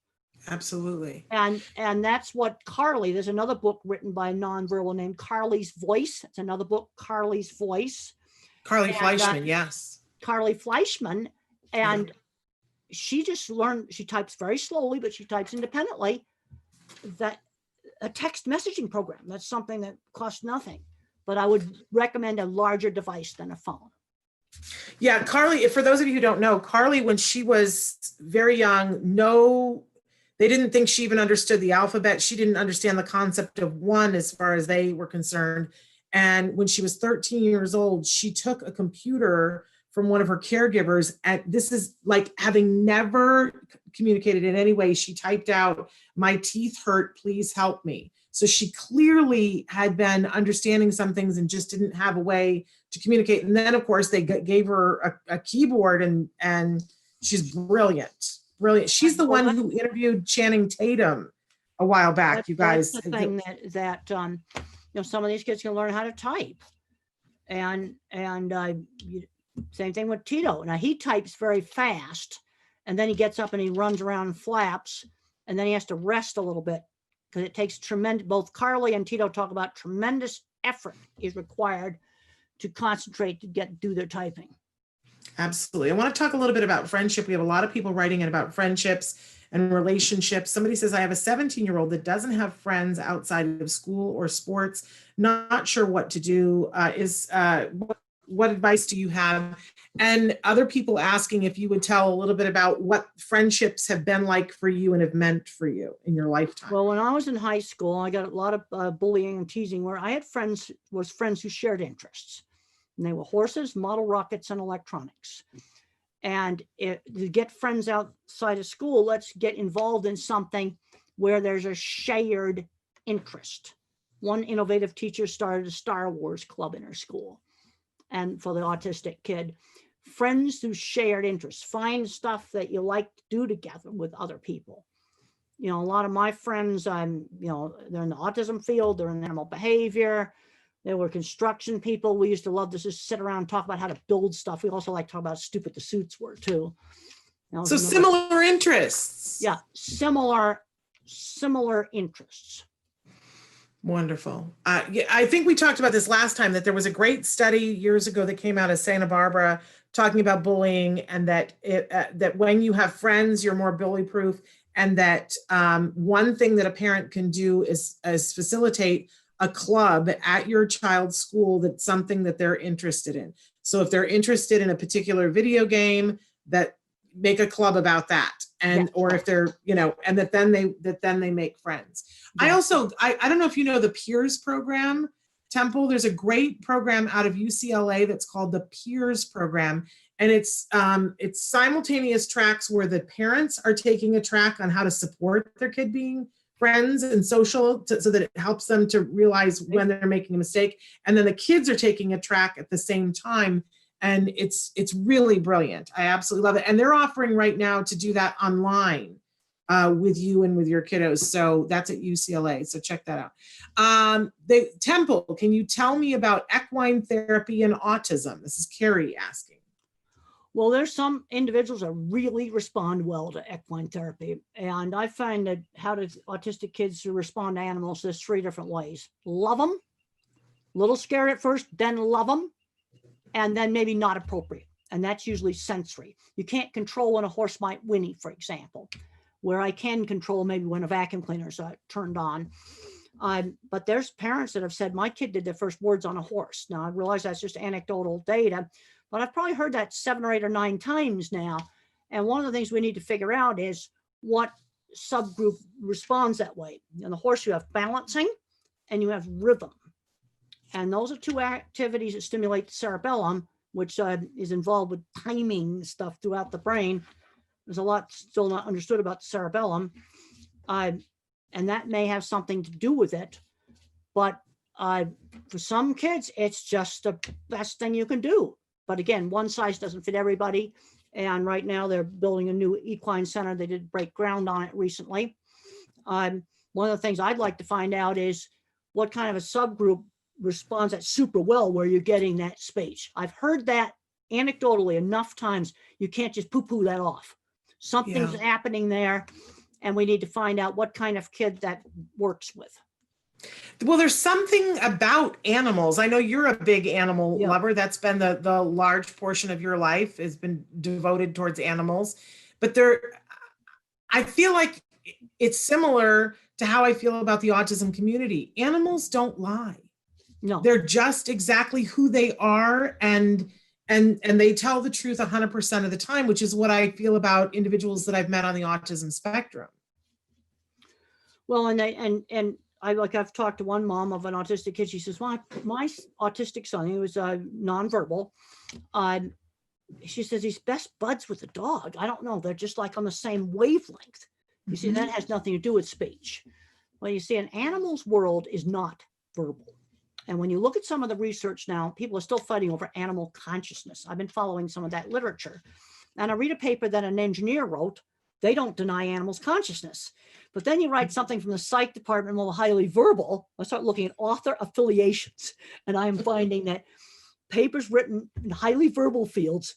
Speaker 11: Absolutely.
Speaker 10: And that's what Carly, there's another book written by a nonverbal named Carly's Voice. It's another book, Carly's Voice.
Speaker 11: Carly Fleischman, yes.
Speaker 10: Carly Fleischman. And she just learned, she types very slowly, but she types independently. That a text messaging program, that's something that costs nothing. But I would recommend a larger device than a phone.
Speaker 11: Yeah, Carly, for those of you who don't know, Carly, when she was very young, they didn't think she even understood the alphabet. She didn't understand the concept of one as far as they were concerned. And when she was 13 years old, she took a computer from one of her caregivers. And this is like having never communicated in any way. She typed out, "My teeth hurt, please help me." So she clearly had been understanding some things and just didn't have a way to communicate. And then of course they gave her a keyboard and she's brilliant. Brilliant. She's the one who interviewed Channing Tatum a while back, you guys.
Speaker 10: That's the thing that some of these kids can learn how to type. And same thing with Tito. Now he types very fast and then he gets up and he runs around and flaps and then he has to rest a little bit because it takes tremendous, both Carly and Tito talk about tremendous effort is required to concentrate to do their typing.
Speaker 11: Absolutely. I want to talk a little bit about friendship. We have a lot of people writing in about friendships and relationships. Somebody says, I have a 17-year-old that doesn't have friends outside of school or sports, not sure what to do. What advice do you have? And other people asking if you would tell a little bit about what friendships have been like for you and have meant for you in your lifetime.
Speaker 10: Well, when I was in high school, I got a lot of bullying and teasing where I had friends who shared interests. And they were horses, model rockets, and electronics. And to get friends outside of school, let's get involved in something where there's a shared interest. One innovative teacher started a Star Wars club in her school. And for the autistic kid, friends who shared interests, find stuff that you like to do together with other people. A lot of my friends, they're in the autism field, they're in animal behavior. They were construction people. We used to love to just sit around and talk about how to build stuff. We also like to talk about how stupid the suits were too.
Speaker 11: So similar interests.
Speaker 10: Yeah, similar interests.
Speaker 11: Wonderful. I think we talked about this last time, that there was a great study years ago that came out of Santa Barbara talking about bullying, and that that when you have friends, you're more bully proof. And that one thing that a parent can do is facilitate a club at your child's school that's something that they're interested in. So if they're interested in a particular video game, that make a club about that. And or if they're, and that then they make friends. I don't know if you know the Peers program, Temple. There's a great program out of UCLA that's called the Peers program. And it's simultaneous tracks where the parents are taking a track on how to support their kid being friends and social, so that it helps them to realize when they're making a mistake. And then the kids are taking a track at the same time. And it's really brilliant. I absolutely love it. And they're offering right now to do that online with you and with your kiddos. So that's at UCLA. So check that out. Temple, can you tell me about equine therapy and autism? This is Carrie asking.
Speaker 10: Well, there's some individuals that really respond well to equine therapy. And I find that how does autistic kids respond to animals, there's 3 different ways. Love them, a little scared at first, then love them, and then maybe not appropriate. And that's usually sensory. You can't control when a horse might whinny, for example, where I can control maybe when a vacuum cleaner's turned on. But there's parents that have said, my kid did their first words on a horse. Now I realize that's just anecdotal data, but I've probably heard that 7 or 8 or 9 times now. And one of the things we need to figure out is what subgroup responds that way. In the horse, you have balancing and you have rhythm. And those are 2 activities that stimulate the cerebellum, which is involved with timing stuff throughout the brain. There's a lot still not understood about the cerebellum. And that may have something to do with it. But for some kids, it's just the best thing you can do. But again, one size doesn't fit everybody. And right now they're building a new equine center. They did break ground on it recently. One of the things I'd like to find out is what kind of a subgroup responds that super well where you're getting that speech. I've heard that anecdotally enough times. You can't just poo-poo that off. Something's happening there, and we need to find out what kind of kid that works with.
Speaker 11: Well, there's something about animals. I know you're a big animal lover. That's been the large portion of your life has been devoted towards animals. But I feel like it's similar to how I feel about the autism community. Animals don't lie.
Speaker 10: No,
Speaker 11: they're just exactly who they are, and they tell the truth 100% of the time, which is what I feel about individuals that I've met on the autism spectrum.
Speaker 10: Well, and I've talked to one mom of an autistic kid. She says, my autistic son, he was nonverbal. She says he's best buds with a dog. I don't know. They're just like on the same wavelength. You see, that has nothing to do with speech. Well, you see, an animal's world is not verbal. And when you look at some of the research now, people are still fighting over animal consciousness. I've been following some of that literature. And I read a paper that an engineer wrote. They don't deny animals consciousness. But then you write something from the psych department, well, highly verbal. I start looking at author affiliations, and I am finding that papers written in highly verbal fields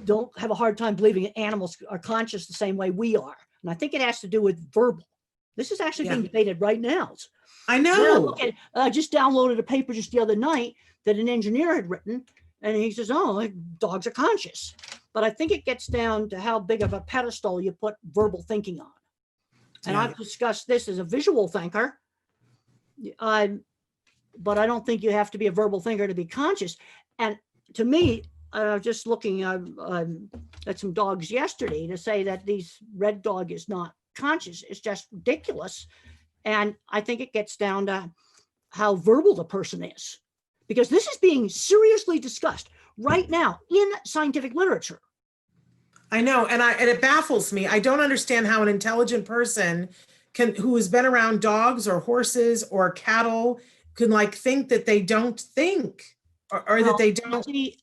Speaker 10: don't have a hard time believing that animals are conscious the same way we are. And I think it has to do with verbal. This is actually being debated right now.
Speaker 11: I know.
Speaker 10: I just downloaded a paper just the other night that an engineer had written, and he says, oh, dogs are conscious. But I think it gets down to how big of a pedestal you put verbal thinking on. And I've discussed this as a visual thinker, but I don't think you have to be a verbal thinker to be conscious. And to me, just looking at some dogs yesterday, to say that this red dog is not conscious is just ridiculous. And I think it gets down to how verbal the person is, because this is being seriously discussed right now in scientific literature.
Speaker 11: I know, and it baffles me. I don't understand how an intelligent person who has been around dogs or horses or cattle can think that they don't think, or that they don't.
Speaker 10: See,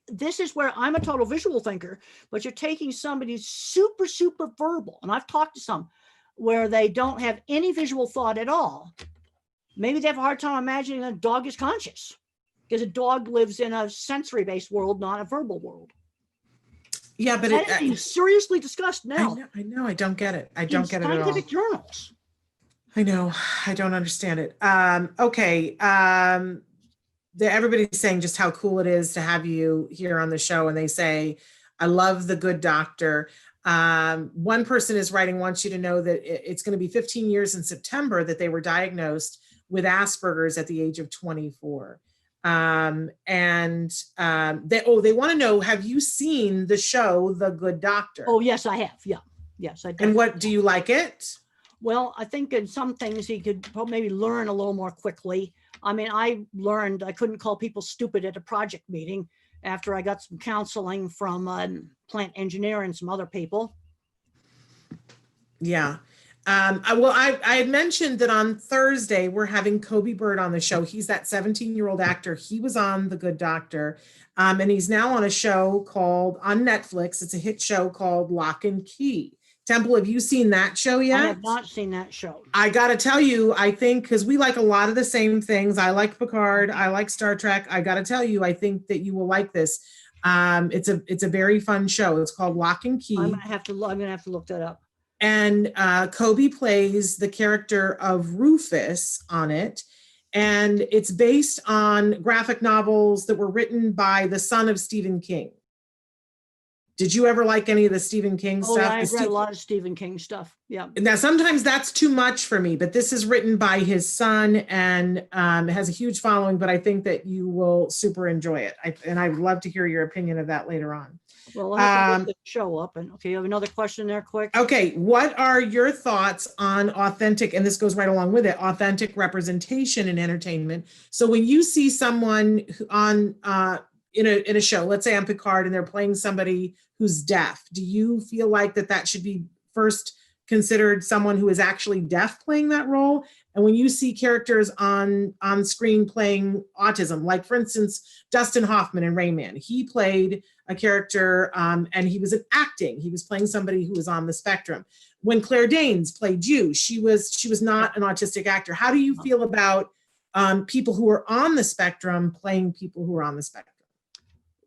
Speaker 10: this is where I'm a total visual thinker, but you're taking somebody who's super, super verbal. And I've talked to some where they don't have any visual thought at all. Maybe they have a hard time imagining a dog is conscious, because a dog lives in a sensory-based world, not a verbal world.
Speaker 11: Yeah, but
Speaker 10: it's being seriously discussed now.
Speaker 11: I know. I don't get it. I don't get it at all.
Speaker 10: Scientific journals.
Speaker 11: I know. I don't understand it. Okay. everybody's saying just how cool it is to have you here on the show. And they say, I love The Good Doctor. One person is writing, wants you to know that it's going to be 15 years in September that they were diagnosed with Asperger's at the age of 24. They want to know, have you seen the show The Good Doctor?
Speaker 10: Oh, yes, I have. Yeah. Yes, I do.
Speaker 11: And what, do you like it?
Speaker 10: Well, I think in some things he could maybe learn a little more quickly. I mean, I learned I couldn't call people stupid at a project meeting after I got some counseling from plant engineer and some other people.
Speaker 11: Yeah. I had mentioned that on Thursday, we're having Kobe Bird on the show. He's that 17-year-old actor. He was on The Good Doctor. And he's now on a show on Netflix. It's a hit show called Lock and Key. Temple, have you seen that show yet?
Speaker 10: I have not seen that show.
Speaker 11: I got to tell you, I think, because we like a lot of the same things. I like Picard. I like Star Trek. I got to tell you, I think that you will like this. It's a very fun show. It's called Lock and Key.
Speaker 10: I'm gonna have to look that up.
Speaker 11: And Kobe plays the character of Rufus on it. And it's based on graphic novels that were written by the son of Stephen King. Did you ever like any of the Stephen King stuff?
Speaker 10: Yeah, I've read a lot of Stephen King stuff. Yeah.
Speaker 11: Now, sometimes that's too much for me, but this is written by his son and it has a huge following, but I think that you will super enjoy it. And I would love to hear your opinion of that later on.
Speaker 10: Well, I'll have to show up. And okay, you have another question there, quick?
Speaker 11: Okay, what are your thoughts on authentic, and this goes right along with it, authentic representation in entertainment? So when you see someone on in a show, let's say on Picard, and they're playing somebody who's deaf, do you feel like that should be first considered someone who is actually deaf playing that role? And when you see characters on screen playing autism, like for instance, Dustin Hoffman in Rayman, he played a character and he was acting. He was playing somebody who was on the spectrum. When Claire Danes played you, she was not an autistic actor. How do you feel about people who are on the spectrum playing people who are on the spectrum?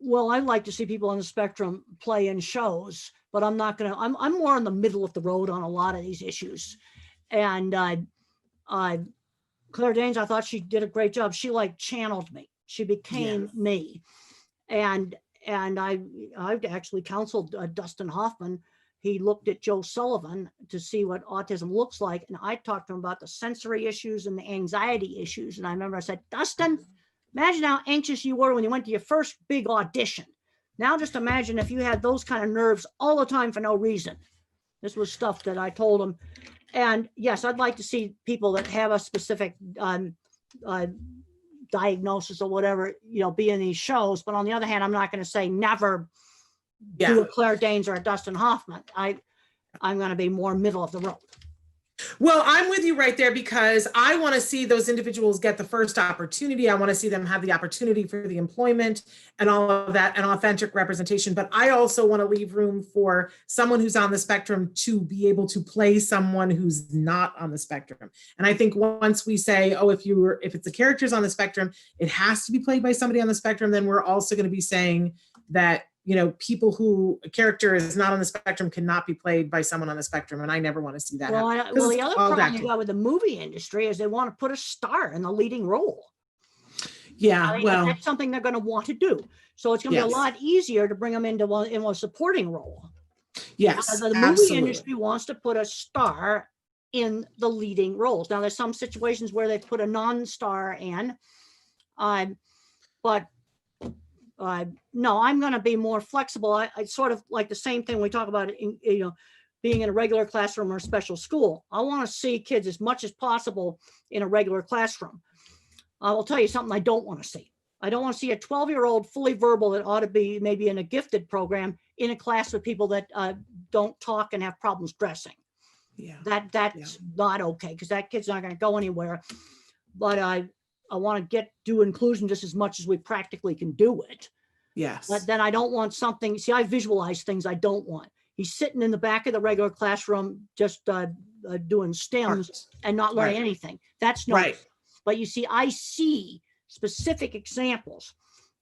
Speaker 10: Well, I'd like to see people on the spectrum play in shows, but I'm not gonna. I'm more in the middle of the road on a lot of these issues. And Claire Danes, I thought she did a great job. She like channeled me. She became me. And I've actually counseled Dustin Hoffman. He looked at Joe Sullivan to see what autism looks like, and I talked to him about the sensory issues and the anxiety issues. And I remember I said, Dustin, imagine how anxious you were when you went to your first big audition. Now just imagine if you had those kind of nerves all the time for no reason. This was stuff that I told him. And yes, I'd like to see people that have a specific diagnosis or whatever, be in these shows. But on the other hand, I'm not going to say never do a Claire Danes or a Dustin Hoffman. I'm going to be more middle of the road.
Speaker 11: Well, I'm with you right there because I want to see those individuals get the first opportunity. I want to see them have the opportunity for the employment and all of that and authentic representation. But I also want to leave room for someone who's on the spectrum to be able to play someone who's not on the spectrum. And I think once we say, oh, if it's the characters on the spectrum, it has to be played by somebody on the spectrum, then we're also going to be saying that people who a character is not on the spectrum cannot be played by someone on the spectrum. And I never want to see that happen.
Speaker 10: Well, the other problem you got with the movie industry is they want to put a star in the leading role.
Speaker 11: Yeah,
Speaker 10: that's something they're going to want to do. So it's going to be a lot easier to bring them into a supporting role.
Speaker 11: Yes,
Speaker 10: the movie industry wants to put a star in the leading roles. Now, there's some situations where they put a non-star in, but no, I'm going to be more flexible. I sort of like the same thing we talk about, being in a regular classroom or a special school. I want to see kids as much as possible in a regular classroom. I will tell you something I don't want to see. I don't want to see a 12-year-old fully verbal that ought to be maybe in a gifted program in a class with people that don't talk and have problems dressing.
Speaker 11: Yeah,
Speaker 10: that's not okay because that kid's not going to go anywhere. But I want to do inclusion just as much as we practically can do it.
Speaker 11: Yes.
Speaker 10: But then I don't want something, I visualize things I don't want. He's sitting in the back of the regular classroom just doing stems and not learning anything. That's no right. But you see, I see specific examples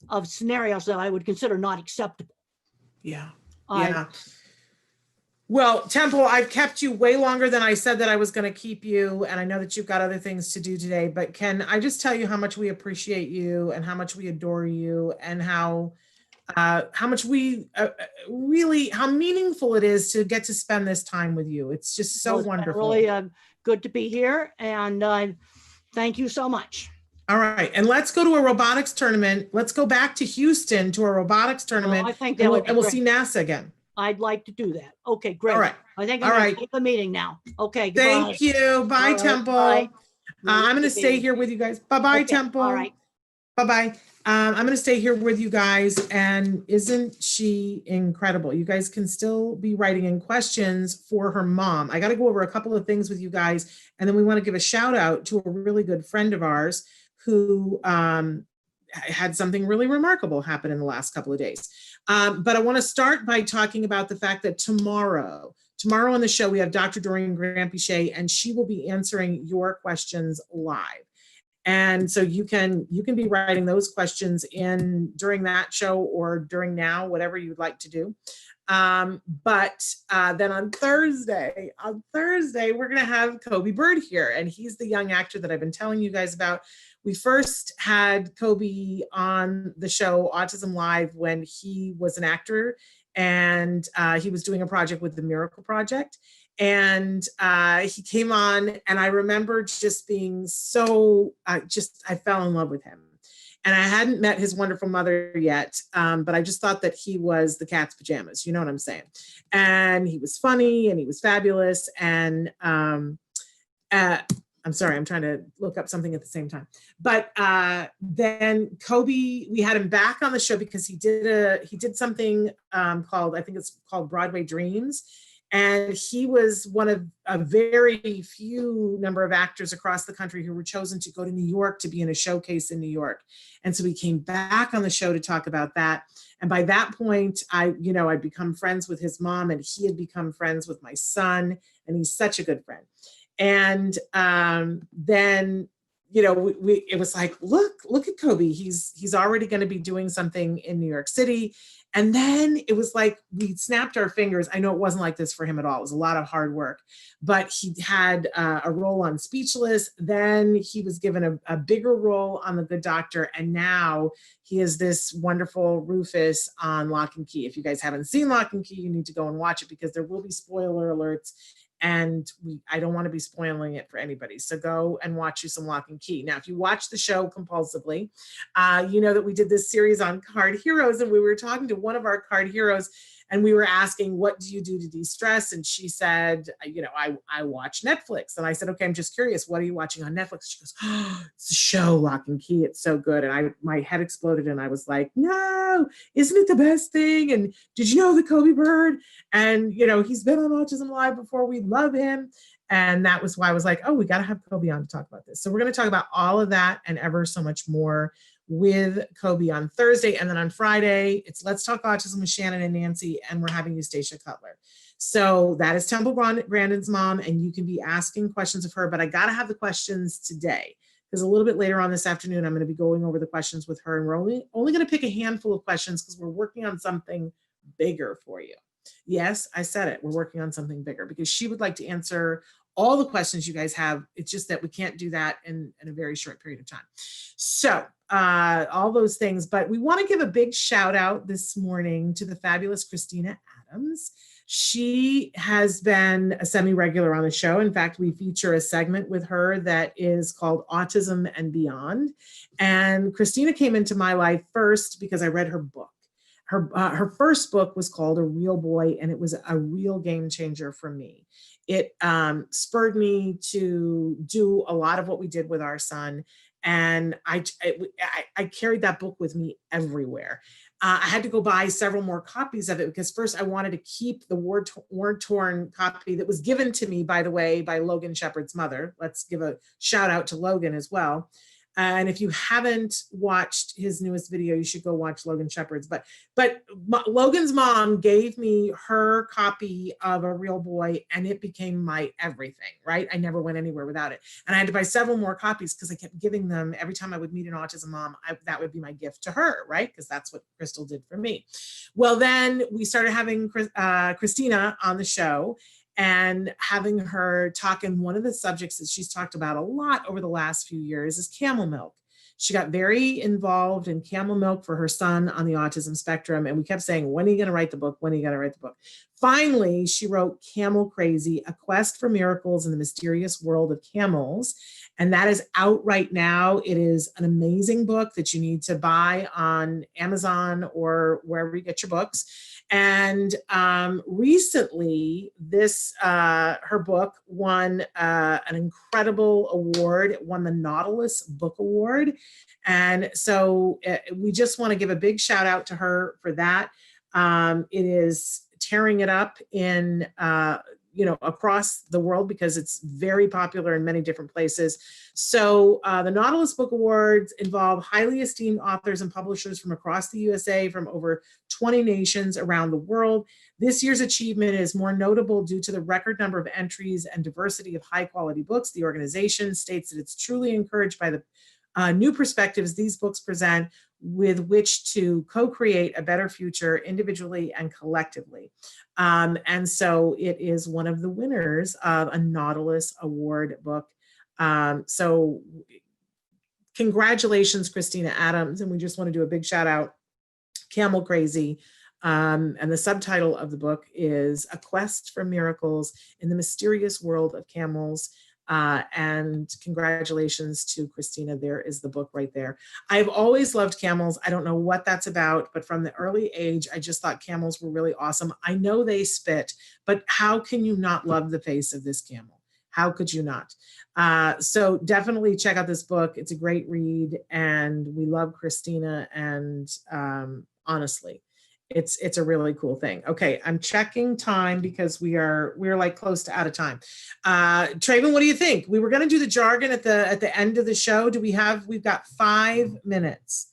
Speaker 10: of scenarios that I would consider not acceptable.
Speaker 11: Yeah. Well, Temple, I've kept you way longer than I said that I was going to keep you, and I know that you've got other things to do today, but can I just tell you how much we appreciate you and how much we adore you and how much we really, how meaningful it is to get to spend this time with you. It's just so
Speaker 10: Well, it's been
Speaker 11: wonderful.
Speaker 10: really good to be here, and thank you so much.
Speaker 11: All right, and let's go to a robotics tournament. Let's go back to Houston to a robotics tournament,
Speaker 10: Well, I think
Speaker 11: and
Speaker 10: that
Speaker 11: we'll see NASA again.
Speaker 10: I'd like to do that. Okay, great.
Speaker 11: All right.
Speaker 10: I think I'm
Speaker 11: All
Speaker 10: going
Speaker 11: right.
Speaker 10: to leave the meeting now. Okay, goodbye.
Speaker 11: Thank you. Bye,
Speaker 10: All right,
Speaker 11: Temple.
Speaker 10: bye.
Speaker 11: I'm going to stay here with you guys. Bye-bye,
Speaker 10: Okay,
Speaker 11: Temple.
Speaker 10: all right.
Speaker 11: Bye-bye. I'm going to stay here with you guys. And isn't she incredible? You guys can still be writing in questions for her mom. I got to go over a couple of things with you guys. And then we want to give a shout out to a really good friend of ours who had something really remarkable happen in the last couple of days. But I want to start by talking about the fact that tomorrow on the show, we have Dr. Doreen Grant-Pichet, and she will be answering your questions live. And so you can be writing those questions in during that show or during now, whatever you'd like to do. But then on Thursday, we're going to have Kobe Bird here, and he's the young actor that I've been telling you guys about. We first had Kobe on the show Autism-Live when he was an actor, and he was doing a project with the Miracle Project. And he came on, and I remember just being so, I fell in love with him. And I hadn't met his wonderful mother yet, but I just thought that he was the cat's pajamas, you know what I'm saying? And he was funny, and he was fabulous. And I'm sorry, I'm trying to look up something at the same time. But then Kobe, we had him back on the show because he did something called, I think it's called Broadway Dreams. And he was one of a very few number of actors across the country who were chosen to go to New York to be in a showcase in New York. And so he came back on the show to talk about that. And by that point, I'd become friends with his mom, and he had become friends with my son, and he's such a good friend. And then, it was like, look at Kobe. He's already going to be doing something in New York City. And then it was like we snapped our fingers. I know it wasn't like this for him at all. It was a lot of hard work, but he had a role on Speechless. Then he was given a bigger role on The Good Doctor. And now he is this wonderful Rufus on Lock and Key. If you guys haven't seen Lock and Key, you need to go and watch it because there will be spoiler alerts. And I don't want to be spoiling it for anybody. So go and watch you some Lock and Key. Now, if you watch the show compulsively, you know that we did this series on card heroes, and we were talking to one of our card heroes, and we were asking, what do you do to de-stress? And she said, I watch Netflix. And I said, okay, I'm just curious, what are you watching on Netflix? She goes, oh, it's a show, Lock and Key. It's so good. And my head exploded, and I was like, no, isn't it the best thing? And did you know the Kobe Bird? And, he's been on Autism-Live before. We love him. And that was why I was like, oh, we got to have Kobe on to talk about this. So we're going to talk about all of that and ever so much more with Kobe on Thursday. And then on Friday, it's Let's Talk Autism with Shannon and Nancy, and we're having Eustacia Cutler. So that is Temple Grandin's mom, and you can be asking questions of her, but I got to have the questions today because a little bit later on this afternoon, I'm going to be going over the questions with her, and we're only going to pick a handful of questions because we're working on something bigger for you. Yes, I said it. We're working on something bigger because she would like to answer all the questions you guys have. It's just that we can't do that in a very short period of time. So all those things, but we want to give a big shout out this morning to the fabulous Christina Adams. She has been a semi-regular on the show. In fact, we feature a segment with her that is called Autism and Beyond. And Christina came into my life first because I read her book. Her first book was called A Real Boy, and it was a real game changer for me. It spurred me to do a lot of what we did with our son. And I carried that book with me everywhere. I had to go buy several more copies of it because first I wanted to keep the war-torn copy that was given to me, by the way, by Logan Shepard's mother. Let's give a shout out to Logan as well. And if you haven't watched his newest video, you should go watch Logan Shepherd's. But Logan's mom gave me her copy of A Real Boy, and it became my everything, right? I never went anywhere without it. And I had to buy several more copies because I kept giving them every time I would meet an autism mom. That would be my gift to her, right? Because that's what Crystal did for me. Well, then we started having Christina on the show, and having her talk, in one of the subjects that she's talked about a lot over the last few years is camel milk. She got very involved in camel milk for her son on the autism spectrum. And we kept saying, when are you going to write the book? When are you going to write the book? Finally, she wrote Camel Crazy, A Quest for Miracles in the Mysterious World of Camels. And that is out right now. It is an amazing book that you need to buy on Amazon or wherever you get your books. And recently, her book won an incredible award. It won the Nautilus Book Award. And so we just want to give a big shout out to her for that. It is tearing it up in across the world because it's very popular in many different places. So the Nautilus Book Awards involve highly esteemed authors and publishers from across the USA, from over 20 nations around the world. This year's achievement is more notable due to the record number of entries and diversity of high quality books. The organization states that it's truly encouraged by the new perspectives these books present, with which to co-create a better future individually and collectively. And so it is one of the winners of a Nautilus Award book. So congratulations, Christina Adams. And we just want to do a big shout out, Camel Crazy. And the subtitle of the book is A Quest for Miracles in the Mysterious World of Camels. And congratulations to Christina. There is the book right there. I've always loved camels. I don't know what that's about, but from the early age, I just thought camels were really awesome. I know they spit, but how can you not love the face of this camel? How could you not? So definitely check out this book. It's a great read, and we love Christina. And honestly, it's a really cool thing. Okay, I'm checking time because we're like close to out of time. Traven, what do you think? We were going to do the jargon at the end of the show. We've got 5 minutes.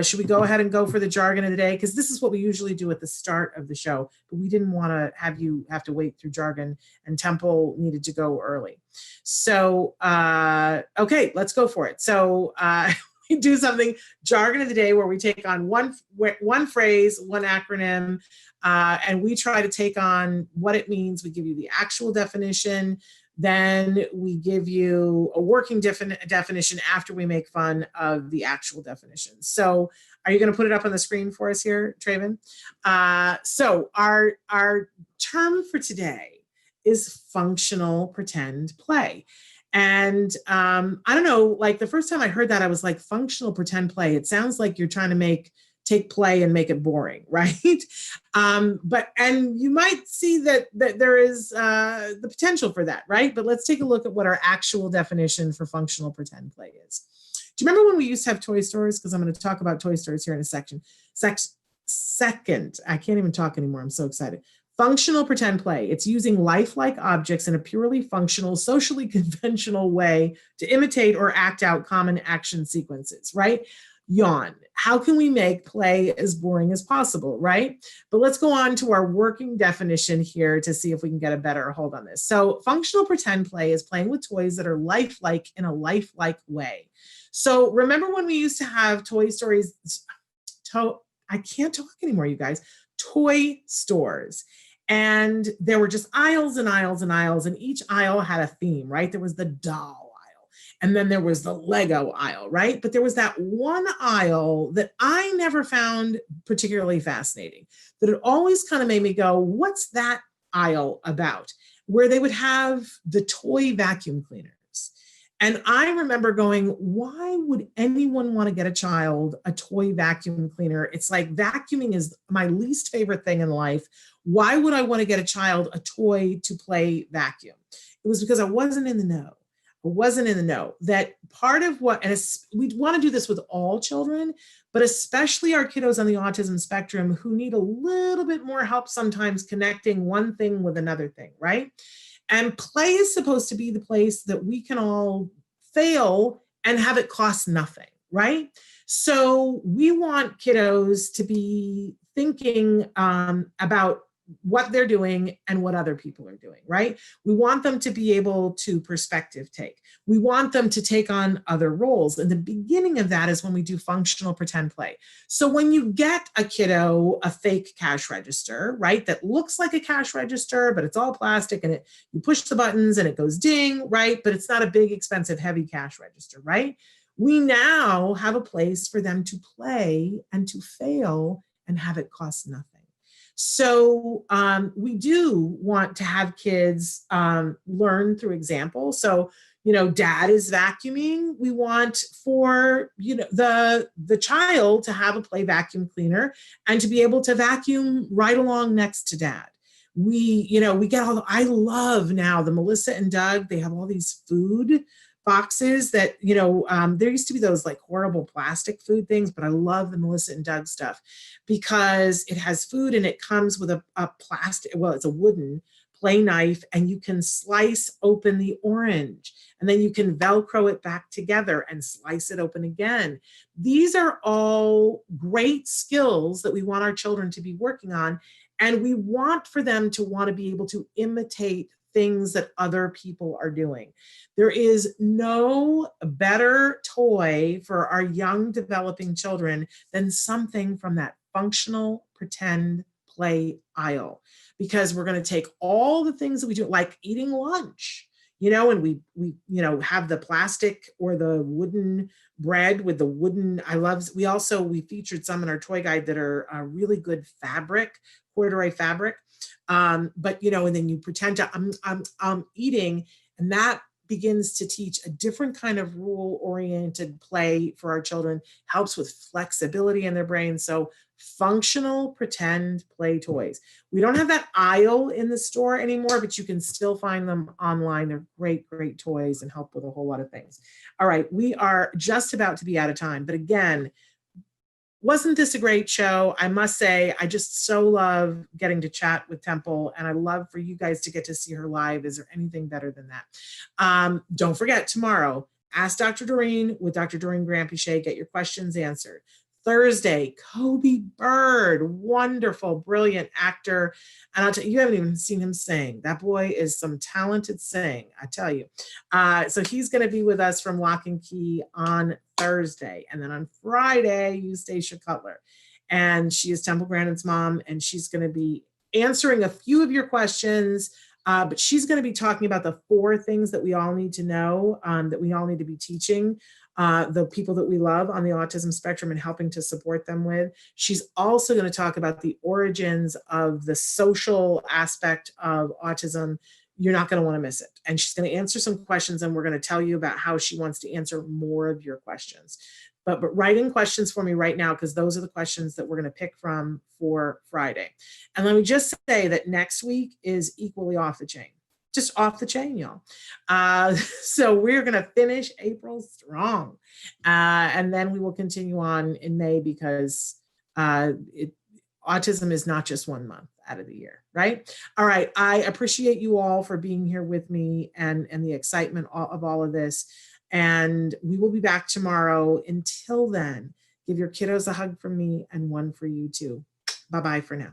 Speaker 11: Should we go ahead and go for the jargon of the day? Because this is what we usually do at the start of the show, but we didn't want to have you have to wait through jargon, and Temple needed to go early. So, okay, let's go for it. So, we do something, jargon of the day, where we take on one phrase, one acronym, and we try to take on what it means. We give you the actual definition. Then we give you a working definition after we make fun of the actual definition. So are you going to put it up on the screen for us here, Traven? So our term for today is functional pretend play. And I don't know, like the first time I heard that, I was like, functional pretend play. It sounds like you're trying to take play and make it boring, right? And you might see that there is the potential for that, right? But let's take a look at what our actual definition for functional pretend play is. Do you remember when we used to have toy stores? Because I'm going to talk about toy stores here in a second. I can't even talk anymore. I'm so excited. Functional pretend play. It's using lifelike objects in a purely functional, socially conventional way to imitate or act out common action sequences, right? Yawn. How can we make play as boring as possible, right? But let's go on to our working definition here to see if we can get a better hold on this. So functional pretend play is playing with toys that are lifelike in a lifelike way. So remember when we used to have toy stories, I can't talk anymore, you guys, toy stores. And there were just aisles and aisles and aisles, and each aisle had a theme, right? There was the doll aisle, and then there was the Lego aisle, right? But there was that one aisle that I never found particularly fascinating, that it always kind of made me go, what's that aisle about? Where they would have the toy vacuum cleaners. And I remember going, why would anyone want to get a child a toy vacuum cleaner? It's like vacuuming is my least favorite thing in life. Why would I want to get a child a toy to play vacuum? It was because I wasn't in the know. I wasn't in the know that part of what, and we want to do this with all children, but especially our kiddos on the autism spectrum who need a little bit more help sometimes connecting one thing with another thing, right? And play is supposed to be the place that we can all fail and have it cost nothing, right? So we want kiddos to be thinking about what they're doing and what other people are doing, right? We want them to be able to perspective take. We want them to take on other roles. And the beginning of that is when we do functional pretend play. So when you get a kiddo a fake cash register, right, that looks like a cash register, but it's all plastic and you push the buttons and it goes ding, right? But it's not a big, expensive, heavy cash register, right? We now have a place for them to play and to fail and have it cost nothing. So we do want to have kids learn through example. So, dad is vacuuming. We want for, the child to have a play vacuum cleaner and to be able to vacuum right along next to dad. We get I love now the Melissa and Doug, they have all these food boxes that, there used to be those like horrible plastic food things, but I love the Melissa and Doug stuff because it has food and it comes with a plastic, well, it's a wooden play knife and you can slice open the orange and then you can Velcro it back together and slice it open again. These are all great skills that we want our children to be working on. And we want for them to want to be able to imitate things that other people are doing. There is no better toy for our young developing children than something from that functional pretend play aisle, because we're going to take all the things that we do, like eating lunch, and we have the plastic or the wooden bread with the wooden, we featured some in our toy guide that are really good fabric, corduroy fabric. But and then you pretend to I'm eating, and that begins to teach a different kind of rule-oriented play for our children, helps with flexibility in their brain. So functional pretend play toys. We don't have that aisle in the store anymore, but you can still find them online. They're great, great toys and help with a whole lot of things. All right, we are just about to be out of time, but again, wasn't this a great show? I must say, I just so love getting to chat with Temple, and I love for you guys to get to see her live. Is there anything better than that? Don't forget, tomorrow, Ask Dr. Doreen with Dr. Doreen Granpeesheh. Get your questions answered. Thursday, Kobe Bird, wonderful, brilliant actor. And I'll tell you, you haven't even seen him sing. That boy is some talented sing, I tell you. So he's going to be with us from Lock and Key on Thursday. And then on Friday, Eustacia Cutler. And she is Temple Grandin's mom, and she's going to be answering a few of your questions. But she's going to be talking about the 4 things that we all need to know, that we all need to be teaching the people that we love on the autism spectrum and helping to support them with. She's also going to talk about the origins of the social aspect of autism. You're not going to want to miss it. And she's going to answer some questions, and we're going to tell you about how she wants to answer more of your questions. But write in questions for me right now, because those are the questions that we're going to pick from for Friday. And let me just say that next week is equally off the chain. Just off the chain, y'all. So we're going to finish April strong. And then we will continue on in May, because autism is not just 1 month out of the year, right? All right. I appreciate you all for being here with me and the excitement of all of this. And we will be back tomorrow. Until then, give your kiddos a hug from me and one for you too. Bye-bye for now.